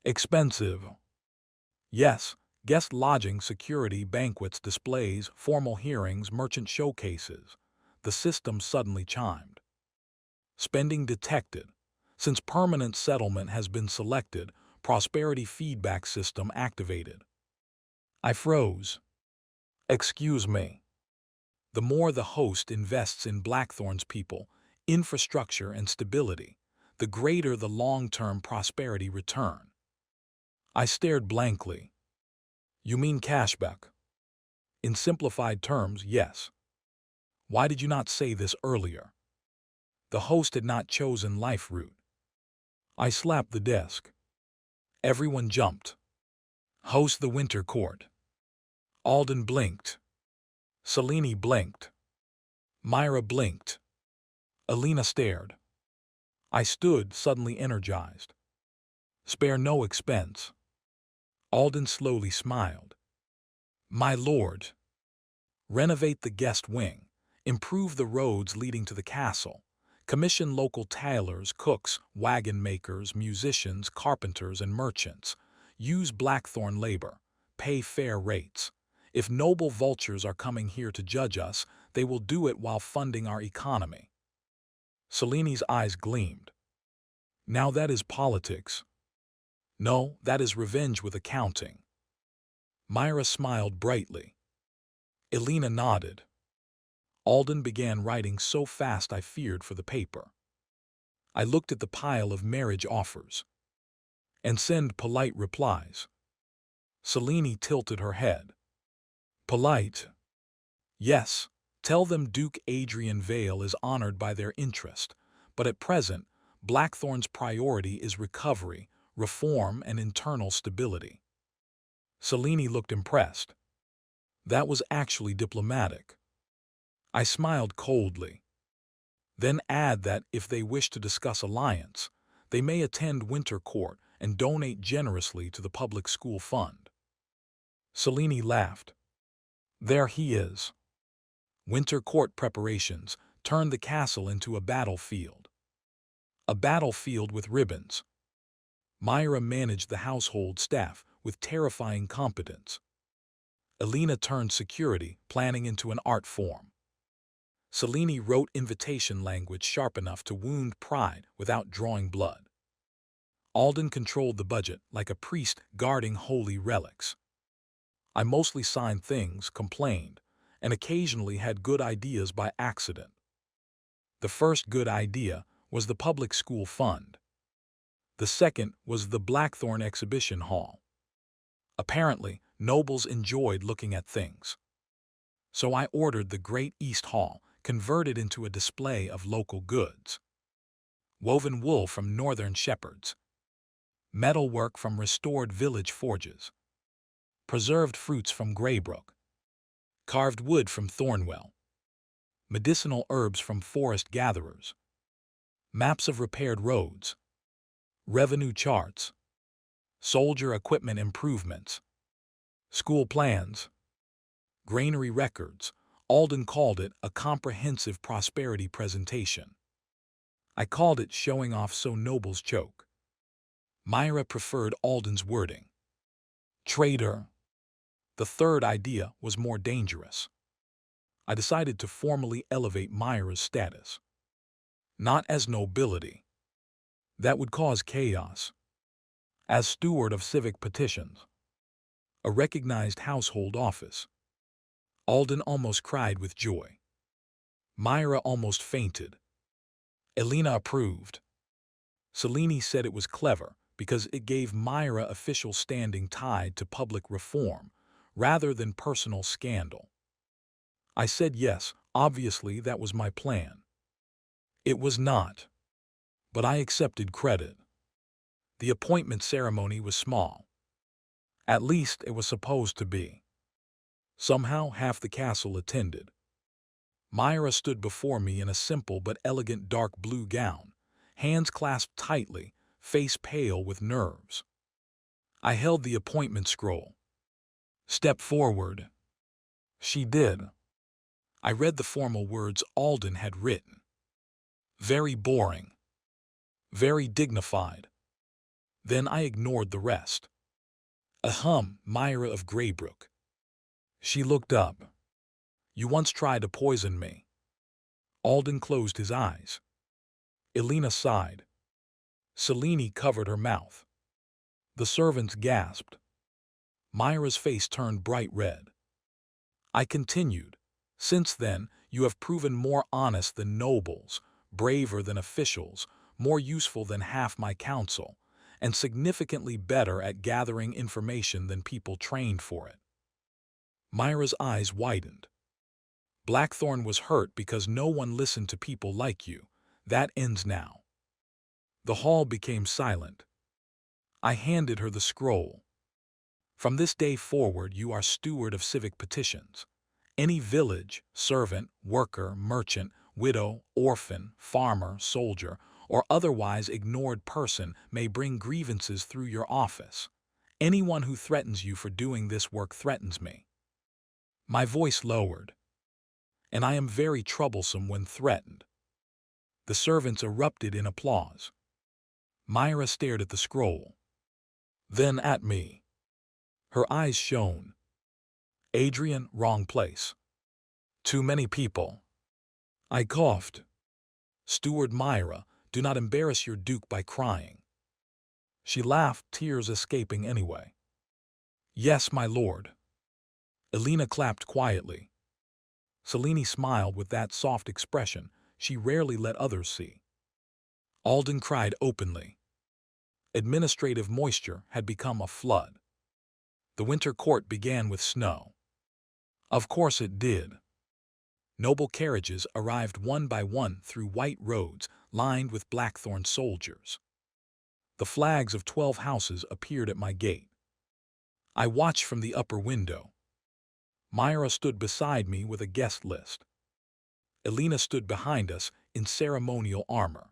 Expensive. Yes, guest lodging, security, banquets, displays, formal hearings, merchant showcases. The system suddenly chimed. Spending detected. Since permanent settlement has been selected, prosperity feedback system activated. I froze. Excuse me. The more the host invests in Blackthorn's people, infrastructure, and stability, the greater the long-term prosperity return. I stared blankly. You mean cashback? In simplified terms, yes. Why did you not say this earlier? The host had not chosen life route. I slapped the desk. Everyone jumped. Host the winter court. Alden blinked. Selene blinked. Myra blinked. Elena stared. I stood, suddenly energized. Spare no expense. Alden slowly smiled. My lord. Renovate the guest wing. Improve the roads leading to the castle. Commission local tailors, cooks, wagon makers, musicians, carpenters, and merchants. Use Blackthorn labor. Pay fair rates. If noble vultures are coming here to judge us, they will do it while funding our economy. Selene's eyes gleamed. Now that is politics. No, that is revenge with accounting. Myra smiled brightly. Elena nodded. Alden began writing so fast I feared for the paper. I looked at the pile of marriage offers. And send polite replies. Selene tilted her head. Polite? Yes, tell them Duke Adrian Vale is honored by their interest, but at present, Blackthorn's priority is recovery, reform, and internal stability. Selene looked impressed. That was actually diplomatic. I smiled coldly. Then add that if they wish to discuss alliance, They may attend winter court and donate generously to the public school fund. Selene laughed. There he is. Winter court preparations turned the castle into a battlefield. A battlefield with ribbons. Myra managed the household staff with terrifying competence. Elena turned security planning into an art form. Selene wrote invitation language sharp enough to wound pride without drawing blood. Alden controlled the budget like a priest guarding holy relics. I mostly signed things, complained, and occasionally had good ideas by accident. The first good idea was the public school fund. The second was the Blackthorn exhibition hall. Apparently, nobles enjoyed looking at things. So I ordered the Great East Hall converted into a display of local goods. Woven wool from northern shepherds. Metalwork from restored village forges. Preserved fruits from Graybrook. Carved wood from Thornwell. Medicinal herbs from forest gatherers. Maps of repaired roads. Revenue charts. Soldier equipment improvements. School plans. Granary records. Alden called it a comprehensive prosperity presentation. I called it showing off so nobles choke. Myra preferred Alden's wording. Traitor. The third idea was more dangerous. I decided to formally elevate Myra's status. Not as nobility. That would cause chaos. As steward of civic petitions. A recognized household office. Alden almost cried with joy. Myra almost fainted. Elena approved. Selene said it was clever because it gave Myra official standing tied to public reform rather than personal scandal. I said yes, obviously that was my plan. It was not. But I accepted credit. The appointment ceremony was small. At least it was supposed to be. Somehow half the castle attended. Myra stood before me in a simple but elegant dark blue gown, hands clasped tightly, face pale with nerves. I held the appointment scroll. Step forward. She did. I read the formal words Alden had written. Very boring. Very dignified. Then I ignored the rest. Myra of Graybrook. She looked up. You once tried to poison me. Alden closed his eyes. Elena sighed. Selene covered her mouth. The servants gasped. Myra's face turned bright red. I continued. Since then, you have proven more honest than nobles, braver than officials, more useful than half my council, and significantly better at gathering information than people trained for it. Myra's eyes widened. Blackthorn was hurt because no one listened to people like you. That ends now. The hall became silent. I handed her the scroll. From this day forward, you are steward of civic petitions. Any village, servant, worker, merchant, widow, orphan, farmer, soldier, or otherwise ignored person may bring grievances through your office. Anyone who threatens you for doing this work threatens me. My voice lowered. And I am very troublesome when threatened. The servants erupted in applause. Myra stared at the scroll. Then at me. Her eyes shone. Adrian, wrong place. Too many people. I coughed. Steward Myra, do not embarrass your duke by crying. She laughed, tears escaping anyway. Yes, my lord. Elena clapped quietly. Selene smiled with that soft expression she rarely let others see. Alden cried openly. Administrative moisture had become a flood. The winter court began with snow. Of course it did. Noble carriages arrived one by one through white roads lined with Blackthorn soldiers. The flags of 12 houses appeared at my gate. I watched from the upper window. Myra stood beside me with a guest list. Elena stood behind us in ceremonial armor.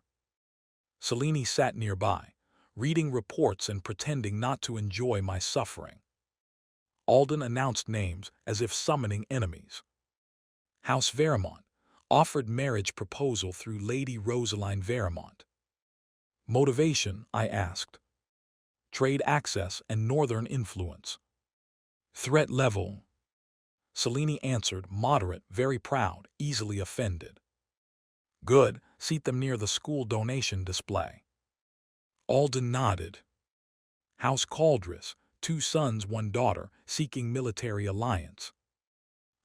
Selene sat nearby, reading reports and pretending not to enjoy my suffering. Alden announced names as if summoning enemies. House Veramont offered marriage proposal through Lady Rosaline Veramont. Motivation, I asked. Trade access and northern influence. Threat level. Selene answered, moderate, very proud, easily offended. Good, seat them near the school donation display. Alden nodded. House Caldris, 2 sons, 1 daughter, seeking military alliance.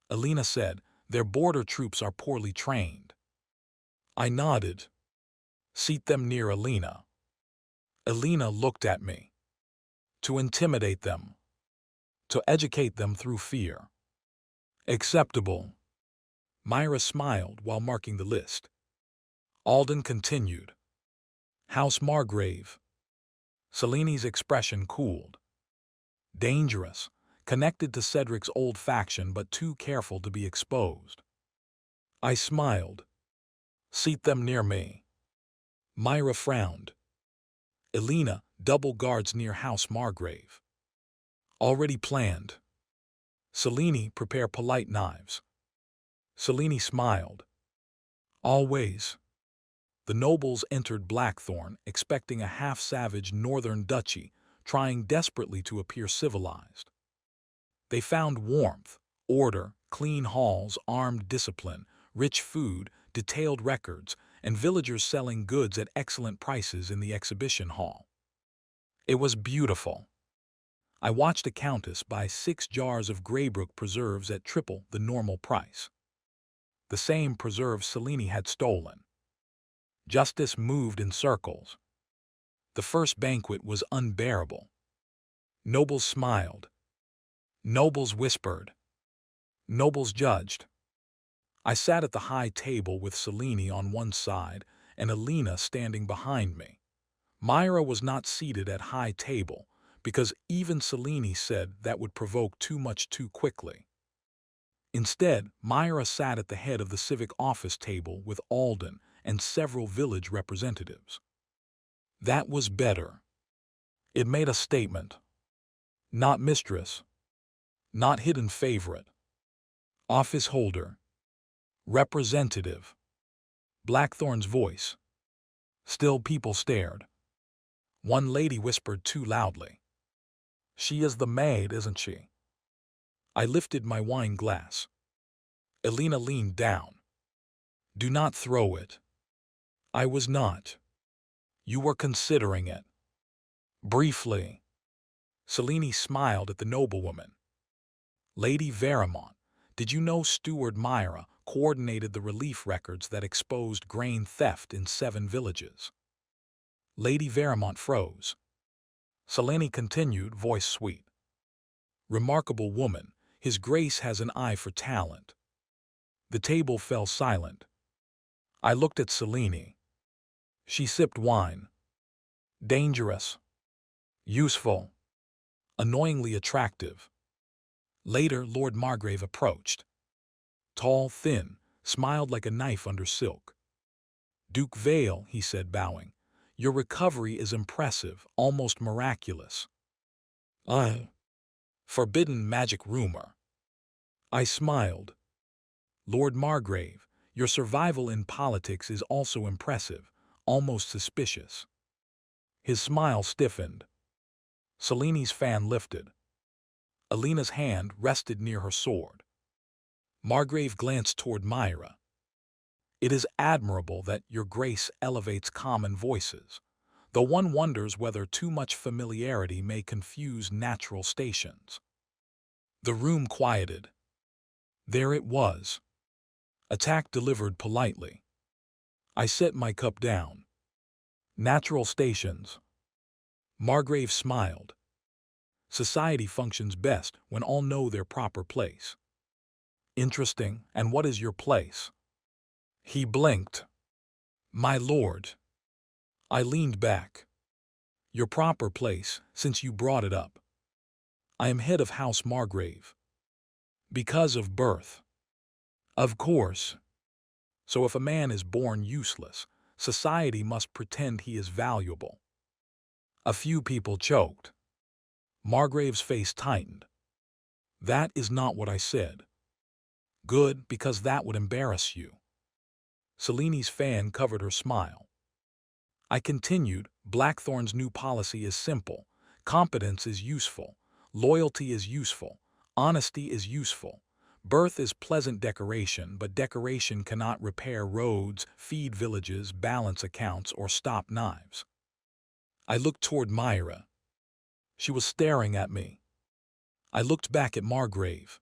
Alina said, their border troops are poorly trained. I nodded. Seat them near Alina. Alina looked at me. To intimidate them. To educate them through fear. Acceptable. Myra smiled while marking the list. Alden continued. House Margrave. Selene's expression cooled. Dangerous, connected to Cedric's old faction but too careful to be exposed. I smiled. Seat them near me. Myra frowned. Alina, double guards near House Margrave. Already planned. Selene, prepare polite knives. Selene smiled. Always. The nobles entered Blackthorn, expecting a half-savage northern duchy, trying desperately to appear civilized. They found warmth, order, clean halls, armed discipline, rich food, detailed records, and villagers selling goods at excellent prices in the exhibition hall. It was beautiful. I watched a countess buy 6 jars of Greybrook preserves at triple the normal price. The same preserves Selene had stolen. Justice moved in circles. The first banquet was unbearable. Nobles smiled. Nobles whispered. Nobles judged. I sat at the high table with Selene on one side and Alina standing behind me. Myra was not seated at high table because even Selene said that would provoke too much too quickly. Instead, Myra sat at the head of the civic office table with Alden and several village representatives. That was better. It made a statement. Not mistress. Not hidden favorite. Office holder. Representative. Blackthorn's voice. Still people stared. One lady whispered too loudly. She is the maid, isn't she? I lifted my wine glass. Alina leaned down. Do not throw it. I was not. You were considering it. Briefly. Selene smiled at the noblewoman. Lady Veramont, did you know Steward Myra coordinated the relief records that exposed grain theft in 7 villages? Lady Veramont froze. Selene continued, voice sweet. Remarkable woman, His Grace has an eye for talent. The table fell silent. I looked at Selene. She sipped wine. Dangerous. Useful. Annoyingly attractive. Later, Lord Margrave approached. Tall, thin, smiled like a knife under silk. Duke Vale, he said, bowing. Your recovery is impressive, almost miraculous. Forbidden magic rumor. I smiled. Lord Margrave, your survival in politics is also impressive, almost suspicious. His smile stiffened. Selene's fan lifted. Alina's hand rested near her sword. Margrave glanced toward Myra. It is admirable that your grace elevates common voices, though one wonders whether too much familiarity may confuse natural stations. The room quieted. There it was. Attack delivered politely. I set my cup down. Natural stations. Margrave smiled. Society functions best when all know their proper place. Interesting, and what is your place? He blinked. My lord. I leaned back. Your proper place, since you brought it up. I am head of House Margrave. Because of birth. Of course. So if a man is born useless, Society must pretend he is valuable. A few people choked. Margrave's face tightened. That is not what I said. Good, because that would embarrass you. Seleni's fan covered her smile. I continued, Blackthorn's new policy is simple. Competence is useful. Loyalty is useful. Honesty is useful. Birth is pleasant decoration, but decoration cannot repair roads, feed villages, balance accounts, or stop knives. I looked toward Myra. She was staring at me. I looked back at Margrave.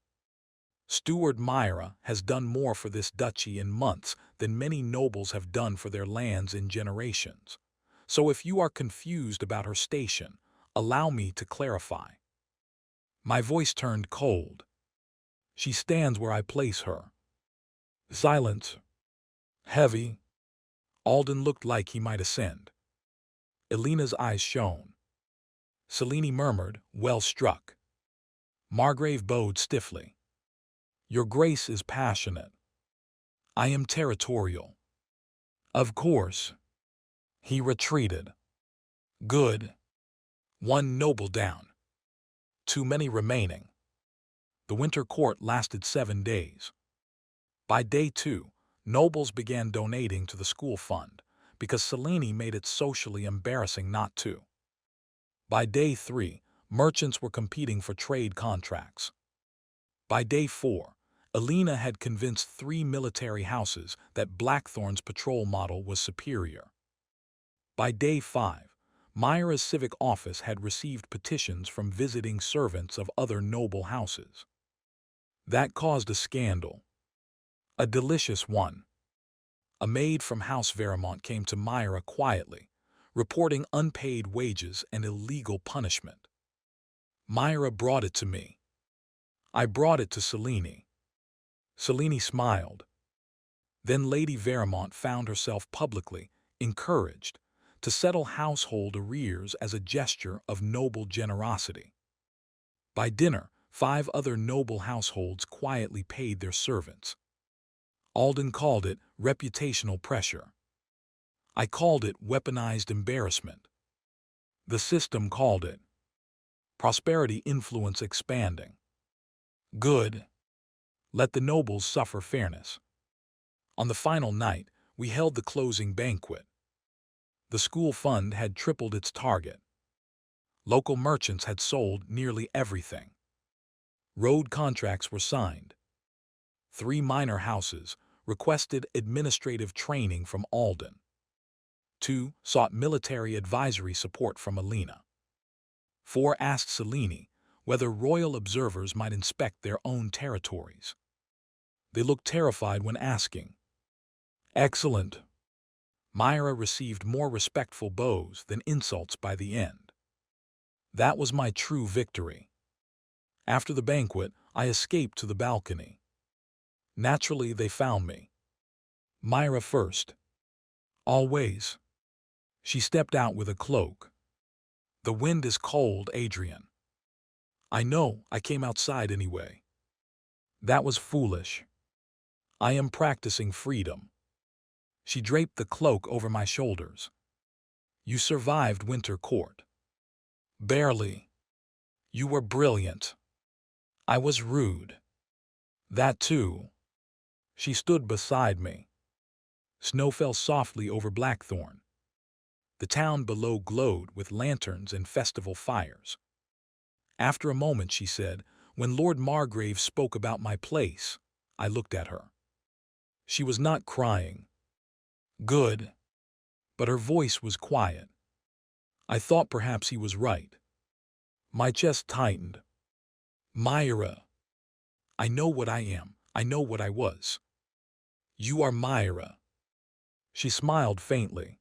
Steward Myra has done more for this duchy in months than many nobles have done for their lands in generations. So if you are confused about her station, allow me to clarify. My voice turned cold. She stands where I place her. Silence. Heavy. Alden looked like he might ascend. Elena's eyes shone. Selene murmured, well struck. Margrave bowed stiffly. Your grace is passionate. I am territorial. Of course. He retreated. Good. One noble down. Too many remaining. The winter court lasted 7 days. By day 2, nobles began donating to the school fund because Selene made it socially embarrassing not to. By day 3, merchants were competing for trade contracts. By day 4, Elena had convinced 3 military houses that Blackthorn's patrol model was superior. By day 5, Myra's civic office had received petitions from visiting servants of other noble houses. That caused a scandal. A delicious one. A maid from House Veramont came to Myra quietly, reporting unpaid wages and illegal punishment. Myra brought it to me. I brought it to Selene. Selene smiled. Then Lady Veramont found herself publicly encouraged to settle household arrears as a gesture of noble generosity. By dinner, 5 other noble households quietly paid their servants. Alden called it reputational pressure. I called it weaponized embarrassment. The system called it prosperity influence expanding. Good. Let the nobles suffer fairness. On the final night, we held the closing banquet. The school fund had tripled its target. Local merchants had sold nearly everything. Road contracts were signed. 3 minor houses requested administrative training from Alden. 2 sought military advisory support from Elena. 4 asked Selene whether royal observers might inspect their own territories. They looked terrified when asking. Excellent. Myra received more respectful bows than insults by the end. That was my true victory. After the banquet, I escaped to the balcony. Naturally, they found me. Myra first. Always. She stepped out with a cloak. The wind is cold, Adrian. I know, I came outside anyway. That was foolish. I am practicing freedom. She draped the cloak over my shoulders. You survived winter court. Barely. You were brilliant. I was rude. That too. She stood beside me. Snow fell softly over Blackthorn. The town below glowed with lanterns and festival fires. After a moment, she said, when Lord Margrave spoke about my place, I looked at her. She was not crying. Good. But her voice was quiet. I thought perhaps he was right. My chest tightened. Myra. I know what I am. I know what I was. You are Myra. She smiled faintly.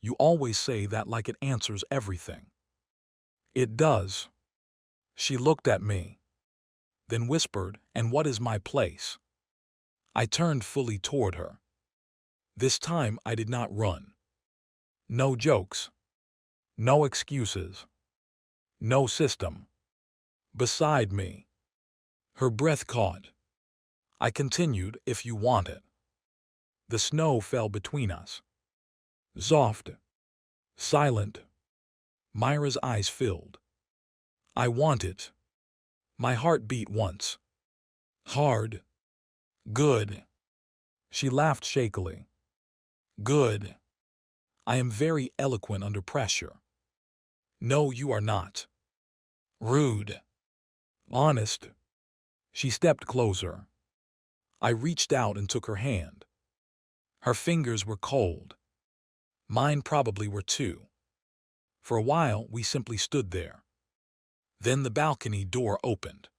You always say that like it answers everything. It does. She looked at me, then whispered, and what is my place? I turned fully toward her. This time I did not run. No jokes. No excuses. No system. Beside me. Her breath caught. I continued, if you want it. The snow fell between us. Soft. Silent. Myra's eyes filled. I want it. My heart beat once. Hard. Good. She laughed shakily. Good. I am very eloquent under pressure. No, you are not. Rude. Honest. She stepped closer. I reached out and took her hand. Her fingers were cold. Mine probably were too. For a while, we simply stood there. Then the balcony door opened.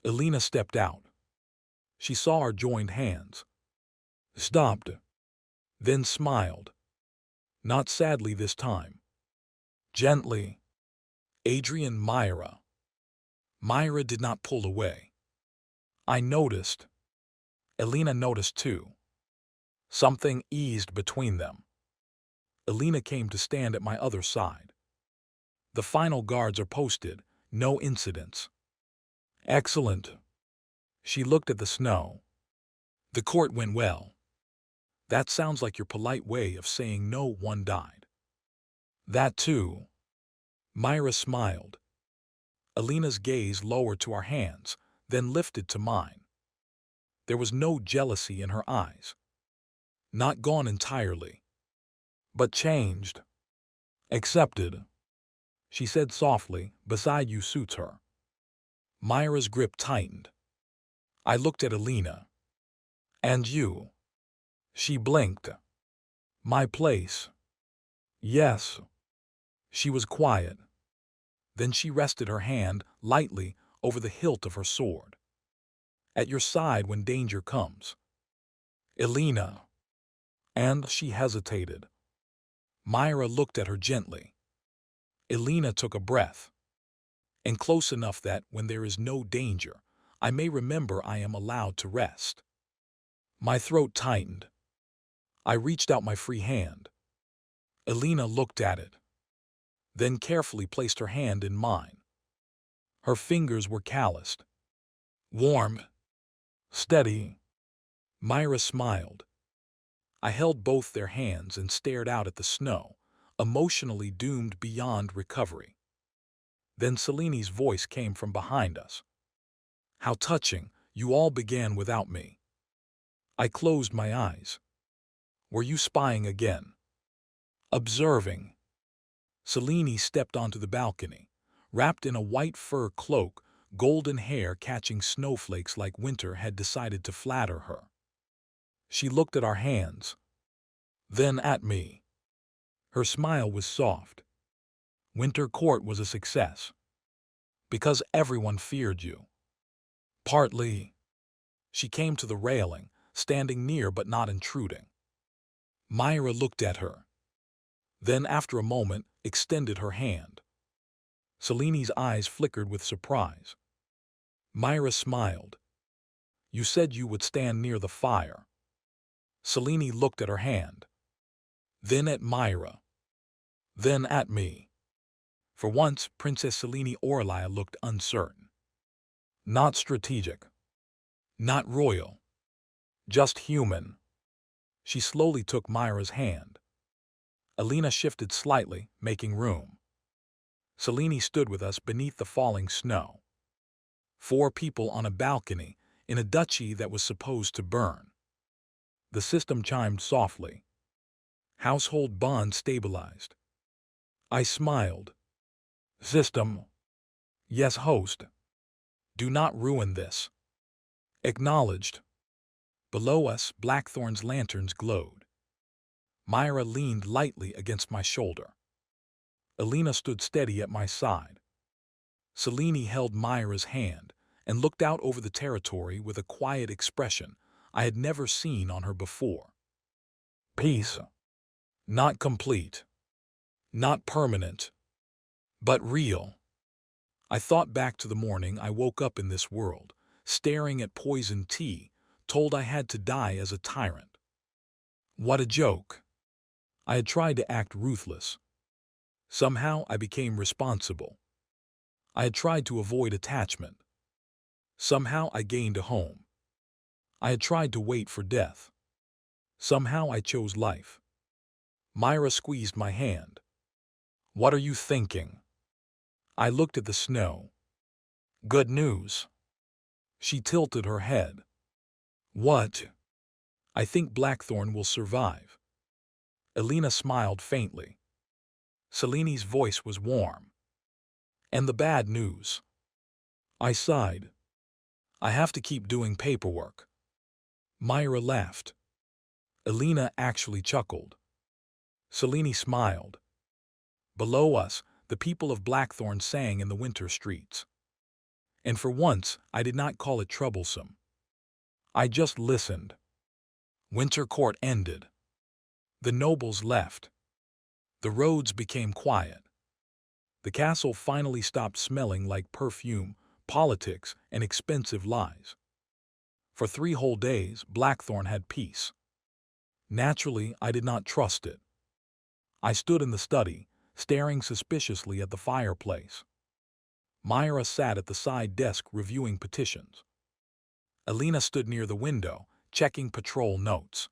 Elena stepped out. She saw our joined hands. Stopped. Then smiled. Not sadly this time. Gently. Adrian, Myra. Myra did not pull away. I noticed. Elena noticed too. Something eased between them. Elena came to stand at my other side. The final guards are posted. No incidents. Excellent. She looked at the snow. The court went well. That sounds like your polite way of saying no one died. That too. Myra smiled. Elena's gaze lowered to our hands, then lifted to mine. There was no jealousy in her eyes. Not gone entirely. But changed. Accepted. She said softly, beside you suits her. Myra's grip tightened. I looked at Elena. And you? She blinked. My place. Yes. She was quiet. Then she rested her hand lightly over the hilt of her sword. At your side when danger comes. Elena. And she hesitated. Myra looked at her gently. Elena took a breath. And close enough that when there is no danger, I may remember I am allowed to rest. My throat tightened. I reached out my free hand. Elena looked at it. Then carefully placed her hand in mine. Her fingers were calloused. Warm. Steady. Myra smiled. I held both their hands and stared out at the snow, emotionally doomed beyond recovery. Then Seleni's voice came from behind us. How touching, you all began without me. I closed my eyes. Were you spying again? Observing. Selene stepped onto the balcony, wrapped in a white fur cloak, golden hair catching snowflakes like winter had decided to flatter her. She looked at our hands, then at me. Her smile was soft. Winter Court was a success. Because everyone feared you. Partly. She came to the railing, standing near but not intruding. Myra looked at her. Then, after a moment, extended her hand. Selene's eyes flickered with surprise. Myra smiled. You said you would stand near the fire. Selene looked at her hand. Then at Myra. Then at me. For once, Princess Selene Orlia looked uncertain. Not strategic. Not royal. Just human. She slowly took Myra's hand. Elena shifted slightly, making room. Selene stood with us beneath the falling snow. 4 people on a balcony in a duchy that was supposed to burn. The system chimed softly. Household bond stabilized. I smiled. System. Yes, host. Do not ruin this. Acknowledged. Below us, Blackthorn's lanterns glowed. Myra leaned lightly against my shoulder. Elena stood steady at my side. Selene held Myra's hand and looked out over the territory with a quiet expression I had never seen on her before. Peace. Not complete. Not permanent. But real. I thought back to the morning I woke up in this world, staring at poisoned tea, told I had to die as a tyrant. What a joke. I had tried to act ruthless. Somehow I became responsible. I had tried to avoid attachment. Somehow I gained a home. I had tried to wait for death. Somehow I chose life. Myra squeezed my hand. What are you thinking? I looked at the snow. Good news. She tilted her head. What? I think Blackthorn will survive. Elena smiled faintly. Seleni's voice was warm. And the bad news? I sighed. I have to keep doing paperwork. Myra laughed. Elena actually chuckled. Selene smiled. Below us, the people of Blackthorn sang in the winter streets. And for once, I did not call it troublesome. I just listened. Winter court ended. The nobles left. The roads became quiet. The castle finally stopped smelling like perfume, politics, and expensive lies. For 3 whole days, Blackthorn had peace. Naturally, I did not trust it. I stood in the study, staring suspiciously at the fireplace. Myra sat at the side desk reviewing petitions. Elena stood near the window, checking patrol notes.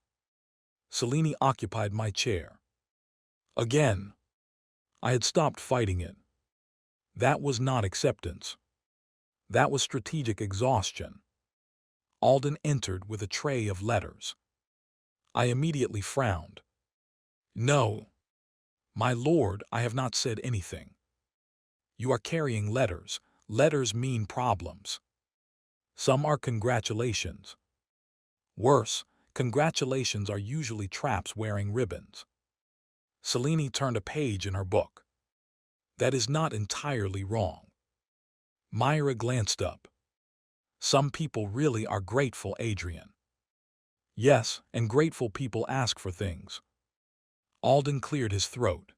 Selene occupied my chair. Again, I had stopped fighting it. That was not acceptance. That was strategic exhaustion. Alden entered with a tray of letters. I immediately frowned. No, my lord, I have not said anything. You are carrying letters. Letters mean problems. Some are congratulations. Worse, congratulations are usually traps wearing ribbons. Selene turned a page in her book. That is not entirely wrong. Myra glanced up. Some people really are grateful, Adrian. Yes, and grateful people ask for things. Alden cleared his throat.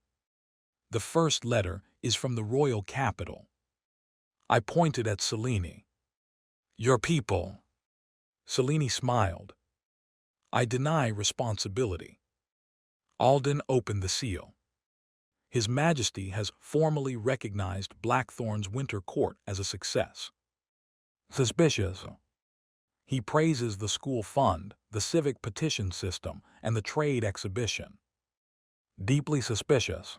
The first letter is from the royal capital. I pointed at Selene. Your people. Selene smiled. I deny responsibility. Alden opened the seal. His Majesty has formally recognized Blackthorn's winter court as a success. Suspicious. He praises the school fund, the civic petition system, and the trade exhibition. Deeply suspicious.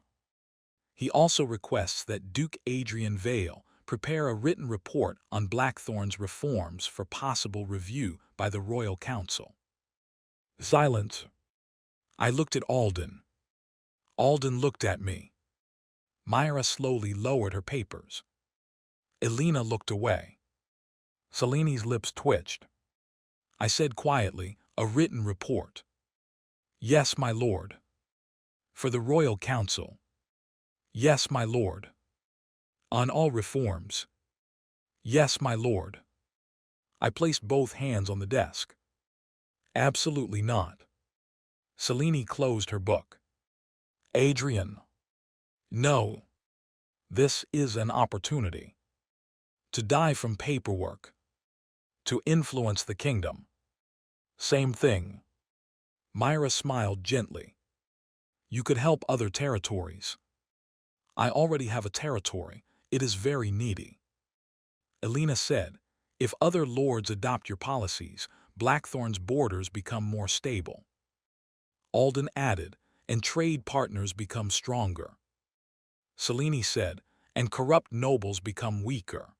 He also requests that Duke Adrian Vale prepare a written report on Blackthorn's reforms for possible review by the Royal Council. Silence. I looked at Alden. Alden looked at me. Myra slowly lowered her papers. Elena looked away. Selene's lips twitched. I said quietly, a written report. Yes, my lord. For the Royal Council. Yes, my lord. On all reforms. Yes, my lord. I placed both hands on the desk. Absolutely not. Selene closed her book. Adrian. No. This is an opportunity. To die from paperwork. To influence the kingdom. Same thing. Myra smiled gently. You could help other territories. I already have a territory. It is very needy. Elena said, if other lords adopt your policies, Blackthorn's borders become more stable. Alden added, and trade partners become stronger. Selene said, and corrupt nobles become weaker.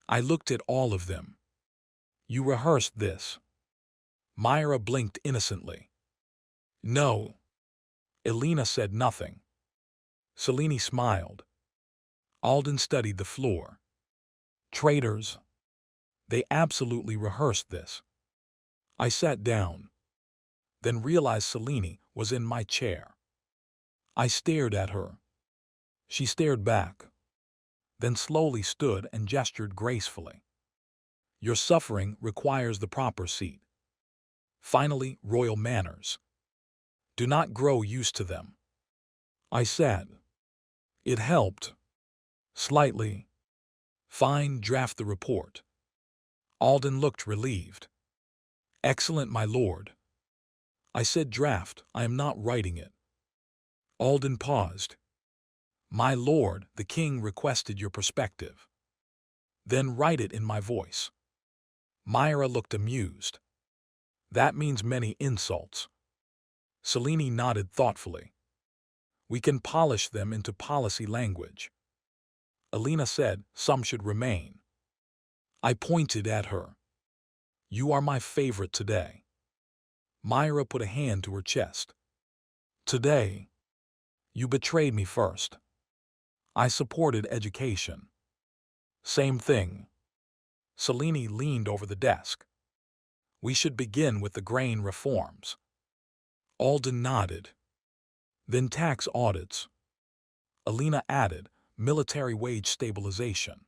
I looked at all of them. You rehearsed this. Myra blinked innocently. No. Elena said nothing. Selene smiled. Alden studied the floor. Traitors. They absolutely rehearsed this. I sat down. Then realized Selene was in my chair. I stared at her. She stared back. Then slowly stood and gestured gracefully. Your suffering requires the proper seat. Finally, royal manners. Do not grow used to them. I said. It helped. Slightly. Fine, draft the report. Alden looked relieved. Excellent, my lord. I said draft, I am not writing it. Alden paused. My lord, the king requested your perspective. Then write it in my voice. Myra looked amused. That means many insults. Selene nodded thoughtfully. We can polish them into policy language. Alina said some should remain. I pointed at her. You are my favorite today. Myra put a hand to her chest. Today, you betrayed me first. I supported education. Same thing. Selene leaned over the desk. We should begin with the grain reforms. Alden nodded. Then tax audits. Alina added military wage stabilization.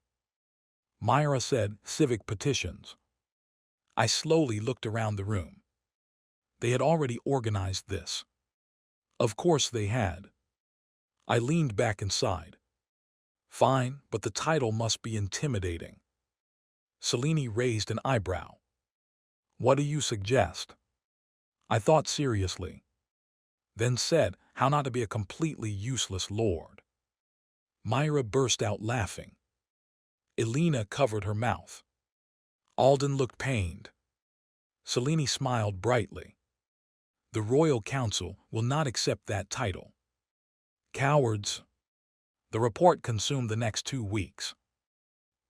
Myra said civic petitions. I slowly looked around the room. They had already organized this. Of course they had. I leaned back inside. Fine, but the title must be intimidating. Selene raised an eyebrow. What do you suggest? I thought seriously. Then said how not to be a completely useless lord. Myra burst out laughing. Alina covered her mouth. Alden looked pained. Selene smiled brightly. The Royal Council will not accept that title. Cowards. The report consumed the next 2 weeks.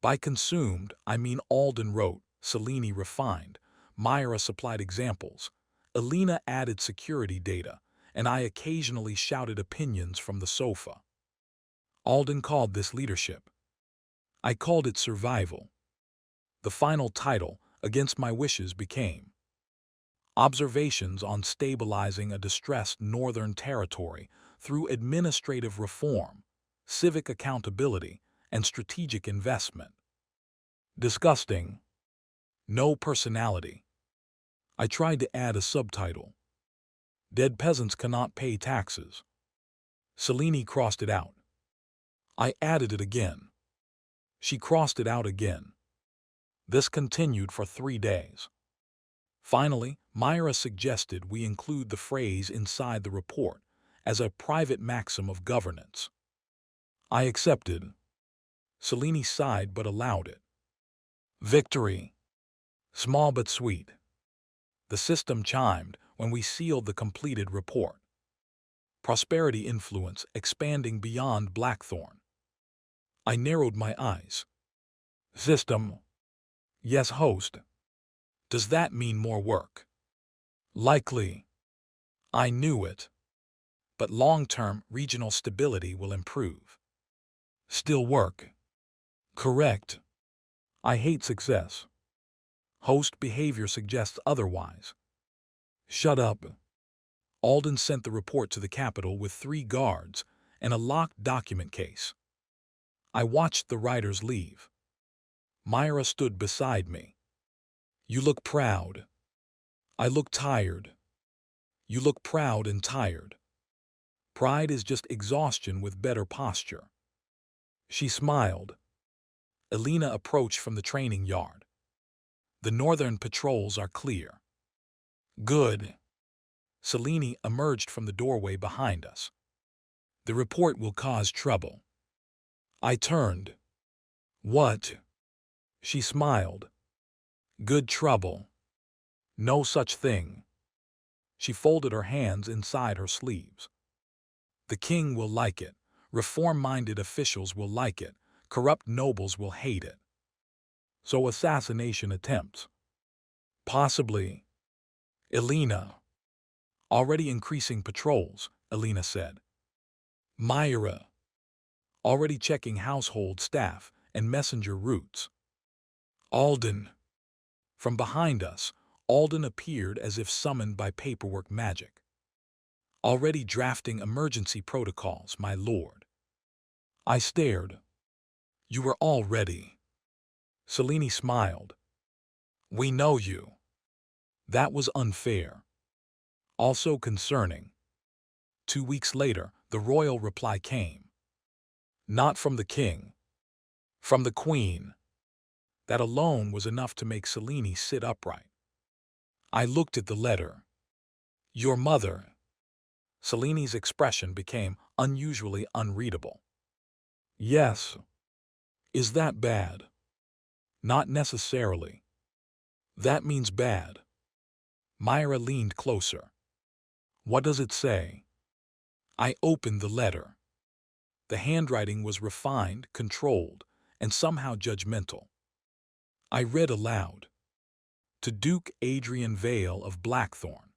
By consumed, I mean Alden wrote, Selene refined, Myra supplied examples, Alina added security data, and I occasionally shouted opinions from the sofa. Alden called this leadership. I called it survival. The final title, against my wishes, became Observations on Stabilizing a Distressed Northern Territory through Administrative Reform, Civic Accountability, and Strategic Investment. Disgusting. No personality. I tried to add a subtitle. Dead peasants cannot pay taxes. Selene crossed it out. I added it again. She crossed it out again. This continued for 3 days. Finally, Myra suggested we include the phrase inside the report as a private maxim of governance. I accepted. Selene sighed but allowed it. Victory. Small but sweet. The system chimed when we sealed the completed report. Prosperity influence expanding beyond Blackthorn. I narrowed my eyes. System. Yes, host. Does that mean more work? Likely. I knew it. But long-term regional stability will improve. Still work. Correct. I hate success. Host behavior suggests otherwise. Shut up. Alden sent the report to the capital with 3 guards and a locked document case. I watched the writers leave. Myra stood beside me. You look proud. I look tired. You look proud and tired. Pride is just exhaustion with better posture. She smiled. Alina approached from the training yard. The northern patrols are clear. Good. Selene emerged from the doorway behind us. The report will cause trouble. I turned. What? She smiled. Good trouble. No such thing. She folded her hands inside her sleeves. The king will like it. Reform-minded officials will like it. Corrupt nobles will hate it. So assassination attempts. Possibly. Alina. Already increasing patrols, Alina said. Myra. Already checking household staff and messenger routes. Alden. From behind us, Alden appeared as if summoned by paperwork magic. Already drafting emergency protocols, my lord. I stared. You were all ready. Selene smiled. We know you. That was unfair. Also concerning. 2 weeks later, the royal reply came. Not from the king. From the queen. That alone was enough to make Selene sit upright. I looked at the letter. Your mother. Selene's expression became unusually unreadable. Yes. Is that bad? Not necessarily. That means bad. Myra leaned closer. What does it say? I opened the letter. The handwriting was refined, controlled, and somehow judgmental. I read aloud. To Duke Adrian Vale of Blackthorn,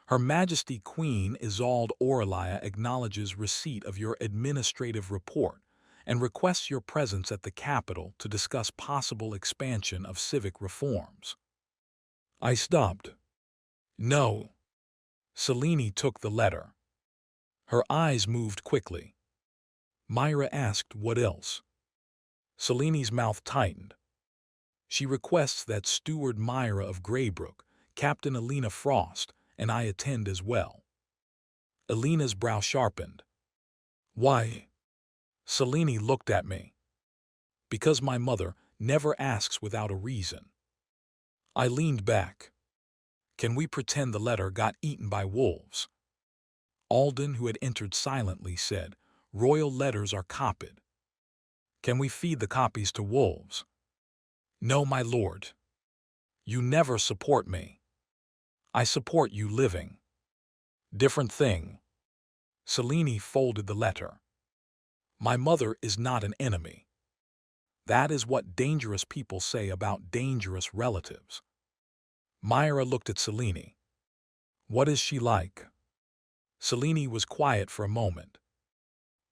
Her Majesty Queen Isolde Aurelia acknowledges receipt of your administrative report and requests your presence at the capital to discuss possible expansion of civic reforms. I stopped. No. Selene took the letter. Her eyes moved quickly. Myra asked what else. Selene's mouth tightened. She requests that Steward Myra of Greybrook, Captain Elena Frost, and I attend as well. Elena's brow sharpened. Why? Selene looked at me. Because my mother never asks without a reason. I leaned back. Can we pretend the letter got eaten by wolves? Alden, who had entered silently, said, Royal letters are copied. Can we feed the copies to wolves? No, my lord. You never support me. I support you living. Different thing. Selene folded the letter. My mother is not an enemy. That is what dangerous people say about dangerous relatives. Myra looked at Selene. What is she like? Selene was quiet for a moment.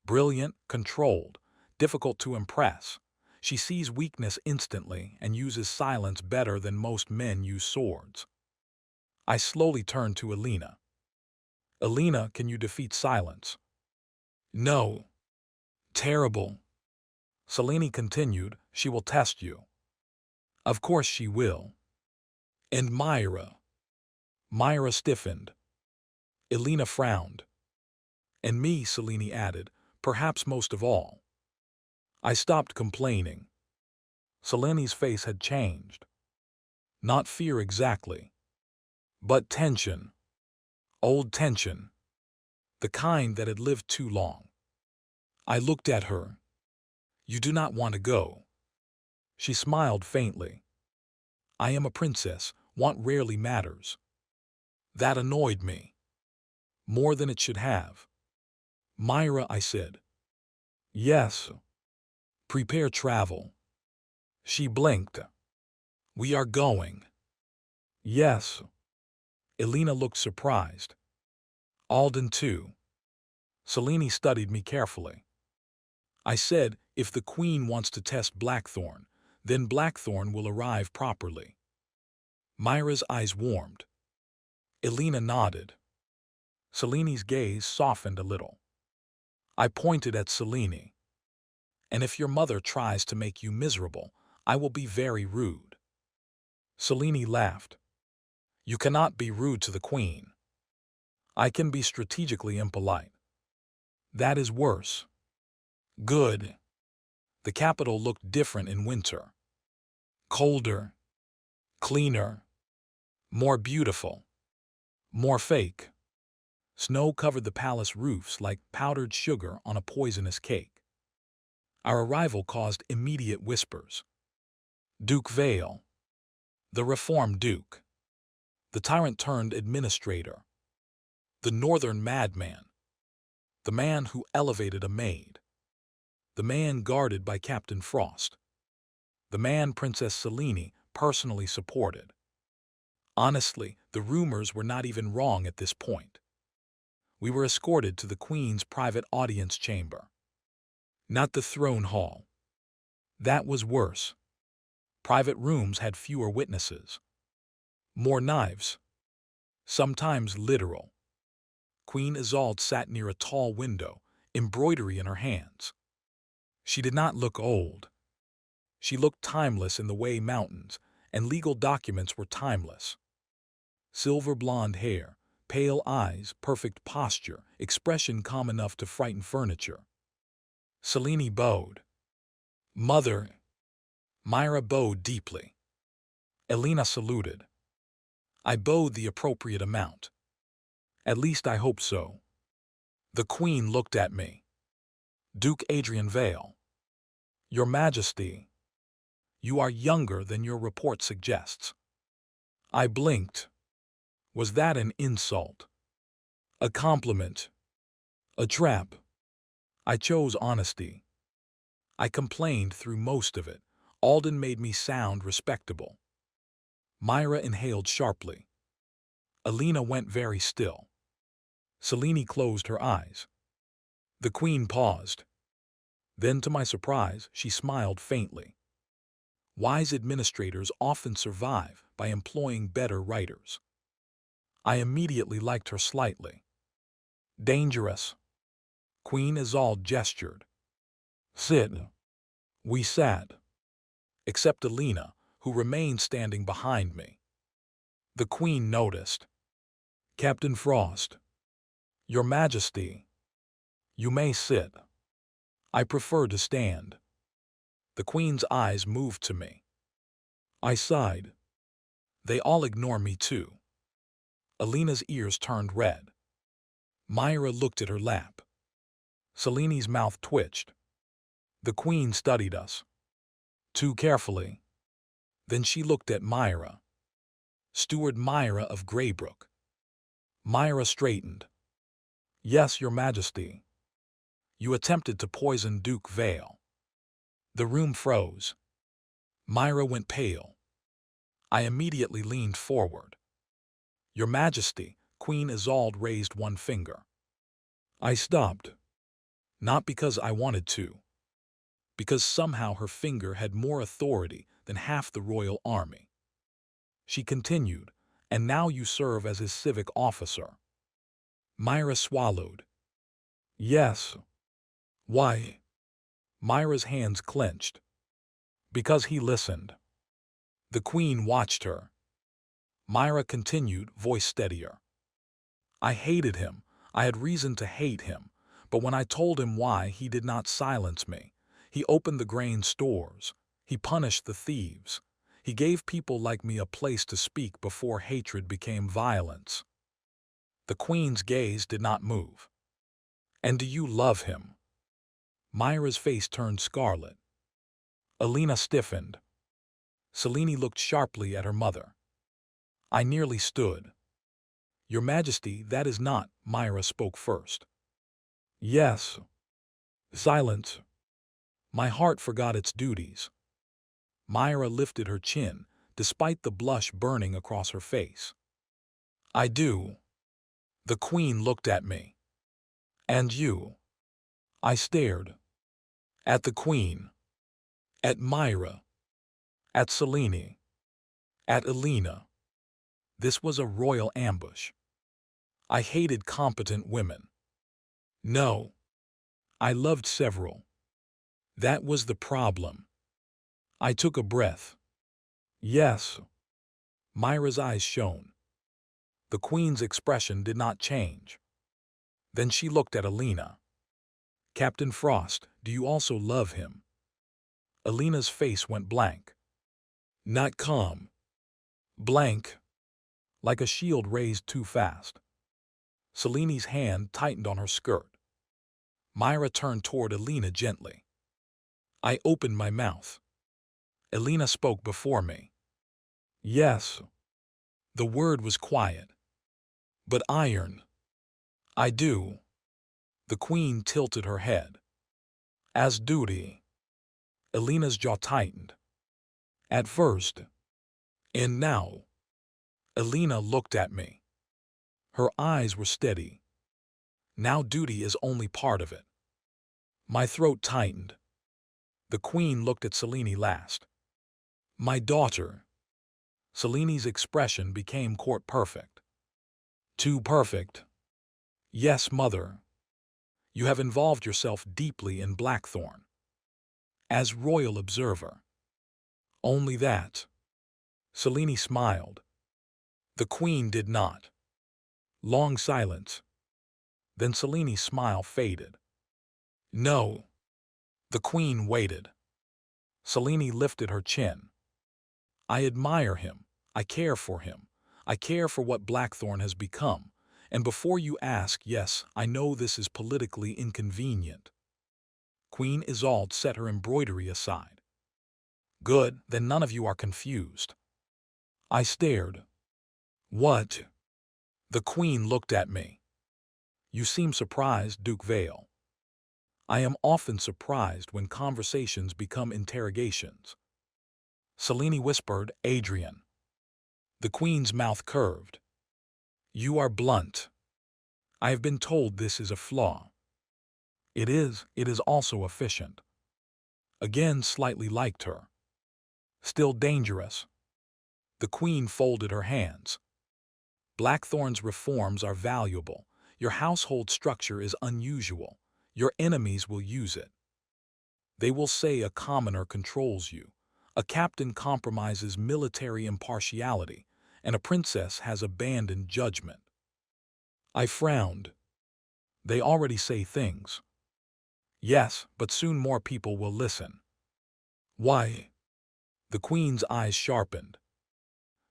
Brilliant, controlled, difficult to impress. She sees weakness instantly and uses silence better than most men use swords. I slowly turned to Elena. Elena, can you defeat silence? No. Terrible. Selene continued, she will test you. Of course she will. And Myra. Myra stiffened. Elena frowned. And me, Selene added, perhaps most of all. I stopped complaining. Selene's face had changed. Not fear exactly, but tension. Old tension. The kind that had lived too long. I looked at her. You do not want to go. She smiled faintly. I am a princess. Want rarely matters. That annoyed me. More than it should have. Myra, I said. Yes. Prepare travel. She blinked. We are going. Yes. Elena looked surprised. Alden too. Selene studied me carefully. I said, if the Queen wants to test Blackthorn, then Blackthorn will arrive properly. Myra's eyes warmed. Elena nodded. Selene's gaze softened a little. I pointed at Selene. And if your mother tries to make you miserable, I will be very rude. Selene laughed. You cannot be rude to the Queen. I can be strategically impolite. That is worse. Good. The capital looked different in winter. Colder. Cleaner. More beautiful. More fake. Snow covered the palace roofs like powdered sugar on a poisonous cake. Our arrival caused immediate whispers. Duke Vale. The reformed Duke. The tyrant turned administrator. The northern madman. The man who elevated a maid. The man guarded by Captain Frost. The man Princess Selene personally supported. Honestly, the rumors were not even wrong at this point. We were escorted to the Queen's private audience chamber. Not the throne hall. That was worse. Private rooms had fewer witnesses. More knives. Sometimes literal. Queen Isolde sat near a tall window, embroidery in her hands. She did not look old. She looked timeless in the way mountains and legal documents were timeless. Silver blonde hair, pale eyes, perfect posture, expression calm enough to frighten furniture. Selene bowed. Mother. Myra bowed deeply. Elena saluted. I bowed the appropriate amount. At least I hope so. The Queen looked at me. Duke Adrian Vale. Your Majesty. You are younger than your report suggests. I blinked. Was that an insult? A compliment. A trap. I chose honesty. I complained through most of it. Alden made me sound respectable. Myra inhaled sharply. Alina went very still. Selene closed her eyes. The queen paused. Then, to my surprise, she smiled faintly. Wise administrators often survive by employing better writers. I immediately liked her slightly. Dangerous. Queen Isolde gestured. Sit. We sat. Except Alina, who remained standing behind me. The queen noticed. Captain Frost. Your Majesty. You may sit. I prefer to stand. The queen's eyes moved to me. I sighed. They all ignore me too. Alina's ears turned red. Myra looked at her lap. Selene's mouth twitched. The queen studied us. Too carefully. Then she looked at Myra. Steward Myra of Greybrook. Myra straightened. Yes, Your Majesty. You attempted to poison Duke Vale. The room froze. Myra went pale. I immediately leaned forward. Your Majesty, Queen Isolde raised one finger. I stopped. Not because I wanted to. Because somehow her finger had more authority than half the royal army. She continued, and now you serve as his civic officer. Myra swallowed. Yes. Why? Myra's hands clenched. Because he listened. The queen watched her. Myra continued, voice steadier. I hated him. I had reason to hate him. But when I told him why, he did not silence me. He opened the grain stores. He punished the thieves. He gave people like me a place to speak before hatred became violence. The queen's gaze did not move. And do you love him? Myra's face turned scarlet. Alina stiffened. Selene looked sharply at her mother. I nearly stood. Your Majesty, that is not, Myra spoke first. Yes. Silence. My heart forgot its duties. Myra lifted her chin, despite the blush burning across her face. I do. The queen looked at me. And you? I stared. At the queen. At Myra. At Selene. At Alina. This was a royal ambush. I hated competent women. No. I loved several. That was the problem. I took a breath. Yes. Myra's eyes shone. The queen's expression did not change. Then she looked at Alina. Captain Frost, do you also love him? Alina's face went blank. Not calm. Blank. Like a shield raised too fast. Selene's hand tightened on her skirt. Myra turned toward Alina gently. I opened my mouth. Alina spoke before me. Yes. The word was quiet. But iron. I do. The queen tilted her head. As duty. Alina's jaw tightened. At first. And now. Alina looked at me. Her eyes were steady. Now duty is only part of it. My throat tightened. The queen looked at Selene last. My daughter. Selene's expression became court perfect. Too perfect. Yes, mother. You have involved yourself deeply in Blackthorn. As royal observer. Only that. Selene smiled. The queen did not. Long silence. Then Selene's smile faded. No. The queen waited. Selene lifted her chin. I admire him. I care for him. I care for what Blackthorn has become. And before you ask, yes, I know this is politically inconvenient. Queen Isolde set her embroidery aside. Good, then none of you are confused. I stared. What? The queen looked at me. You seem surprised, Duke Vale. I am often surprised when conversations become interrogations. Selene whispered, Adrian. The queen's mouth curved. You are blunt. I have been told this is a flaw. It is also efficient. Again slightly liked her. Still dangerous. The queen folded her hands. Blackthorn's reforms are valuable. Your household structure is unusual. Your enemies will use it. They will say a commoner controls you. A captain compromises military impartiality, and a princess has abandoned judgment. I frowned. They already say things. Yes, but soon more people will listen. Why? The queen's eyes sharpened.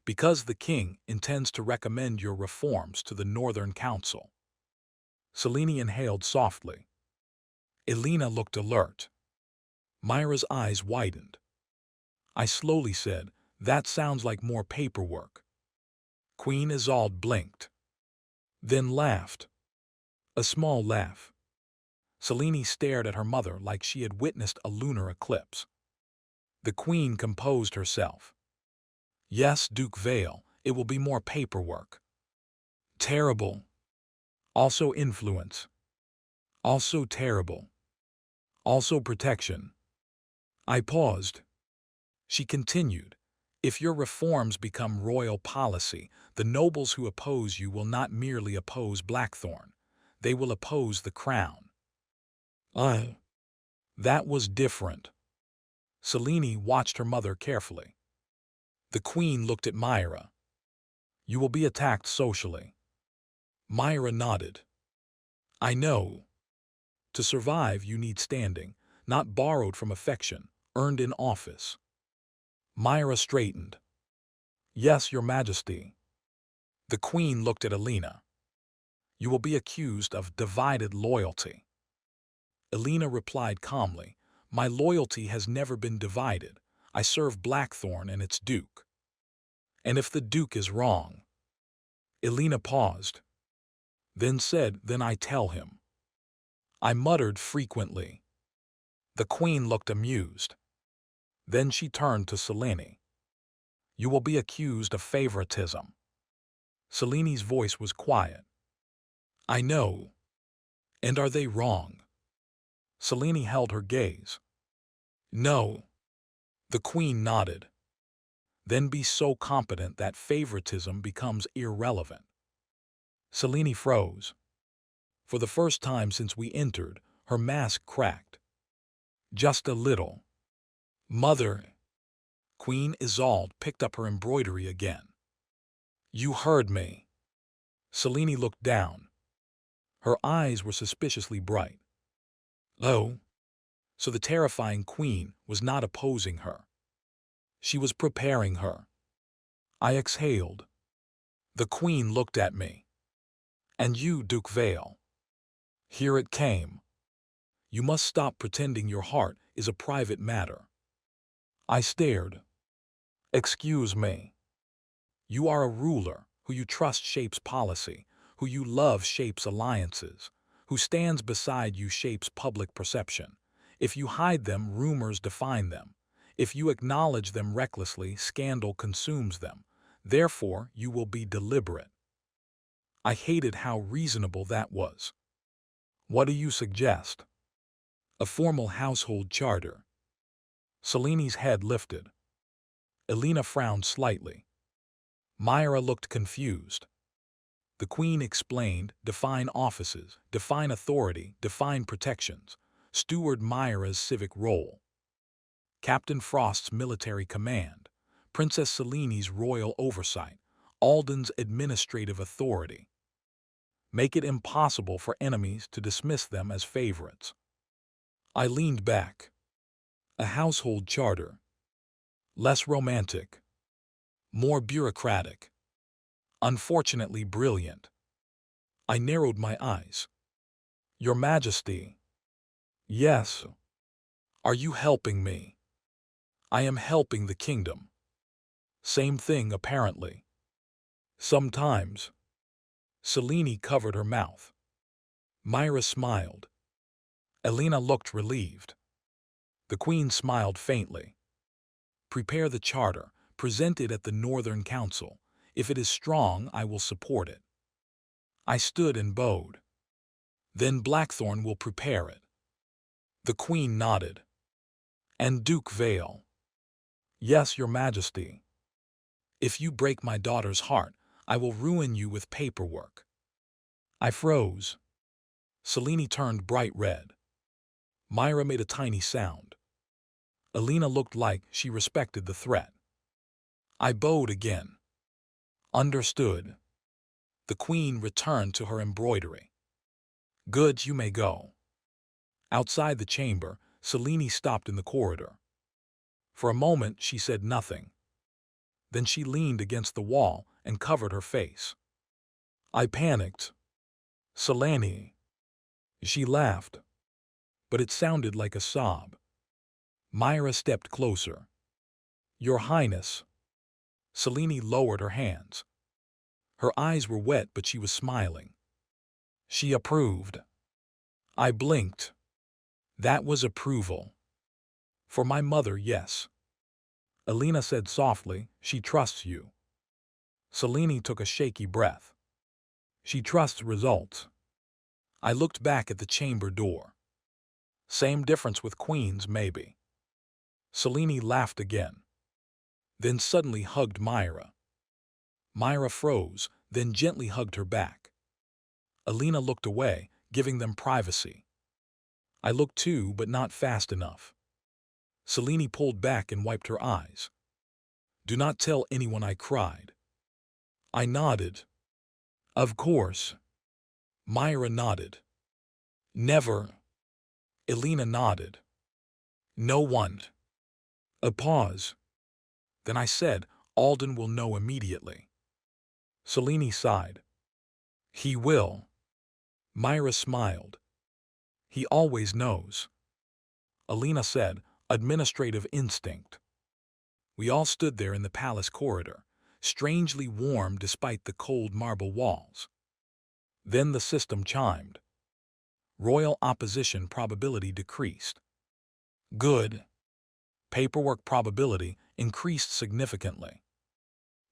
Because the king intends to recommend your reforms to the Northern Council. Selene inhaled softly. Elena looked alert. Myra's eyes widened. I slowly said, that sounds like more paperwork. Queen Isolde blinked. Then laughed. A small laugh. Selene stared at her mother like she had witnessed a lunar eclipse. The queen composed herself. Yes, Duke Vale, it will be more paperwork. Terrible. Also influence. Also terrible. Also protection. I paused. She continued, if your reforms become royal policy, the nobles who oppose you will not merely oppose Blackthorn. They will oppose the crown. That was different. Selene watched her mother carefully. The queen looked at Myra. You will be attacked socially. Myra nodded. I know. To survive, you need standing, not borrowed from affection, earned in office. Myra straightened. Yes, Your Majesty. The queen looked at Elena. You will be accused of divided loyalty. Elena replied calmly, my loyalty has never been divided. I serve Blackthorn and its duke. And if the duke is wrong? Elena paused. Then said, then I tell him. I muttered frequently. The queen looked amused. Then she turned to Selene. You will be accused of favoritism. Selene's voice was quiet. I know. And are they wrong? Selene held her gaze. No. The queen nodded. Then be so competent that favoritism becomes irrelevant. Selene froze. For the first time since we entered, her mask cracked. Just a little. Mother. Queen Isolde picked up her embroidery again. You heard me. Selene looked down. Her eyes were suspiciously bright. Oh. So the terrifying queen was not opposing her. She was preparing her. I exhaled. The queen looked at me. And you, Duke Vale. Here it came. You must stop pretending your heart is a private matter. I stared. Excuse me. You are a ruler. Who you trust shapes policy. Who you love shapes alliances. Who stands beside you shapes public perception. If you hide them, rumors define them. If you acknowledge them recklessly, scandal consumes them. Therefore, you will be deliberate. I hated how reasonable that was. What do you suggest? A formal household charter. Selene's head lifted. Elena frowned slightly. Myra looked confused. The queen explained, define offices, define authority, define protections. Steward Myra's civic role. Captain Frost's military command. Princess Selene's royal oversight. Alden's administrative authority. Make it impossible for enemies to dismiss them as favorites. I leaned back. A household charter. Less romantic. More bureaucratic. Unfortunately brilliant. I narrowed my eyes. Your Majesty. Yes. Are you helping me? I am helping the kingdom. Same thing, apparently. Sometimes. Selene covered her mouth. Myra smiled. Elena looked relieved. The Queen smiled faintly. Prepare the charter, present it at the Northern Council. If it is strong, I will support it. I stood and bowed. Then Blackthorn will prepare it. The Queen nodded. And Duke Vale. Yes, Your Majesty. If you break my daughter's heart, I will ruin you with paperwork. I froze. Selene turned bright red. Myra made a tiny sound. Elena looked like she respected the threat. I bowed again. Understood. The Queen returned to her embroidery. Good, you may go. Outside the chamber, Selene stopped in the corridor. For a moment, she said nothing. Then she leaned against the wall and covered her face. I panicked. Selene. She laughed, but it sounded like a sob. Myra stepped closer. Your Highness. Selene lowered her hands. Her eyes were wet, but she was smiling. She approved. I blinked. That was approval. For my mother, yes. Elena said softly, she trusts you. Selene took a shaky breath. She trusts results. I looked back at the chamber door. Same difference with queens, maybe. Selene laughed again. Then suddenly hugged Myra. Myra froze, then gently hugged her back. Elena looked away, giving them privacy. I looked too, but not fast enough. Selene pulled back and wiped her eyes. Do not tell anyone I cried. I nodded. Of course. Myra nodded. Never. Elena nodded. No one. A pause. Then I said, Alden will know immediately. Selene sighed. He will. Myra smiled. He always knows. Elena said, administrative instinct. We all stood there in the palace corridor, strangely warm despite the cold marble walls. Then the system chimed. Royal opposition probability decreased. Good. Paperwork probability increased significantly.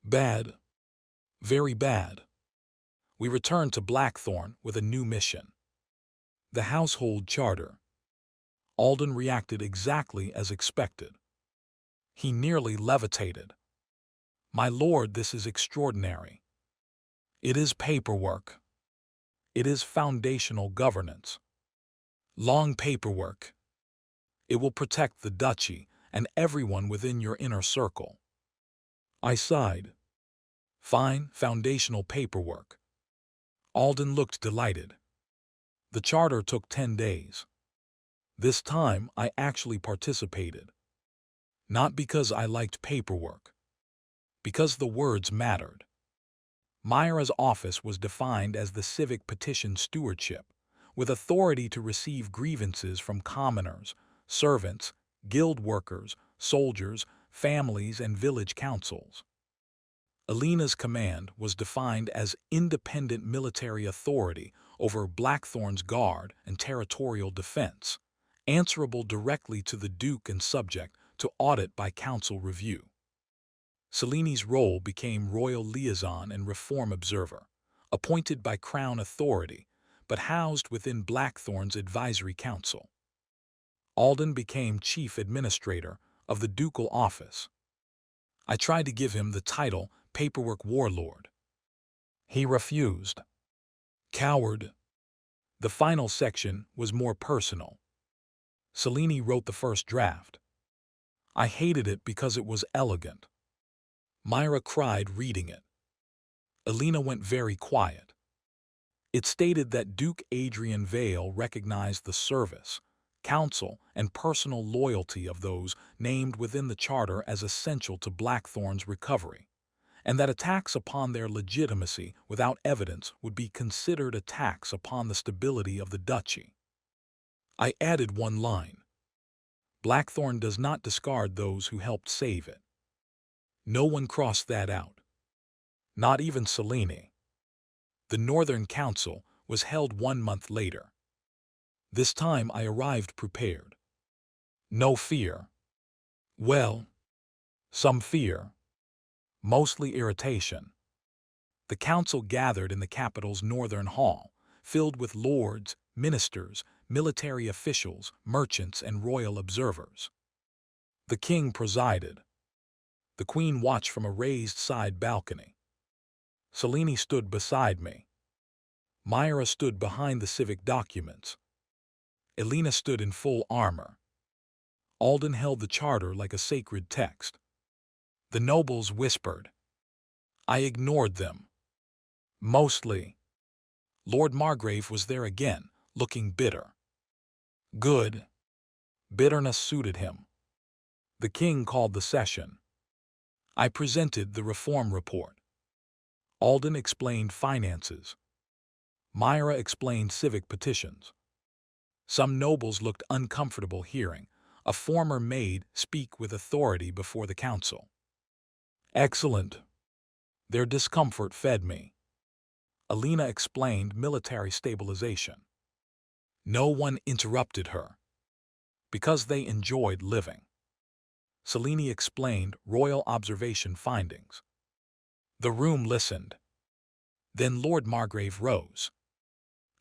Bad. Very bad. We returned to Blackthorn with a new mission. The household charter. Alden reacted exactly as expected. He nearly levitated. My lord, this is extraordinary. It is paperwork. It is foundational governance. Long paperwork. It will protect the duchy and everyone within your inner circle. I sighed. Fine, foundational paperwork. Alden looked delighted. The charter took 10 days. This time, I actually participated. Not because I liked paperwork. Because the words mattered. Myra's office was defined as the Civic Petition Stewardship, with authority to receive grievances from commoners, servants, guild workers, soldiers, families, and village councils. Elena's command was defined as independent military authority over Blackthorn's guard and territorial defense, answerable directly to the Duke and subject to audit by council review. Selene's role became royal liaison and reform observer, appointed by Crown authority, but housed within Blackthorn's advisory council. Alden became chief administrator of the ducal office. I tried to give him the title Paperwork Warlord. He refused. Coward. The final section was more personal. Selene wrote the first draft. I hated it because it was elegant. Myra cried reading it. Elena went very quiet. It stated that Duke Adrian Vale recognized the service, counsel, and personal loyalty of those named within the charter as essential to Blackthorn's recovery, and that attacks upon their legitimacy without evidence would be considered attacks upon the stability of the duchy. I added one line. Blackthorn does not discard those who helped save it. No one crossed that out. Not even Selene. The Northern Council, was held 1 month later. This time I arrived prepared. No fear. Well, some fear. Mostly irritation. The council gathered in the capital's northern hall, filled with lords, ministers, military officials, merchants, and royal observers. The king presided. The queen watched from a raised side balcony. Selene stood beside me. Myra stood behind the civic documents. Elena stood in full armor. Alden held the charter like a sacred text. The nobles whispered. I ignored them. Mostly. Lord Margrave was there again, looking bitter. Good. Bitterness suited him. The king called the session. I presented the reform report. Alden explained finances. Myra explained civic petitions. Some nobles looked uncomfortable hearing a former maid speak with authority before the council. Excellent. Their discomfort fed me. Elena explained military stabilization. No one interrupted her, because they enjoyed living. Selene explained royal observation findings. The room listened. Then Lord Margrave rose.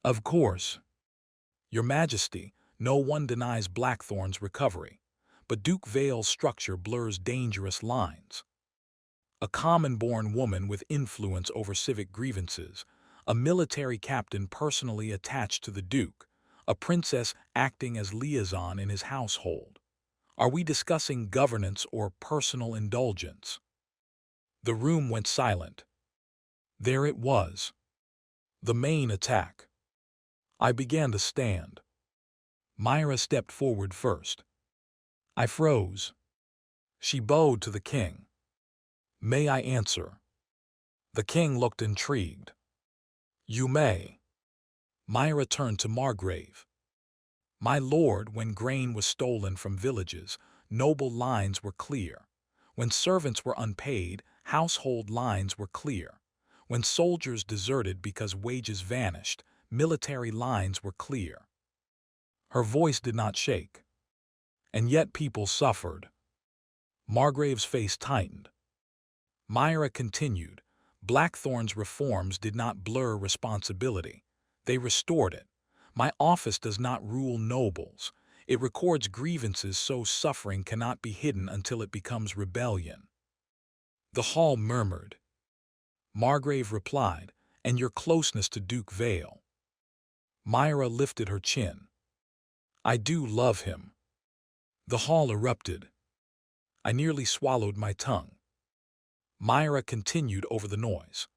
Of course. Your Majesty, no one denies Blackthorn's recovery, but Duke Vale's structure blurs dangerous lines. A common-born woman with influence over civic grievances, a military captain personally attached to the Duke, a princess acting as liaison in his household. Are we discussing governance or personal indulgence? The room went silent. There it was. The main attack. I began to stand. Myra stepped forward first. I froze. She bowed to the king. May I answer? The king looked intrigued. You may. Myra turned to Margrave. My lord, when grain was stolen from villages, noble lines were clear. When servants were unpaid, household lines were clear. When soldiers deserted because wages vanished, military lines were clear. Her voice did not shake. And yet people suffered. Margrave's face tightened. Myra continued. Blackthorn's reforms did not blur responsibility. They restored it. My office does not rule nobles. It records grievances so suffering cannot be hidden until it becomes rebellion. The hall murmured. Margrave replied, and your closeness to Duke Vale. Myra lifted her chin. I do love him. The hall erupted. I nearly swallowed my tongue. Myra continued over the noise.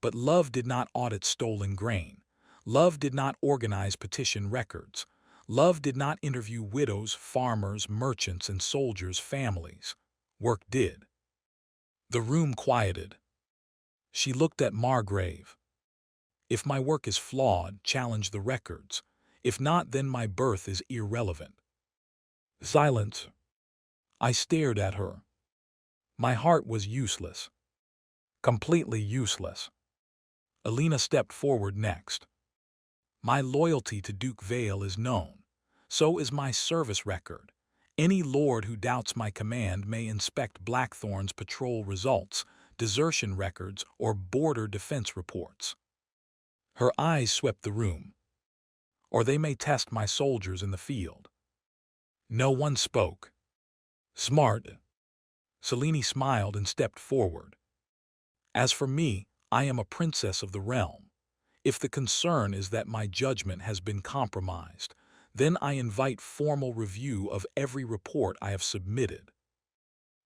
But love did not audit stolen grain. Love did not organize petition records. Love did not interview widows, farmers, merchants, and soldiers' families. Work did. The room quieted. She looked at Margrave. If my work is flawed, challenge the records. If not, then my birth is irrelevant. Silence. I stared at her. My heart was useless. Completely useless. Elena stepped forward next. My loyalty to Duke Vale is known. So is my service record. Any lord who doubts my command may inspect Blackthorn's patrol results, desertion records, or border defense reports. Her eyes swept the room. Or they may test my soldiers in the field. No one spoke. Smart. Selene smiled and stepped forward. As for me, I am a princess of the realm. If the concern is that my judgment has been compromised, then I invite formal review of every report I have submitted.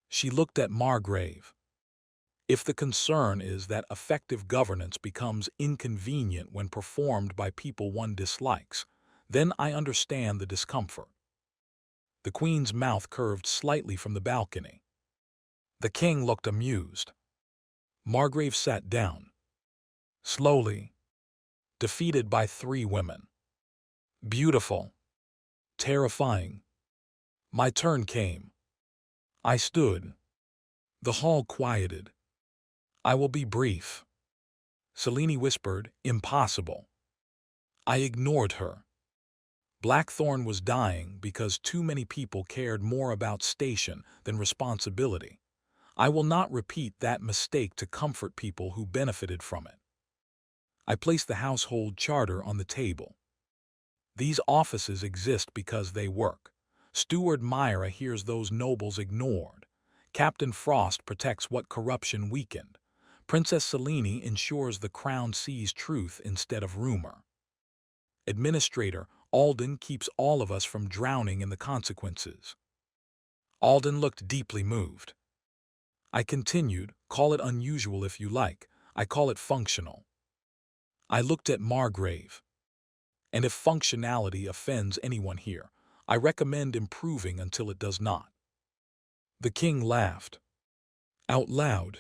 She looked at Margrave. If the concern is that effective governance becomes inconvenient when performed by people one dislikes, then I understand the discomfort. The queen's mouth curved slightly from the balcony. The king looked amused. Margrave sat down. Slowly. Defeated by 3 women. Beautiful. Terrifying. My turn came. I stood. The hall quieted. I will be brief. Selene whispered, impossible. I ignored her. Blackthorn was dying because too many people cared more about station than responsibility. I will not repeat that mistake to comfort people who benefited from it. I placed the household charter on the table. These offices exist because they work. Steward Myra hears those nobles ignored. Captain Frost protects what corruption weakened. Princess Selene ensures the crown sees truth instead of rumor. Administrator Alden keeps all of us from drowning in the consequences. Alden looked deeply moved. I continued, call it unusual if you like. I call it functional. I looked at Margrave. And if functionality offends anyone here, I recommend improving until it does not. The king laughed. Out loud.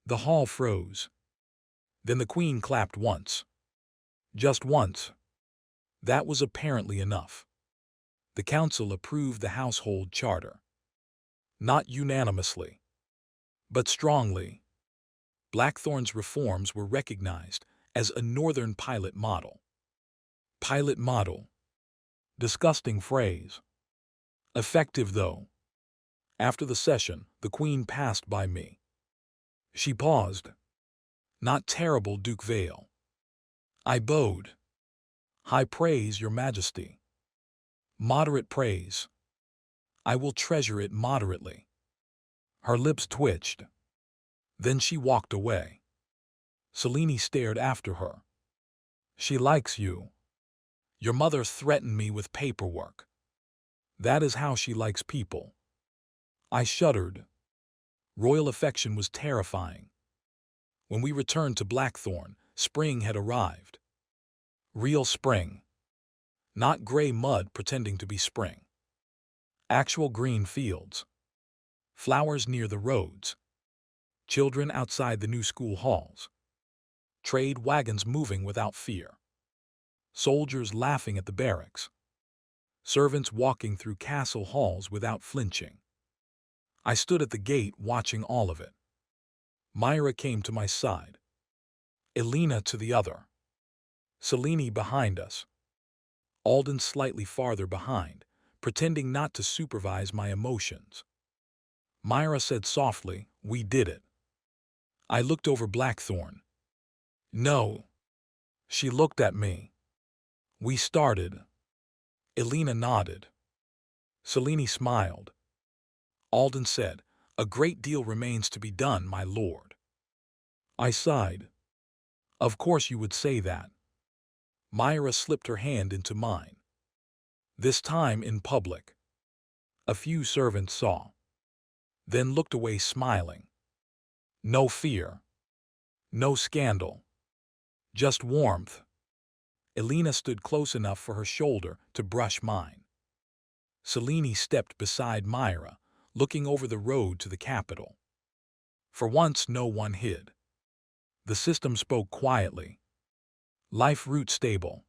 The hall froze. Then the queen clapped once. Just once. That was apparently enough. The council approved the household charter. Not unanimously, but strongly. Blackthorn's reforms were recognized as a northern pilot model. Pilot model. Disgusting phrase. Effective, though. After the session, the queen passed by me. She paused. Not terrible, Duke Vale. I bowed. High praise, your majesty. Moderate praise. I will treasure it moderately. Her lips twitched. Then she walked away. Selene stared after her. She likes you. Your mother threatened me with paperwork. That is how she likes people. I shuddered. Royal affection was terrifying. When we returned to Blackthorn, spring had arrived. Real spring. Not gray mud pretending to be spring. Actual green fields. Flowers near the roads. Children outside the new school halls. Trade wagons moving without fear. Soldiers laughing at the barracks. Servants walking through castle halls without flinching. I stood at the gate watching all of it. Myra came to my side. Elena to the other. Selene behind us. Alden slightly farther behind, pretending not to supervise my emotions. Myra said softly, "We did it." I looked over Blackthorn. "No." She looked at me. "We started." Elena nodded. Selene smiled. Alden said, "A great deal remains to be done, my lord." I sighed. "Of course you would say that." Myra slipped her hand into mine. This time in public. A few servants saw. Then looked away smiling. No fear. No scandal. Just warmth. Elena stood close enough for her shoulder to brush mine. Selene stepped beside Myra, looking over the road to the capital. For once no one hid. The system spoke quietly. Life route stable.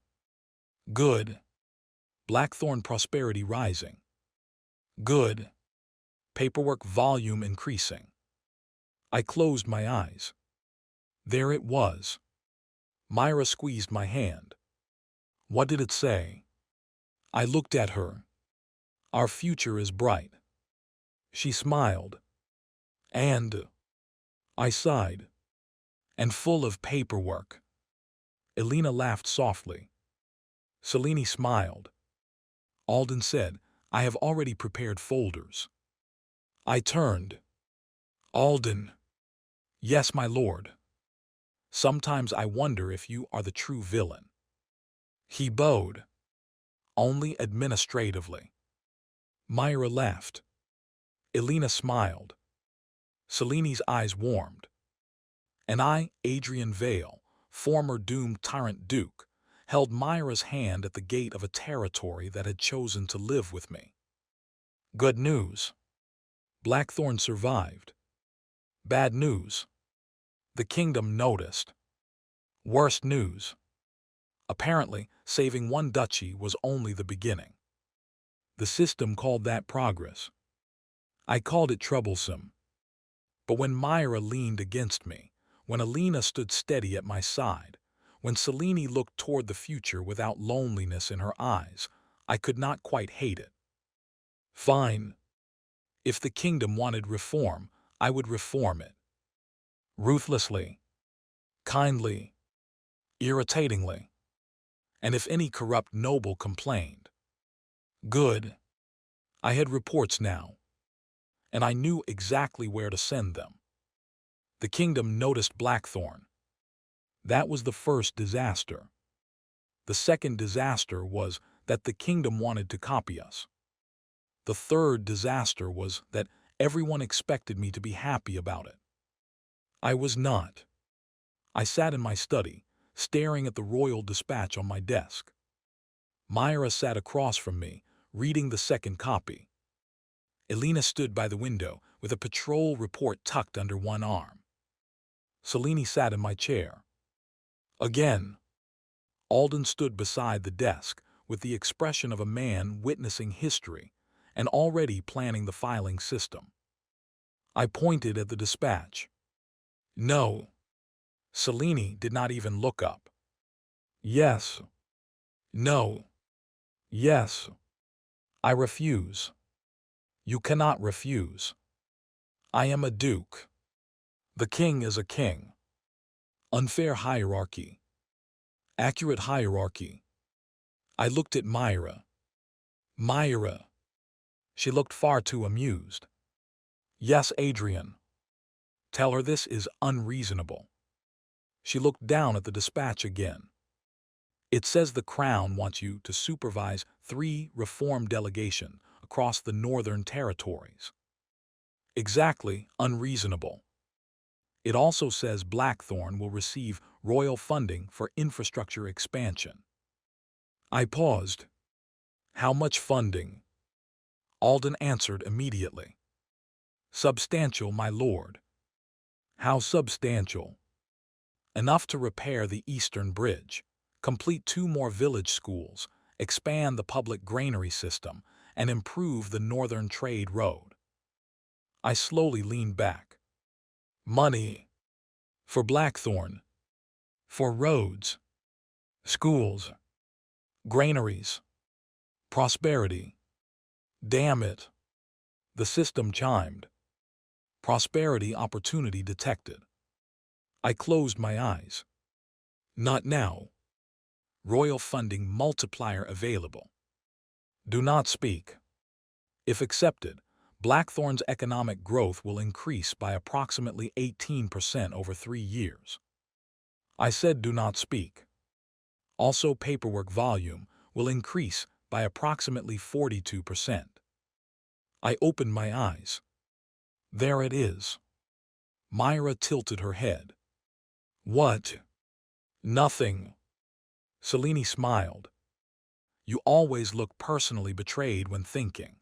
Good. Blackthorn prosperity rising. Good. Paperwork volume increasing. I closed my eyes. There it was. Myra squeezed my hand. What did it say? I looked at her. Our future is bright. She smiled. And I sighed. And full of paperwork. Elena laughed softly. Selene smiled. Alden said, "I have already prepared folders." I turned. Alden. "Yes, my lord. Sometimes I wonder if you are the true villain." He bowed. Only administratively. Myra laughed. Elena smiled. Selene's eyes warmed. And I, Adrian Vale, former doomed tyrant duke, held Myra's hand at the gate of a territory that had chosen to live with me. Good news. Blackthorn survived. Bad news. The kingdom noticed. Worst news. Apparently, saving one duchy was only the beginning. The system called that progress. I called it troublesome. But when Myra leaned against me, when Elena stood steady at my side, When Selene looked toward the future without loneliness in her eyes, I could not quite hate it. Fine. If the kingdom wanted reform, I would reform it. Ruthlessly, kindly, irritatingly. And if any corrupt noble complained, good. I had reports now, and I knew exactly where to send them. The kingdom noticed Blackthorn. That was the first disaster. The second disaster was that the kingdom wanted to copy us. The third disaster was that everyone expected me to be happy about it. I was not. I sat in my study, staring at the royal dispatch on my desk. Myra sat across from me, reading the second copy. Elena stood by the window with a patrol report tucked under one arm. Selene sat in my chair. Again, Alden stood beside the desk with the expression of a man witnessing history and already planning the filing system. I pointed at the dispatch. No. Selene did not even look up. Yes. No. Yes. I refuse. You cannot refuse. I am a duke. The king is a king. Unfair hierarchy. Accurate hierarchy. I looked at Myra. Myra. She looked far too amused. Yes, Adrian. Tell her this is unreasonable. She looked down at the dispatch again. It says the Crown wants you to supervise 3 reform delegations across the Northern Territories. Exactly unreasonable. It also says Blackthorn will receive royal funding for infrastructure expansion. I paused. How much funding? Alden answered immediately. Substantial, my lord. How substantial? Enough to repair the Eastern Bridge, complete 2 more village schools, expand the public granary system, and improve the Northern Trade Road. I slowly leaned back. Money. For Blackthorn. For roads. Schools. Granaries. Prosperity. Damn it. The system chimed. Prosperity opportunity detected. I closed my eyes. Not now. Royal funding multiplier available. Do not speak. If accepted, Blackthorn's economic growth will increase by approximately 18% over 3 years. I said do not speak. Also, paperwork volume will increase by approximately 42%. I opened my eyes. There it is. Myra tilted her head. What? Nothing. Selene smiled. You always look personally betrayed when thinking.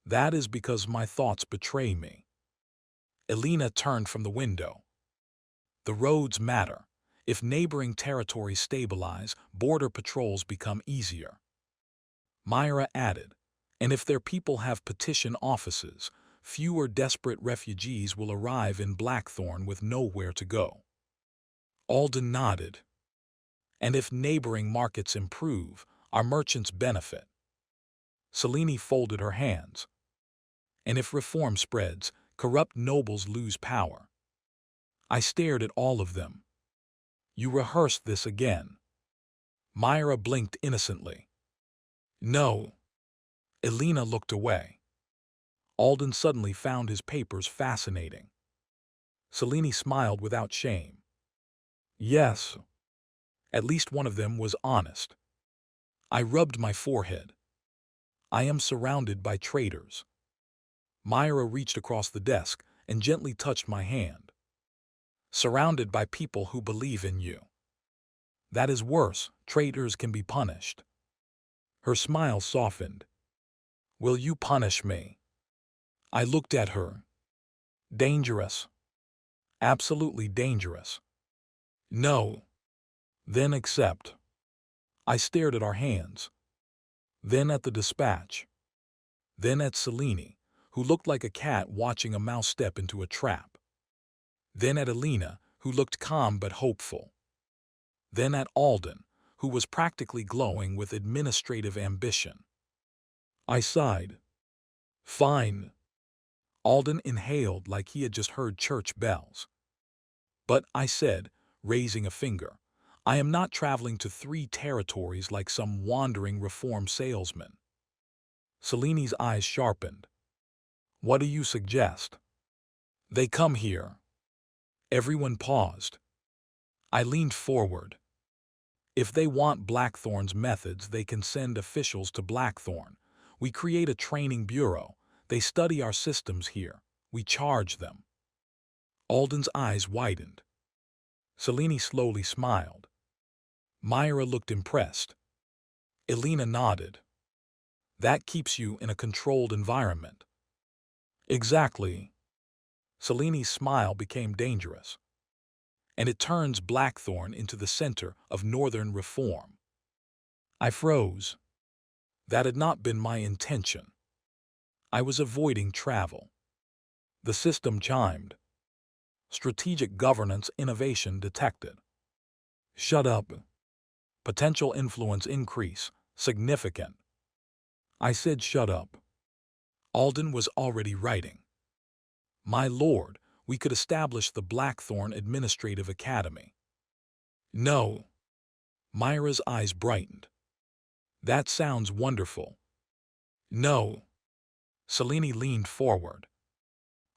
That is because my thoughts betray me. Elena turned from the window. The roads matter. If neighboring territories stabilize, border patrols become easier. Myra added, and if their people have petition offices, fewer desperate refugees will arrive in Blackthorn with nowhere to go. Alden nodded. And if neighboring markets improve, our merchants benefit. Selene folded her hands. And if reform spreads, corrupt nobles lose power. I stared at all of them. You rehearsed this again. Myra blinked innocently. No. Elena looked away. Alden suddenly found his papers fascinating. Selene smiled without shame. Yes. At least one of them was honest. I rubbed my forehead. I am surrounded by traitors. Myra reached across the desk and gently touched my hand. Surrounded by people who believe in you. That is worse. Traitors can be punished. Her smile softened. Will you punish me? I looked at her. Dangerous. Absolutely dangerous. No. Then accept. I stared at our hands. Then at the dispatch. Then at Selene, who looked like a cat watching a mouse step into a trap. Then at Elena, who looked calm but hopeful. then at Alden, who was practically glowing with administrative ambition. I sighed. Fine. Alden inhaled like he had just heard church bells. But I said, raising a finger, I am not traveling to 3 territories like some wandering reform salesman. Cellini's eyes sharpened. What do you suggest? They come here. Everyone paused. I leaned forward. If they want Blackthorn's methods, they can send officials to Blackthorn. We create a training bureau. They study our systems here. We charge them. Alden's eyes widened. Cellini slowly smiled. Myra looked impressed. Elena nodded. That keeps you in a controlled environment. Exactly. Cellini's smile became dangerous. And it turns Blackthorn into the center of Northern reform. I froze. That had not been my intention. I was avoiding travel. The system chimed. Strategic governance innovation detected. Shut up. Potential influence increase. Significant. I said shut up. Alden was already writing. My lord, we could establish the Blackthorn Administrative Academy. No. Myra's eyes brightened. That sounds wonderful. No. Cellini leaned forward.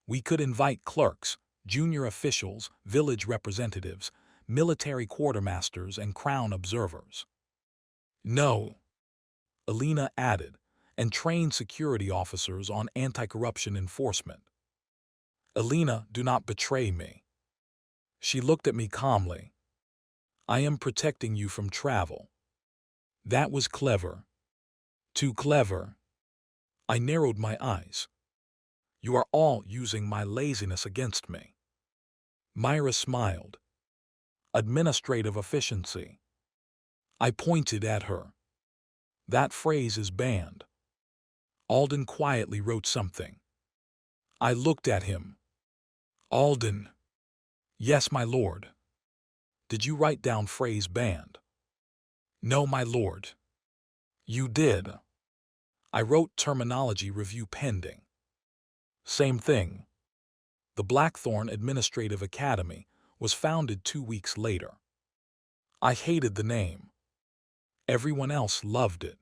We could invite clerks, junior officials, village representatives, military quartermasters, and crown observers. No. Elena added, and train security officers on anti-corruption enforcement. Elena, do not betray me. She looked at me calmly. I am protecting you from travel. That was clever. Too clever. I narrowed my eyes. You are all using my laziness against me. Myra smiled. Administrative efficiency. I pointed at her. That phrase is banned. Alden quietly wrote something. I looked at him. Alden. Yes, my lord. Did you write down phrase banned? No, my lord. You did. I wrote terminology review pending. Same thing. The Blackthorn Administrative Academy was founded 2 weeks later. I hated the name. Everyone else loved it.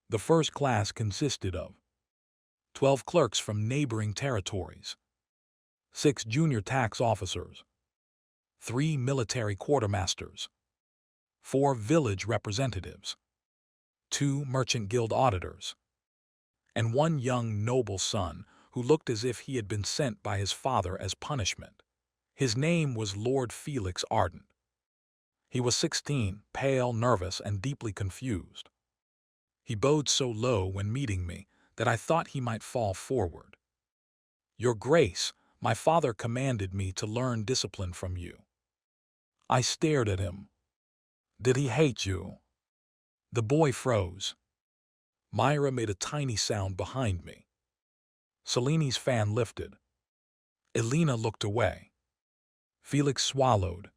The first class consisted of 12 clerks from neighboring territories, 6 junior tax officers, 3 military quartermasters, 4 village representatives, 2 merchant guild auditors, and 1 young noble son who looked as if he had been sent by his father as punishment. His name was Lord Felix Ardent. He was 16, pale, nervous, and deeply confused. He bowed so low when meeting me that I thought he might fall forward. Your Grace, my father commanded me to learn discipline from you. I stared at him. Did he hate you? The boy froze. Myra made a tiny sound behind me. Cellini's fan lifted. Elena looked away. Felix swallowed.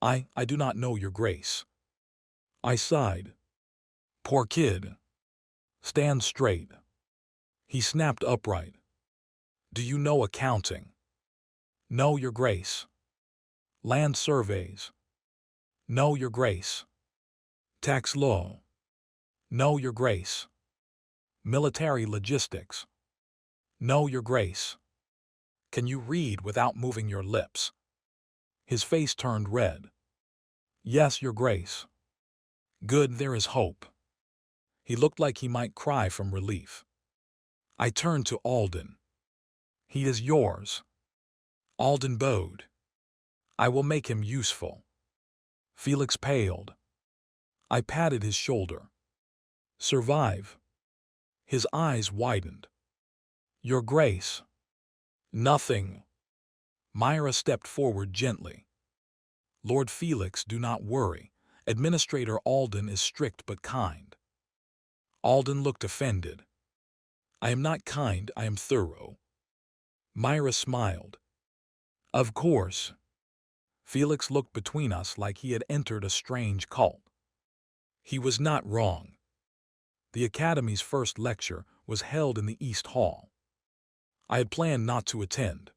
I do not know, Your Grace. I sighed. Poor kid. Stand straight. He snapped upright. Do you know accounting? No, Your Grace. Land surveys? No, Your Grace. Tax law? No, Your Grace. Military logistics? No, Your Grace. Can you read without moving your lips? His face turned red. Yes, Your Grace. Good, there is hope. He looked like he might cry from relief. I turned to Alden. He is yours. Alden bowed. I will make him useful. Felix paled. I patted his shoulder. Survive. His eyes widened. Your Grace. Nothing. Myra stepped forward gently. Lord Felix, do not worry. Administrator Alden is strict but kind. Alden looked offended. I am not kind, I am thorough. Myra smiled. Of course. Felix looked between us like he had entered a strange cult. He was not wrong. The Academy's first lecture was held in the East Hall. I had planned not to attend.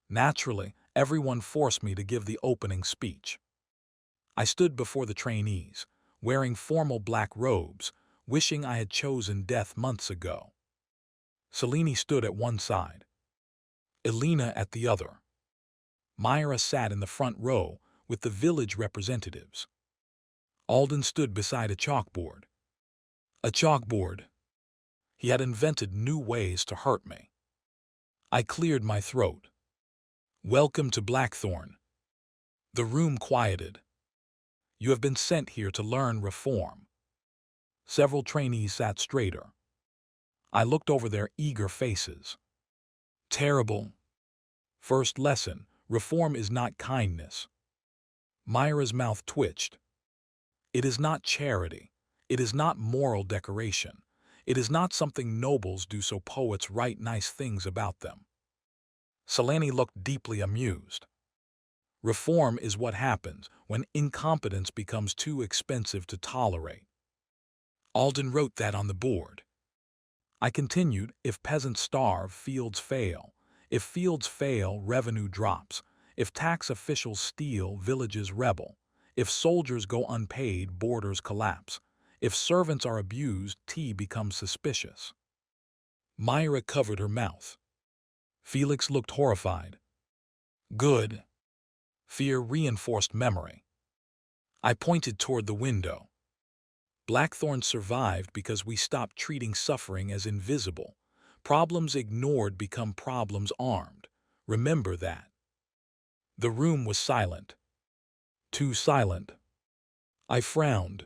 Naturally, everyone forced me to give the opening speech. I stood before the trainees, wearing formal black robes, wishing I had chosen death months ago. Selene stood at one side, Elena at the other. Myra sat in the front row with the village representatives. Alden stood beside a chalkboard. A chalkboard. He had invented new ways to hurt me. I cleared my throat. Welcome to Blackthorn. The room quieted. You have been sent here to learn reform. Several trainees sat straighter. I looked over their eager faces. Terrible. First lesson, reform is not kindness. Myra's mouth twitched. It is not charity. It is not moral decoration. It is not something nobles do so poets write nice things about them. Selene looked deeply amused. Reform is what happens when incompetence becomes too expensive to tolerate. Alden wrote that on the board. I continued, if peasants starve, fields fail. If fields fail, revenue drops. If tax officials steal, villages rebel. If soldiers go unpaid, borders collapse. If servants are abused, tea becomes suspicious. Myra covered her mouth. Felix looked horrified. Good. Fear reinforced memory. I pointed toward the window. Blackthorn survived because we stopped treating suffering as invisible. Problems ignored become problems armed. Remember that. The room was silent. Too silent. I frowned.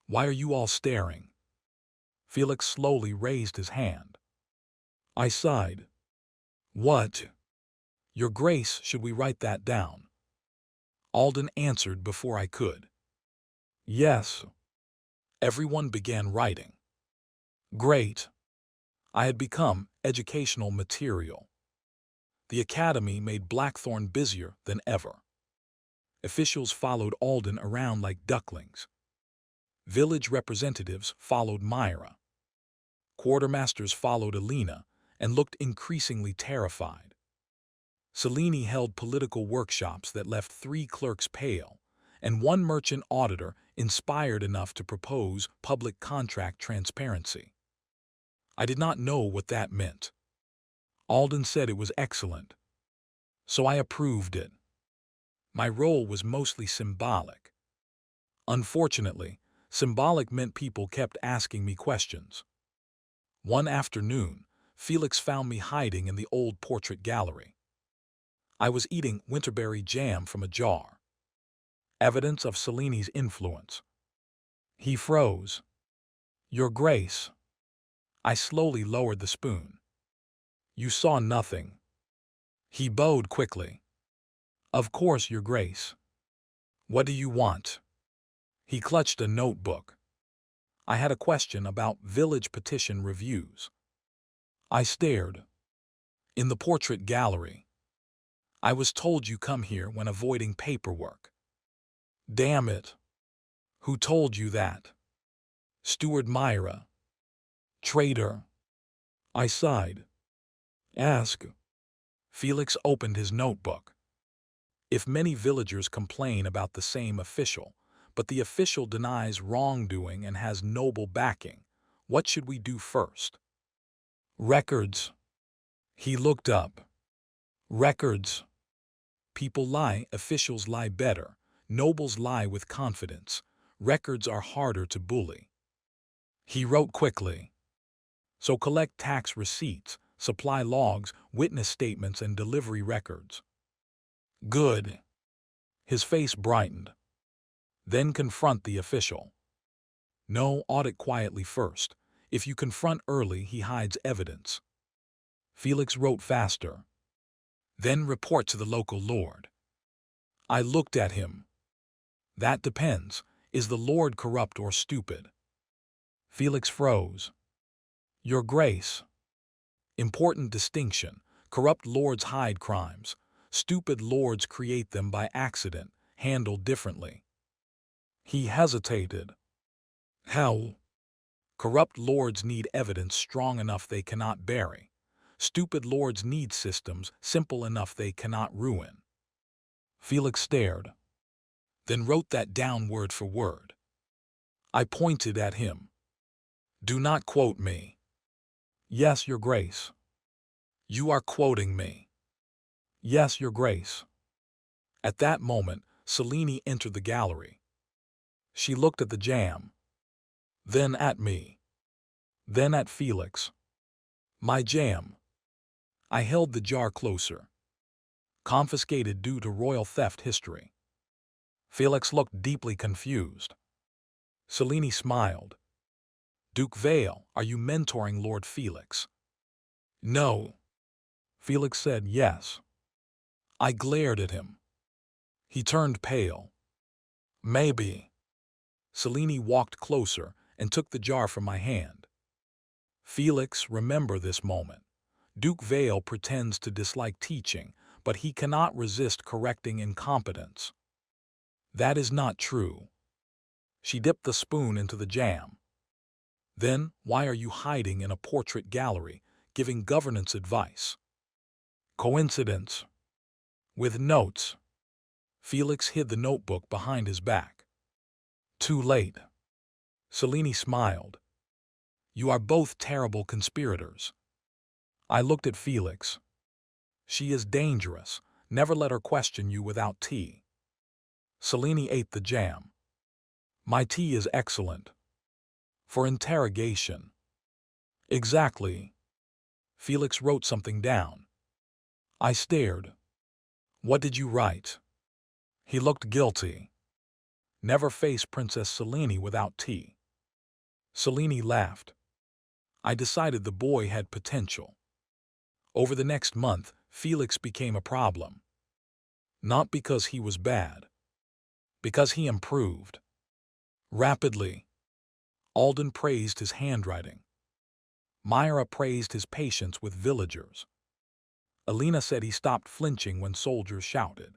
Why are you all staring? Felix slowly raised his hand. I sighed. What? Your Grace, should we write that down? Alden answered before I could. Yes. Everyone began writing. Great. I had become educational material. The Academy made Blackthorn busier than ever. Officials followed Alden around like ducklings. Village representatives followed Myra. Quartermasters followed Elena and looked increasingly terrified. Selene held political workshops that left 3 clerks pale, and 1 merchant auditor inspired enough to propose public contract transparency. I did not know what that meant. Alden said it was excellent, so I approved it. My role was mostly symbolic. Unfortunately, symbolic meant people kept asking me questions. One afternoon, Felix found me hiding in the old portrait gallery. I was eating winterberry jam from a jar. Evidence of Selene's influence. He froze. Your Grace. I slowly lowered the spoon. You saw nothing. He bowed quickly. Of course, Your Grace. What do you want? He clutched a notebook. I had a question about village petition reviews. I stared. In the portrait gallery. I was told you come here when avoiding paperwork. Damn it. Who told you that? Steward Myra. Traitor. I sighed. Ask. Felix opened his notebook. If many villagers complain about the same official, but the official denies wrongdoing and has noble backing, what should we do first? Records. He looked up. Records. People lie, officials lie better, nobles lie with confidence. Records are harder to bully. He wrote quickly. So collect tax receipts, supply logs, witness statements, and delivery records. Good. His face brightened. Then confront the official. No, audit quietly first. If you confront early, he hides evidence. Felix wrote faster. Then report to the local lord. I looked at him. That depends. Is the lord corrupt or stupid? Felix froze. Your Grace. Important distinction. Corrupt lords hide crimes. Stupid lords create them by accident, handled differently. He hesitated. How? Corrupt lords need evidence strong enough they cannot bury. Stupid lords need systems simple enough they cannot ruin. Felix stared, then wrote that down word for word. I pointed at him. Do not quote me. Yes, Your Grace. You are quoting me. Yes, Your Grace. At that moment, Selene entered the gallery. She looked at the jam, then at me, then at Felix. My jam. I held the jar closer. Confiscated due to royal theft history. Felix looked deeply confused. Selene smiled. Duke Vale, are you mentoring Lord Felix? No. Felix said yes. I glared at him. He turned pale. Maybe. Selene walked closer and took the jar from my hand. Felix, remember this moment. Duke Vale pretends to dislike teaching, but he cannot resist correcting incompetence. That is not true. She dipped the spoon into the jam. Then, why are you hiding in a portrait gallery, giving governance advice? Coincidence. With notes. Felix hid the notebook behind his back. Too late. Selene smiled. You are both terrible conspirators. I looked at Felix. She is dangerous. Never let her question you without tea. Selene ate the jam. My tea is excellent. For interrogation. Exactly. Felix wrote something down. I stared. What did you write? He looked guilty. Never face Princess Selene without tea. Selene laughed. I decided the boy had potential. Over the next month, Felix became a problem. Not because he was bad. Because he improved. Rapidly. Alden praised his handwriting. Myra praised his patience with villagers. Alina said he stopped flinching when soldiers shouted.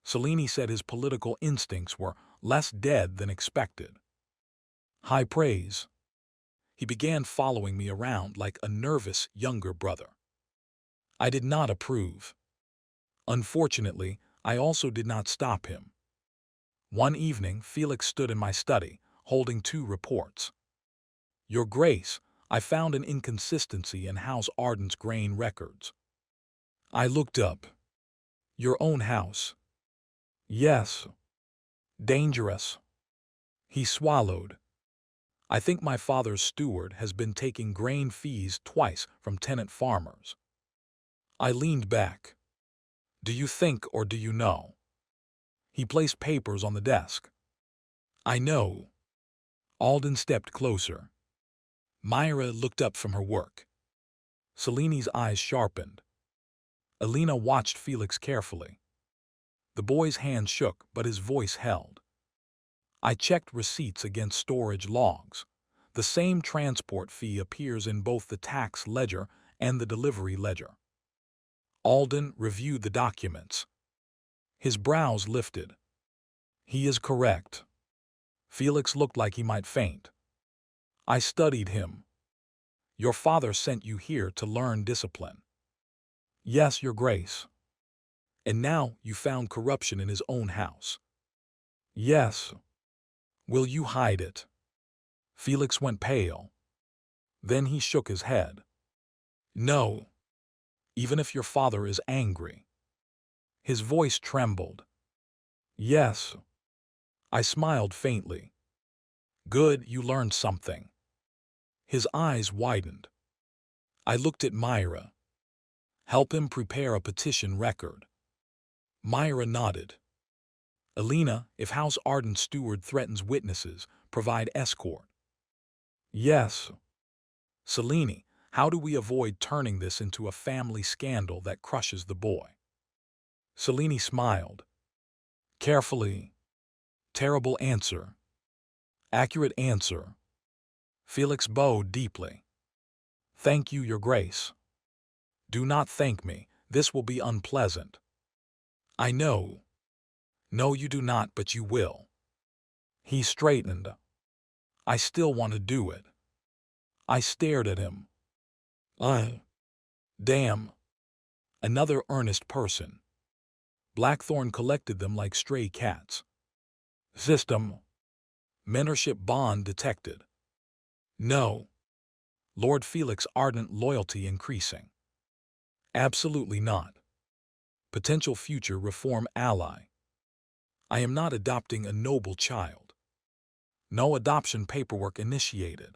Selene said his political instincts were less dead than expected. High praise. He began following me around like a nervous younger brother. I did not approve. Unfortunately, I also did not stop him. One evening, Felix stood in my study, holding 2 reports. Your Grace, I found an inconsistency in House Arden's grain records. I looked up. Your own house. Yes. Dangerous. He swallowed. I think my father's steward has been taking grain fees twice from tenant farmers. I leaned back. Do you think or do you know? He placed papers on the desk. I know. Alden stepped closer. Myra looked up from her work. Selene's eyes sharpened. Alina watched Felix carefully. The boy's hand shook, but his voice held. I checked receipts against storage logs. The same transport fee appears in both the tax ledger and the delivery ledger. Alden reviewed the documents. His brows lifted. He is correct. Felix looked like he might faint. I studied him. Your father sent you here to learn discipline. Yes, Your Grace. And now you found corruption in his own house. Yes. Will you hide it? Felix went pale. Then he shook his head. No. Even if your father is angry. His voice trembled. Yes. I smiled faintly. Good, you learned something. His eyes widened. I looked at Myra. Help him prepare a petition record. Myra nodded. Alina, if House Arden's steward threatens witnesses, provide escort. Yes. Selene, how do we avoid turning this into a family scandal that crushes the boy? Selene smiled. Carefully. Terrible answer. Accurate answer. Felix bowed deeply. Thank you, Your Grace. Do not thank me. This will be unpleasant. I know. No, you do not, but you will. He straightened. I still want to do it. I stared at him. Damn. Another earnest person. Blackthorn collected them like stray cats. System. Mentorship bond detected. No. Lord Felix ardent loyalty increasing. Absolutely not. Potential future reform ally. I am not adopting a noble child. No adoption paperwork initiated.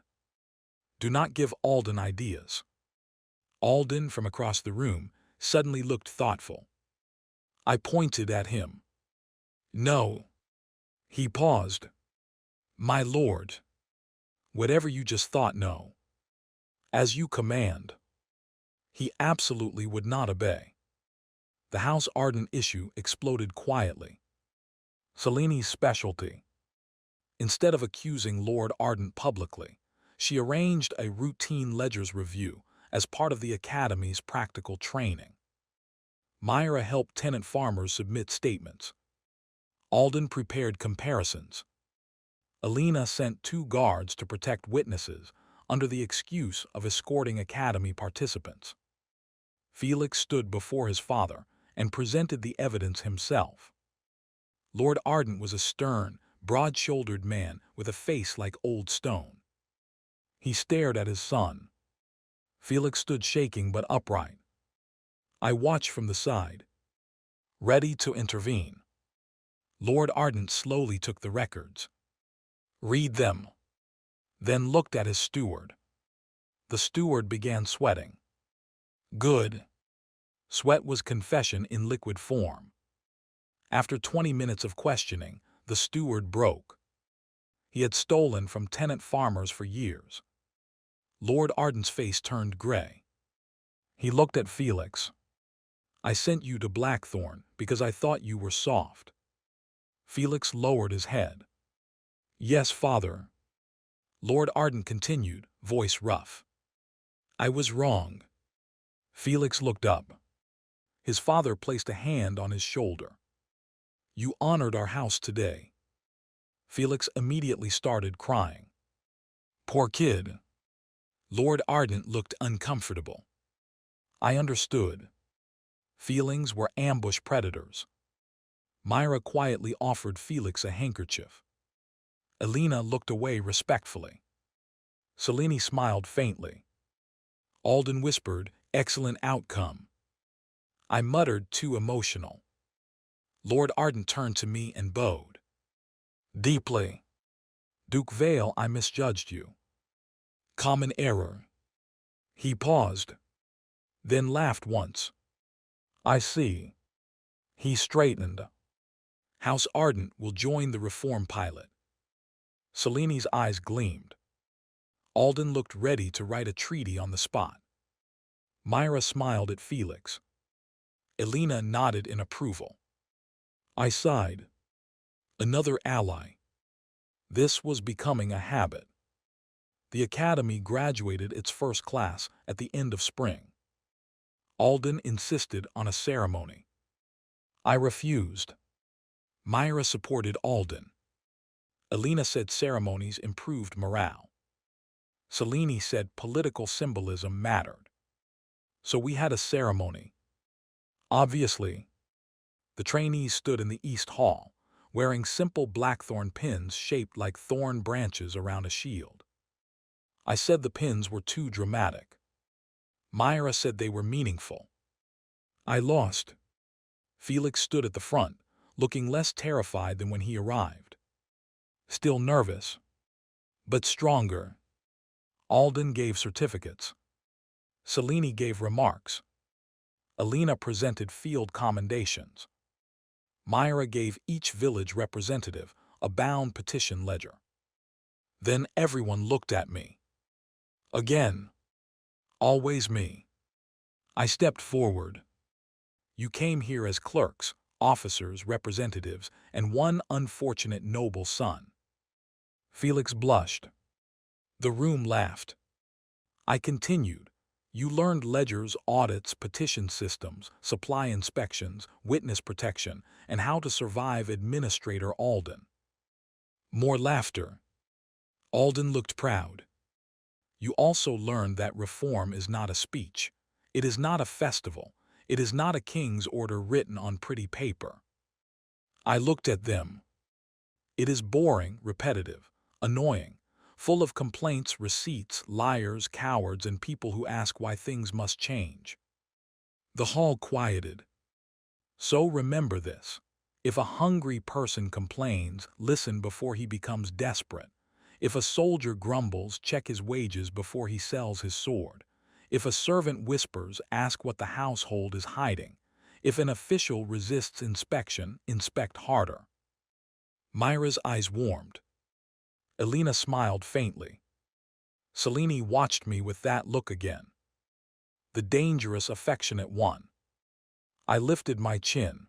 Do not give Alden ideas. Alden, from across the room, suddenly looked thoughtful. I pointed at him. No. He paused. My lord. Whatever you just thought, no. As you command. He absolutely would not obey. The House Arden issue exploded quietly. Seleni's specialty. Instead of accusing Lord Ardent publicly, she arranged a routine ledgers review as part of the Academy's practical training. Myra helped tenant farmers submit statements. Alden prepared comparisons. Alina sent 2 guards to protect witnesses under the excuse of escorting Academy participants. Felix stood before his father and presented the evidence himself. Lord Ardent was a stern, broad-shouldered man with a face like old stone. He stared at his son. Felix stood shaking but upright. I watched from the side, ready to intervene. Lord Ardent slowly took the records. Read them. Then looked at his steward. The steward began sweating. Good. Sweat was confession in liquid form. After 20 minutes of questioning, the steward broke. He had stolen from tenant farmers for years. Lord Ardent's face turned gray. He looked at Felix. I sent you to Blackthorn because I thought you were soft. Felix lowered his head. Yes, father. Lord Ardent continued, voice rough. I was wrong. Felix looked up. His father placed a hand on his shoulder. You honored our house today. Felix immediately started crying. Poor kid. Lord Ardent looked uncomfortable. I understood. Feelings were ambush predators. Myra quietly offered Felix a handkerchief. Alina looked away respectfully. Selene smiled faintly. Alden whispered, excellent outcome. I muttered, too emotional. Lord Ardent turned to me and bowed. Deeply. Duke Vale, I misjudged you. Common error. He paused, then laughed once. I see. He straightened. House Ardent will join the reform pilot. Selene's eyes gleamed. Alden looked ready to write a treaty on the spot. Myra smiled at Felix. Alina nodded in approval. I sighed. Another ally. This was becoming a habit. The Academy graduated its first class at the end of spring. Alden insisted on a ceremony. I refused. Myra supported Alden. Alina said ceremonies improved morale. Selene said political symbolism mattered. So we had a ceremony. Obviously, the trainees stood in the East Hall, wearing simple blackthorn pins shaped like thorn branches around a shield. I said the pins were too dramatic. Myra said they were meaningful. I lost. Felix stood at the front, looking less terrified than when he arrived. Still nervous, but stronger. Alden gave certificates. Selene gave remarks. Alina presented field commendations. Myra gave each village representative a bound petition ledger. Then everyone looked at me. Again. Always me. I stepped forward. You came here as clerks, officers, representatives, and one unfortunate noble son. Felix blushed. The room laughed. I continued, You learned ledgers, audits, petition systems, supply inspections, witness protection, and how to survive Administrator Alden. More laughter. Alden looked proud. You also learned that reform is not a speech. It is not a festival. It is not a king's order written on pretty paper. I looked at them. It is boring, repetitive, annoying, full of complaints, receipts, liars, cowards, and people who ask why things must change. The hall quieted. So remember this. If a hungry person complains, listen before he becomes desperate. If a soldier grumbles, check his wages before he sells his sword. If a servant whispers, ask what the household is hiding. If an official resists inspection, inspect harder. Myra's eyes warmed. Elena smiled faintly. Selene watched me with that look again. The dangerous, affectionate one. I lifted my chin.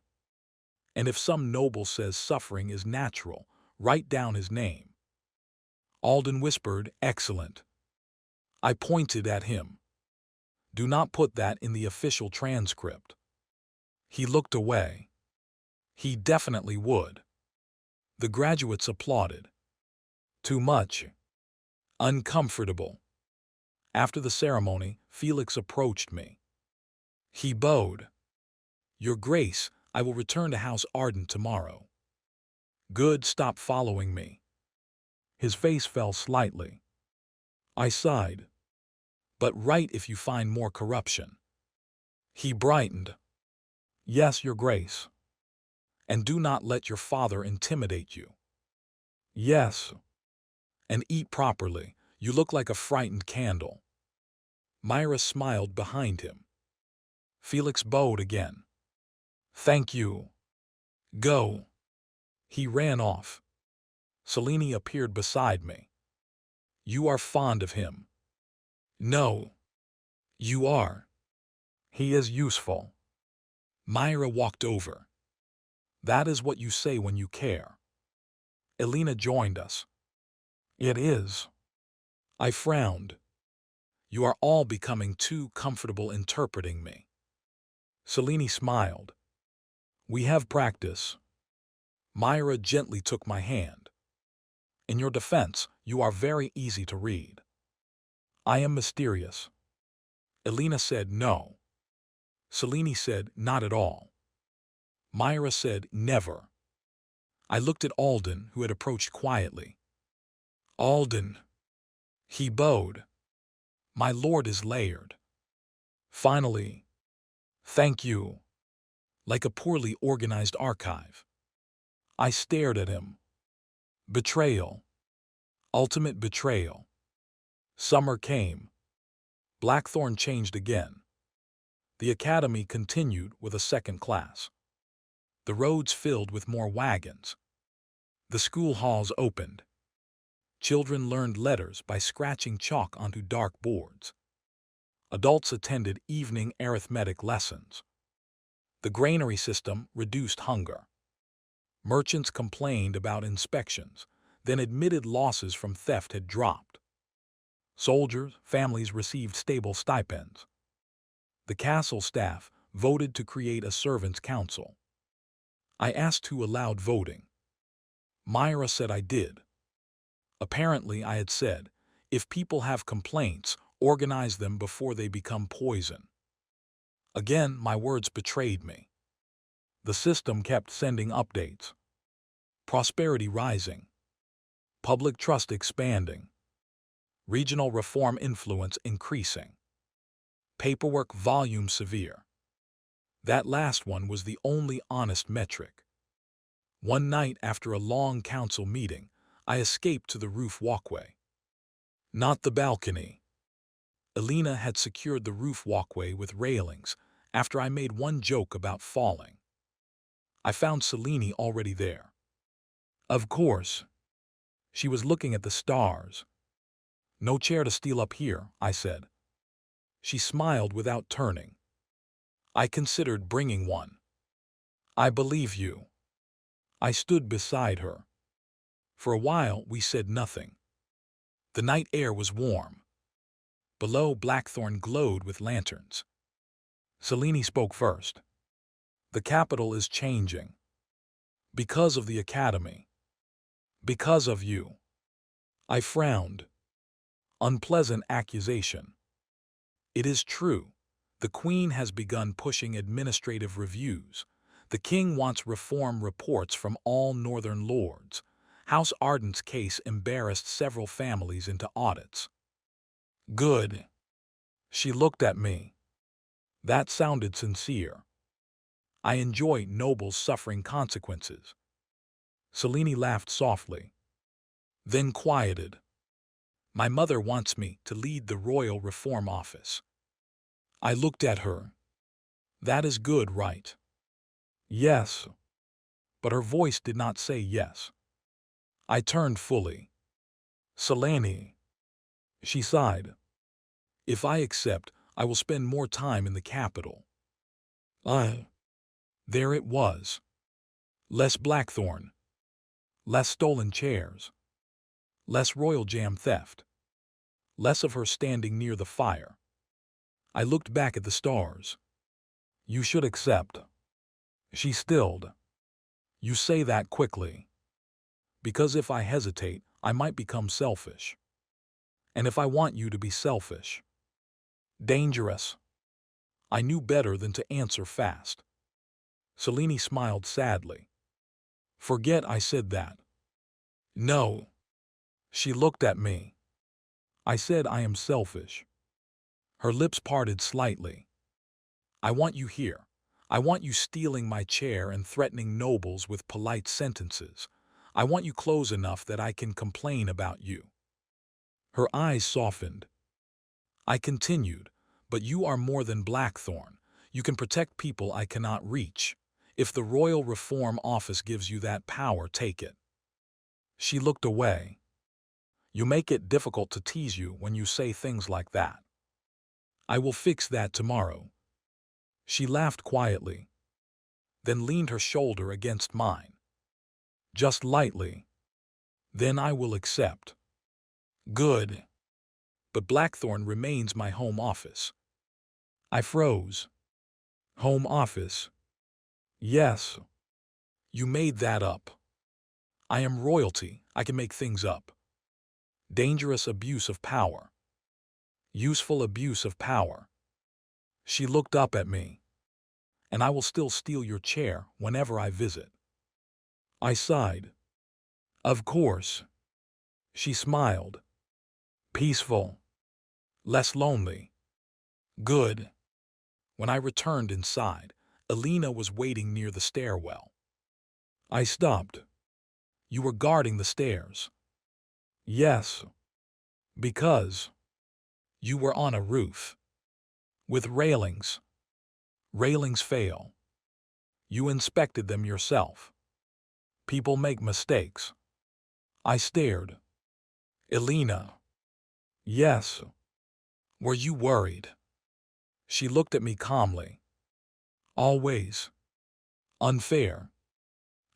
And if some noble says suffering is natural, write down his name. Alden whispered, excellent. I pointed at him. Do not put that in the official transcript. He looked away. He definitely would. The graduates applauded. Too much. Uncomfortable. After the ceremony, Felix approached me. He bowed. Your Grace, I will return to House Arden tomorrow. Good, stop following me. His face fell slightly. I sighed. But write if you find more corruption. He brightened. Yes, Your Grace. And do not let your father intimidate you. Yes. And eat properly. You look like a frightened candle. Myra smiled behind him. Felix bowed again. Thank you. Go. He ran off. Selene appeared beside me. You are fond of him. No. You are. He is useful. Myra walked over. That is what you say when you care. Elena joined us. It is. I frowned. You are all becoming too comfortable interpreting me. Selene smiled. We have practice. Myra gently took my hand. In your defense, you are very easy to read. I am mysterious. Elena said no. Selene said not at all. Myra said never. I looked at Alden, who had approached quietly. Alden. He bowed. My lord is layered. Finally. Thank you. Like a poorly organized archive. I stared at him. Betrayal. Ultimate betrayal. Summer came. Blackthorn changed again. The academy continued with a second class. The roads filled with more wagons. The school halls opened. Children learned letters by scratching chalk onto dark boards. Adults attended evening arithmetic lessons. The granary system reduced hunger. Merchants complained about inspections, then admitted losses from theft had dropped. Soldiers, families received stable stipends. The castle staff voted to create a servants' council. I asked who allowed voting. Myra said I did. Apparently, I had said, if people have complaints, organize them before they become poison. Again, my words betrayed me. The system kept sending updates. Prosperity rising. Public trust expanding. Regional reform influence increasing. Paperwork volume severe. That last one was the only honest metric. One night after a long council meeting, I escaped to the roof walkway. Not the balcony. Elena had secured the roof walkway with railings after I made one joke about falling. I found Selene already there. Of course. She was looking at the stars. No chair to steal up here, I said. She smiled without turning. I considered bringing one. I believe you. I stood beside her. For a while we said nothing. The night air was warm. Below, Blackthorn glowed with lanterns. Selene spoke first. The capital is changing. Because of the academy. Because of you. I frowned. Unpleasant accusation. It is true. The Queen has begun pushing administrative reviews. The King wants reform reports from all Northern lords. House Ardent's case embarrassed several families into audits. Good. She looked at me. That sounded sincere. I enjoy nobles suffering consequences. Selene laughed softly, then quieted. My mother wants me to lead the Royal Reform Office. I looked at her. That is good, right? Yes. But her voice did not say yes. I turned fully. Selene. She sighed. If I accept, I will spend more time in the capital. There it was. Less Blackthorn. Less stolen chairs. Less royal jam theft. Less of her standing near the fire. I looked back at the stars. You should accept. She stilled. You say that quickly. Because if I hesitate, I might become selfish. And if I want you to be selfish. Dangerous. I knew better than to answer fast. Selene smiled sadly. Forget I said that. No. She looked at me. I said I am selfish. Her lips parted slightly. I want you here. I want you stealing my chair and threatening nobles with polite sentences. I want you close enough that I can complain about you. Her eyes softened. I continued, but you are more than Blackthorn. You can protect people I cannot reach. If the Royal Reform Office gives you that power, take it. She looked away. You make it difficult to tease you when you say things like that. I will fix that tomorrow. She laughed quietly, then leaned her shoulder against mine. Just lightly. Then I will accept. Good. But Blackthorn remains my home office. I froze. Home office? Yes. You made that up. I am royalty. I can make things up. Dangerous abuse of power. Useful abuse of power. She looked up at me. And I will still steal your chair whenever I visit. I sighed. Of course. She smiled. Peaceful. Less lonely. Good. When I returned inside, Elena was waiting near the stairwell. I stopped. You were guarding the stairs. Yes. Because you were on a roof. With railings. Railings fail. You inspected them yourself. People make mistakes. I stared. Elena. Yes. Were you worried? She looked at me calmly. Always. Unfair.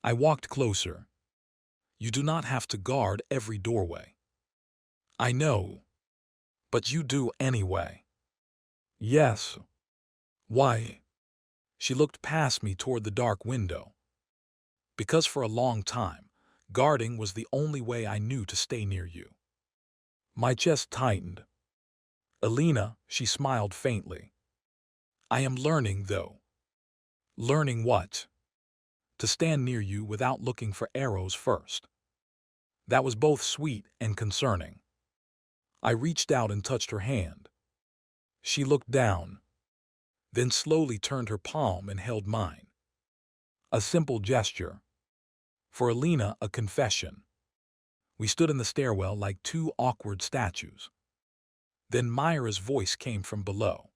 I walked closer. You do not have to guard every doorway. I know. But you do anyway. Yes. Why? She looked past me toward the dark window. Because for a long time, guarding was the only way I knew to stay near you. My chest tightened. Elena, she smiled faintly. I am learning, though. Learning what? To stand near you without looking for arrows first. That was both sweet and concerning. I reached out and touched her hand. She looked down, then slowly turned her palm and held mine. A simple gesture. For Elena, a confession. We stood in the stairwell like two awkward statues. Then Myra's voice came from below.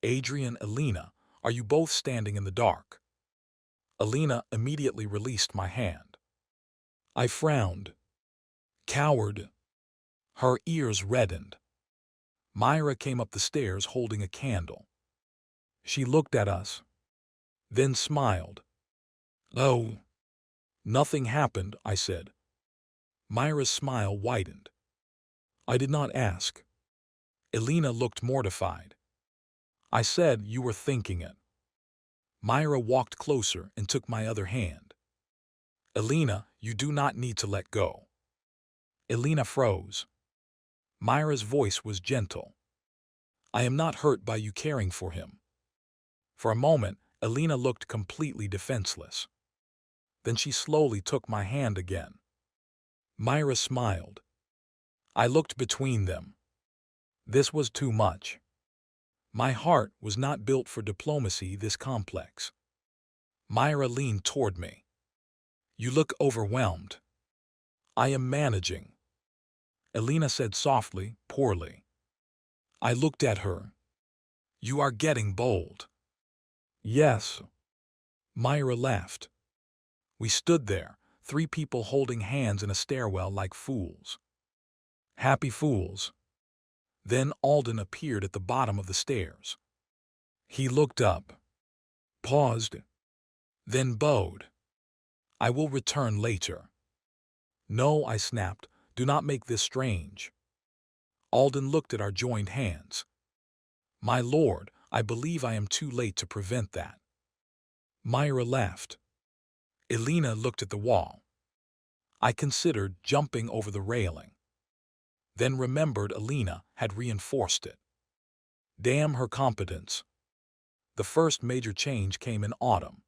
Adrian, Elena, are you both standing in the dark? Elena immediately released my hand. I frowned. Coward. Her ears reddened. Myra came up the stairs holding a candle. She looked at us, then smiled. Oh. Nothing happened, I said. Myra's smile widened. I did not ask. Elena looked mortified. I said you were thinking it. Myra walked closer and took my other hand. Elena, you do not need to let go. Elena froze. Myra's voice was gentle. I am not hurt by you caring for him. For a moment, Elena looked completely defenseless. Then she slowly took my hand again. Myra smiled. I looked between them. This was too much. My heart was not built for diplomacy this complex. Myra leaned toward me. You look overwhelmed. I am managing. Elena said softly, poorly. I looked at her. You are getting bold. Yes. Myra laughed. We stood there, 3 people holding hands in a stairwell like fools. Happy fools. Then Alden appeared at the bottom of the stairs. He looked up, paused, then bowed. I will return later. No, I snapped, do not make this strange. Alden looked at our joined hands. My lord, I believe I am too late to prevent that. Myra laughed. Elena looked at the wall. I considered jumping over the railing. Then remembered Elena had reinforced it. Damn her competence. The first major change came in autumn.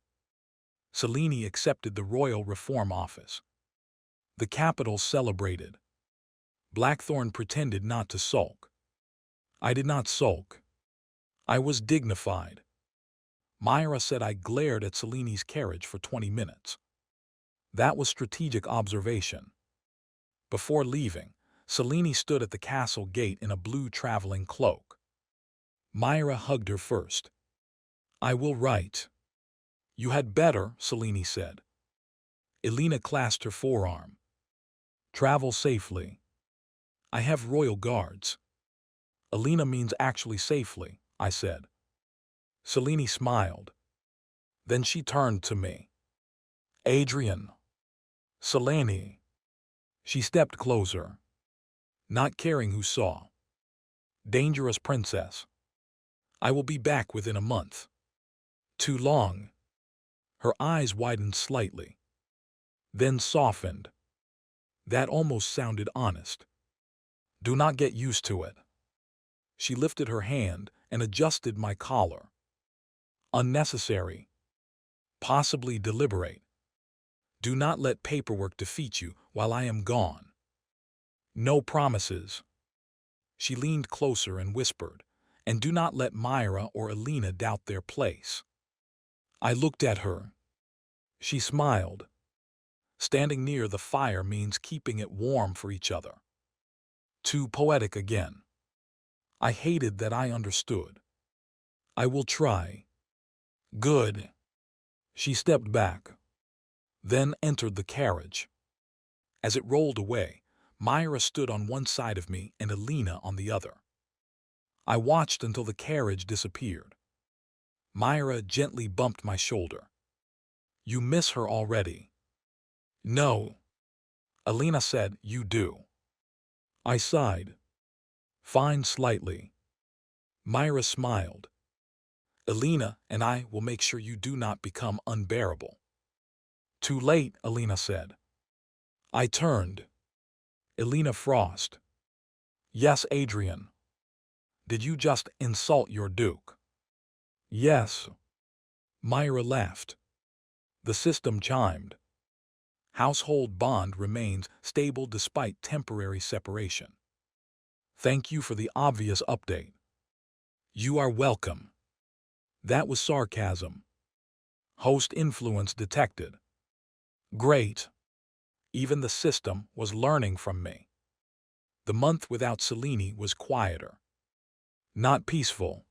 Selene accepted the Royal Reform Office. The capital celebrated. Blackthorn pretended not to sulk. I did not sulk. I was dignified. Myra said I glared at Selene's carriage for 20 minutes. That was strategic observation. Before leaving, Selene stood at the castle gate in a blue traveling cloak. Myra hugged her first. I will write. You had better, Selene said. Elena clasped her forearm. Travel safely. I have royal guards. Elena means actually safely, I said. Selene smiled. Then she turned to me. Adrian. Selene. She stepped closer. Not caring who saw. Dangerous princess. I will be back within a month. Too long. Her eyes widened slightly. Then softened. That almost sounded honest. Do not get used to it. She lifted her hand and adjusted my collar. Unnecessary. Possibly deliberate. Do not let paperwork defeat you while I am gone. No promises. She leaned closer and whispered, and do not let Myra or Elena doubt their place. I looked at her. She smiled. Standing near the fire means keeping it warm for each other. Too poetic again. I hated that I understood. I will try. Good. She stepped back. Then entered the carriage. As it rolled away, Myra stood on one side of me and Elena on the other. I watched until the carriage disappeared. Myra gently bumped my shoulder. You miss her already. No. Elena said, you do. I sighed. Fine slightly. Myra smiled. Elena and I will make sure you do not become unbearable. Too late, Elena said. I turned. Elena Frost. Yes, Adrian. Did you just insult your duke? Yes. Myra laughed. The system chimed. Household bond remains stable despite temporary separation. Thank you for the obvious update. You are welcome. That was sarcasm. Host influence detected. Great. Even the system was learning from me. The month without Selene was quieter. Not peaceful.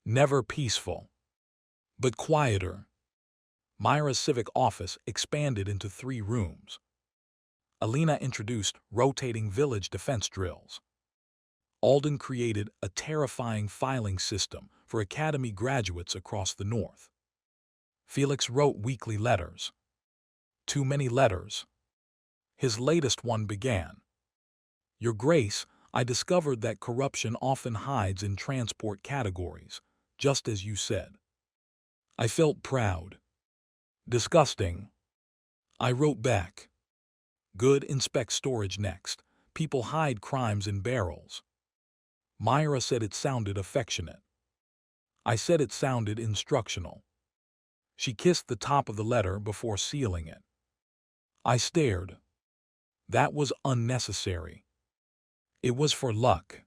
Never peaceful. But quieter. Myra's civic office expanded into 3 rooms. Elena introduced rotating village defense drills. Alden created a terrifying filing system for academy graduates across the north. Felix wrote weekly letters. Too many letters. His latest one began. Your Grace, I discovered that corruption often hides in transport categories, just as you said. I felt proud. Disgusting. I wrote back. Good, inspect storage next. People hide crimes in barrels. Myra said it sounded affectionate. I said it sounded instructional. She kissed the top of the letter before sealing it. I stared. That was unnecessary. It was for luck.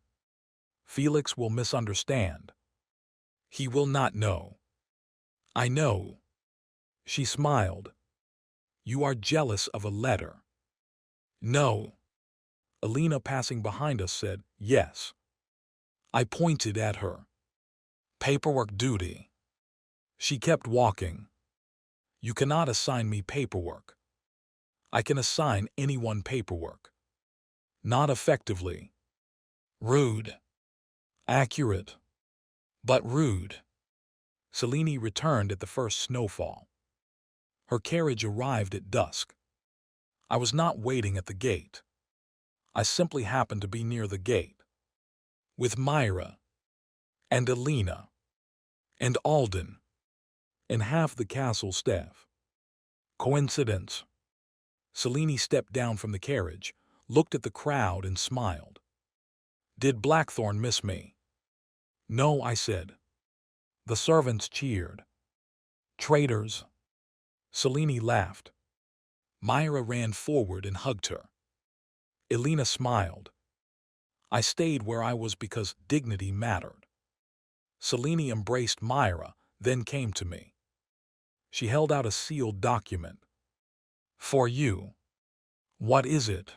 Felix will misunderstand. He will not know. I know. She smiled. You are jealous of a letter. No. Alina, passing behind us, said, yes. I pointed at her. Paperwork duty. She kept walking. You cannot assign me paperwork. I can assign anyone paperwork. Not effectively. Rude. Accurate. But rude. Selene returned at the first snowfall. Her carriage arrived at dusk. I was not waiting at the gate. I simply happened to be near the gate. With Myra. And Alina. And Alden. And half the castle staff. Coincidence? Selene stepped down from the carriage, looked at the crowd and smiled. Did Blackthorn miss me? No, I said. The servants cheered. Traitors. Selene laughed. Myra ran forward and hugged her. Alina smiled. I stayed where I was because dignity mattered. Selene embraced Myra, then came to me. She held out a sealed document. For you. What is it?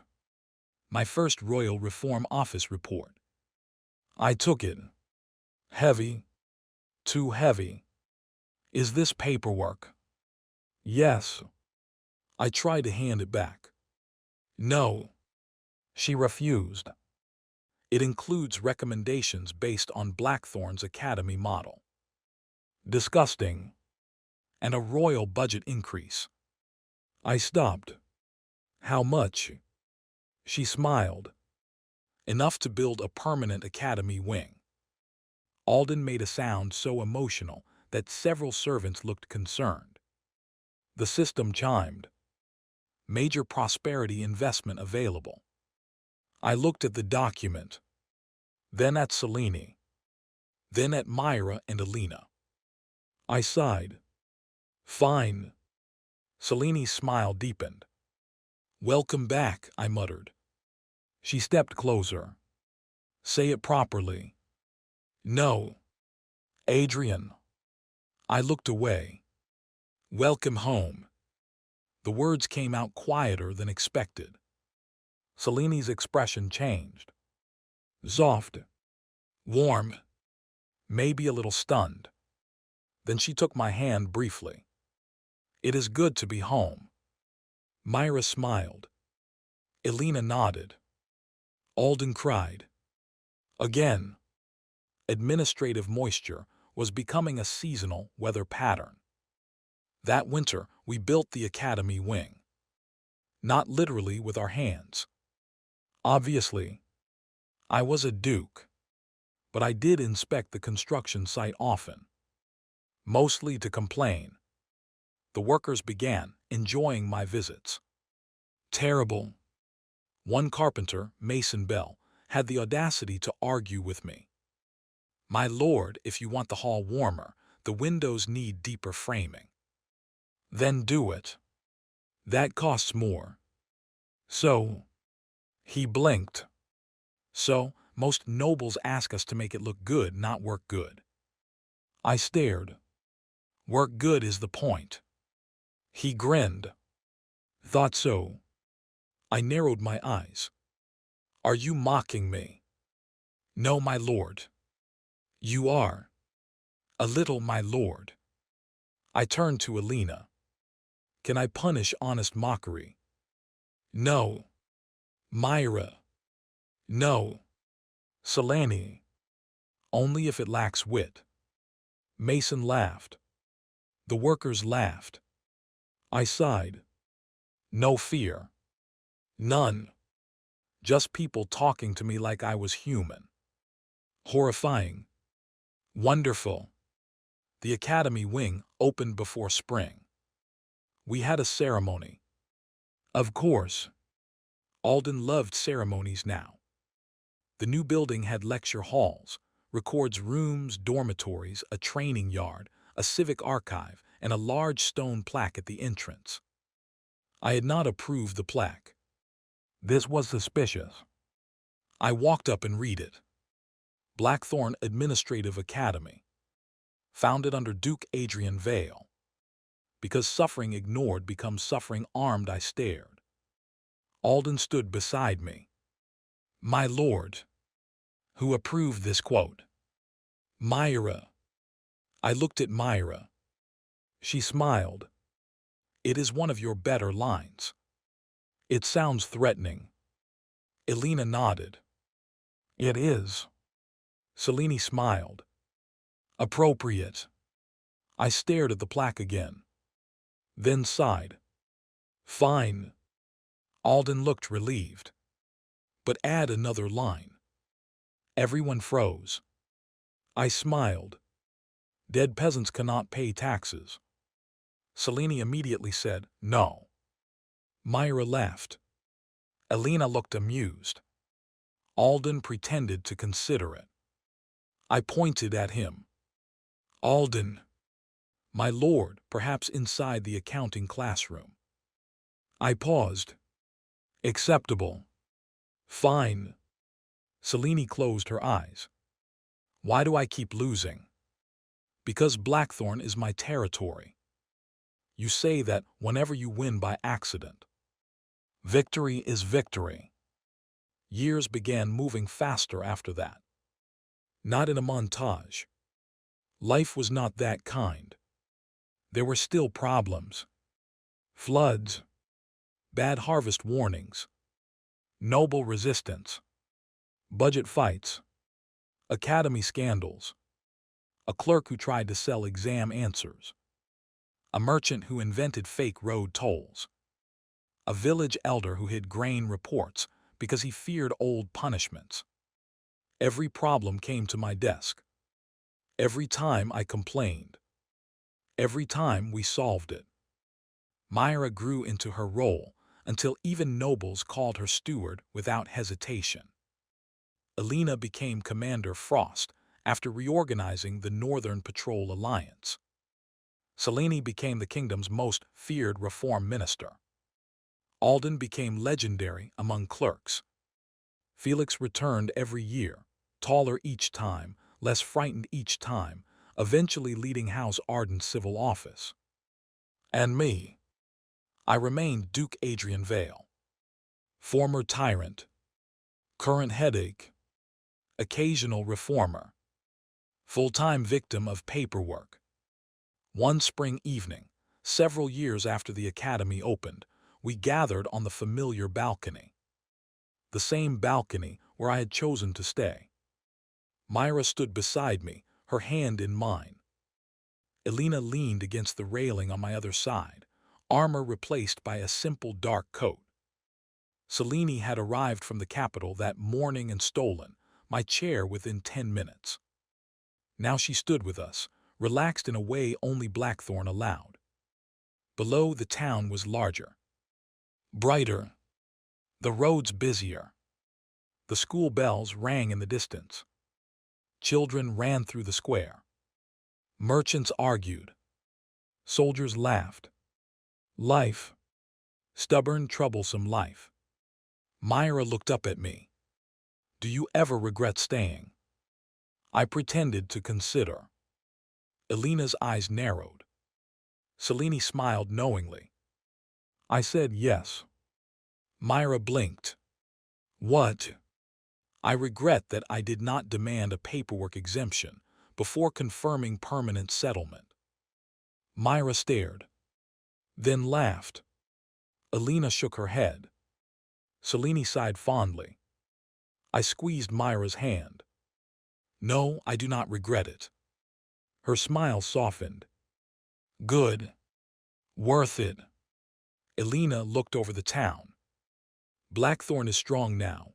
My first Royal Reform Office report. I took it. Heavy. Too heavy. Is this paperwork? Yes. I tried to hand it back. No. She refused. It includes recommendations based on Blackthorn's Academy model. Disgusting. And a royal budget increase. I stopped. How much? She smiled. Enough to build a permanent academy wing. Alden made a sound so emotional that several servants looked concerned. The system chimed. Major prosperity investment available. I looked at the document. Then at Selene. Then at Myra and Alina. I sighed. Fine. Selene's smile deepened. Welcome back, I muttered. She stepped closer. Say it properly. No. Adrian. I looked away. Welcome home. The words came out quieter than expected. Selene's expression changed. Soft. Warm. Maybe a little stunned. Then she took my hand briefly. It is good to be home. Myra smiled. Alina nodded. Alden cried. Again. Administrative moisture was becoming a seasonal weather pattern. That winter, we built the academy wing. Not literally with our hands. Obviously, I was a duke, but I did inspect the construction site often. Mostly to complain. The workers began enjoying my visits. Terrible. One carpenter, Mason Bell, had the audacity to argue with me. My lord, if you want the hall warmer, the windows need deeper framing. Then do it. That costs more. So, he blinked. So, most nobles ask us to make it look good, not work good. I stared. Work good is the point. He grinned. Thought so. I narrowed my eyes. Are you mocking me? No, my lord. You are. A little, my lord. I turned to Alina. Can I punish honest mockery? No. Myra. No. Selene. Only if it lacks wit. Mason laughed. The workers laughed. I sighed. No fear. None. Just people talking to me like I was human. Horrifying. Wonderful. The academy wing opened before spring. We had a ceremony. Of course. Alden loved ceremonies now. The new building had lecture halls, records rooms, dormitories, a training yard, a civic archive, and a large stone plaque at the entrance. I had not approved the plaque. This was suspicious. I walked up and read it. Blackthorn Administrative Academy. Founded under Duke Adrian Vale. Because suffering ignored becomes suffering armed, I stared. Alden stood beside me. My lord. Who approved this quote? Myra. I looked at Myra. She smiled. It is one of your better lines. It sounds threatening. Elena nodded. It is. Selene smiled. Appropriate. I stared at the plaque again. Then sighed. Fine. Alden looked relieved. But add another line. Everyone froze. I smiled. Dead peasants cannot pay taxes. Selene immediately said, no. Myra laughed. Elena looked amused. Alden pretended to consider it. I pointed at him. Alden. My lord, perhaps inside the accounting classroom. I paused. Acceptable. Fine. Selene closed her eyes. Why do I keep losing? Because Blackthorn is my territory. You say that whenever you win by accident. Victory is victory. Years began moving faster after that. Not in a montage. Life was not that kind. There were still problems. Floods. Bad harvest warnings. Noble resistance. Budget fights. Academy scandals. A clerk who tried to sell exam answers. A merchant who invented fake road tolls. A village elder who hid grain reports because he feared old punishments. Every problem came to my desk. Every time I complained. Every time we solved it. Myra grew into her role until even nobles called her steward without hesitation. Elena became Commander Frost after reorganizing the Northern Patrol Alliance. Selene became the kingdom's most feared reform minister. Alden became legendary among clerks. Felix returned every year, taller each time, less frightened each time, eventually leading House Arden's civil office. And me. I remained Duke Adrian Vale. Former tyrant. Current headache. Occasional reformer. Full-time victim of paperwork. One spring evening, several years after the academy opened, we gathered on the familiar balcony. The same balcony where I had chosen to stay. Myra stood beside me, her hand in mine. Elena leaned against the railing on my other side, armor replaced by a simple dark coat. Selene had arrived from the capital that morning and stolen my chair within 10 minutes. Now she stood with us, relaxed in a way only Blackthorn allowed. Below, the town was larger. Brighter. The roads busier. The school bells rang in the distance. Children ran through the square. Merchants argued. Soldiers laughed. Life. Stubborn, troublesome life. Myra looked up at me. Do you ever regret staying? I pretended to consider. Elena's eyes narrowed. Selene smiled knowingly. I said yes. Myra blinked. What? I regret that I did not demand a paperwork exemption before confirming permanent settlement. Myra stared. Then laughed. Elena shook her head. Selene sighed fondly. I squeezed Myra's hand. No, I do not regret it. Her smile softened. Good. Worth it. Elena looked over the town. Blackthorn is strong now,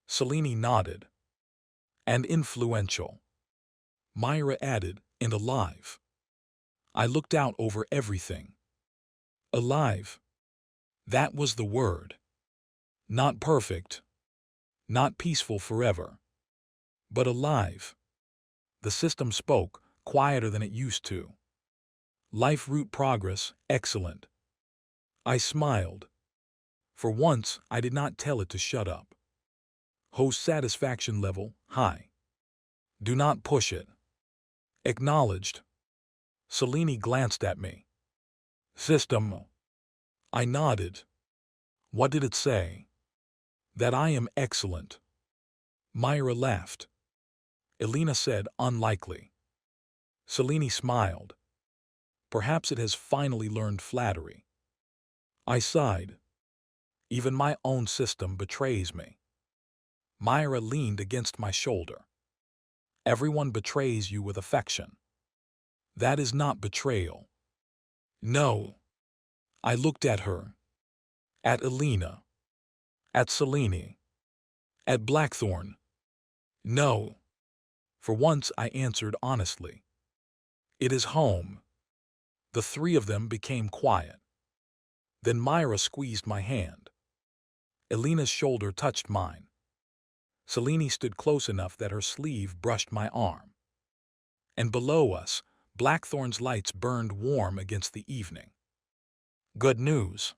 Selene nodded. And influential. Myra added, and alive. I looked out over everything. Alive. That was the word. Not perfect. Not peaceful forever. But alive. The system spoke, quieter than it used to. Life route progress, excellent. I smiled. For once, I did not tell it to shut up. Host satisfaction level, high. Do not push it. Acknowledged. Selene glanced at me. System. I nodded. What did it say? That I am excellent. Myra laughed. Elena said, unlikely. Selene smiled. Perhaps it has finally learned flattery. I sighed. Even my own system betrays me. Myra leaned against my shoulder. Everyone betrays you with affection. That is not betrayal. No. I looked at her. At Elena. At Selene. At Blackthorn. No. For once I answered honestly. It is home. The three of them became quiet. Then Myra squeezed my hand. Elena's shoulder touched mine. Selene stood close enough that her sleeve brushed my arm. And below us, Blackthorn's lights burned warm against the evening. Good news.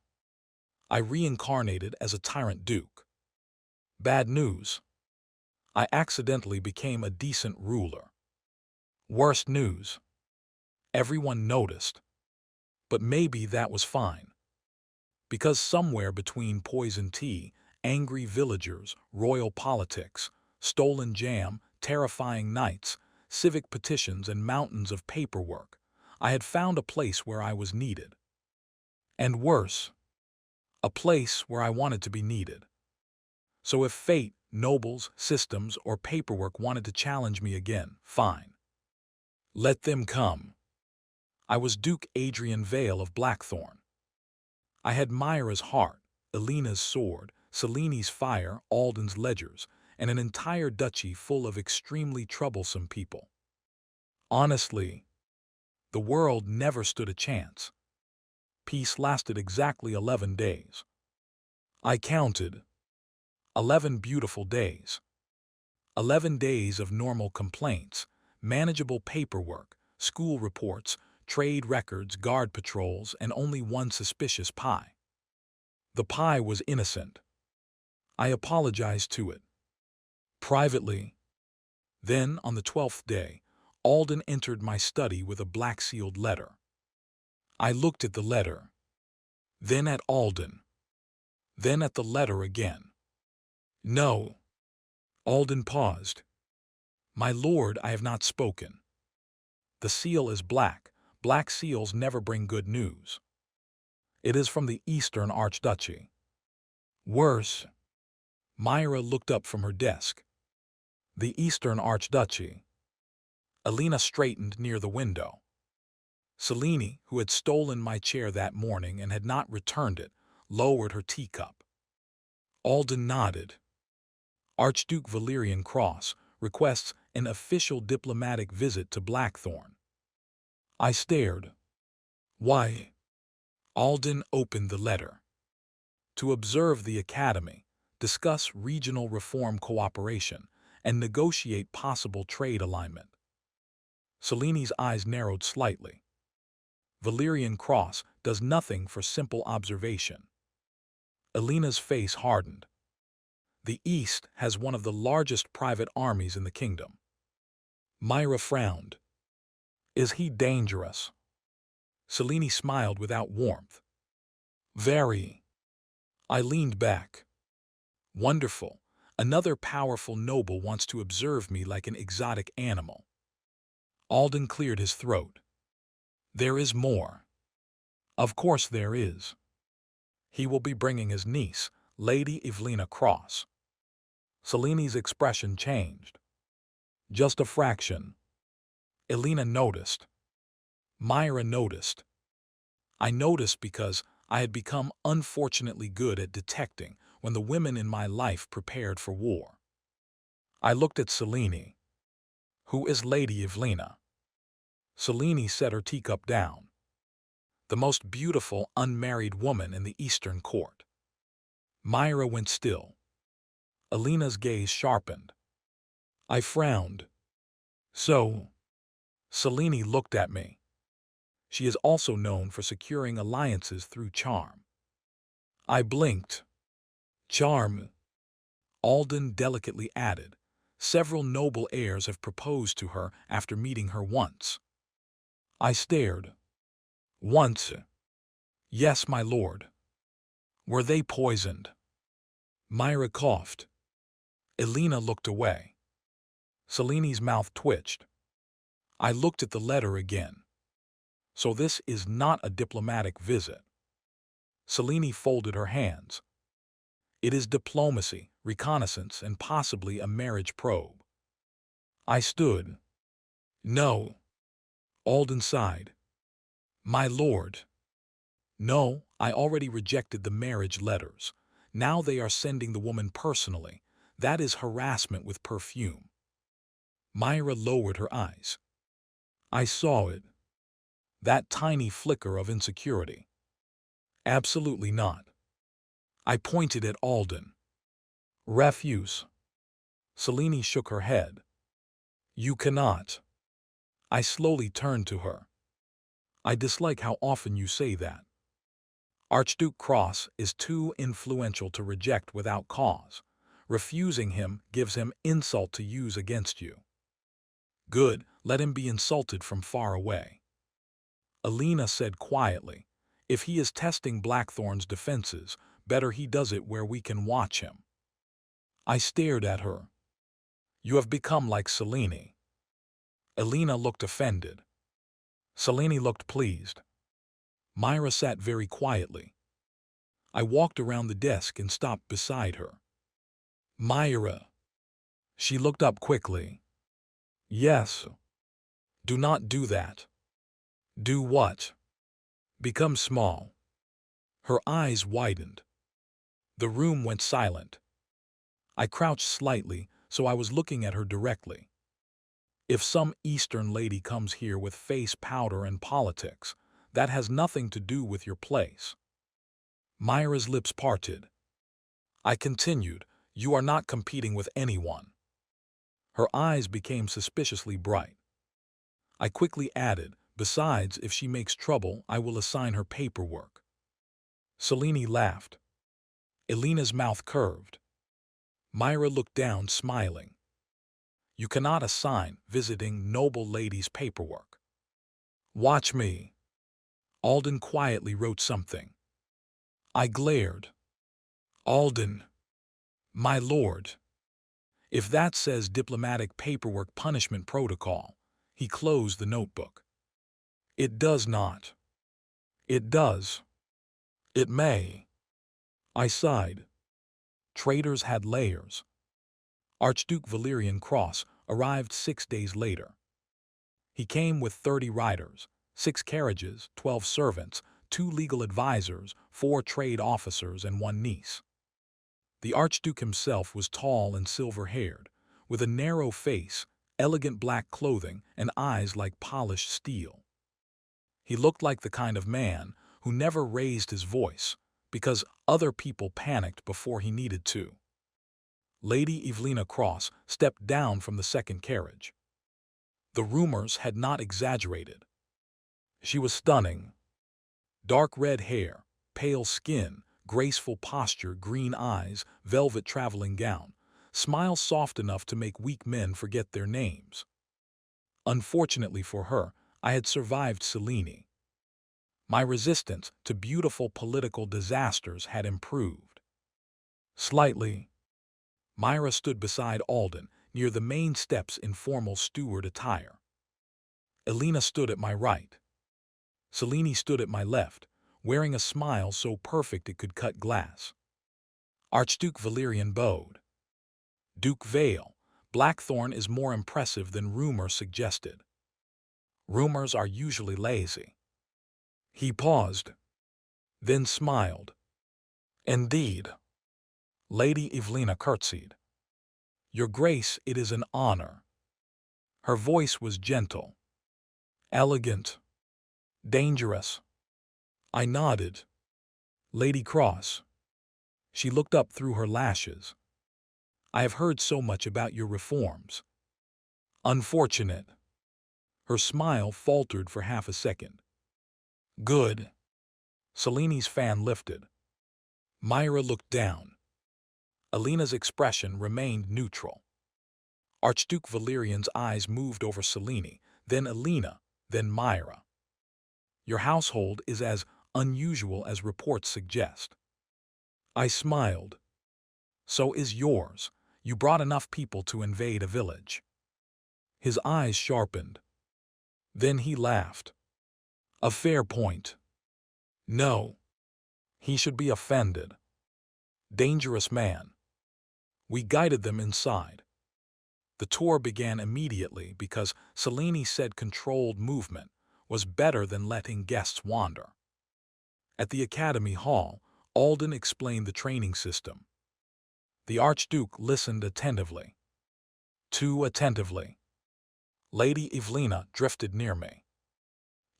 I reincarnated as a tyrant duke. Bad news. I accidentally became a decent ruler. Worst news. Everyone noticed. But maybe that was fine. Because somewhere between poison tea, angry villagers, royal politics, stolen jam, terrifying nights, civic petitions, and mountains of paperwork, I had found a place where I was needed. And worse, a place where I wanted to be needed. So if fate, nobles, systems, or paperwork wanted to challenge me again, fine. Let them come. I was Duke Adrian Vale of Blackthorn. I had Myra's heart, Elena's sword, Selene's fire, Alden's ledgers, and an entire duchy full of extremely troublesome people. Honestly, the world never stood a chance. Peace lasted exactly 11 days. I counted. 11 beautiful days. 11 days of normal complaints, manageable paperwork, school reports, trade records, guard patrols, and only one suspicious pie. The pie was innocent. I apologized to it. Privately. Then, on the 12th day, Alden entered my study with a black-sealed letter. I looked at the letter. Then at Alden. Then at the letter again. No. Alden paused. My lord, I have not spoken. The seal is black. Black seals never bring good news. It is from the Eastern Archduchy. Worse. Myra looked up from her desk. The Eastern Archduchy. Elena straightened near the window. Selene, who had stolen my chair that morning and had not returned it, lowered her teacup. Alden nodded. Archduke Valerian Cross requests an official diplomatic visit to Blackthorn. I stared. Why? Alden opened the letter. To observe the academy, discuss regional reform cooperation, and negotiate possible trade alignment. Selene's eyes narrowed slightly. Valerian Cross does nothing for simple observation. Elena's face hardened. The East has one of the largest private armies in the kingdom. Myra frowned. Is he dangerous? Selene smiled without warmth. Very. I leaned back. Wonderful. Another powerful noble wants to observe me like an exotic animal. Alden cleared his throat. There is more. Of course there is. He will be bringing his niece, Lady Evelina Cross. Selene's expression changed. Just a fraction. Elena noticed. Myra noticed. I noticed because I had become unfortunately good at detecting when the women in my life prepared for war. I looked at Selene. Who is Lady Evelina? Selene set her teacup down. The most beautiful unmarried woman in the Eastern Court. Myra went still. Alina's gaze sharpened. I frowned. So, Selene looked at me. She is also known for securing alliances through charm. I blinked. Charm, Alden delicately added. Several noble heirs have proposed to her after meeting her once. I stared. Once? Yes, my lord. Were they poisoned? Myra coughed. Elena looked away. Selene's mouth twitched. I looked at the letter again. So this is not a diplomatic visit. Selene folded her hands. It is diplomacy, reconnaissance, and possibly a marriage probe. I stood. No. Alden sighed. My lord. No, I already rejected the marriage letters. Now they are sending the woman personally. That is harassment with perfume. Myra lowered her eyes. I saw it. That tiny flicker of insecurity. Absolutely not. I pointed at Alden. Refuse. Selene shook her head. You cannot. I slowly turned to her. I dislike how often you say that. Archduke Cross is too influential to reject without cause. Refusing him gives him insult to use against you. Good, let him be insulted from far away. Elena said quietly, if he is testing Blackthorn's defenses, better he does it where we can watch him. I stared at her. You have become like Selene. Elena looked offended. Selene looked pleased. Myra sat very quietly. I walked around the desk and stopped beside her. Myra. She looked up quickly. Yes. Do not do that. Do what? Become small. Her eyes widened. The room went silent. I crouched slightly, so I was looking at her directly. If some Eastern lady comes here with face powder and politics, that has nothing to do with your place. Myra's lips parted. I continued, you are not competing with anyone. Her eyes became suspiciously bright. I quickly added, besides, if she makes trouble, I will assign her paperwork. Selene laughed. Elena's mouth curved. Myra looked down, smiling. You cannot assign visiting noble ladies paperwork. Watch me. Alden quietly wrote something. I glared. Alden. My lord. If that says diplomatic paperwork punishment protocol, he closed the notebook. It does not. It does. It may. I sighed. Traitors had layers. Archduke Valerian Cross arrived 6 days later. He came with 30 riders, 6 carriages, 12 servants, 2 legal advisors, 4 trade officers, and 1 niece. The Archduke himself was tall and silver-haired, with a narrow face, elegant black clothing, and eyes like polished steel. He looked like the kind of man who never raised his voice, because other people panicked before he needed to. Lady Evelina Cross stepped down from the second carriage. The rumors had not exaggerated. She was stunning. Dark red hair, pale skin, graceful posture, green eyes, velvet traveling gown, smile soft enough to make weak men forget their names. Unfortunately for her, I had survived Selene. My resistance to beautiful political disasters had improved. Slightly. Myra stood beside Alden, near the main steps in formal steward attire. Elena stood at my right. Selene stood at my left, wearing a smile so perfect it could cut glass. Archduke Valerian bowed. Duke Vale, Blackthorn is more impressive than rumor suggested. Rumors are usually lazy. He paused, then smiled. Indeed. Lady Evelina curtsied. Your Grace, it is an honor. Her voice was gentle, elegant, dangerous. I nodded. Lady Cross. She looked up through her lashes. I have heard so much about your reforms. Unfortunate. Her smile faltered for half a second. Good. Seleni's fan lifted. Myra looked down. Alina's expression remained neutral. Archduke Valerian's eyes moved over Selene, then Alina, then Myra. Your household is as unusual as reports suggest. I smiled. So is yours. You brought enough people to invade a village. His eyes sharpened. Then he laughed. A fair point. No. He should be offended. Dangerous man. We guided them inside. The tour began immediately because Selene said controlled movement was better than letting guests wander. At the Academy Hall, Alden explained the training system. The Archduke listened attentively. Too attentively. Lady Evelina drifted near me.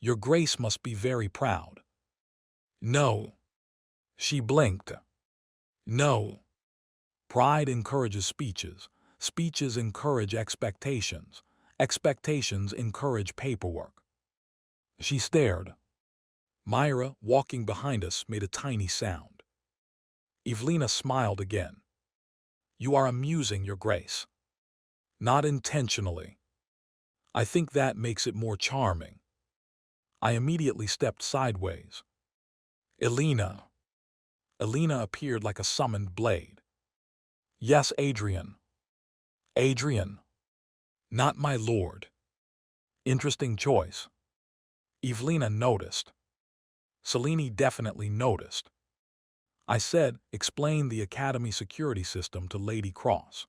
Your Grace must be very proud. No. She blinked. No. Pride encourages speeches. Speeches encourage expectations. Expectations encourage paperwork. She stared. Myra, walking behind us, made a tiny sound. Evelina smiled again. You are amusing, Your Grace. Not intentionally. I think that makes it more charming. I immediately stepped sideways. Elena. Elena appeared like a summoned blade. Yes, Adrian. Adrian. Not my lord. Interesting choice. Evelina noticed. Selene definitely noticed. I said, explain the Academy security system to Lady Cross.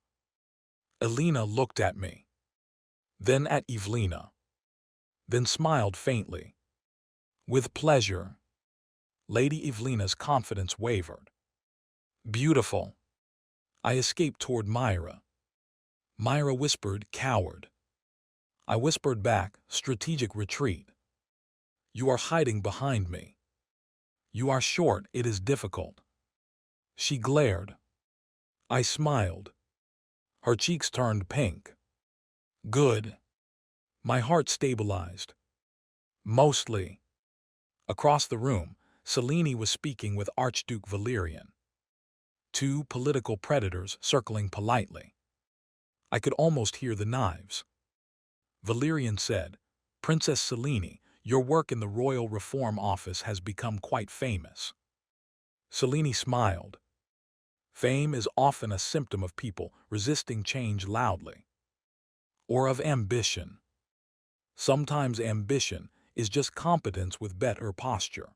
Elena looked at me. Then at Evelina. Then smiled faintly. With pleasure. Lady Evelina's confidence wavered. Beautiful. I escaped toward Myra. Myra whispered, coward. I whispered back, strategic retreat. You are hiding behind me. You are short, it is difficult. She glared. I smiled. Her cheeks turned pink. Good. My heart stabilized. Mostly. Across the room, Selene was speaking with Archduke Valerian. Two political predators circling politely. I could almost hear the knives. Valerian said, Princess Selene, your work in the Royal Reform Office has become quite famous. Selene smiled. Fame is often a symptom of people resisting change loudly. Or of ambition. Sometimes ambition is just competence with better posture.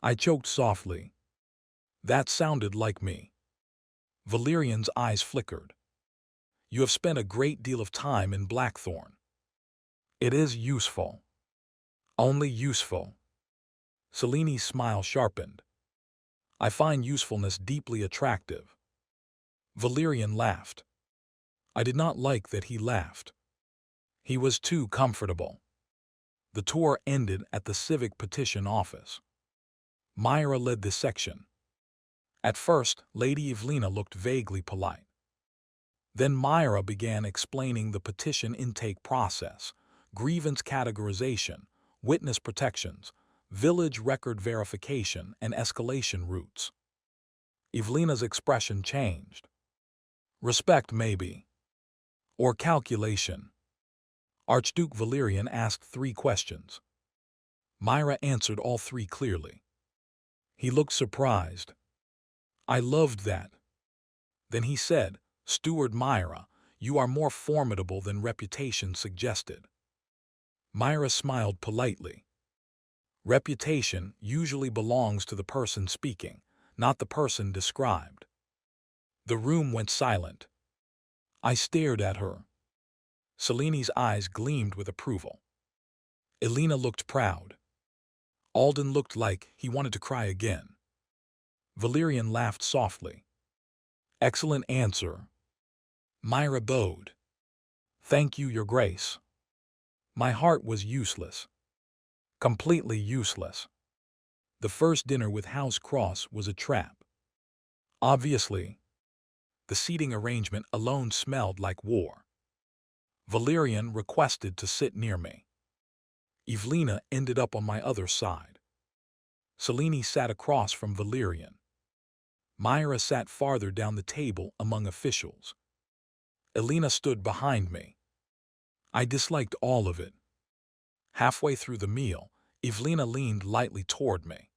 I choked softly. That sounded like me. Valerian's eyes flickered. You have spent a great deal of time in Blackthorn. It is useful. Only useful. Selene's smile sharpened. I find usefulness deeply attractive. Valerian laughed. I did not like that he laughed. He was too comfortable. The tour ended at the Civic Petition Office. Myra led this section. At first, Lady Evelina looked vaguely polite. Then Myra began explaining the petition intake process, grievance categorization, witness protections, village record verification, and escalation routes. Evelina's expression changed. Respect, maybe. Or calculation. Archduke Valerian asked 3 questions. Myra answered all 3 clearly. He looked surprised. I loved that. Then he said, Steward Myra, you are more formidable than reputation suggested. Myra smiled politely. Reputation usually belongs to the person speaking, not the person described. The room went silent. I stared at her. Selene's eyes gleamed with approval. Elena looked proud. Alden looked like he wanted to cry again. Valerian laughed softly. Excellent answer. Myra bowed. Thank you, Your Grace. My heart was useless. Completely useless. The first dinner with House Cross was a trap. Obviously, the seating arrangement alone smelled like war. Valerian requested to sit near me. Evelina ended up on my other side. Selene sat across from Valerian. Myra sat farther down the table among officials. Elena stood behind me. I disliked all of it. Halfway through the meal, Evelina leaned lightly toward me.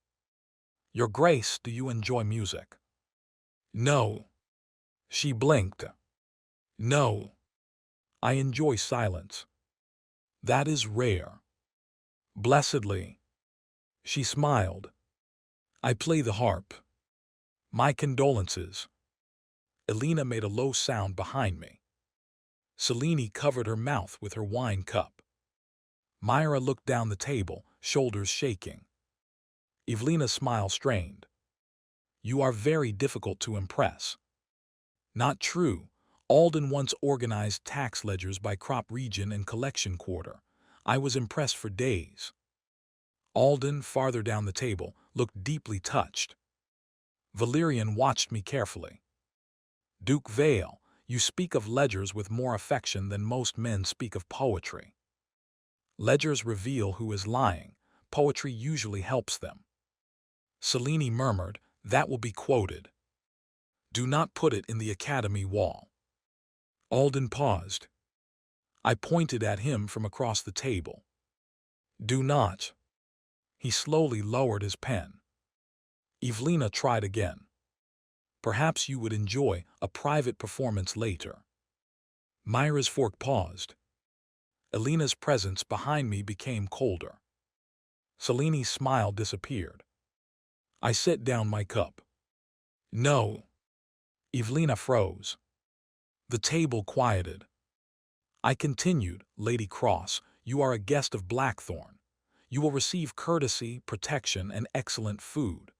Your Grace, do you enjoy music? No. She blinked. No. I enjoy silence. That is rare. Blessedly. She smiled. I play the harp. My condolences. Elena made a low sound behind me. Selene covered her mouth with her wine cup. Myra looked down the table, shoulders shaking. Evelina's smile strained. You are very difficult to impress. Not true. Alden once organized tax ledgers by crop region and collection quarter. I was impressed for days. Alden, farther down the table, looked deeply touched. Valerian watched me carefully. Duke Vale, you speak of ledgers with more affection than most men speak of poetry. Ledgers reveal who is lying. Poetry usually helps them. Selene murmured, that will be quoted. Do not put it in the academy wall. Alden paused. I pointed at him from across the table. Do not. He slowly lowered his pen. Evelina tried again. Perhaps you would enjoy a private performance later. Myra's fork paused. Elena's presence behind me became colder. Selene's smile disappeared. I set down my cup. No. Evelina froze. The table quieted. I continued, Lady Cross, you are a guest of Blackthorn. You will receive courtesy, protection, and excellent food.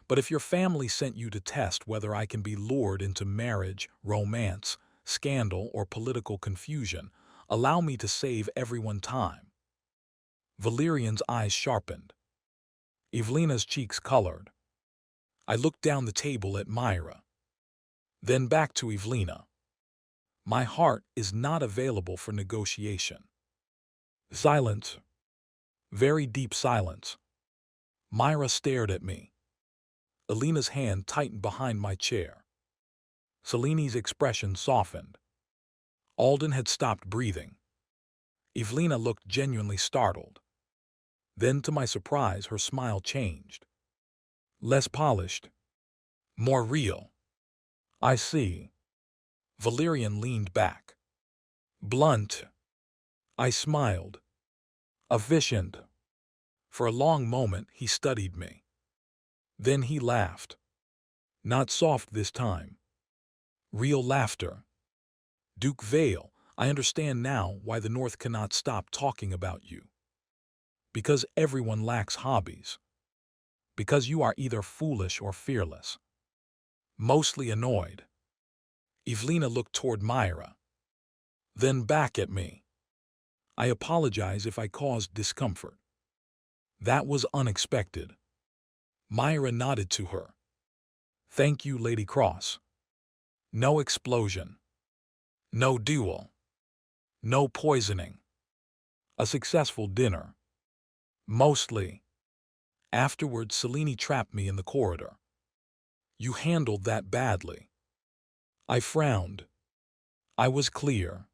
But if your family sent you to test whether I can be lured into marriage, romance, scandal, or political confusion, allow me to save everyone time. Valerian's eyes sharpened. Evelina's cheeks colored. I looked down the table at Myra. Then back to Evelina. My heart is not available for negotiation. Silence. Very deep silence. Myra stared at me. Elena's hand tightened behind my chair. Selene's expression softened. Alden had stopped breathing. Evelina looked genuinely startled. Then, to my surprise, her smile changed. Less polished. More real. I see. Valerian leaned back. Blunt. I smiled. Efficient. For a long moment, he studied me. Then he laughed. Not soft this time. Real laughter. Duke Vale, I understand now why the North cannot stop talking about you. Because everyone lacks hobbies. Because you are either foolish or fearless. Mostly annoyed. Evelina looked toward Myra. Then back at me. I apologize if I caused discomfort. That was unexpected. Myra nodded to her. Thank you, Lady Cross. No explosion. No duel. No poisoning. A successful dinner. Mostly. Afterwards, Selene trapped me in the corridor. You handled that badly. I frowned. I was clear.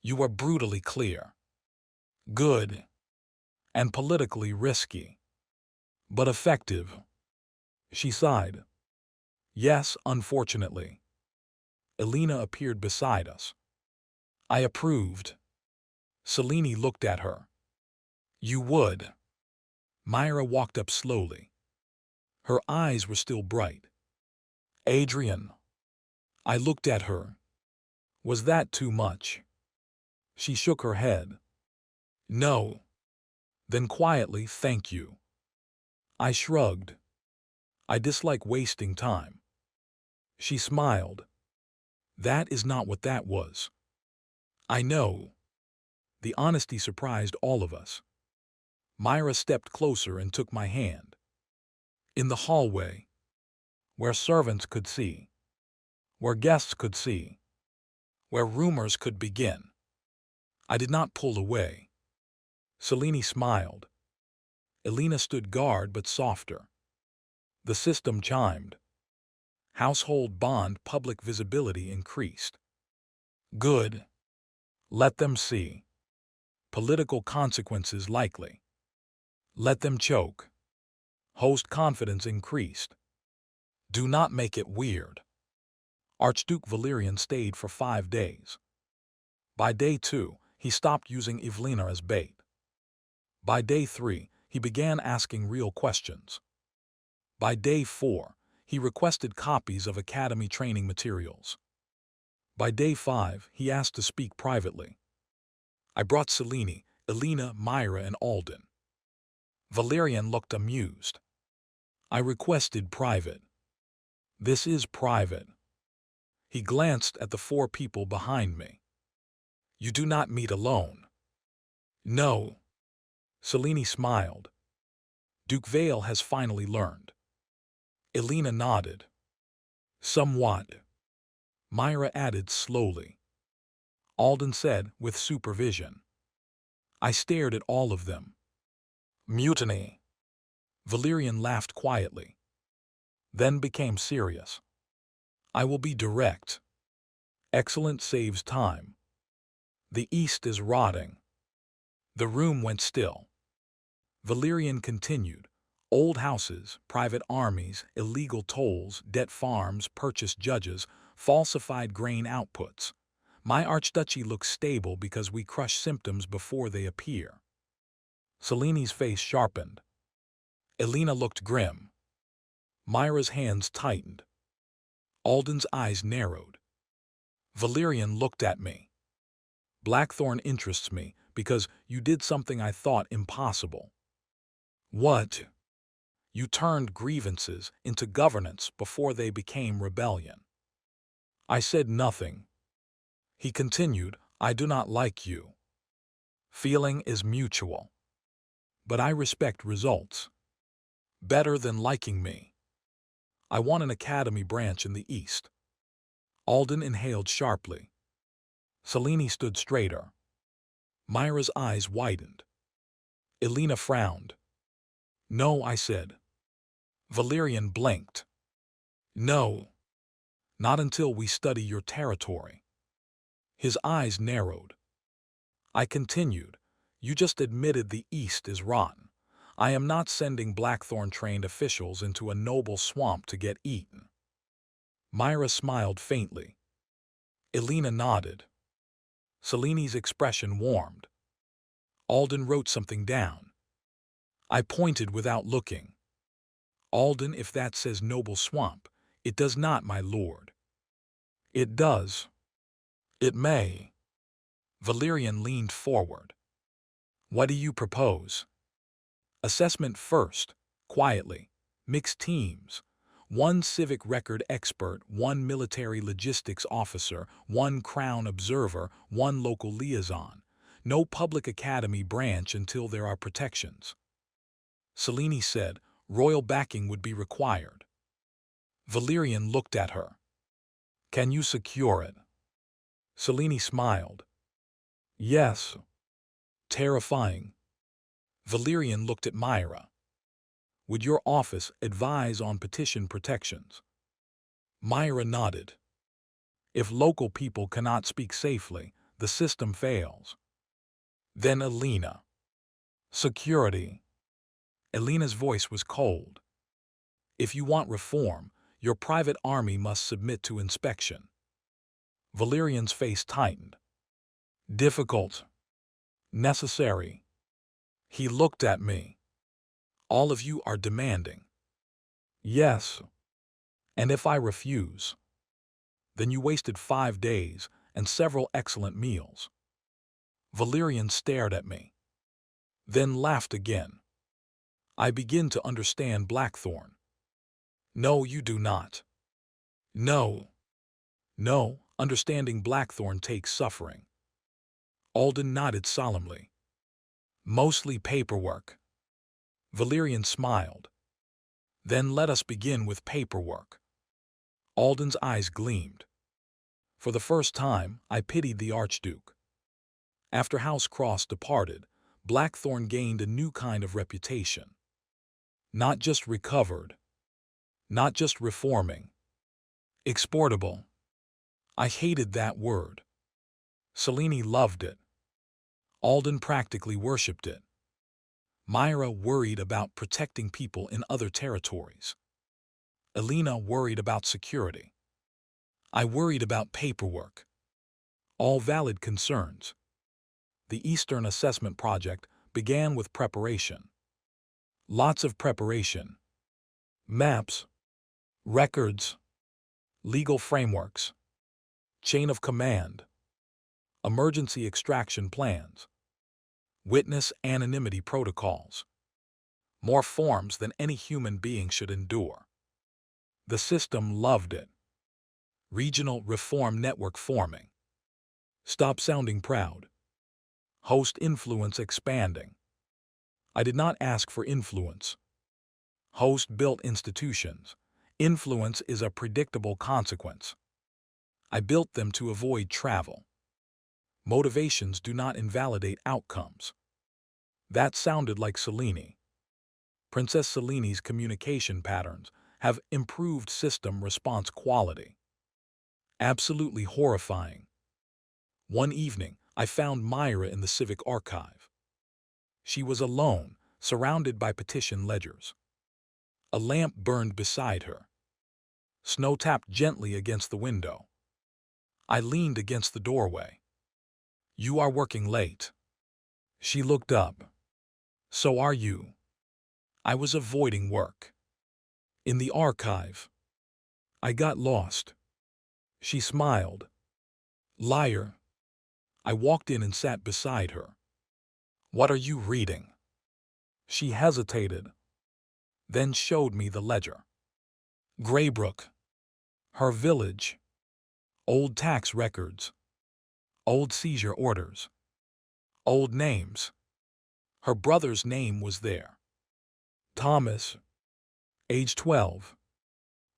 You were brutally clear. Good. And politically risky. But effective. She sighed. Yes, unfortunately. Elena appeared beside us. I approved. Selene looked at her. You would. Myra walked up slowly. Her eyes were still bright. Adrian. I looked at her. Was that too much? She shook her head. No. Then quietly, thank you. I shrugged. I dislike wasting time. She smiled. That is not what that was. I know. The honesty surprised all of us. Myra stepped closer and took my hand. In the hallway, where servants could see, where guests could see, where rumors could begin. I did not pull away. Selene smiled. Elena stood guard but softer. The system chimed. Household bond public visibility increased. Good. Let them see. Political consequences likely. Let them choke. Host confidence increased. Do not make it weird. Archduke Valerian stayed for 5 days. By day 2, he stopped using Evelina as bait. By day 3, he began asking real questions. By day 4, he requested copies of Academy training materials. By day 5, he asked to speak privately. I brought Selene, Elena, Myra, and Alden. Valerian looked amused. I requested private. This is private. He glanced at the 4 people behind me. You do not meet alone. No. Selene smiled. Duke Vale has finally learned. Elena nodded. Somewhat. Myra added slowly. Alden said with supervision. I stared at all of them. Mutiny. Valerian laughed quietly. Then became serious. I will be direct. Excellence saves time. The East is rotting. The room went still. Valerian continued. Old houses, private armies, illegal tolls, debt farms, purchased judges, falsified grain outputs. My archduchy looks stable because we crush symptoms before they appear. Selene's face sharpened. Elena looked grim. Myra's hands tightened. Alden's eyes narrowed. Valerian looked at me. Blackthorn interests me because you did something I thought impossible. What? You turned grievances into governance before they became rebellion. I said nothing. He continued, I do not like you. Feeling is mutual. But I respect results. Better than liking me. I want an academy branch in the East. Alden inhaled sharply. Selene stood straighter. Myra's eyes widened. Elena frowned. No, I said. Valerian blinked. No. Not until we study your territory. His eyes narrowed. I continued. You just admitted the East is rotten. I am not sending Blackthorn-trained officials into a noble swamp to get eaten. Myra smiled faintly. Elena nodded. Selene's expression warmed. Alden wrote something down. I pointed without looking. Alden, if that says noble swamp, it does not, my lord. It does. It may. Valerian leaned forward. What do you propose? Assessment first, quietly, mixed teams. 1 civic record expert, 1 military logistics officer, 1 crown observer, 1 local liaison. No public academy branch until there are protections. Selene said, royal backing would be required. Valerian looked at her. Can you secure it? Selene smiled. Yes. Terrifying. Valerian looked at Myra. Would your office advise on petition protections? Myra nodded. If local people cannot speak safely, the system fails. Then Elena. Security. Elena's voice was cold. If you want reform, your private army must submit to inspection. Valerian's face tightened. Difficult. Necessary. He looked at me. All of you are demanding. Yes. And if I refuse? Then you wasted 5 days and several excellent meals. Valerian stared at me. Then laughed again. I begin to understand Blackthorn. No, you do not. No. No, Understanding Blackthorn takes suffering. Alden nodded solemnly. Mostly paperwork. Valerian smiled. Then let us begin with paperwork. Alden's eyes gleamed. For the first time, I pitied the Archduke. After House Cross departed, Blackthorn gained a new kind of reputation. Not just recovered. Not just reforming. Exportable. I hated that word. Cellini loved it. Alden practically worshipped it. Myra worried about protecting people in other territories. Elena worried about security. I worried about paperwork. All valid concerns. The Eastern Assessment Project began with preparation. Lots of preparation. Maps, records, legal frameworks, chain of command, emergency extraction plans, witness anonymity protocols. More forms than any human being should endure. The system loved it. Regional reform network forming. Stop sounding proud. Host influence expanding. I did not ask for influence. Host built institutions. Influence is a predictable consequence. I built them to avoid travel. Motivations do not invalidate outcomes. That sounded like Cellini. Princess Cellini's communication patterns have improved system response quality. Absolutely horrifying. One evening, I found Myra in the Civic Archive. She was alone, surrounded by petition ledgers. A lamp burned beside her. Snow tapped gently against the window. I leaned against the doorway. "You are working late." She looked up. "So are you." I was avoiding work. "In the archive. I got lost." She smiled. "Liar." I walked in and sat beside her. "What are you reading?" She hesitated, then showed me the ledger. Graybrook. Her village. Old tax records. Old seizure orders. Old names. Her brother's name was there. Thomas. Age 12.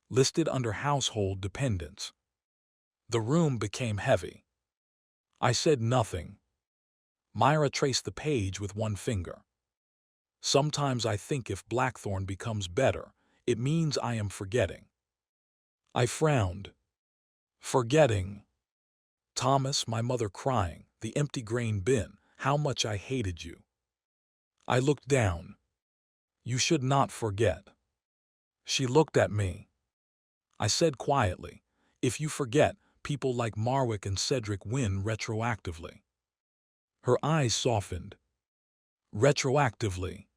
Listed under household dependents. The room became heavy. I said nothing. Myra traced the page with one finger. Sometimes I think if Blackthorn becomes better, it means I am forgetting. I frowned. Forgetting. Thomas, my mother crying, the empty grain bin, how much I hated you. I looked down. You should not forget. She looked at me. I said quietly, if you forget, people like Marwick and Cedric win retroactively. Her eyes softened. Retroactively.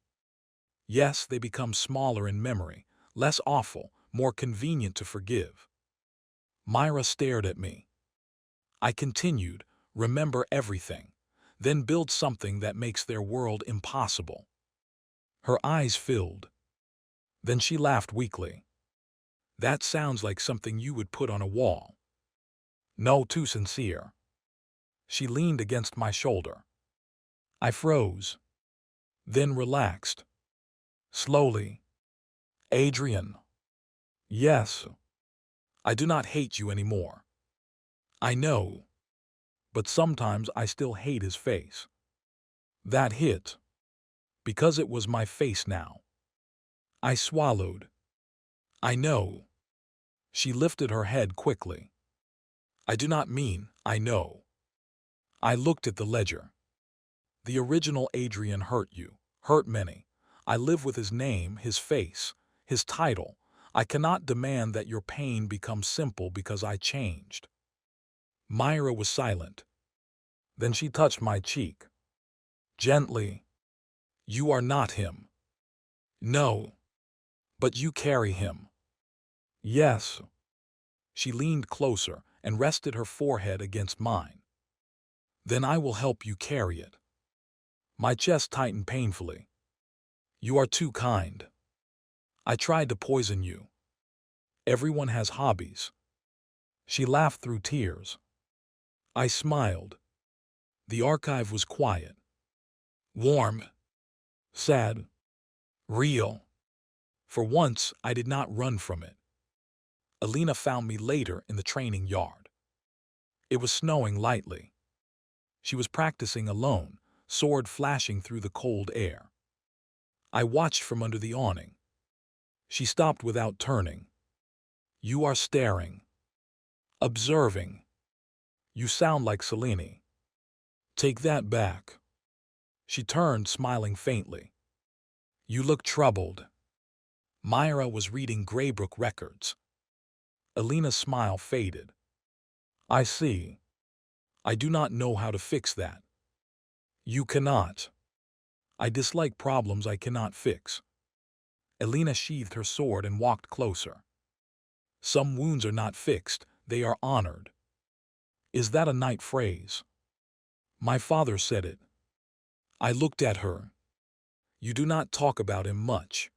Yes, they become smaller in memory, less awful, more convenient to forgive. Myra stared at me. I continued, remember everything, then build something that makes their world impossible. Her eyes filled. Then she laughed weakly. That sounds like something you would put on a wall. No, too sincere. She leaned against my shoulder. I froze, then relaxed. Slowly. Adrian. Yes. I do not hate you anymore. I know. But sometimes I still hate his face. That hit. Because it was my face now. I swallowed. I know. She lifted her head quickly. I do not mean, I know. I looked at the ledger. The original Adrian hurt you, hurt many. I live with his name, his face, his title. I cannot demand that your pain become simple because I changed. Myra was silent. Then she touched my cheek. Gently. You are not him. No. But you carry him. Yes. She leaned closer and rested her forehead against mine. Then I will help you carry it. My chest tightened painfully. You are too kind. I tried to poison you. Everyone has hobbies. She laughed through tears. I smiled. The archive was quiet, warm, sad, real. For once, I did not run from it. Alina found me later in the training yard. It was snowing lightly. She was practicing alone, sword flashing through the cold air. I watched from under the awning. She stopped without turning. You are staring. Observing. You sound like Selene. Take that back. She turned, smiling faintly. You look troubled. Myra was reading Greybrook records. Alina's smile faded. I see. I do not know how to fix that. You cannot. I dislike problems I cannot fix. Alina sheathed her sword and walked closer. Some wounds are not fixed, they are honored. Is that a knight phrase? My father said it. I looked at her. You do not talk about him much.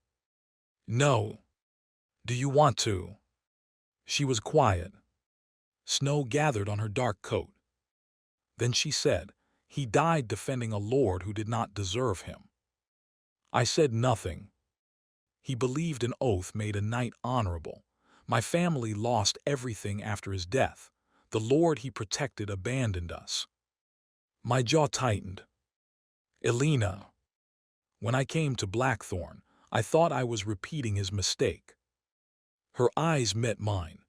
No. Do you want to? She was quiet. Snow gathered on her dark coat. Then she said, he died defending a lord who did not deserve him. I said nothing. He believed an oath made a knight honorable. My family lost everything after his death. The lord he protected abandoned us. My jaw tightened. Alina. When I came to Blackthorn, I thought I was repeating his mistake. Her eyes met mine,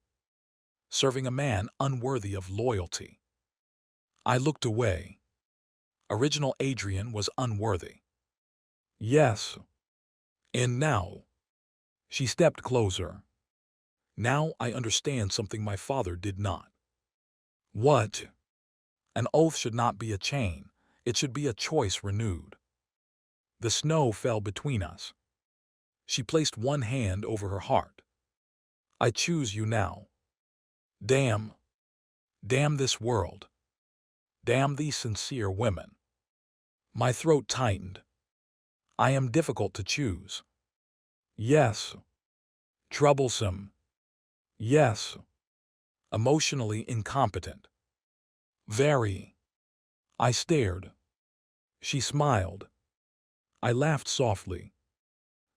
serving a man unworthy of loyalty. I looked away. Original Adrian was unworthy. Yes. And now, she stepped closer. Now I understand something my father did not. What? An oath should not be a chain. It should be a choice renewed. The snow fell between us. She placed one hand over her heart. I choose you now. Damn. Damn this world. Damn these sincere women. My throat tightened. I am difficult to choose. Yes. Troublesome. Yes. Emotionally incompetent. Very. I stared. She smiled. I laughed softly.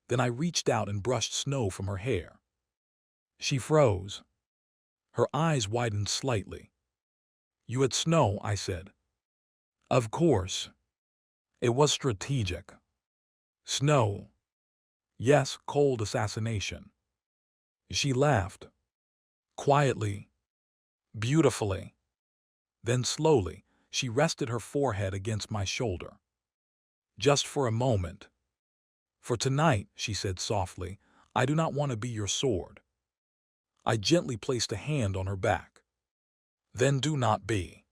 Then I reached out and brushed snow from her hair. She froze. Her eyes widened slightly. You had snow, I said. Of course. It was strategic. Snow. Yes, cold assassination. She laughed. Quietly. Beautifully. Then slowly, she rested her forehead against my shoulder. Just for a moment. For tonight, she said softly, I do not want to be your sword. I gently placed a hand on her back. Then do not be.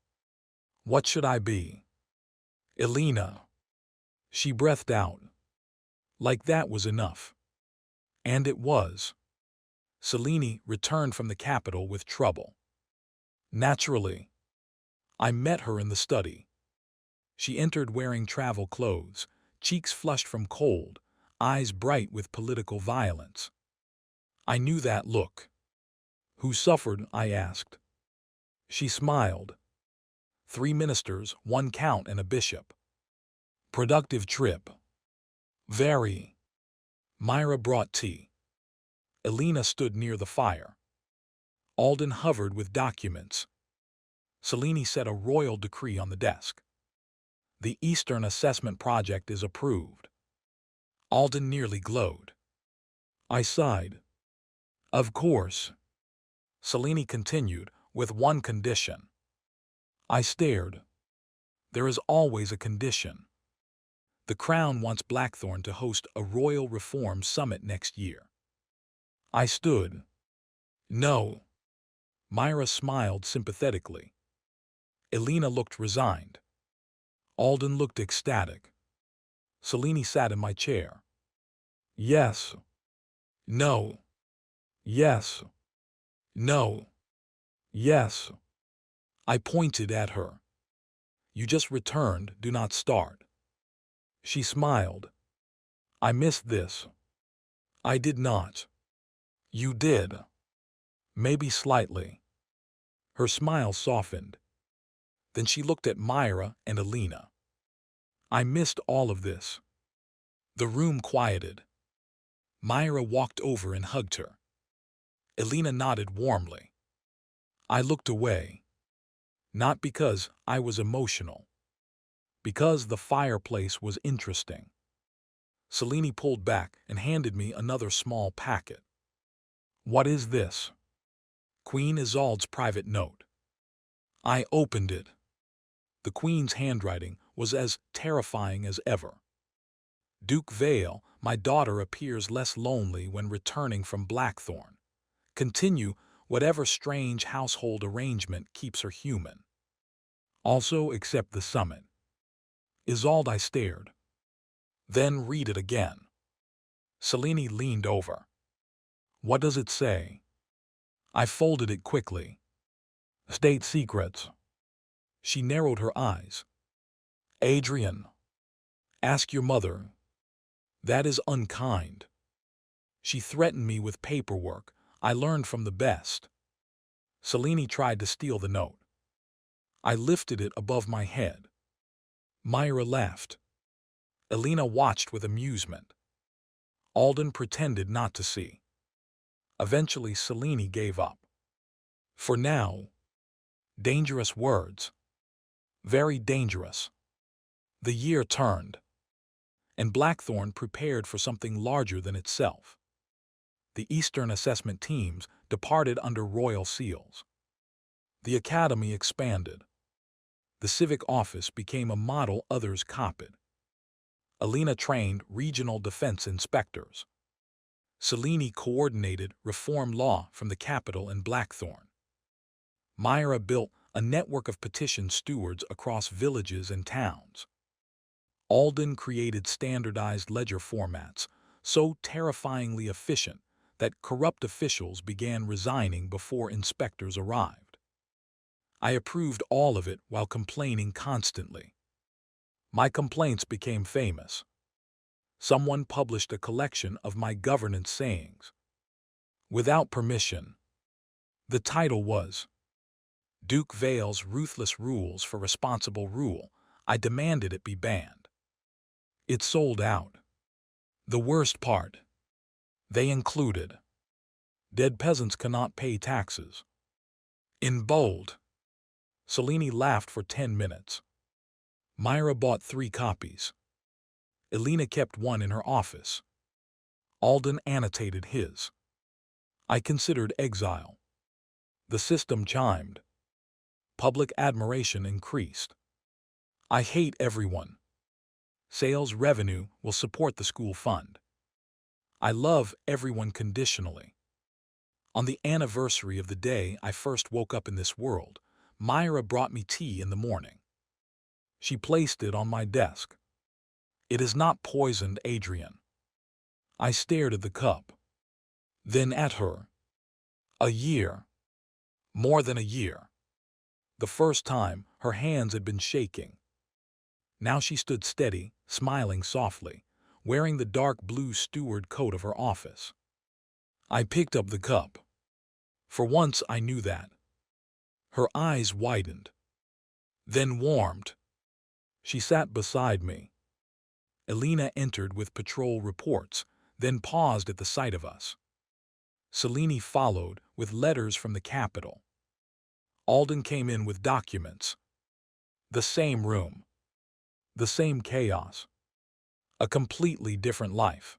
What should I be? Alina. She breathed out. Like that was enough. And it was. Selene returned from the capital with trouble. Naturally. I met her in the study. She entered wearing travel clothes, cheeks flushed from cold, eyes bright with political violence. I knew that look. Who suffered? I asked. She smiled. 3 ministers, 1 count and a bishop. Productive trip. Very. Myra brought tea. Alina stood near the fire. Alden hovered with documents. Selene set a royal decree on the desk. The Eastern Assessment Project is approved. Alden nearly glowed. I sighed. Of course. Selene continued, with one condition. I stared. There is always a condition. The Crown wants Blackthorn to host a Royal Reform Summit next year. I stood. No. Myra smiled sympathetically. Alina looked resigned. Alden looked ecstatic. Selene sat in my chair. Yes. No. Yes. No. Yes. I pointed at her. You just returned, do not start. She smiled. I missed this. I did not. You did. Maybe slightly. Her smile softened. Then she looked at Myra and Alina. I missed all of this. The room quieted. Myra walked over and hugged her. Alina nodded warmly. I looked away. Not because I was emotional. Because the fireplace was interesting. Selene pulled back and handed me another small packet. What is this? Queen Isolde's private note. I opened it. The Queen's handwriting was as terrifying as ever. Duke Vale, my daughter appears less lonely when returning from Blackthorn. Continue whatever strange household arrangement keeps her human. Also accept the summit. Isolde, I stared. Then read it again. Selene leaned over. What does it say? I folded it quickly. State secrets. She narrowed her eyes. Adrian, ask your mother. That is unkind. She threatened me with paperwork. I learned from the best. Selene tried to steal the note. I lifted it above my head. Myra laughed. Alina watched with amusement. Alden pretended not to see. Eventually, Selene gave up. For now. Dangerous words. Very dangerous. The year turned, and Blackthorn prepared for something larger than itself. The Eastern assessment teams departed under royal seals. The academy expanded. The civic office became a model others copied. Alina trained regional defense inspectors. Selene coordinated reform law from the capital in Blackthorn. Myra built a network of petition stewards across villages and towns. Alden created standardized ledger formats, so terrifyingly efficient that corrupt officials began resigning before inspectors arrived. I approved all of it while complaining constantly. My complaints became famous. Someone published a collection of my governance sayings. Without permission. The title was Duke Vale's Ruthless Rules for Responsible Rule. I demanded it be banned. It sold out. The worst part. They included dead peasants cannot pay taxes. In bold. Selene laughed for 10 minutes. Myra bought 3 copies. Alina kept one in her office. Alden annotated his. I considered exile. The system chimed. Public admiration increased. I hate everyone. Sales revenue will support the school fund. I love everyone conditionally. On the anniversary of the day I first woke up in this world, Myra brought me tea in the morning. She placed it on my desk. It is not poisoned, Adrian. I stared at the cup. Then at her. A year. More than a year. The first time, her hands had been shaking. Now she stood steady, smiling softly, wearing the dark blue steward coat of her office. I picked up the cup. For once I knew that. Her eyes widened. Then warmed. She sat beside me. Alina entered with patrol reports, then paused at the sight of us. Selene followed with letters from the capital. Alden came in with documents. The same room. The same chaos. A completely different life.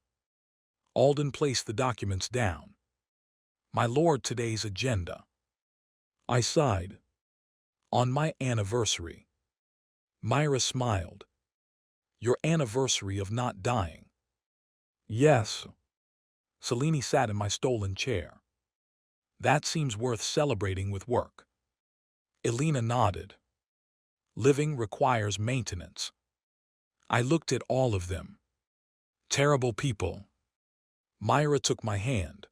Alden placed the documents down. My lord, today's agenda. I sighed. On my anniversary. Myra smiled. Your anniversary of not dying. Yes. Selene sat in my stolen chair. That seems worth celebrating with work. Alina nodded. Living requires maintenance. I looked at all of them. Terrible people. Myra took my hand.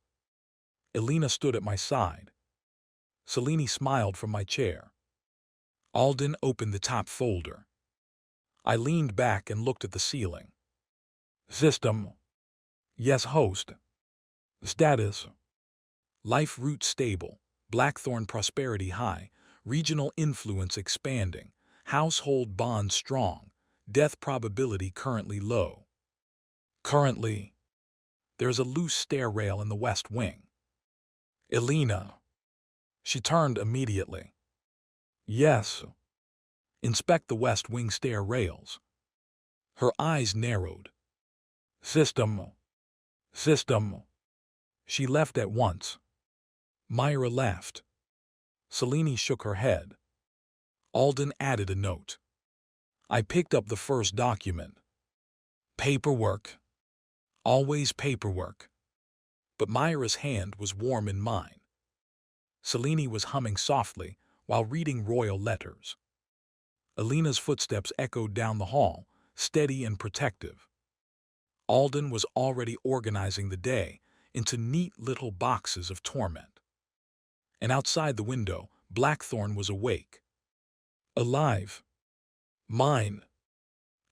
Alina stood at my side. Selene smiled from my chair. Alden opened the top folder. I leaned back and looked at the ceiling. System. Yes, host. Status. Life route stable, Blackthorn prosperity high, regional influence expanding, household bonds strong, death probability currently low. Currently, there's a loose stair rail in the west wing. Elena. She turned immediately. Yes. Inspect the west wing stair rails. Her eyes narrowed. System. System. She left at once. Myra laughed. Selene shook her head. Alden added a note. I picked up the first document. Paperwork. Always paperwork. But Myra's hand was warm in mine. Selene was humming softly while reading royal letters. Elena's footsteps echoed down the hall, steady and protective. Alden was already organizing the day into neat little boxes of torment. And outside the window, Blackthorn was awake. Alive. Mine.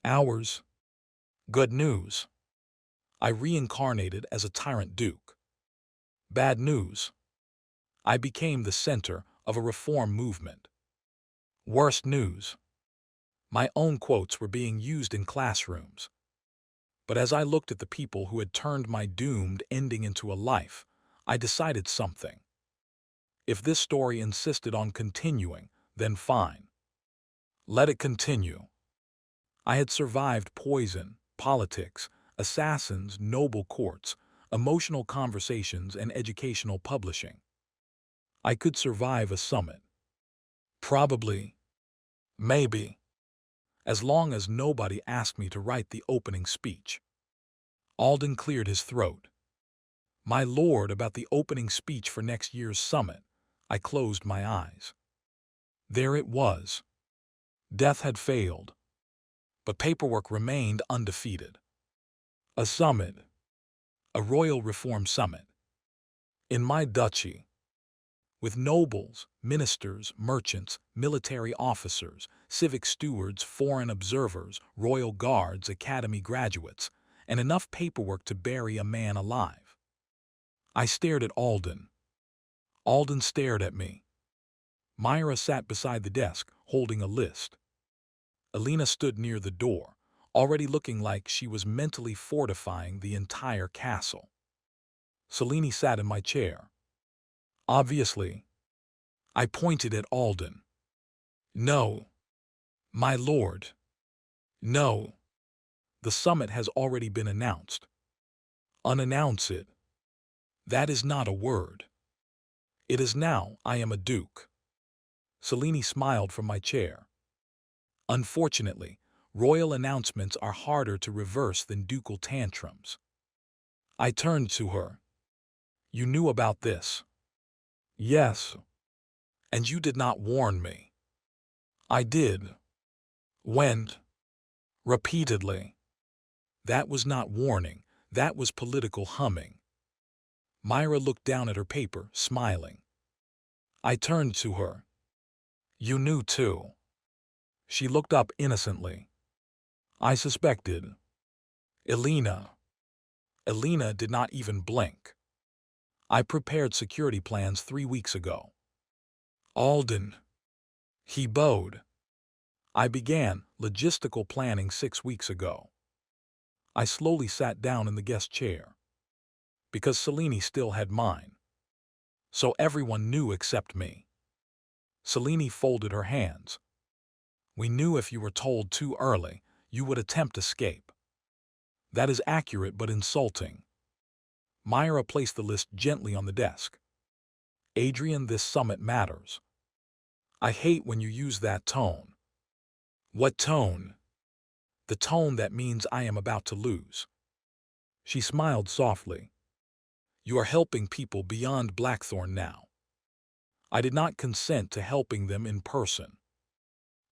Ours. Good news. I reincarnated as a tyrant duke. Bad news. I became the center of a reform movement. Worst news. My own quotes were being used in classrooms. But as I looked at the people who had turned my doomed ending into a life, I decided something. If this story insisted on continuing, then fine. Let it continue. I had survived poison, politics, assassins, noble courts, emotional conversations, and educational publishing. I could survive a summit. Probably. Maybe. As long as nobody asked me to write the opening speech. Alden cleared his throat. My lord, about the opening speech for next year's summit. I closed my eyes. There it was. Death had failed. But paperwork remained undefeated. A summit. A royal reform summit. In my duchy. With nobles, ministers, merchants, military officers, civic stewards, foreign observers, royal guards, academy graduates, and enough paperwork to bury a man alive. I stared at Alden. Alden stared at me. Myra sat beside the desk, holding a list. Elena stood near the door, already looking like she was mentally fortifying the entire castle. Selene sat in my chair. Obviously. I pointed at Alden. No. My lord. No. The summit has already been announced. Unannounce it. That is not a word. It is now I am a duke. Selene smiled from my chair. Unfortunately, royal announcements are harder to reverse than ducal tantrums. I turned to her. You knew about this? Yes. And you did not warn me. I did. When? Repeatedly. That was not warning, that was political humming. Myra looked down at her paper, smiling. I turned to her. You knew too. She looked up innocently. I suspected. Elena. Elena did not even blink. I prepared security plans 3 weeks ago. Alden. He bowed. I began logistical planning 6 weeks ago. I slowly sat down in the guest chair. Because Selene still had mine. So everyone knew except me. Selene folded her hands. We knew if you were told too early, you would attempt escape. That is accurate but insulting. Myra placed the list gently on the desk. Adrian, this summit matters. I hate when you use that tone. What tone? The tone that means I am about to lose. She smiled softly. You are helping people beyond Blackthorn now. I did not consent to helping them in person.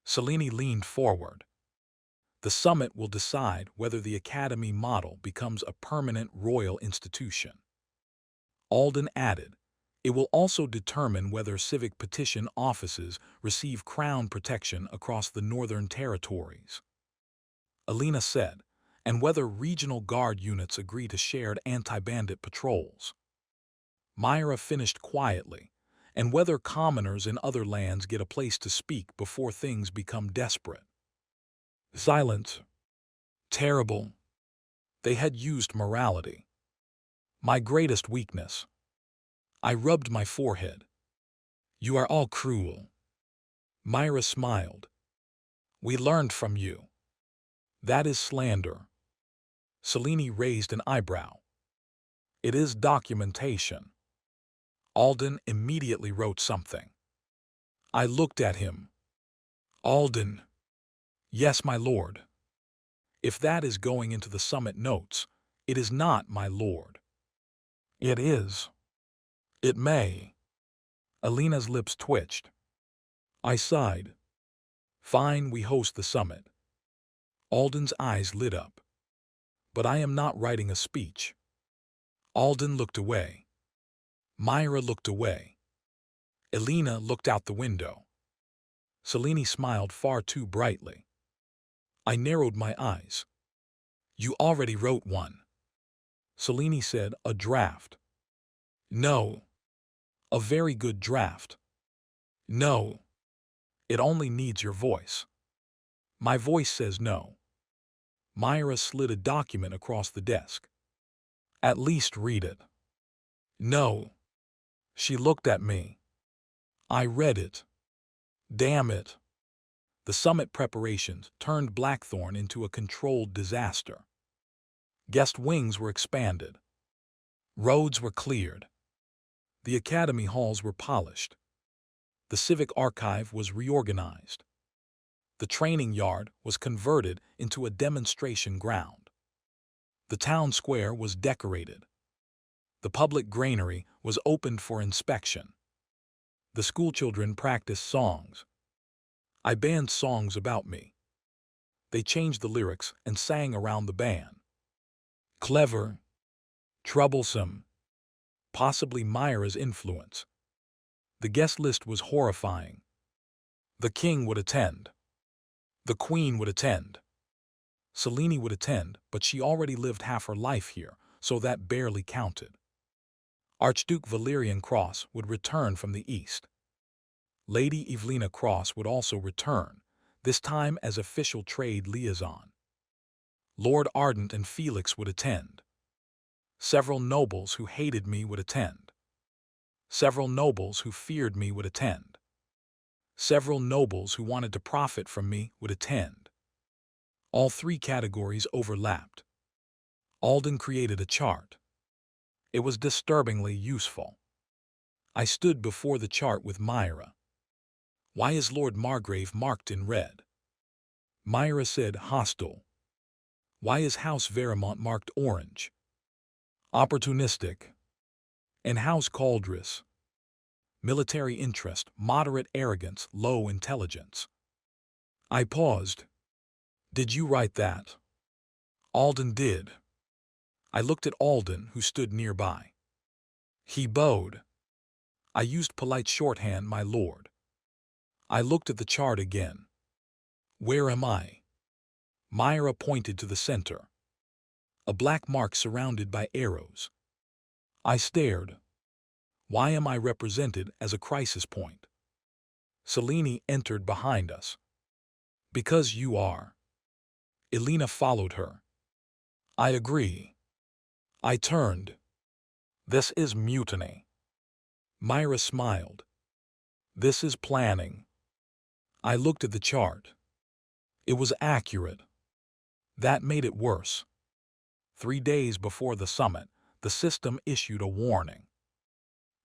Selene leaned forward. The summit will decide whether the academy model becomes a permanent royal institution. Alden added, it will also determine whether civic petition offices receive crown protection across the northern territories. Elena said, and whether regional guard units agree to shared anti-bandit patrols. Myra finished quietly, and whether commoners in other lands get a place to speak before things become desperate. Silence. Terrible. They had used morality. My greatest weakness. I rubbed my forehead. You are all cruel. Myra smiled. We learned from you. That is slander. Selene raised an eyebrow. It is documentation. Alden immediately wrote something. I looked at him. Alden. Yes, my lord. If that is going into the summit notes, it is not, my lord. It is. It may. Alina's lips twitched. I sighed. Fine, we host the summit. Alden's eyes lit up. But I am not writing a speech. Alden looked away. Myra looked away. Elena looked out the window. Selene smiled far too brightly. I narrowed my eyes. You already wrote one. Selene said, a draft. No. A very good draft. No. It only needs your voice. My voice says no. Myra slid a document across the desk. At least read it. No. She looked at me. I read it. Damn it. The summit preparations turned Blackthorn into a controlled disaster. Guest wings were expanded. Roads were cleared. The academy halls were polished. The civic archive was reorganized. The training yard was converted into a demonstration ground. The town square was decorated. The public granary was opened for inspection. The schoolchildren practiced songs. I banned songs about me. They changed the lyrics and sang around the band. Clever, troublesome, possibly Myra's influence. The guest list was horrifying. The king would attend. The queen would attend. Selene would attend, but she already lived half her life here, so that barely counted. Archduke Valerian Cross would return from the east. Lady Evelina Cross would also return, this time as official trade liaison. Lord Ardent and Felix would attend. Several nobles who hated me would attend. Several nobles who feared me would attend. Several nobles who wanted to profit from me would attend. All three categories overlapped. Alden created a chart. It was disturbingly useful. I stood before the chart with Myra. Why is Lord Margrave marked in red? Myra said hostile. Why is House Veramont marked orange? Opportunistic. And House Caldris? Military interest, moderate arrogance, low intelligence. I paused. Did you write that? Alden did. I looked at Alden, who stood nearby. He bowed. I used polite shorthand, my lord. I looked at the chart again. Where am I? Myra pointed to the center. A black mark surrounded by arrows. I stared. Why am I represented as a crisis point? Selene entered behind us. Because you are. Elena followed her. I agree. I turned. This is mutiny. Myra smiled. This is planning. I looked at the chart. It was accurate. That made it worse. 3 days before the summit, the system issued a warning.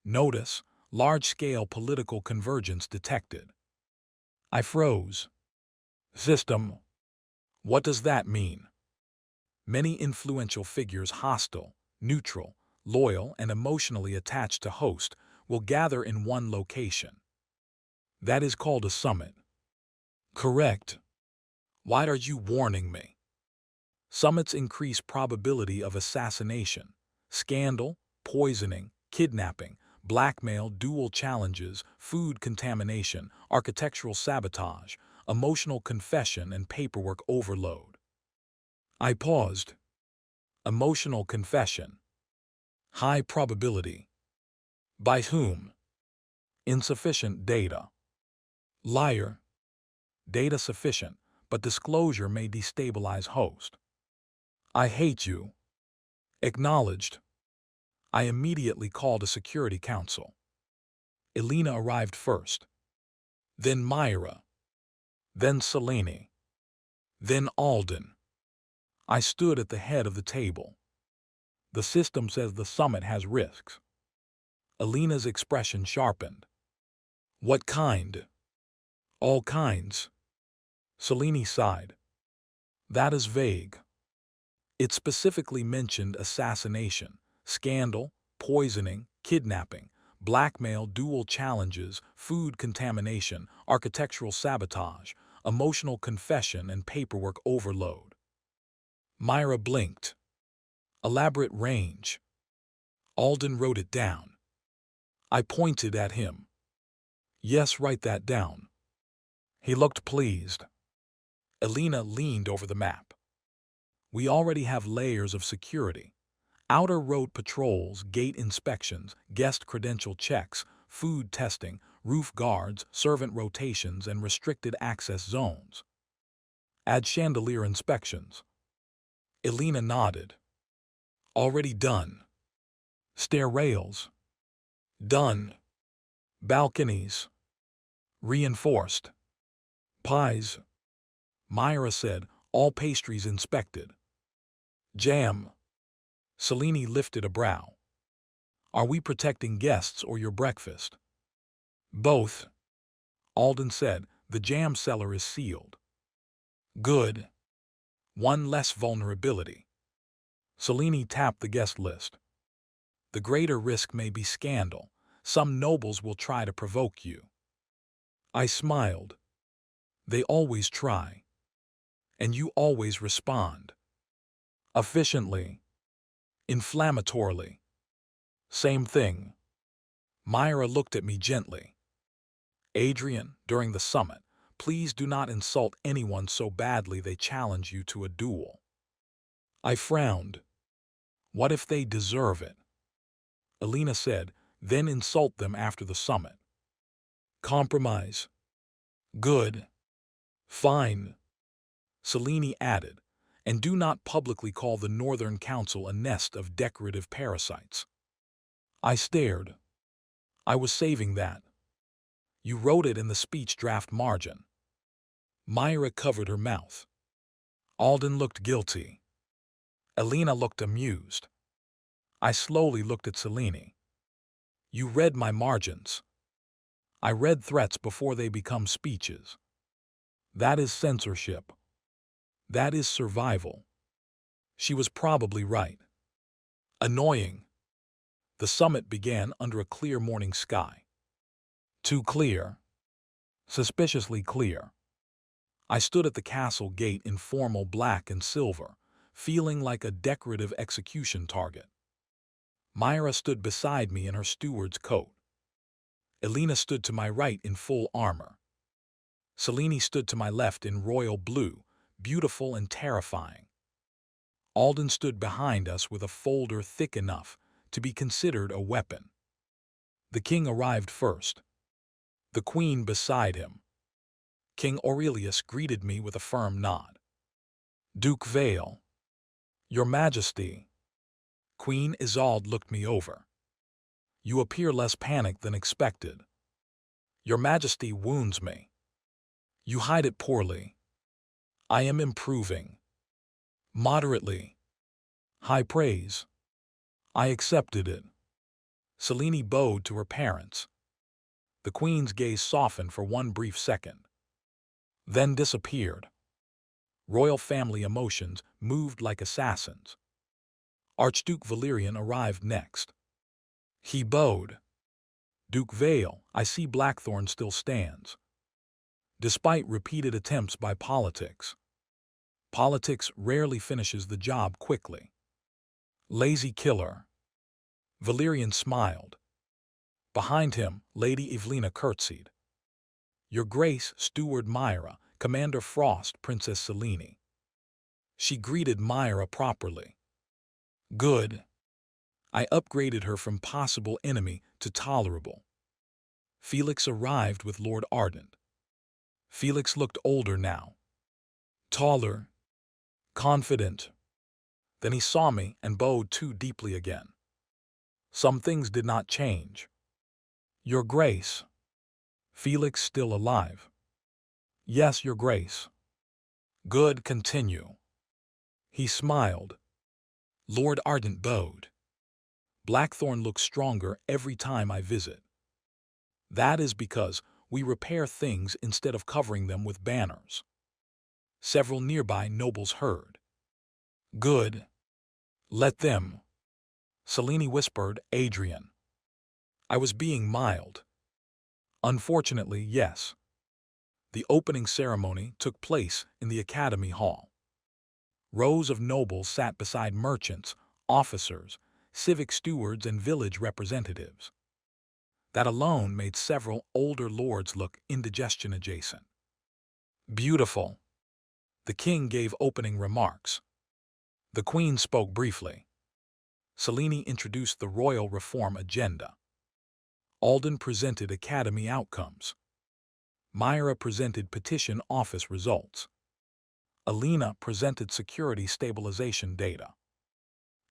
Notice, large-scale political convergence detected. I froze. System. What does that mean? Many influential figures hostile, neutral, loyal, and emotionally attached to host will gather in one location. That is called a summit. Correct. Why are you warning me? Summits increase probability of assassination, scandal, poisoning, kidnapping, blackmail, dual challenges, food contamination, architectural sabotage, emotional confession, and paperwork overload. I paused. Emotional confession. High probability. By whom? Insufficient data. Liar. Data sufficient, but disclosure may destabilize host. I hate you. Acknowledged. I immediately called a security council. Elena arrived first. Then Myra. Then Selene. Then Alden. I stood at the head of the table. The system says the summit has risks. Elena's expression sharpened. What kind? All kinds. Selene sighed. That is vague. It specifically mentioned assassination, scandal, poisoning, kidnapping, blackmail, dual challenges, food contamination, architectural sabotage, emotional confession, and paperwork overload. Myra blinked. Elaborate range. Alden wrote it down. I pointed at him. Yes, write that down. He looked pleased. Elena leaned over the map. We already have layers of security. Outer road patrols, gate inspections, guest credential checks, food testing, roof guards, servant rotations, and restricted access zones. Add chandelier inspections. Elena nodded. Already done. Stair rails. Done. Balconies. Reinforced. Pies. Myra said, all pastries inspected. Jam. Selene lifted a brow. Are we protecting guests or your breakfast? Both. Alden said, the jam cellar is sealed. Good. One less vulnerability. Selene tapped the guest list. The greater risk may be scandal. Some nobles will try to provoke you. I smiled. They always try. And you always respond. Efficiently. Inflammatorily. Same thing. Myra looked at me gently. Adrian, during the summit, please do not insult anyone so badly they challenge you to a duel. I frowned. What if they deserve it? Elena said, then insult them after the summit. Compromise. Good. Fine. Selene added, and do not publicly call the Northern Council a nest of decorative parasites. I stared. I was saving that. You wrote it in the speech draft margin. Myra covered her mouth. Alden looked guilty. Elena looked amused. I slowly looked at Selene. You read my margins. I read threats before they become speeches. That is censorship. That is survival. She was probably right. Annoying. The summit began under a clear morning sky. Too clear. Suspiciously clear. I stood at the castle gate in formal black and silver, feeling like a decorative execution target. Myra stood beside me in her steward's coat. Elena stood to my right in full armor. Selene stood to my left in royal blue, beautiful and terrifying. Alden stood behind us with a folder thick enough to be considered a weapon. The king arrived first. The queen beside him. King Aurelius greeted me with a firm nod. Duke Vale. Your Majesty. Queen Isolde looked me over. You appear less panicked than expected. Your Majesty wounds me. You hide it poorly. I am improving. Moderately. High praise. I accepted it. Selene bowed to her parents. The queen's gaze softened for one brief second, then disappeared. Royal family emotions moved like assassins. Archduke Valerian arrived next. He bowed. Duke Vale, I see Blackthorn still stands. Despite repeated attempts by politics. Politics rarely finishes the job quickly. Lazy killer. Valerian smiled. Behind him, Lady Evelina curtsied. Your Grace, Steward Myra, Commander Frost, Princess Selene. She greeted Myra properly. Good. I upgraded her from possible enemy to tolerable. Felix arrived with Lord Ardent. Felix looked older now, taller, confident. Then he saw me and bowed too deeply again. Some things did not change. Your Grace. Felix still alive. Yes, Your Grace. Good, continue. He smiled. Lord Ardent bowed. Blackthorn looks stronger every time I visit. That is because we repair things instead of covering them with banners. Several nearby nobles heard. Good. Let them. Cellini whispered, Adrian. I was being mild. Unfortunately, yes. The opening ceremony took place in the Academy Hall. Rows of nobles sat beside merchants, officers, civic stewards, and village representatives. That alone made several older lords look indigestion adjacent. Beautiful. The king gave opening remarks. The queen spoke briefly. Cellini introduced the royal reform agenda. Alden presented academy outcomes. Myra presented petition office results. Alina presented security stabilization data.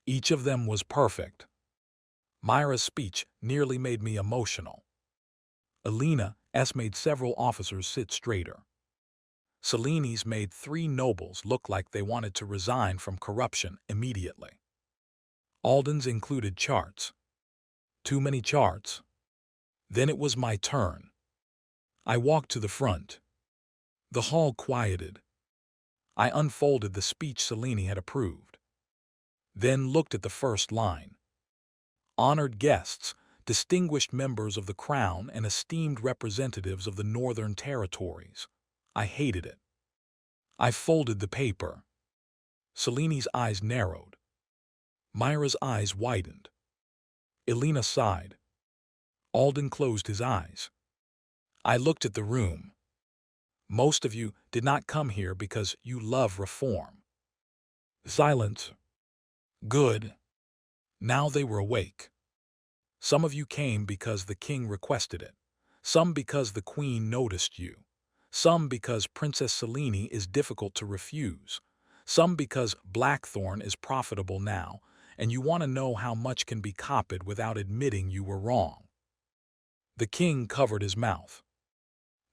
Each of them was perfect. Myra's speech nearly made me emotional. Alina's made several officers sit straighter. Cellini's made 3 nobles look like they wanted to resign from corruption immediately. Alden's included charts. Too many charts. Then it was my turn. I walked to the front. The hall quieted. I unfolded the speech Cellini had approved. Then looked at the first line. Honored guests, distinguished members of the Crown, and esteemed representatives of the Northern Territories. I hated it. I folded the paper. Cellini's eyes narrowed. Myra's eyes widened. Elena sighed. Alden closed his eyes. I looked at the room. Most of you did not come here because you love reform. Silence. Good. Now they were awake. Some of you came because the king requested it. Some because the queen noticed you. Some because Princess Cellini is difficult to refuse. Some because Blackthorn is profitable now, and you want to know how much can be copied without admitting you were wrong. The king covered his mouth.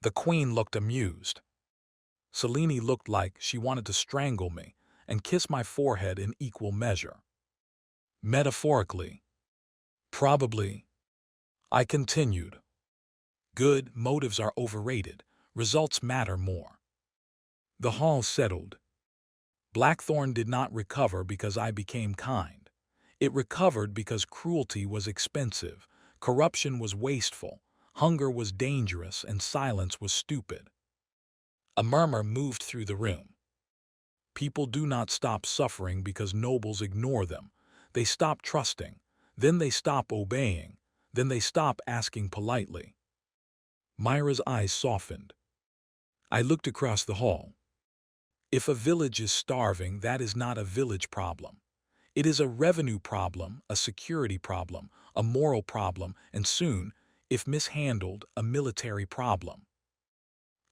The queen looked amused. Cellini looked like she wanted to strangle me and kiss my forehead in equal measure. Metaphorically. Probably. I continued. Good motives are overrated. Results matter more. The hall settled. Blackthorn did not recover because I became kind. It recovered because cruelty was expensive, corruption was wasteful, hunger was dangerous, and silence was stupid. A murmur moved through the room. People do not stop suffering because nobles ignore them. They stop trusting. Then they stop obeying. Then they stop asking politely. Myra's eyes softened. I looked across the hall. If a village is starving, that is not a village problem. It is a revenue problem, a security problem, a moral problem, and soon, if mishandled, a military problem.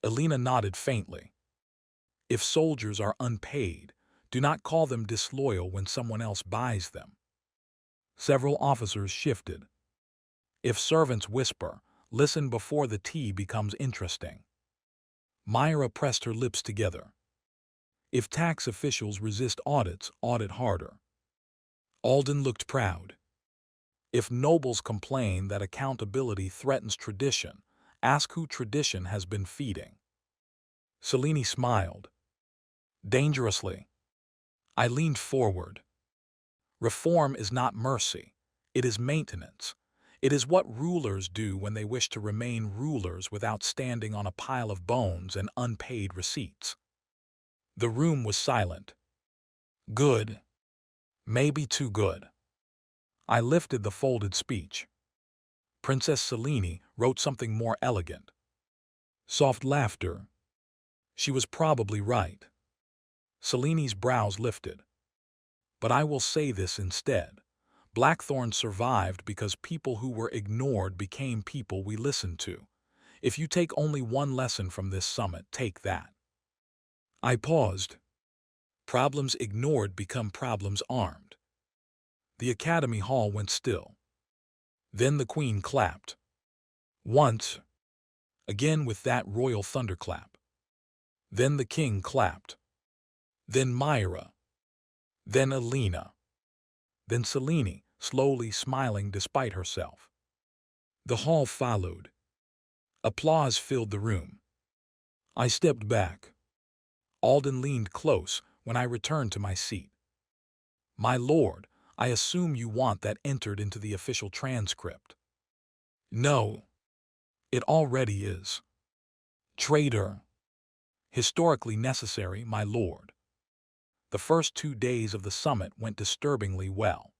Elena nodded faintly. If soldiers are unpaid, do not call them disloyal when someone else buys them. Several officers shifted. If servants whisper, listen before the tea becomes interesting. Myra pressed her lips together. If tax officials resist audits, audit harder. Alden looked proud. If nobles complain that accountability threatens tradition, ask who tradition has been feeding. Cellini smiled. Dangerously. I leaned forward. Reform is not mercy. It is maintenance. It is what rulers do when they wish to remain rulers without standing on a pile of bones and unpaid receipts. The room was silent. Good. Maybe too good. I lifted the folded speech. Princess Cellini wrote something more elegant. Soft laughter. She was probably right. Cellini's brows lifted. But I will say this instead. Blackthorn survived because people who were ignored became people we listened to. If you take only one lesson from this summit, take that. I paused. Problems ignored become problems armed. The Academy Hall went still. Then the Queen clapped. Once, again with that royal thunderclap. Then the King clapped. Then Myra. Then Alina. Then Selene, slowly smiling despite herself. The hall followed. Applause filled the room. I stepped back. Alden leaned close when I returned to my seat. My lord, I assume you want that entered into the official transcript. No. It already is. Traitor. Historically necessary, my lord. The first 2 days of the summit went disturbingly well.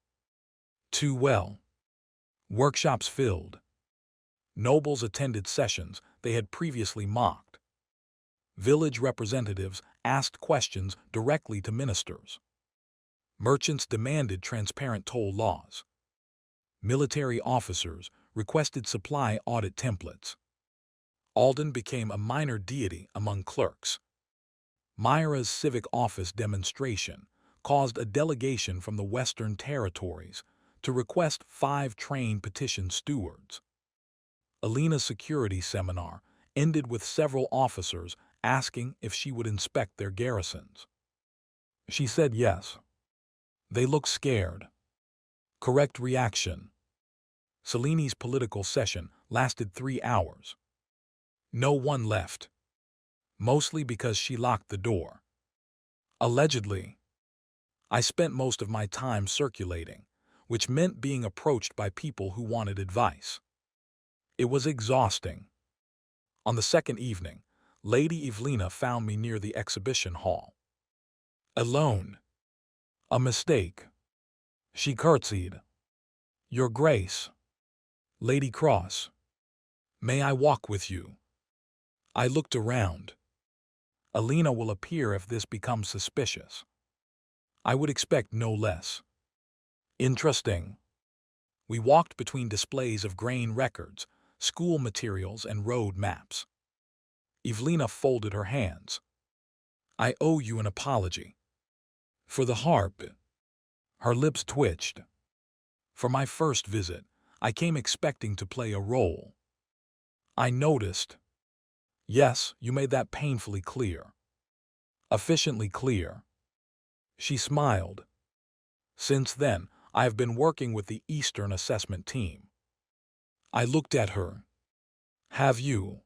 Too well. Workshops filled. Nobles attended sessions they had previously mocked. Village representatives asked questions directly to ministers. Merchants demanded transparent toll laws. Military officers requested supply audit templates. Alden became a minor deity among clerks. Myra's civic office demonstration caused a delegation from the Western Territories to request 5 trained petition stewards. Alina's security seminar ended with several officers asking if she would inspect their garrisons. She said yes. They looked scared. Correct reaction. Selene's political session lasted 3 hours. No one left. Mostly because she locked the door. Allegedly. I spent most of my time circulating, which meant being approached by people who wanted advice. It was exhausting. On the second evening, Lady Evelina found me near the exhibition hall. Alone. A mistake. She curtsied. Your Grace. Lady Cross. May I walk with you? I looked around. Alina will appear if this becomes suspicious. I would expect no less. Interesting. We walked between displays of grain records, school materials, and road maps. Evelina folded her hands. I owe you an apology. For the harp. Her lips twitched. For my first visit, I came expecting to play a role. I noticed. Yes, you made that painfully clear. Efficiently clear. She smiled. Since then, I have been working with the Eastern Assessment Team. I looked at her. Have you?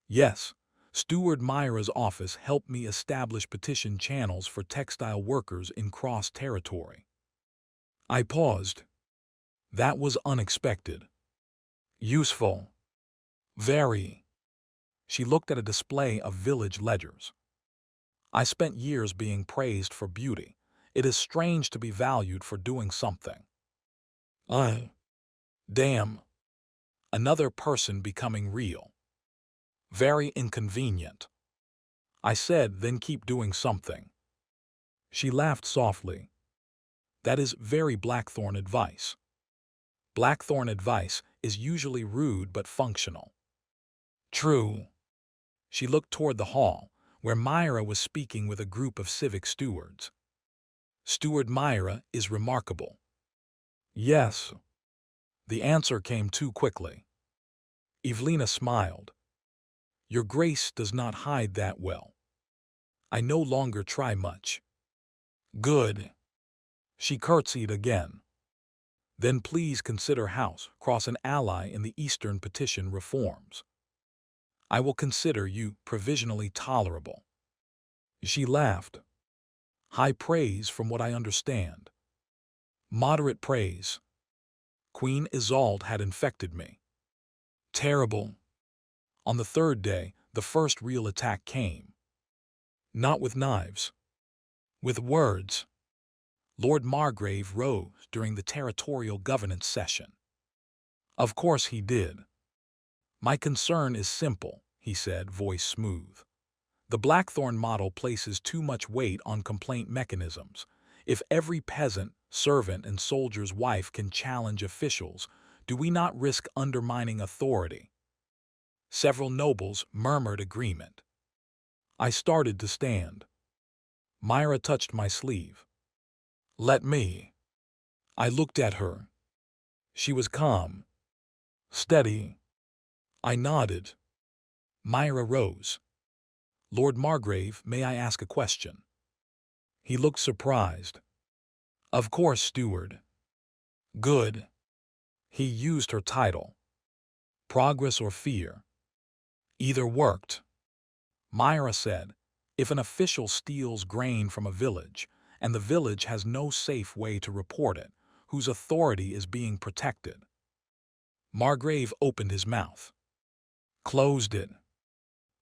Yes. Steward Myra's office helped me establish petition channels for textile workers in cross territory. I paused. That was unexpected. Useful. Very. She looked at a display of village ledgers. I spent years being praised for beauty. It is strange to be valued for doing something. Damn. Another person becoming real. Very inconvenient. I said, then keep doing something. She laughed softly. That is very Blackthorn advice. Blackthorn advice is usually rude but functional. True. She looked toward the hall, where Myra was speaking with a group of civic stewards. Steward Myra is remarkable. Yes. The answer came too quickly. Evelina smiled. Your Grace does not hide that well. I no longer try much. Good. She curtsied again. Then please consider House Cross an ally in the Eastern petition reforms. I will consider you provisionally tolerable. She laughed. High praise from what I understand. Moderate praise. Queen Isolde had infected me. Terrible. On the third day, the first real attack came. Not with knives. With words. Lord Margrave rose during the territorial governance session. Of course he did. My concern is simple, he said, voice smooth. The Blackthorn model places too much weight on complaint mechanisms. If every peasant servant and soldier's wife can challenge officials, do we not risk undermining authority? Several nobles murmured agreement. I started to stand. Myra touched my sleeve. Let me. I looked at her. She was calm. Steady. I nodded. Myra rose. Lord Margrave, may I ask a question? He looked surprised. Of course, steward. Good. He used her title. Progress or fear. Either worked. Myra said, if an official steals grain from a village, and the village has no safe way to report it, whose authority is being protected? Margrave opened his mouth. Closed it.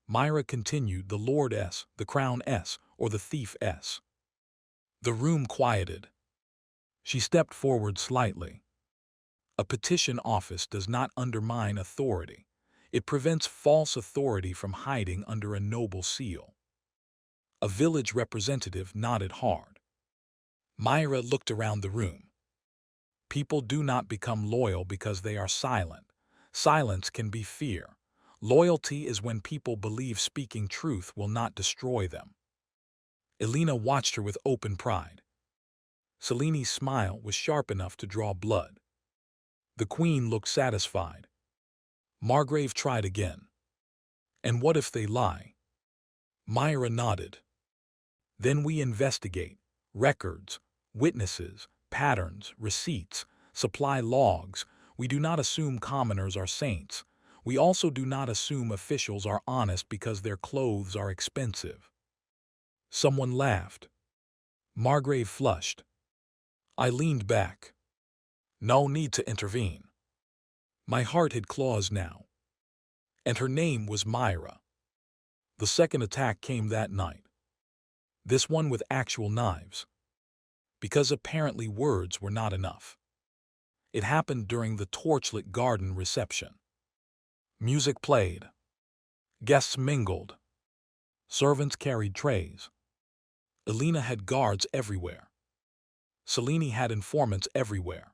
Myra continued, the Lord S, the Crown S, or the Thief S. The room quieted. She stepped forward slightly. A petition office does not undermine authority. It prevents false authority from hiding under a noble seal. A village representative nodded hard. Myra looked around the room. People do not become loyal because they are silent. Silence can be fear. Loyalty is when people believe speaking truth will not destroy them. Elena watched her with open pride. Seleni's smile was sharp enough to draw blood. The queen looked satisfied. Margrave tried again. And what if they lie? Myra nodded. Then we investigate. Records, witnesses, patterns, receipts, supply logs. We do not assume commoners are saints. We also do not assume officials are honest because their clothes are expensive. Someone laughed. Margrave flushed. I leaned back. No need to intervene. My heart had claws now. And her name was Myra. The second attack came that night. This one with actual knives. Because apparently words were not enough. It happened during the torchlit garden reception. Music played. Guests mingled. Servants carried trays. Elena had guards everywhere. Selene had informants everywhere.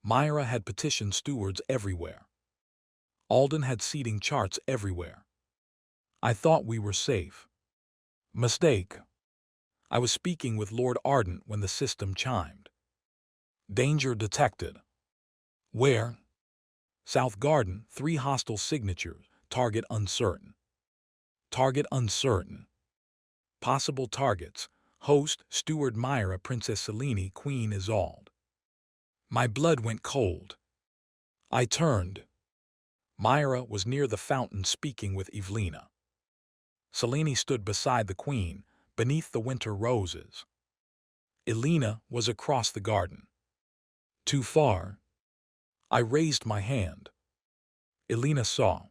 Myra had petition stewards everywhere. Alden had seating charts everywhere. I thought we were safe. Mistake. I was speaking with Lord Ardent when the system chimed. Danger detected. Where? South Garden, 3 hostile signatures, target uncertain. Target uncertain. Possible targets, host, steward Myra, Princess Selene, Queen Isolde. My blood went cold. I turned. Myra was near the fountain speaking with Evelina. Selene stood beside the queen, beneath the winter roses. Elena was across the garden. Too far. I raised my hand. Elena saw.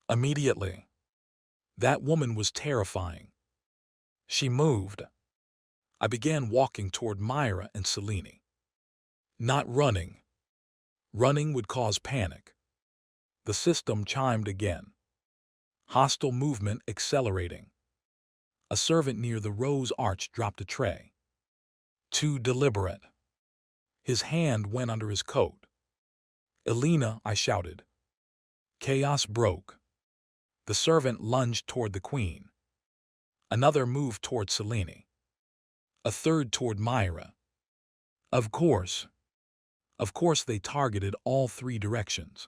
Immediately. That woman was terrifying. She moved. I began walking toward Myra and Selene. Not running. Running would cause panic. The system chimed again. Hostile movement accelerating. A servant near the rose arch dropped a tray. Too deliberate. His hand went under his coat. Elena, I shouted. Chaos broke. The servant lunged toward the queen. Another moved toward Selene. A third toward Myra. Of course they targeted all 3 directions.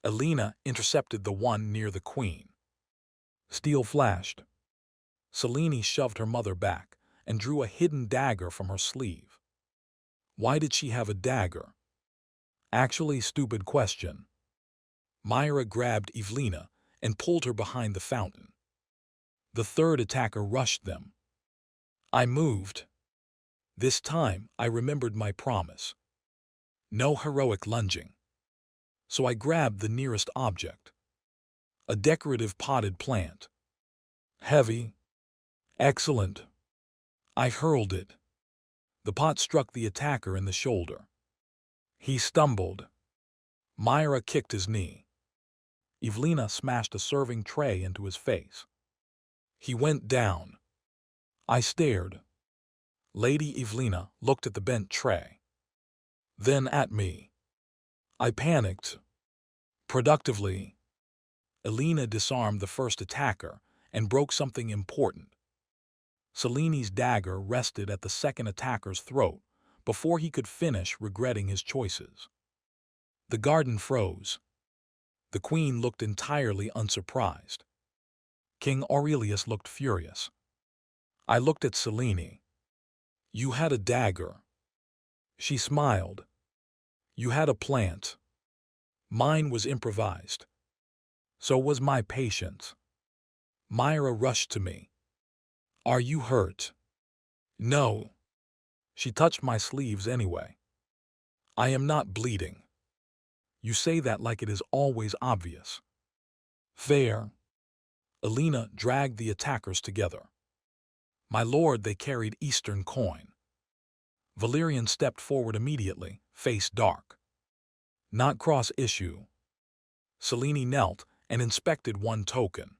Elena intercepted the one near the queen. Steel flashed. Selene shoved her mother back and drew a hidden dagger from her sleeve. Why did she have a dagger? Actually, stupid question. Myra grabbed Evelina and pulled her behind the fountain. The third attacker rushed them. I moved. This time, I remembered my promise. No heroic lunging. So I grabbed the nearest object. A decorative potted plant. Heavy. Excellent. I hurled it. The pot struck the attacker in the shoulder. He stumbled. Myra kicked his knee. Evelina smashed a serving tray into his face. He went down. I stared. Lady Evelina looked at the bent tray, then at me. I panicked. Productively, Elena disarmed the first attacker and broke something important. Seleni's dagger rested at the second attacker's throat before he could finish regretting his choices. The garden froze. The queen looked entirely unsurprised. King Aurelius looked furious. I looked at Selene. You had a dagger. She smiled. You had a plant. Mine was improvised. So was my patience. Myra rushed to me. Are you hurt? No. She touched my sleeves anyway. I am not bleeding. You say that like it is always obvious. Fair. Elena dragged the attackers together. My lord, they carried Eastern coin. Valerian stepped forward immediately, face dark. Not cross-issue. Selene knelt and inspected one token.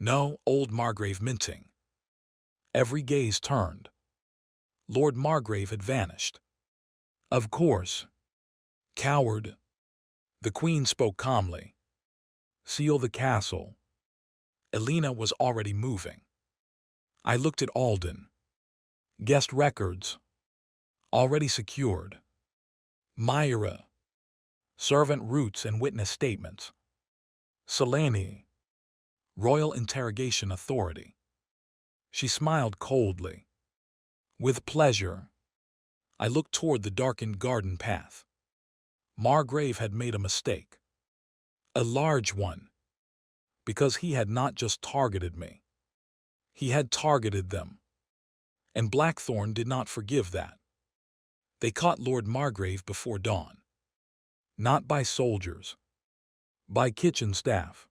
No, old Margrave minting. Every gaze turned. Lord Margrave had vanished. Of course. Coward. The queen spoke calmly. Seal the castle. Elena was already moving. I looked at Alden. Guest records. Already secured. Myra. Servant routes and witness statements. Selene. Royal Interrogation Authority. She smiled coldly. With pleasure. I looked toward the darkened garden path. Margrave had made a mistake. A large one. Because he had not just targeted me. He had targeted them. And Blackthorn did not forgive that. They caught Lord Margrave before dawn. Not by soldiers. By kitchen staff.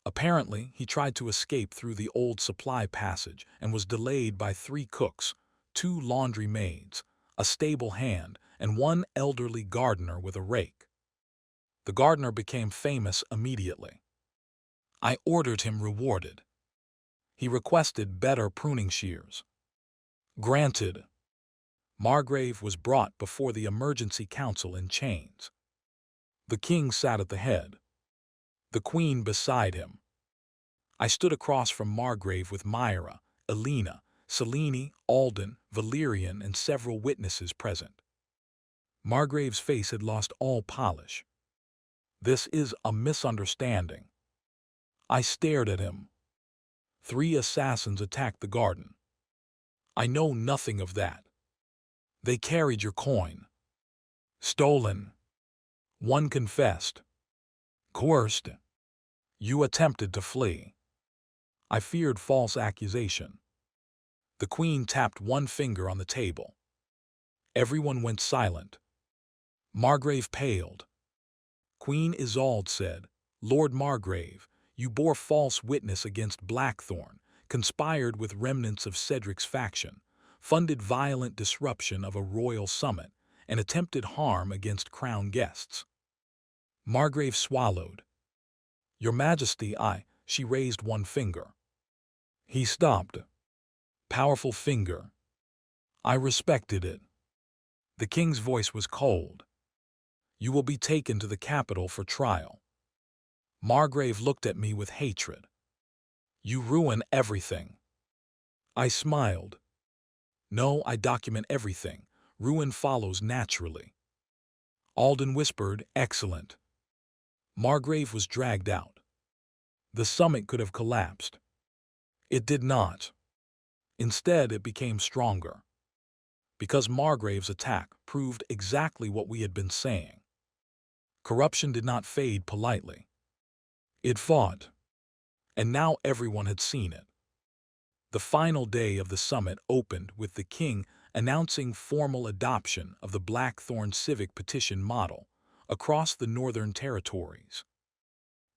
Apparently, he tried to escape through the old supply passage and was delayed by 3 cooks, 2 laundry maids, a stable hand, and 1 elderly gardener with a rake. The gardener became famous immediately. I ordered him rewarded. He requested better pruning shears. Granted. Margrave was brought before the emergency council in chains. The king sat at the head. The queen beside him. I stood across from Margrave with Myra, Elena, Selene, Alden, Valerian, and several witnesses present. Margrave's face had lost all polish. This is a misunderstanding. I stared at him. 3 assassins attacked the garden. I know nothing of that. They carried your coin. Stolen. 1 confessed. Coerced. You attempted to flee. I feared false accusation. The queen tapped 1 finger on the table. Everyone went silent. Margrave paled. Queen Isolde said, Lord Margrave, you bore false witness against Blackthorn, conspired with remnants of Cedric's faction, funded violent disruption of a royal summit, and attempted harm against crown guests. Margrave swallowed. Your Majesty, she raised 1 finger. He stopped. Powerful finger. I respected it. The king's voice was cold. You will be taken to the capital for trial. Margrave looked at me with hatred. You ruin everything. I smiled. No, I document everything. Ruin follows naturally. Alden whispered, excellent. Margrave was dragged out. The summit could have collapsed. It did not. Instead, it became stronger. Because Margrave's attack proved exactly what we had been saying. Corruption did not fade politely. It fought. And now everyone had seen it. The final day of the summit opened with the king announcing formal adoption of the Blackthorn civic petition model across the northern territories.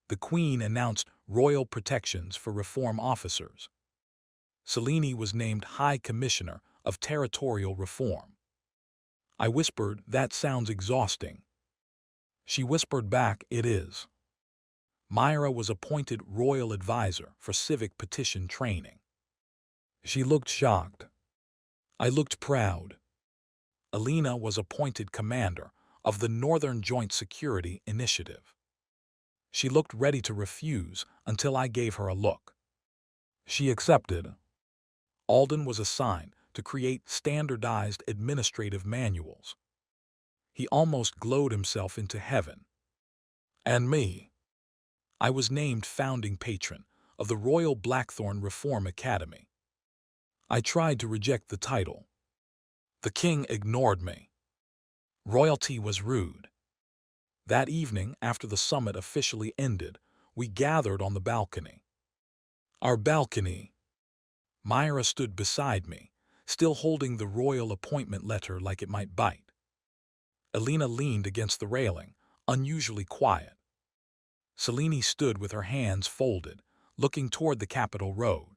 The queen announced royal protections for reform officers. Selene was named High Commissioner of Territorial Reform. I whispered, that sounds exhausting. She whispered back, it is. Myra was appointed Royal Advisor for Civic Petition Training. She looked shocked. I looked proud. Alina was appointed commander of the Northern Joint Security Initiative. She looked ready to refuse until I gave her a look. She accepted. Alden was assigned to create standardized administrative manuals. He almost glowed himself into heaven. And me. I was named founding patron of the Royal Blackthorn Reform Academy. I tried to reject the title. The king ignored me. Royalty was rude. That evening, after the summit officially ended, we gathered on the balcony. Our balcony. Myra stood beside me, still holding the royal appointment letter like it might bite. Alina leaned against the railing, unusually quiet. Selene stood with her hands folded, looking toward the Capitol Road.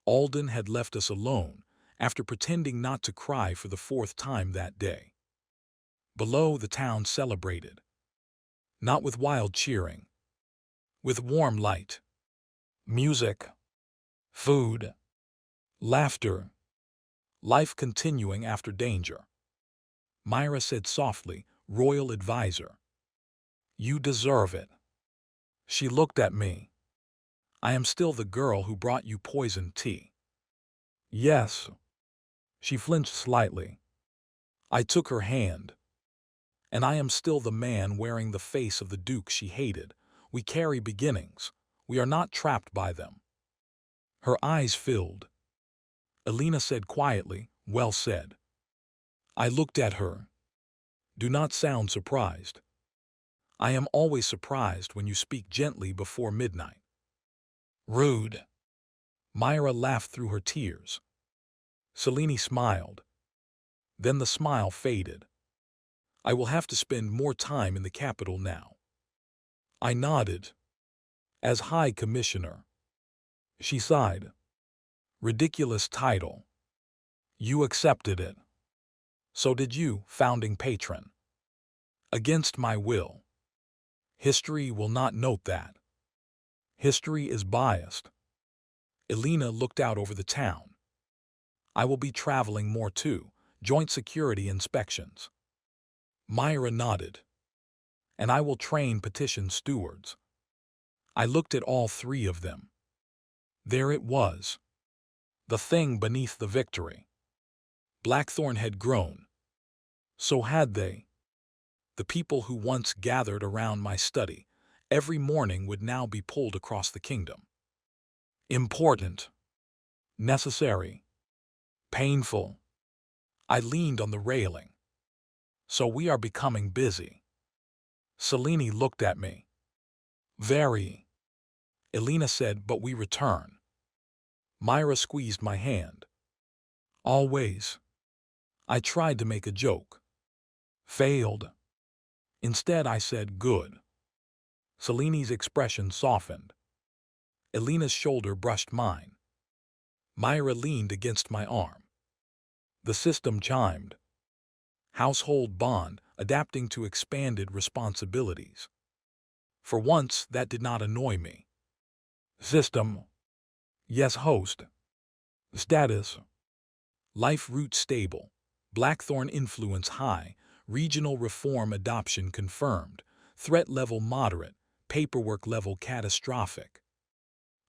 Alden had left us alone after pretending not to cry for the fourth time that day. Below, the town celebrated. Not with wild cheering. With warm light. Music. Food. Laughter. Life continuing after danger. Myra said softly, "Royal advisor. You deserve it." She looked at me. "I am still the girl who brought you poisoned tea." "Yes." She flinched slightly. I took her hand. "And I am still the man wearing the face of the Duke she hated. We carry beginnings. We are not trapped by them." Her eyes filled. Alina said quietly, "Well said." I looked at her. "Do not sound surprised." "I am always surprised when you speak gently before midnight." "Rude." Myra laughed through her tears. Selene smiled. Then the smile faded. "I will have to spend more time in the capital now." I nodded. "As High Commissioner." She sighed. "Ridiculous title." "You accepted it." "So did you, founding patron." "Against my will." "History will not note that." "History is biased." Alina looked out over the town. "I will be traveling more too, joint security inspections." Myra nodded. "And I will train petition stewards." I looked at all three of them. There it was. The thing beneath the victory. Blackthorn had grown. So had they. The people who once gathered around my study every morning would now be pulled across the kingdom. Important. Necessary. Painful. I leaned on the railing. So we are becoming busy. Selene looked at me. Very. Alina said, "But we return." Myra squeezed my hand. Always. I tried to make a joke. Failed. Instead I said, "Good." Selene's expression softened. Alina's shoulder brushed mine. Myra leaned against my arm. The system chimed. Household bond adapting to expanded responsibilities. For once, that did not annoy me. System. Yes, host. Status. Life root stable. Blackthorn influence high. Regional reform adoption confirmed. Threat level moderate. Paperwork level catastrophic.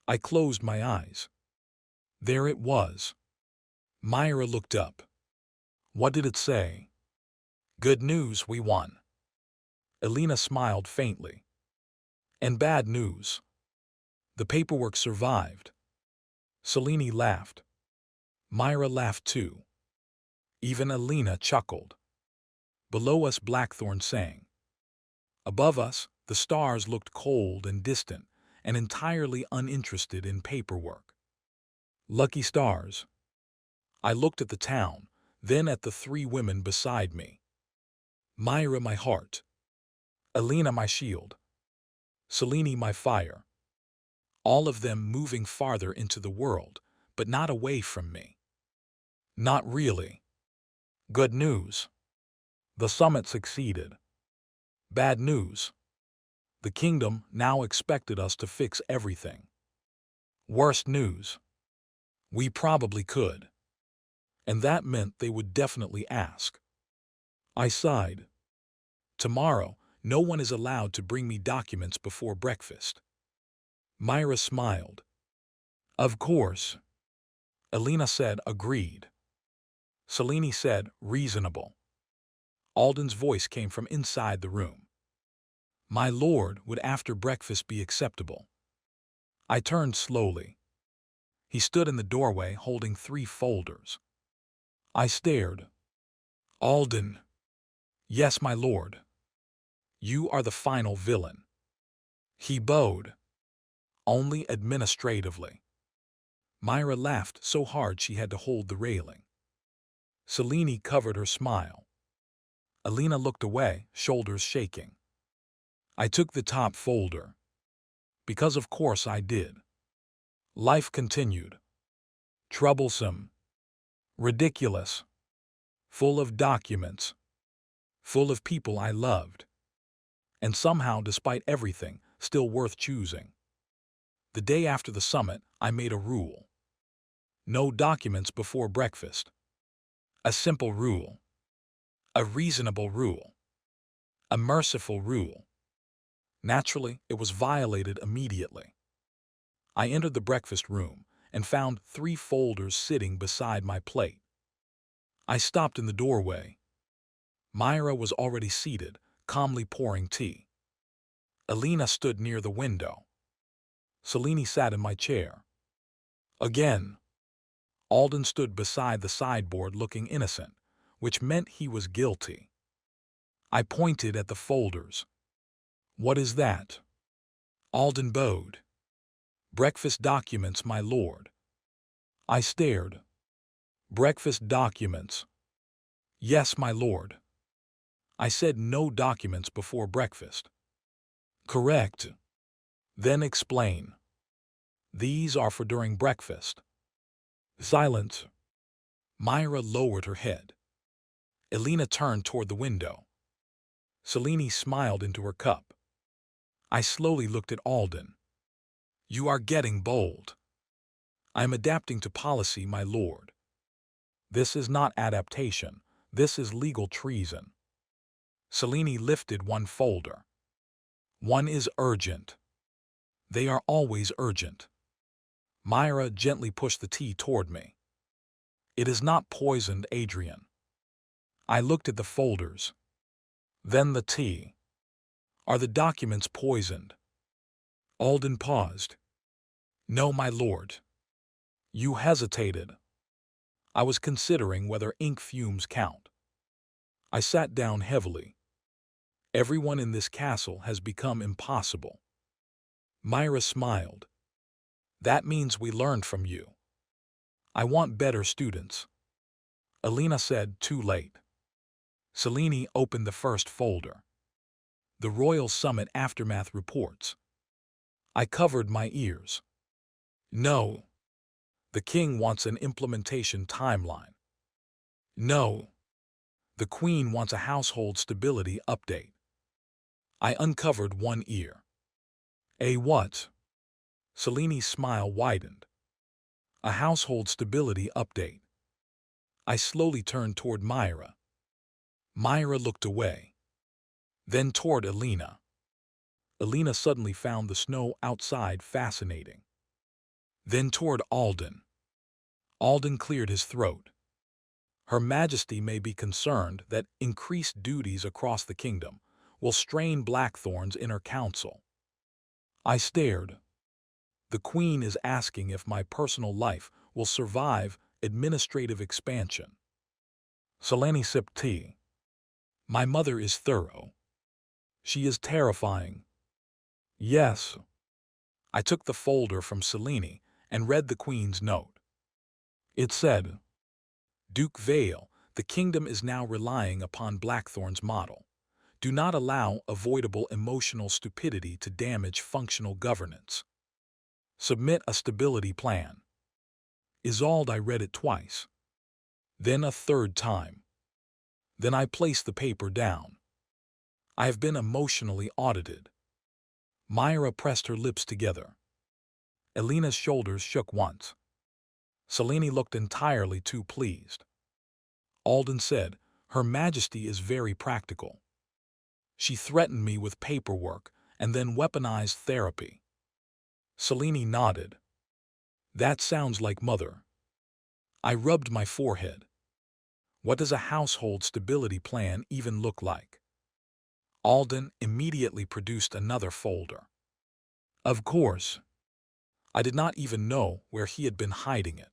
I closed my eyes. There it was. Myra looked up. What did it say? Good news, we won. Alina smiled faintly. And bad news. The paperwork survived. Selene laughed. Myra laughed too. Even Alina chuckled. Below us Blackthorn sang. Above us, the stars looked cold and distant and entirely uninterested in paperwork. Lucky stars. I looked at the town, then at the three women beside me. Myra, my heart. Alina, my shield. Selene, my fire. All of them moving farther into the world, but not away from me. Not really. Good news. The summit succeeded. Bad news. The kingdom now expected us to fix everything. Worst news. We probably could. and that meant they would definitely ask. I sighed. Tomorrow, no one is allowed to bring me documents before breakfast. Myra smiled. Of course. Elena said, agreed. Selene said, reasonable. Alden's voice came from inside the room. My lord, would after breakfast be acceptable? I turned slowly. He stood in the doorway holding 3 folders. I stared. Alden. Yes, my lord. You are the final villain. He bowed. Only administratively. Myra laughed so hard she had to hold the railing. Selene covered her smile. Elena looked away, shoulders shaking. I took the top folder. Because of course I did. Life continued. Troublesome. Ridiculous. Full of documents. Full of people I loved. And somehow, despite everything, still worth choosing. The day after the summit, I made a rule. No documents before breakfast. A simple rule. A reasonable rule. A merciful rule. Naturally, it was violated immediately. I entered the breakfast room and found 3 folders sitting beside my plate. I stopped in the doorway. Myra was already seated, calmly pouring tea. Elena stood near the window. Selene sat in my chair. Again. Alden stood beside the sideboard looking innocent, which meant he was guilty. I pointed at the folders. What is that? Alden bowed. Breakfast documents, my lord. I stared. Breakfast documents. Yes, my lord. I said no documents before breakfast. Correct. Then explain. These are for during breakfast. Silence. Myra lowered her head. Elena turned toward the window. Selene smiled into her cup. I slowly looked at Alden. You are getting bold. I am adapting to policy, my lord. This is not adaptation. This is legal treason. Selene lifted one folder. One is urgent. They are always urgent. Myra gently pushed the tea toward me. It is not poisoned, Adrian. I looked at the folders. Then the tea. Are the documents poisoned? Alden paused. No, my lord. You hesitated. I was considering whether ink fumes count. I sat down heavily. Everyone in this castle has become impossible. Myra smiled. That means we learned from you. I want better students. Elena said, too late. Selene opened the first folder. The Royal Summit Aftermath Reports. I covered my ears. No. The king wants an implementation timeline. No. The queen wants a household stability update. I uncovered one ear. A what? Selene's smile widened. A household stability update. I slowly turned toward Myra. Myra looked away. Then toward Elena. Elena suddenly found the snow outside fascinating. Then toward Alden. Alden cleared his throat. Her Majesty may be concerned that increased duties across the kingdom will strain Blackthorn's inner council. I stared. The Queen is asking if my personal life will survive administrative expansion. Selene sipped tea. My mother is thorough. She is terrifying. Yes. I took the folder from Selene and read the Queen's note. It said, Duke Vale, the kingdom is now relying upon Blackthorn's model. Do not allow avoidable emotional stupidity to damage functional governance. Submit a stability plan. Isolde, I read it twice. Then a third time. Then I placed the paper down. I have been emotionally audited. Myra pressed her lips together. Elena's shoulders shook once. Selene looked entirely too pleased. Alden said, "Her Majesty is very practical. She threatened me with paperwork and then weaponized therapy." Selene nodded. "That sounds like Mother." I rubbed my forehead. What does a household stability plan even look like? Alden immediately produced another folder. Of course. I did not even know where he had been hiding it.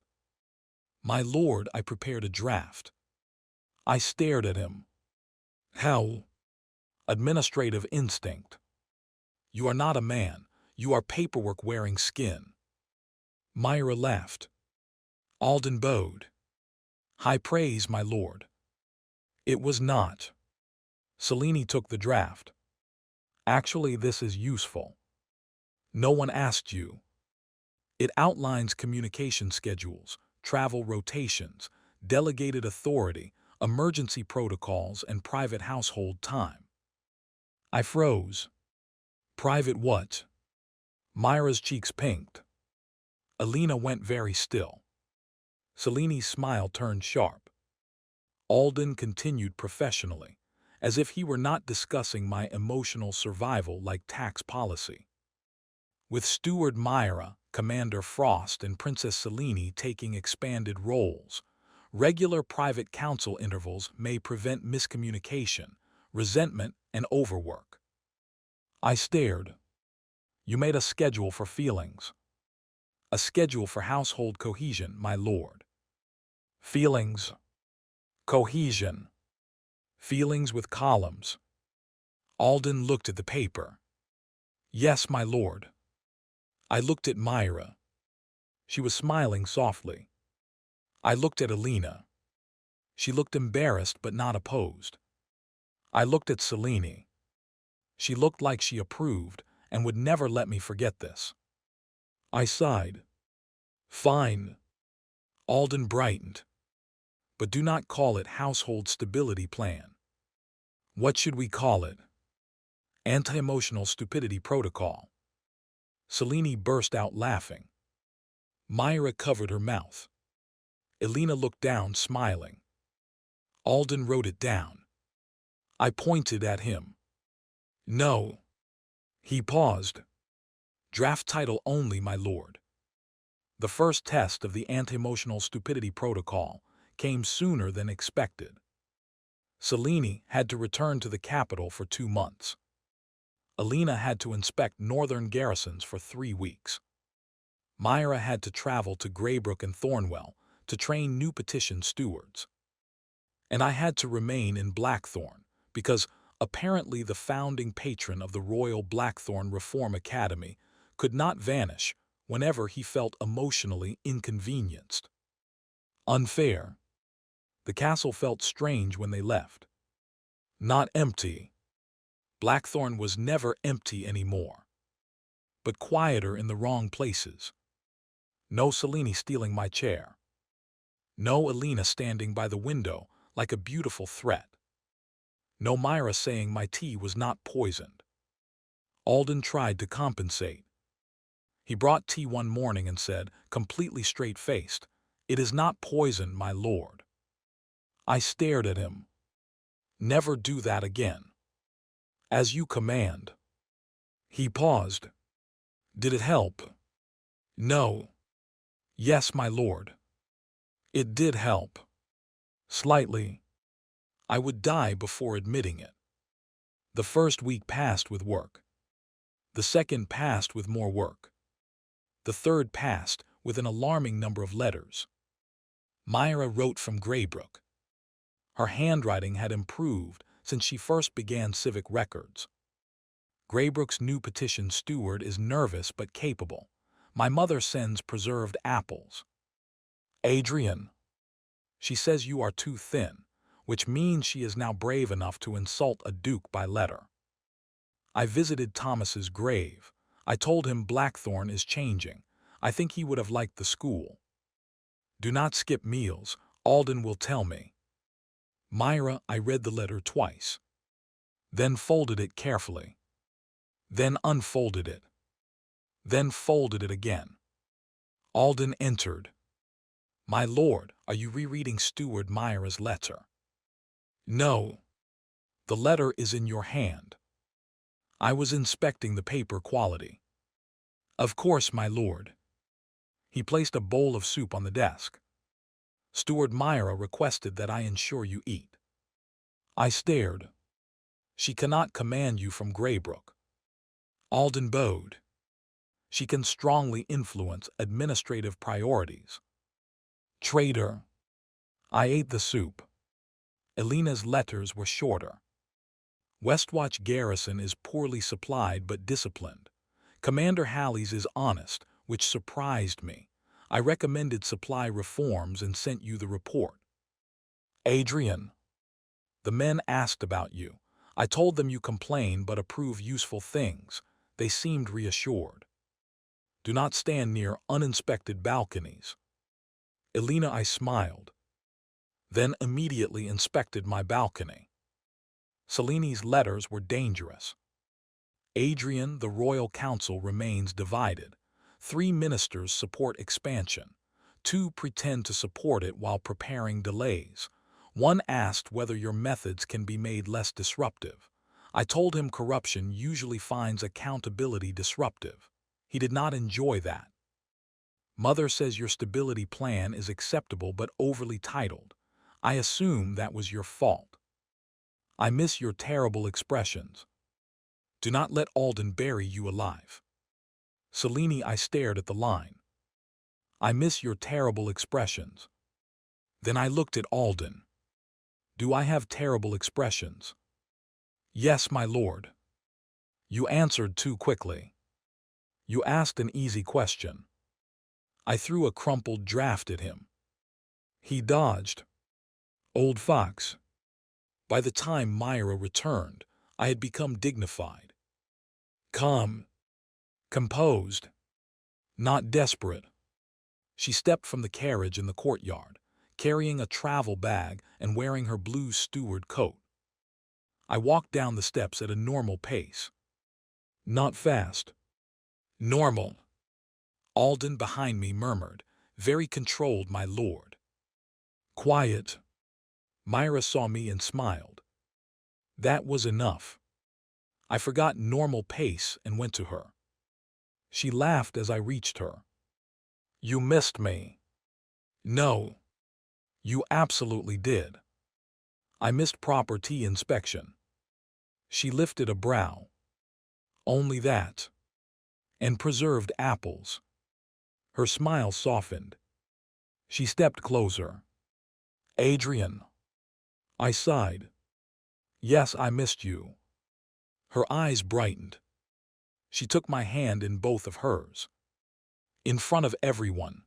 "My lord," I prepared a draft. I stared at him. "How?" "Administrative instinct. You are not a man. You are paperwork-wearing skin." Myra laughed. Alden bowed. "High praise, my lord." "It was not." Selene took the draft. "Actually, this is useful. No one asked you. It outlines communication schedules, travel rotations, delegated authority, emergency protocols, and private household time." I froze. "Private what?" Myra's cheeks pinked. Alina went very still. Selene's smile turned sharp. Alden continued professionally, as if he were not discussing my emotional survival like tax policy. "With Steward Myra, Commander Frost, and Princess Selene taking expanded roles, regular private council intervals may prevent miscommunication, resentment, and overwork." I stared. "You made a schedule for feelings." "A schedule for household cohesion, my lord." "Feelings. Cohesion. Feelings with columns." Alden looked at the paper. "Yes, my lord." I looked at Myra. She was smiling softly. I looked at Alina. She looked embarrassed but not opposed. I looked at Selene. She looked like she approved and would never let me forget this. I sighed. "Fine." Alden brightened. "But do not call it Household Stability Plan. What should we call it?" "Anti-emotional stupidity protocol." Selene burst out laughing. Myra covered her mouth. Alina looked down, smiling. Alden wrote it down. I pointed at him. "No." He paused. "Draft title only, my lord." The first test of the anti-emotional stupidity protocol came sooner than expected. Selene had to return to the capital for 2 months. Alina had to inspect northern garrisons for 3 weeks. Myra had to travel to Greybrook and Thornwell to train new petition stewards. And I had to remain in Blackthorn because apparently the founding patron of the Royal Blackthorn Reform Academy could not vanish whenever he felt emotionally inconvenienced. Unfair. The castle felt strange when they left. Not empty. Blackthorn was never empty anymore. But quieter in the wrong places. No Selene stealing my chair. No Alina standing by the window like a beautiful threat. No Myra saying my tea was not poisoned. Alden tried to compensate. He brought tea one morning and said, completely straight-faced, "It is not poison, my lord." I stared at him. "Never do that again." "As you command." He paused. "Did it help?" "No." "Yes, my lord." "It did help." "Slightly." I would die before admitting it. The first week passed with work. The second passed with more work. The third passed with an alarming number of letters. Myra wrote from Greybrook. Her handwriting had improved since she first began civic records. Greybrook's new petition steward is nervous but capable. My mother sends preserved apples. "Adrian." She says you are too thin, which means she is now brave enough to insult a duke by letter. I visited Thomas's grave. I told him Blackthorn is changing. I think he would have liked the school. "Do not skip meals," Alden will tell me. Myra, I read the letter twice. Then folded it carefully. Then unfolded it. Then folded it again. Alden entered. My lord, are you rereading Steward Myra's letter? No. The letter is in your hand. I was inspecting the paper quality. Of course, my lord. He placed a bowl of soup on the desk. Steward Myra requested that I ensure you eat. I stared. She cannot command you from Greybrook. Alden bowed. She can strongly influence administrative priorities. Traitor. I ate the soup. Elena's letters were shorter. Westwatch Garrison is poorly supplied but disciplined. Commander Halley's is honest, which surprised me. I recommended supply reforms and sent you the report. Adrian. The men asked about you. I told them you complain but approve useful things. They seemed reassured. Do not stand near uninspected balconies. Elena, I smiled. Then immediately inspected my balcony. Seleni's letters were dangerous. Adrian, the royal council remains divided. 3 ministers support expansion. 2 pretend to support it while preparing delays. 1 asked whether your methods can be made less disruptive. I told him corruption usually finds accountability disruptive. He did not enjoy that. Mother says your stability plan is acceptable but overly titled. I assume that was your fault. I miss your terrible expressions. Do not let Alden bury you alive. Selene, I stared at the line. I miss your terrible expressions. Then I looked at Alden. Do I have terrible expressions? Yes, my lord. You answered too quickly. You asked an easy question. I threw a crumpled draft at him. He dodged. Old fox. By the time Myra returned, I had become dignified. Calm. Composed. Not desperate. She stepped from the carriage in the courtyard, carrying a travel bag and wearing her blue steward coat. I walked down the steps at a normal pace. Not fast. Normal. Alden behind me murmured, very controlled, my lord. Quiet. Myra saw me and smiled. That was enough. I forgot normal pace and went to her. She laughed as I reached her. You missed me. No. You absolutely did. I missed property inspection. She lifted a brow. Only that. And preserved apples. Her smile softened. She stepped closer. Adrian. I sighed. Yes, I missed you. Her eyes brightened. She took my hand in both of hers. In front of everyone.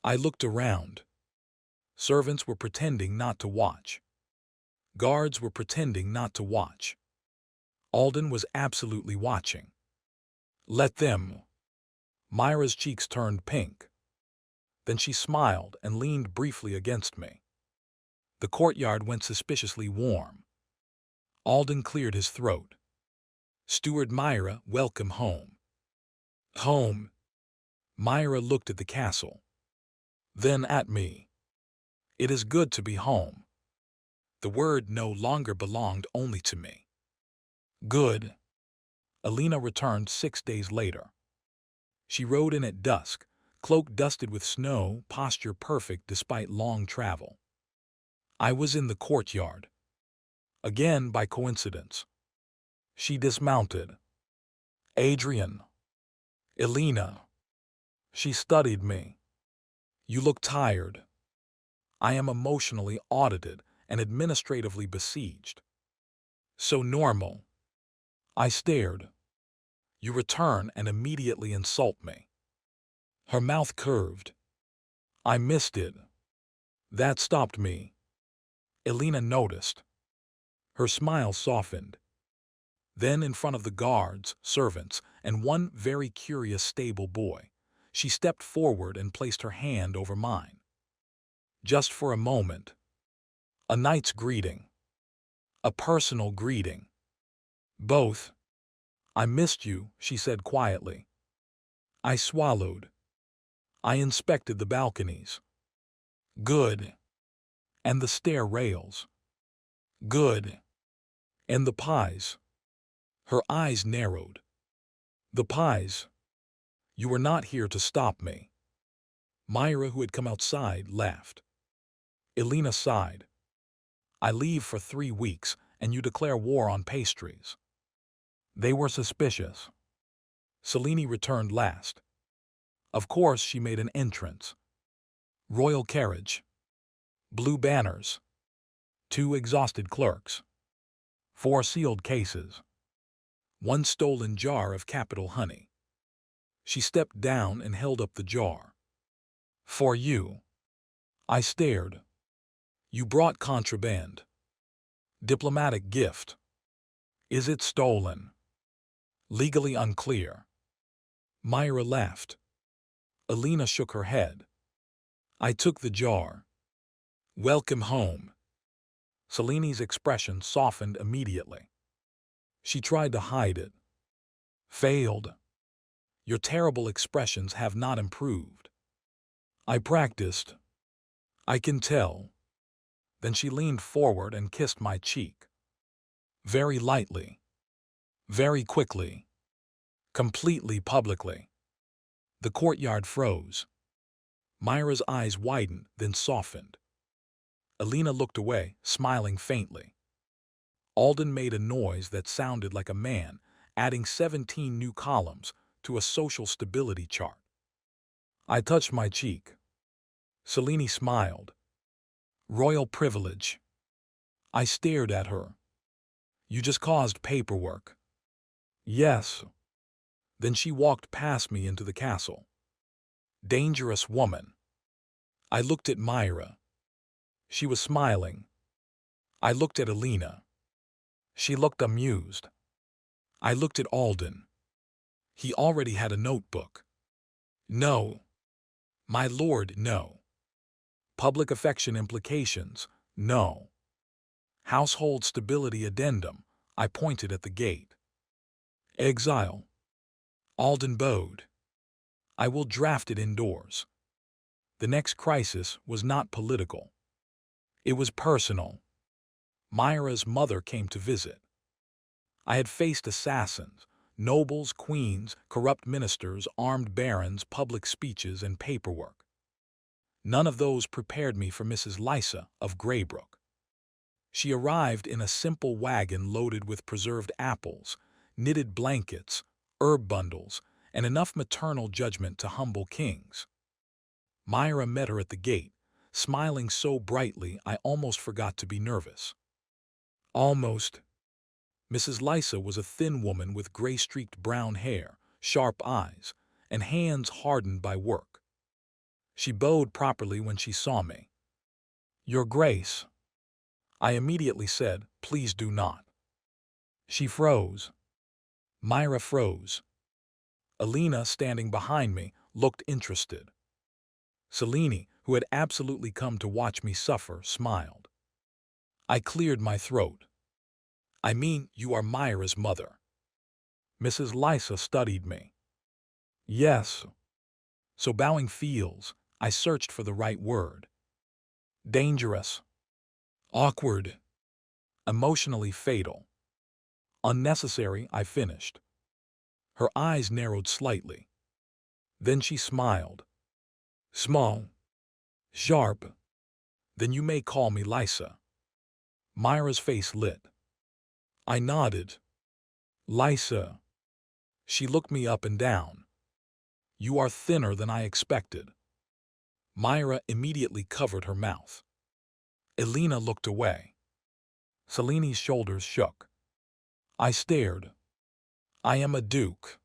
I looked around. Servants were pretending not to watch. Guards were pretending not to watch. Alden was absolutely watching. Let them. Myra's cheeks turned pink. Then she smiled and leaned briefly against me. The courtyard went suspiciously warm. Alden cleared his throat. Steward Myra, welcome home. Home. Myra looked at the castle. Then at me. It is good to be home. The word no longer belonged only to me. Good. Elena returned 6 days later. She rode in at dusk, cloak dusted with snow, posture perfect despite long travel. I was in the courtyard. Again by coincidence. She dismounted. Adrian. Elena. She studied me. You look tired. I am emotionally audited and administratively besieged. So normal. I stared. You return and immediately insult me. Her mouth curved. I missed it. That stopped me. Elena noticed. Her smile softened. Then in front of the guards, servants, and one very curious stable boy, she stepped forward and placed her hand over mine. Just for a moment. A knight's greeting. A personal greeting. Both. I missed you, she said quietly. I swallowed. I inspected the balconies. Good. And the stair rails. Good. And the pies. Her eyes narrowed. The pies. You were not here to stop me. Myra, who had come outside, laughed. Elena sighed. I leave for 3 weeks, and you declare war on pastries. They were suspicious. Selene returned last. Of course she made an entrance. Royal carriage. Blue banners. 2 exhausted clerks. 4 sealed cases. 1 stolen jar of capital honey. She stepped down and held up the jar. For you. I stared. You brought contraband. Diplomatic gift. Is it stolen? Legally unclear. Myra laughed. Elena shook her head. I took the jar. Welcome home. Selene's expression softened immediately. She tried to hide it. Failed. Your terrible expressions have not improved. I practiced. I can tell. Then she leaned forward and kissed my cheek. Very lightly. Very quickly. Completely publicly. The courtyard froze. Myra's eyes widened, then softened. Elena looked away, smiling faintly. Alden made a noise that sounded like a man adding 17 new columns to a social stability chart. I touched my cheek. Selene smiled. Royal privilege. I stared at her. You just caused paperwork. Yes. Then she walked past me into the castle. Dangerous woman. I looked at Myra. She was smiling. I looked at Elena. She looked amused. I looked at Alden. He already had a notebook. No. My lord, no. Public affection implications, no. Household stability addendum, I pointed at the gate. Exile. Alden bowed. I will draft it indoors. The next crisis was not political. It was personal. Myra's mother came to visit. I had faced assassins, nobles, queens, corrupt ministers, armed barons, public speeches, and paperwork. None of those prepared me for Mrs. Lysa of Greybrook. She arrived in a simple wagon loaded with preserved apples, knitted blankets, herb bundles, and enough maternal judgment to humble kings. Myra met her at the gate, smiling so brightly I almost forgot to be nervous. Almost. Mrs. Lysa was a thin woman with gray-streaked brown hair, sharp eyes, and hands hardened by work. She bowed properly when she saw me. Your Grace. I immediately said, please do not. She froze. Myra froze. Elena, standing behind me, looked interested. Selene, who had absolutely come to watch me suffer, smiled. I cleared my throat. I mean, you are Myra's mother. Mrs. Lysa studied me. Yes. So bowing feels, I searched for the right word. Dangerous. Awkward. Emotionally fatal. Unnecessary, I finished. Her eyes narrowed slightly. Then she smiled. Small. Sharp. Then you may call me Lysa. Myra's face lit. I nodded. Lysa. She looked me up and down. You are thinner than I expected. Myra immediately covered her mouth. Elena looked away. Selene's shoulders shook. I stared. I am a duke.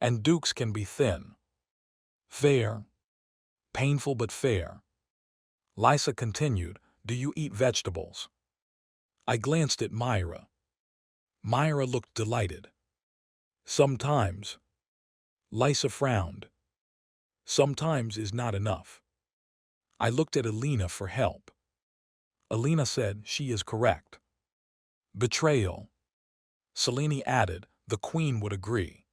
And dukes can be thin. Fair. Painful but fair. Lysa continued, do you eat vegetables? I glanced at Myra. Myra looked delighted. Sometimes. Lysa frowned. Sometimes is not enough. I looked at Elena for help. Elena said she is correct. Betrayal. Selene added, the queen would agree.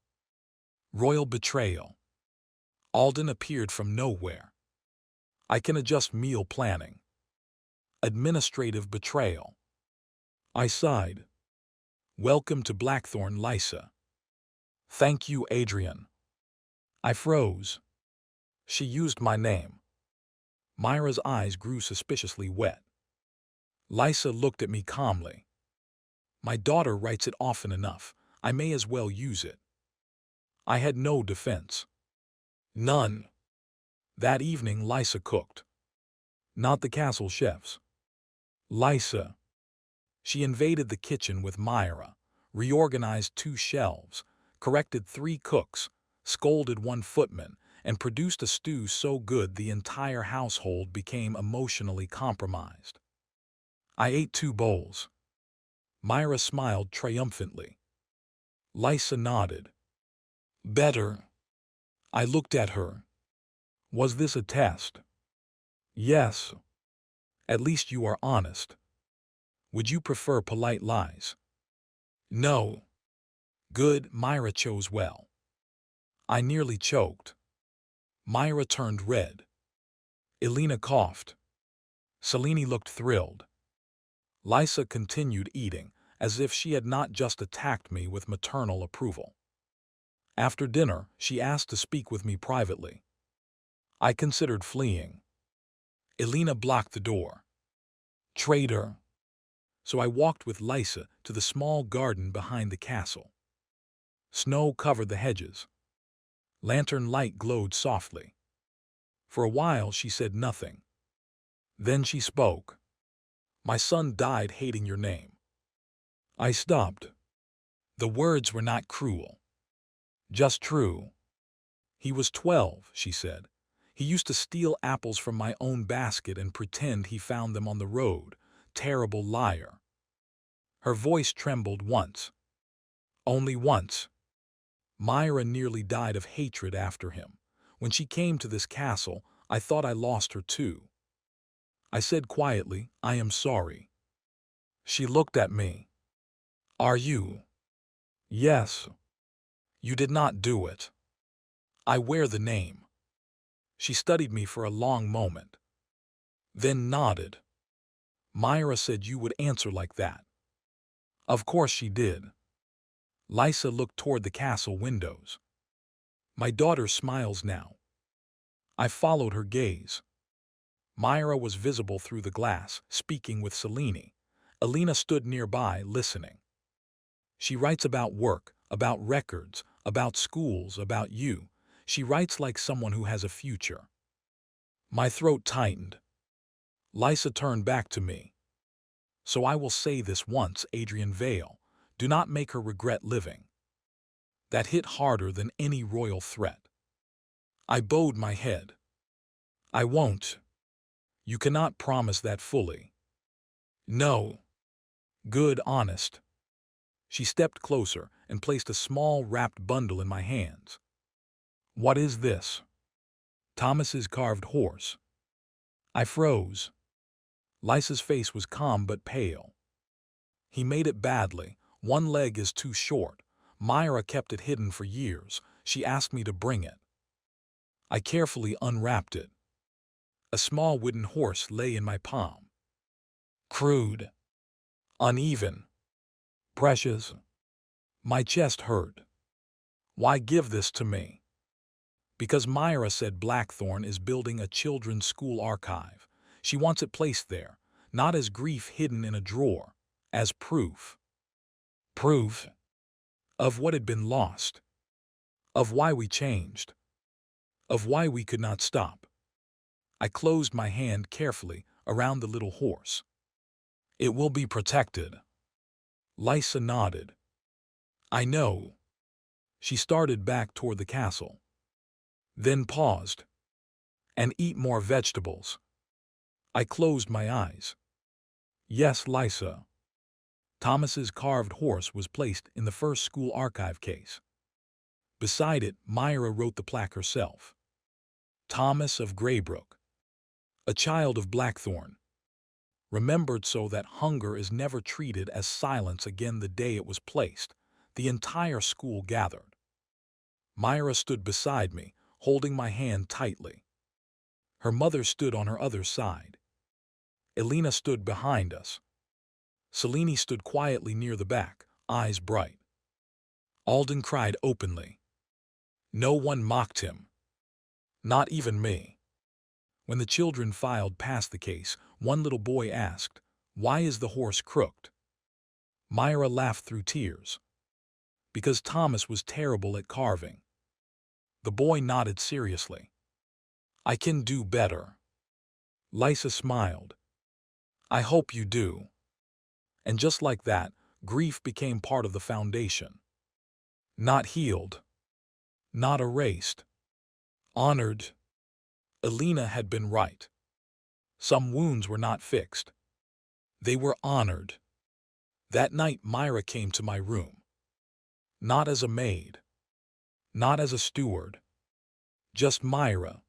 Royal betrayal. Alden appeared from nowhere. I can adjust meal planning. Administrative betrayal. I sighed. Welcome to Blackthorn, Lysa. Thank you, Adrian. I froze. She used my name. Myra's eyes grew suspiciously wet. Lysa looked at me calmly. My daughter writes it often enough. I may as well use it. I had no defense. None. That evening, Lysa cooked. Not the castle chefs. Lysa. She invaded the kitchen with Myra, reorganized 2 shelves, corrected 3 cooks, scolded 1 footman, and produced a stew so good the entire household became emotionally compromised. I ate 2 bowls. Myra smiled triumphantly. Lysa nodded. Better. I looked at her. Was this a test? Yes. At least you are honest. Would you prefer polite lies? No. Good, Myra chose well. I nearly choked. Myra turned red. Elena coughed. Selene looked thrilled. Lysa continued eating, as if she had not just attacked me with maternal approval. After dinner, she asked to speak with me privately. I considered fleeing. Elena blocked the door. Traitor. So I walked with Lysa to the small garden behind the castle. Snow covered the hedges. Lantern light glowed softly. For a while she said nothing. Then she spoke. My son died hating your name. I stopped. The words were not cruel. Just true. He was 12, she said. He used to steal apples from my own basket and pretend he found them on the road. Terrible liar. Her voice trembled once. Only once. Myra nearly died of hatred after him. When she came to this castle, I thought I lost her too. I said quietly, I am sorry. She looked at me. Are you? Yes. You did not do it. I wear the name. She studied me for a long moment. Then nodded. Myra said you would answer like that. Of course she did. Lysa looked toward the castle windows. My daughter smiles now. I followed her gaze. Myra was visible through the glass, speaking with Selene. Elena stood nearby, listening. She writes about work, about records, about schools, about you. She writes like someone who has a future. My throat tightened. Lysa turned back to me. So I will say this once, Adrian Vale. Do not make her regret living. That hit harder than any royal threat. I bowed my head. I won't. You cannot promise that fully. No. Good, honest. She stepped closer and placed a small wrapped bundle in my hands. What is this? Thomas's carved horse. I froze. Lysa's face was calm but pale. He made it badly. 1 leg is too short. Myra kept it hidden for years. She asked me to bring it. I carefully unwrapped it. A small wooden horse lay in my palm. Crude. Uneven. Precious. My chest hurt. Why give this to me? Because Myra said Blackthorn is building a children's school archive. She wants it placed there, not as grief hidden in a drawer, as proof. Proof of what had been lost, of why we changed, of why we could not stop. I closed my hand carefully around the little horse. It will be protected. Lysa nodded. I know. She started back toward the castle. Then paused. And eat more vegetables. I closed my eyes. Yes, Lysa. Thomas's carved horse was placed in the first school archive case. Beside it, Myra wrote the plaque herself. Thomas of Greybrook. A child of Blackthorn. Remembered so that hunger is never treated as silence again the day it was placed. The entire school gathered. Myra stood beside me, holding my hand tightly. Her mother stood on her other side. Elena stood behind us. Selene stood quietly near the back, eyes bright. Alden cried openly. No one mocked him. Not even me. When the children filed past the case, one little boy asked, "Why is the horse crooked?" Myra laughed through tears. Because Thomas was terrible at carving. The boy nodded seriously. I can do better. Lysa smiled. I hope you do. And just like that, grief became part of the foundation. Not healed. Not erased. Honored. Elena had been right. Some wounds were not fixed. They were honored. That night Myra came to my room. Not as a maid. Not as a steward. Just Myra.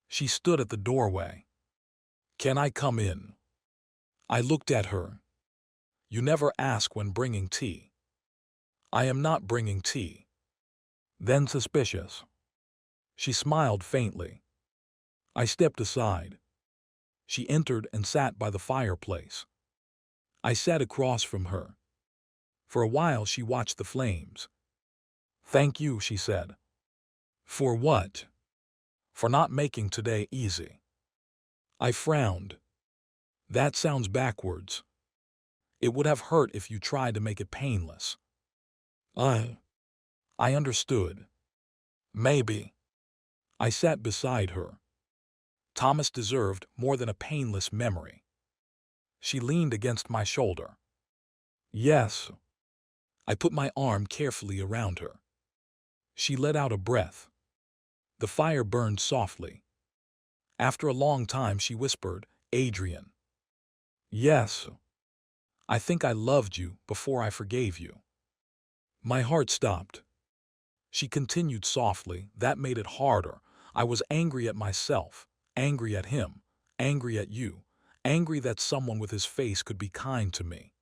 She stood at the doorway. Can I come in? I looked at her. You never ask when bringing tea. I am not bringing tea. Then suspicious. She smiled faintly. I stepped aside. She entered and sat by the fireplace. I sat across from her. For a while she watched the flames. Thank you, she said. For what? For not making today easy. I frowned. That sounds backwards. It would have hurt if you tried to make it painless. I understood. Maybe. I sat beside her. Thomas deserved more than a painless memory. She leaned against my shoulder. Yes. I put my arm carefully around her. She let out a breath. The fire burned softly. After a long time she whispered, Adrian. Yes. I think I loved you before I forgave you. My heart stopped. She continued softly. That made it harder. I was angry at myself, angry at him, angry at you, angry that someone with his face could be kind to me.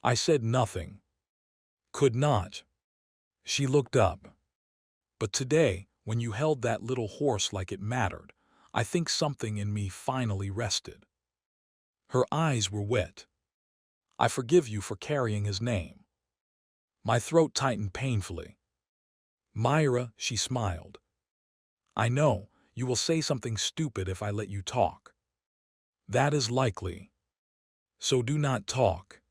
I said nothing. Could not. She looked up. But today, when you held that little horse like it mattered, I think something in me finally rested. Her eyes were wet. I forgive you for carrying his name. My throat tightened painfully. Myra, she smiled. I know, you will say something stupid if I let you talk. That is likely. So do not talk.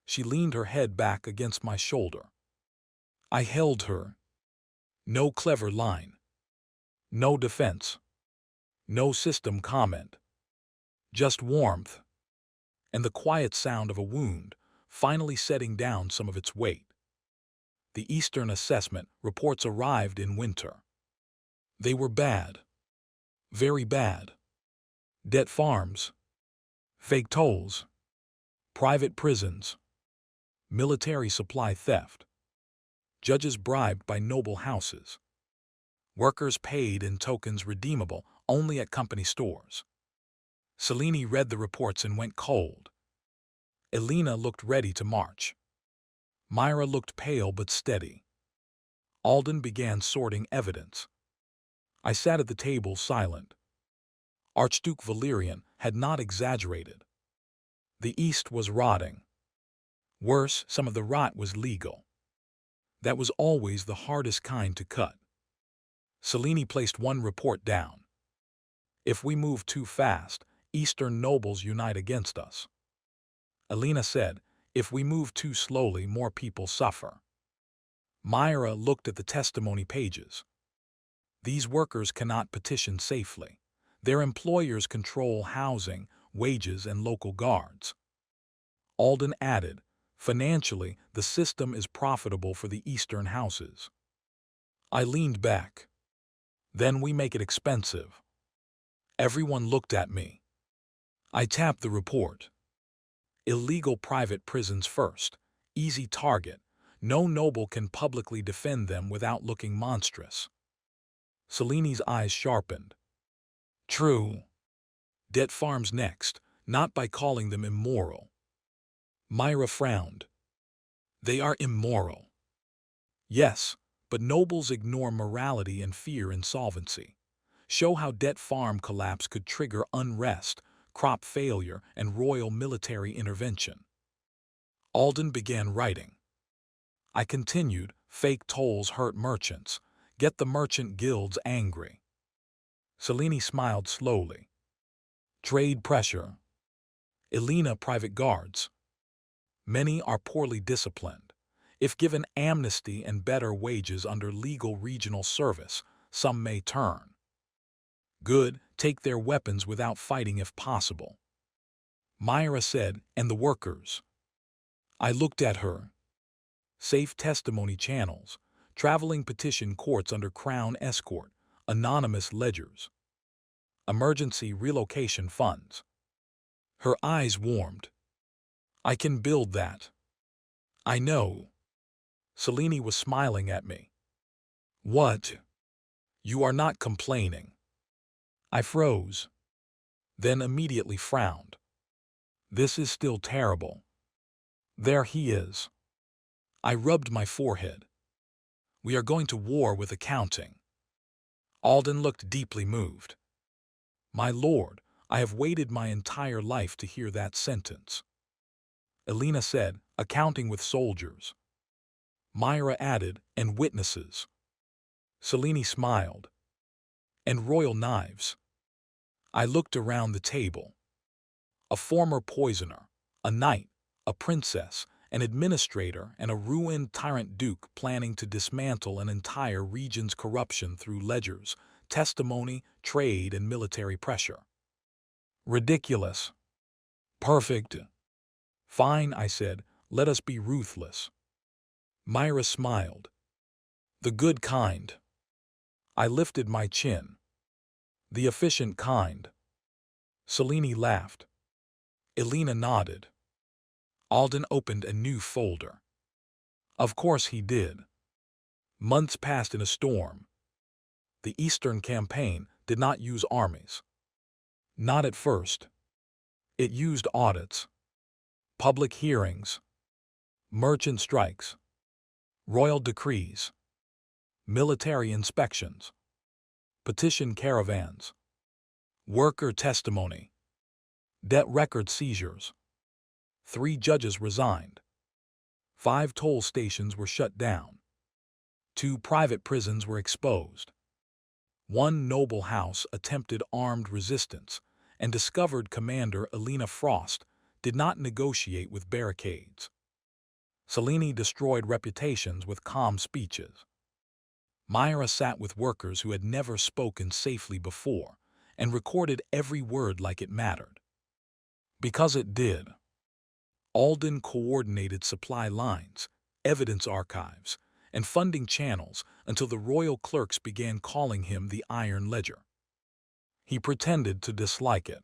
She leaned her head back against my shoulder. I held her. No clever line. No defense. No system comment. Just warmth. And the quiet sound of a wound finally setting down some of its weight. The Eastern assessment reports arrived in winter. They were bad. Very bad. Debt farms. Fake tolls. Private prisons. Military supply theft. Judges bribed by noble houses. Workers paid in tokens redeemable only at company stores. Selene read the reports and went cold. Elena looked ready to march. Myra looked pale but steady. Alden began sorting evidence. I sat at the table silent. Archduke Valerian had not exaggerated. The East was rotting. Worse, some of the rot was legal. That was always the hardest kind to cut. Selene placed one report down. If we move too fast, Eastern nobles unite against us. Elena said, if we move too slowly, more people suffer. Myra looked at the testimony pages. These workers cannot petition safely. Their employers control housing, wages, and local guards. Alden added, financially, the system is profitable for the Eastern houses. I leaned back. Then we make it expensive. Everyone looked at me. I tapped the report. Illegal private prisons first. Easy target. No noble can publicly defend them without looking monstrous. Selene's eyes sharpened. True. Debt farms next, not by calling them immoral. Myra frowned. They are immoral. Yes, but nobles ignore morality and fear insolvency. show how debt farm collapse could trigger unrest, crop failure, and royal military intervention. Alden began writing. I continued, fake tolls hurt merchants. Get the merchant guilds angry. Selene smiled slowly. Trade pressure. Elena private guards. Many are poorly disciplined. If given amnesty and better wages under legal regional service, some may turn. Good, take their weapons without fighting if possible. Myra said, and the workers. I looked at her. Safe testimony channels, traveling petition courts under Crown escort, anonymous ledgers. Emergency relocation funds. Her eyes warmed. I can build that. I know. Selene was smiling at me. What? You are not complaining. I froze, then immediately frowned. This is still terrible. There he is. I rubbed my forehead. We are going to war with accounting. Alden looked deeply moved. My lord, I have waited my entire life to hear that sentence. Elena said, accounting with soldiers. Myra added, and witnesses. Selene smiled. And royal knives. I looked around the table. A former poisoner, a knight, a princess, an administrator, and a ruined tyrant duke planning to dismantle an entire region's corruption through ledgers, testimony, trade, and military pressure. Ridiculous. Perfect. Fine, I said, let us be ruthless. Myra smiled. The good kind. I lifted my chin. The efficient kind. Selene laughed. Elena nodded. Alden opened a new folder. Of course he did. Months passed in a storm. The Eastern Campaign did not use armies. Not at first. It used audits, public hearings, merchant strikes, royal decrees, military inspections, petition caravans, worker testimony, debt record seizures. 3 judges resigned. 5 toll stations were shut down. 2 private prisons were exposed. 1 noble house attempted armed resistance, and discovered Commander Elena Frost did not negotiate with barricades. Selene destroyed reputations with calm speeches. Myra sat with workers who had never spoken safely before and recorded every word like it mattered. Because it did. Alden coordinated supply lines, evidence archives, and funding channels until the royal clerks began calling him the Iron Ledger. He pretended to dislike it.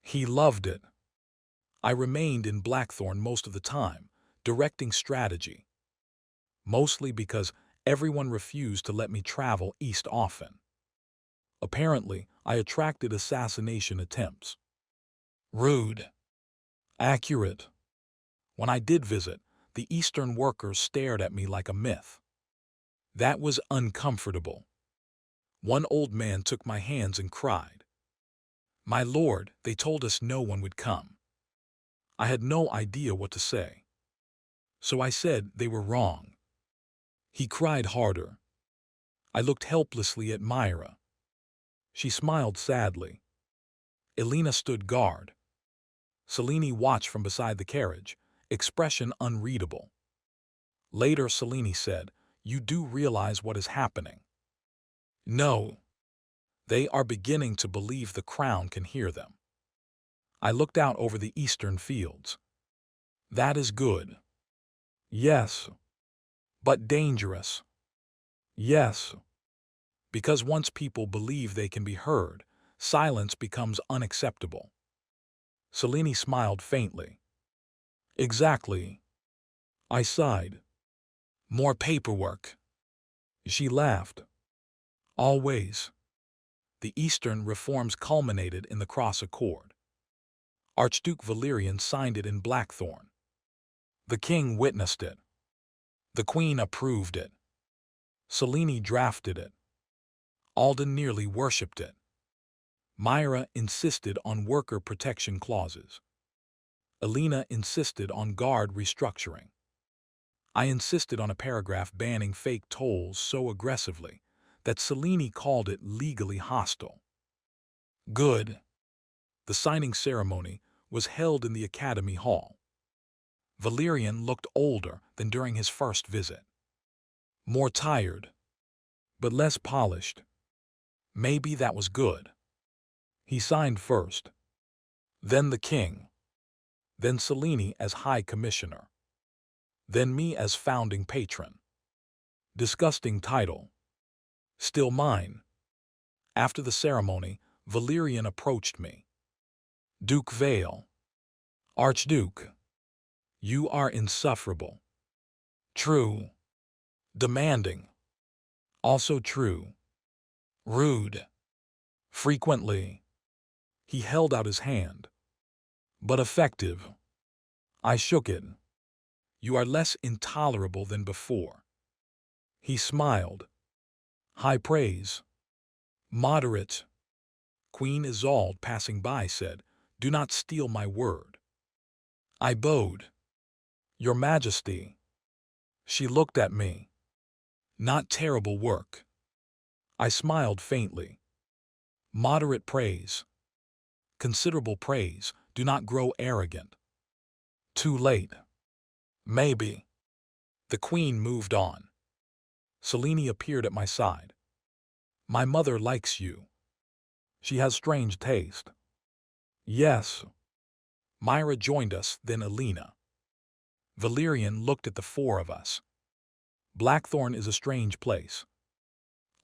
He loved it. I remained in Blackthorn most of the time, directing strategy. Mostly because everyone refused to let me travel east often. Apparently, I attracted assassination attempts. Rude. Accurate. When I did visit, the Eastern workers stared at me like a myth. That was uncomfortable. One old man took my hands and cried. My lord, they told us no one would come. I had no idea what to say. So I said they were wrong. He cried harder. I looked helplessly at Myra. She smiled sadly. Elena stood guard. Selene watched from beside the carriage, expression unreadable. Later, Selene said, "You do realize what is happening?" No. They are beginning to believe the crown can hear them. I looked out over the eastern fields. That is good. Yes. But dangerous. Yes. Because once people believe they can be heard, silence becomes unacceptable. Selene smiled faintly. Exactly. I sighed. More paperwork. She laughed. Always. The Eastern reforms culminated in the Cross Accord. Archduke Valerian signed it in Blackthorn. The king witnessed it. The queen approved it. Selene drafted it. Alden nearly worshipped it. Myra insisted on worker protection clauses. Alina insisted on guard restructuring. I insisted on a paragraph banning fake tolls so aggressively that Selene called it legally hostile. Good. The signing ceremony was held in the Academy Hall. Valerian looked older than during his first visit. More tired, but less polished. Maybe that was good. He signed first, then the king, then Selene as High Commissioner, then me as founding patron. Disgusting title. Still mine. After the ceremony, Valerian approached me. Duke Vale. Archduke. You are insufferable. True. Demanding. Also true. Rude. Frequently. He held out his hand. But effective. I shook it. You are less intolerable than before. He smiled. High praise. Moderate. Queen Isolde, passing by, said, Do not steal my word. I bowed. Your Majesty. She looked at me. Not terrible work. I smiled faintly. Moderate praise. Considerable praise. Do not grow arrogant. Too late. Maybe. The Queen moved on. Selene appeared at my side. My mother likes you. She has strange taste. Yes. Myra joined us, then Alina. Valerian looked at the four of us. Blackthorn is a strange place.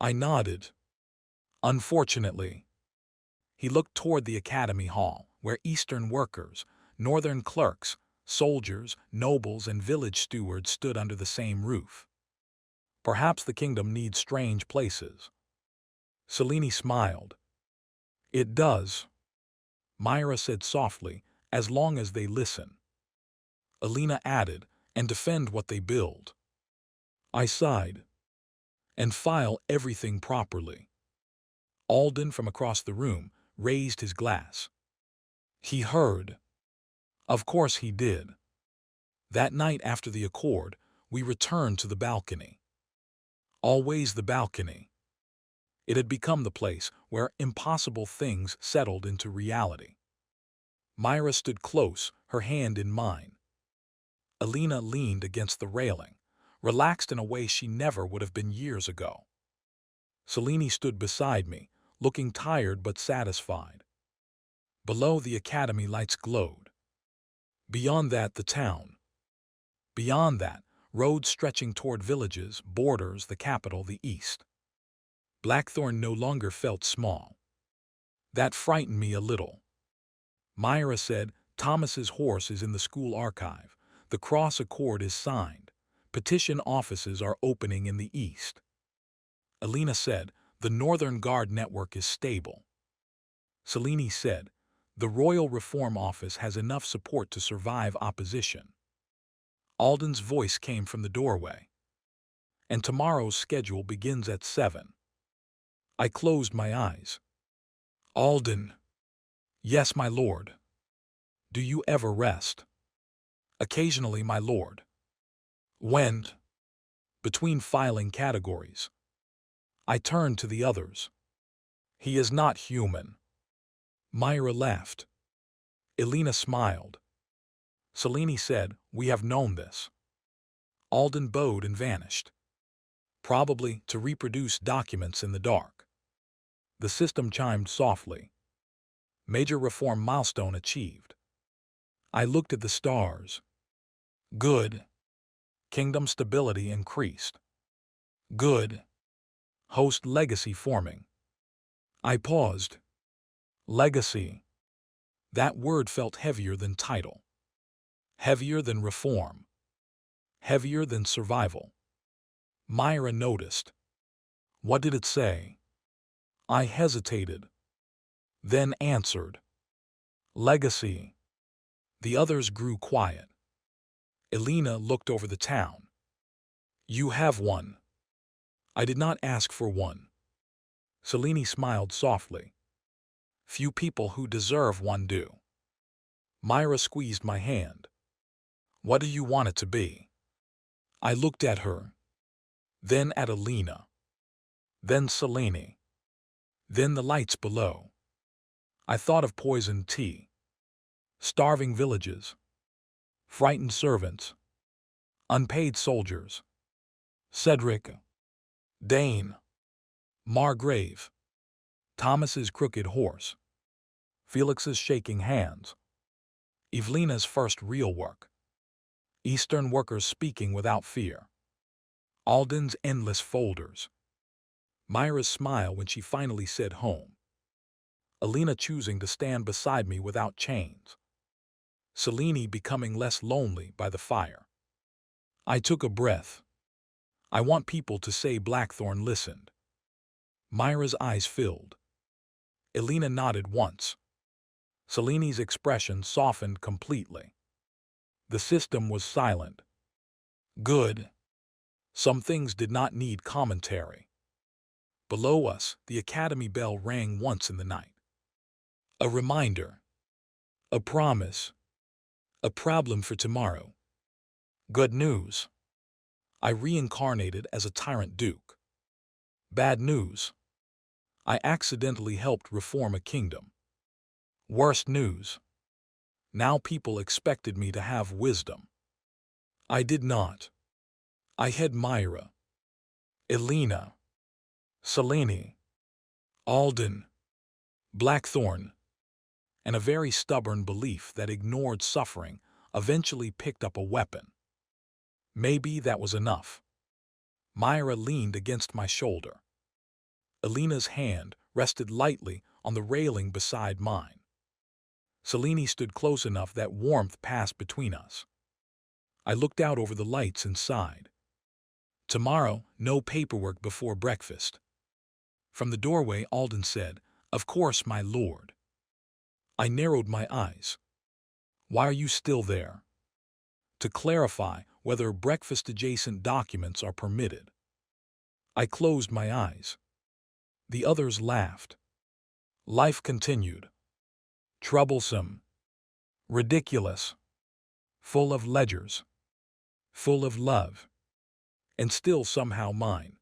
I nodded. Unfortunately. He looked toward the Academy Hall, where Eastern workers, Northern clerks, soldiers, nobles, and village stewards stood under the same roof. Perhaps the kingdom needs strange places. Selene smiled. It does. Myra said softly, as long as they listen. Alina added, and defend what they build. I sighed. And file everything properly. Alden from across the room raised his glass. He heard. Of course he did. That night after the accord, we returned to the balcony. Always the balcony. It had become the place where impossible things settled into reality. Myra stood close, her hand in mine. Alina leaned against the railing, relaxed in a way she never would have been years ago. Selene stood beside me, looking tired but satisfied. Below, the academy lights glowed. Beyond that, the town. Beyond that, roads stretching toward villages, borders, the capital, the east. Blackthorn no longer felt small. That frightened me a little. Myra said, Thomas's horse is in the school archive. The cross accord is signed. Petition offices are opening in the east. Alina said, the Northern Guard network is stable. Selene said, the Royal Reform Office has enough support to survive opposition. Alden's voice came from the doorway. And tomorrow's schedule begins at 7. I closed my eyes. Alden. Yes, my lord. Do you ever rest? Occasionally, my lord. When? Between filing categories. I turned to the others. He is not human. Myra laughed. Alina smiled. Selene said, we have known this. Alden bowed and vanished. Probably to reproduce documents in the dark. The system chimed softly. Major reform milestone achieved. I looked at the stars. Good. Kingdom stability increased. Good. Host legacy forming. I paused. Legacy. That word felt heavier than title. Heavier than reform. Heavier than survival. Myra noticed. What did it say? I hesitated. Then answered. Legacy. The others grew quiet. Alina looked over the town. You have one. I did not ask for one. Selene smiled softly. Few people who deserve one do. Myra squeezed my hand. What do you want it to be? I looked at her, then at Alina, then Selene, then the lights below. I thought of poisoned tea, starving villages, frightened servants, unpaid soldiers, Cedric, Dane, Margrave, Thomas's crooked horse, Felix's shaking hands, Evelina's first real work, Eastern workers speaking without fear, Alden's endless folders, Myra's smile when she finally said home, Alina choosing to stand beside me without chains, Selene becoming less lonely by the fire. I took a breath. I want people to say Blackthorn listened. Myra's eyes filled. Alina nodded once. Selene's expression softened completely. The system was silent. Good. Some things did not need commentary. Below us, the academy bell rang once in the night. A reminder. A promise. A problem for tomorrow. Good news. I reincarnated as a tyrant duke. Bad news. I accidentally helped reform a kingdom. Worst news. Now people expected me to have wisdom. I did not. I had Myra, Elena, Selene, Alden, Blackthorn, and a very stubborn belief that ignored suffering eventually picked up a weapon. Maybe that was enough. Myra leaned against my shoulder. Elena's hand rested lightly on the railing beside mine. Selene stood close enough that warmth passed between us. I looked out over the lights and sighed. Tomorrow, no paperwork before breakfast. From the doorway, Alden said, "Of course, my lord." I narrowed my eyes. "Why are you still there?" "To clarify whether breakfast-adjacent documents are permitted." I closed my eyes. The others laughed. Life continued. Troublesome. Ridiculous. Full of ledgers. Full of love. And still somehow mine.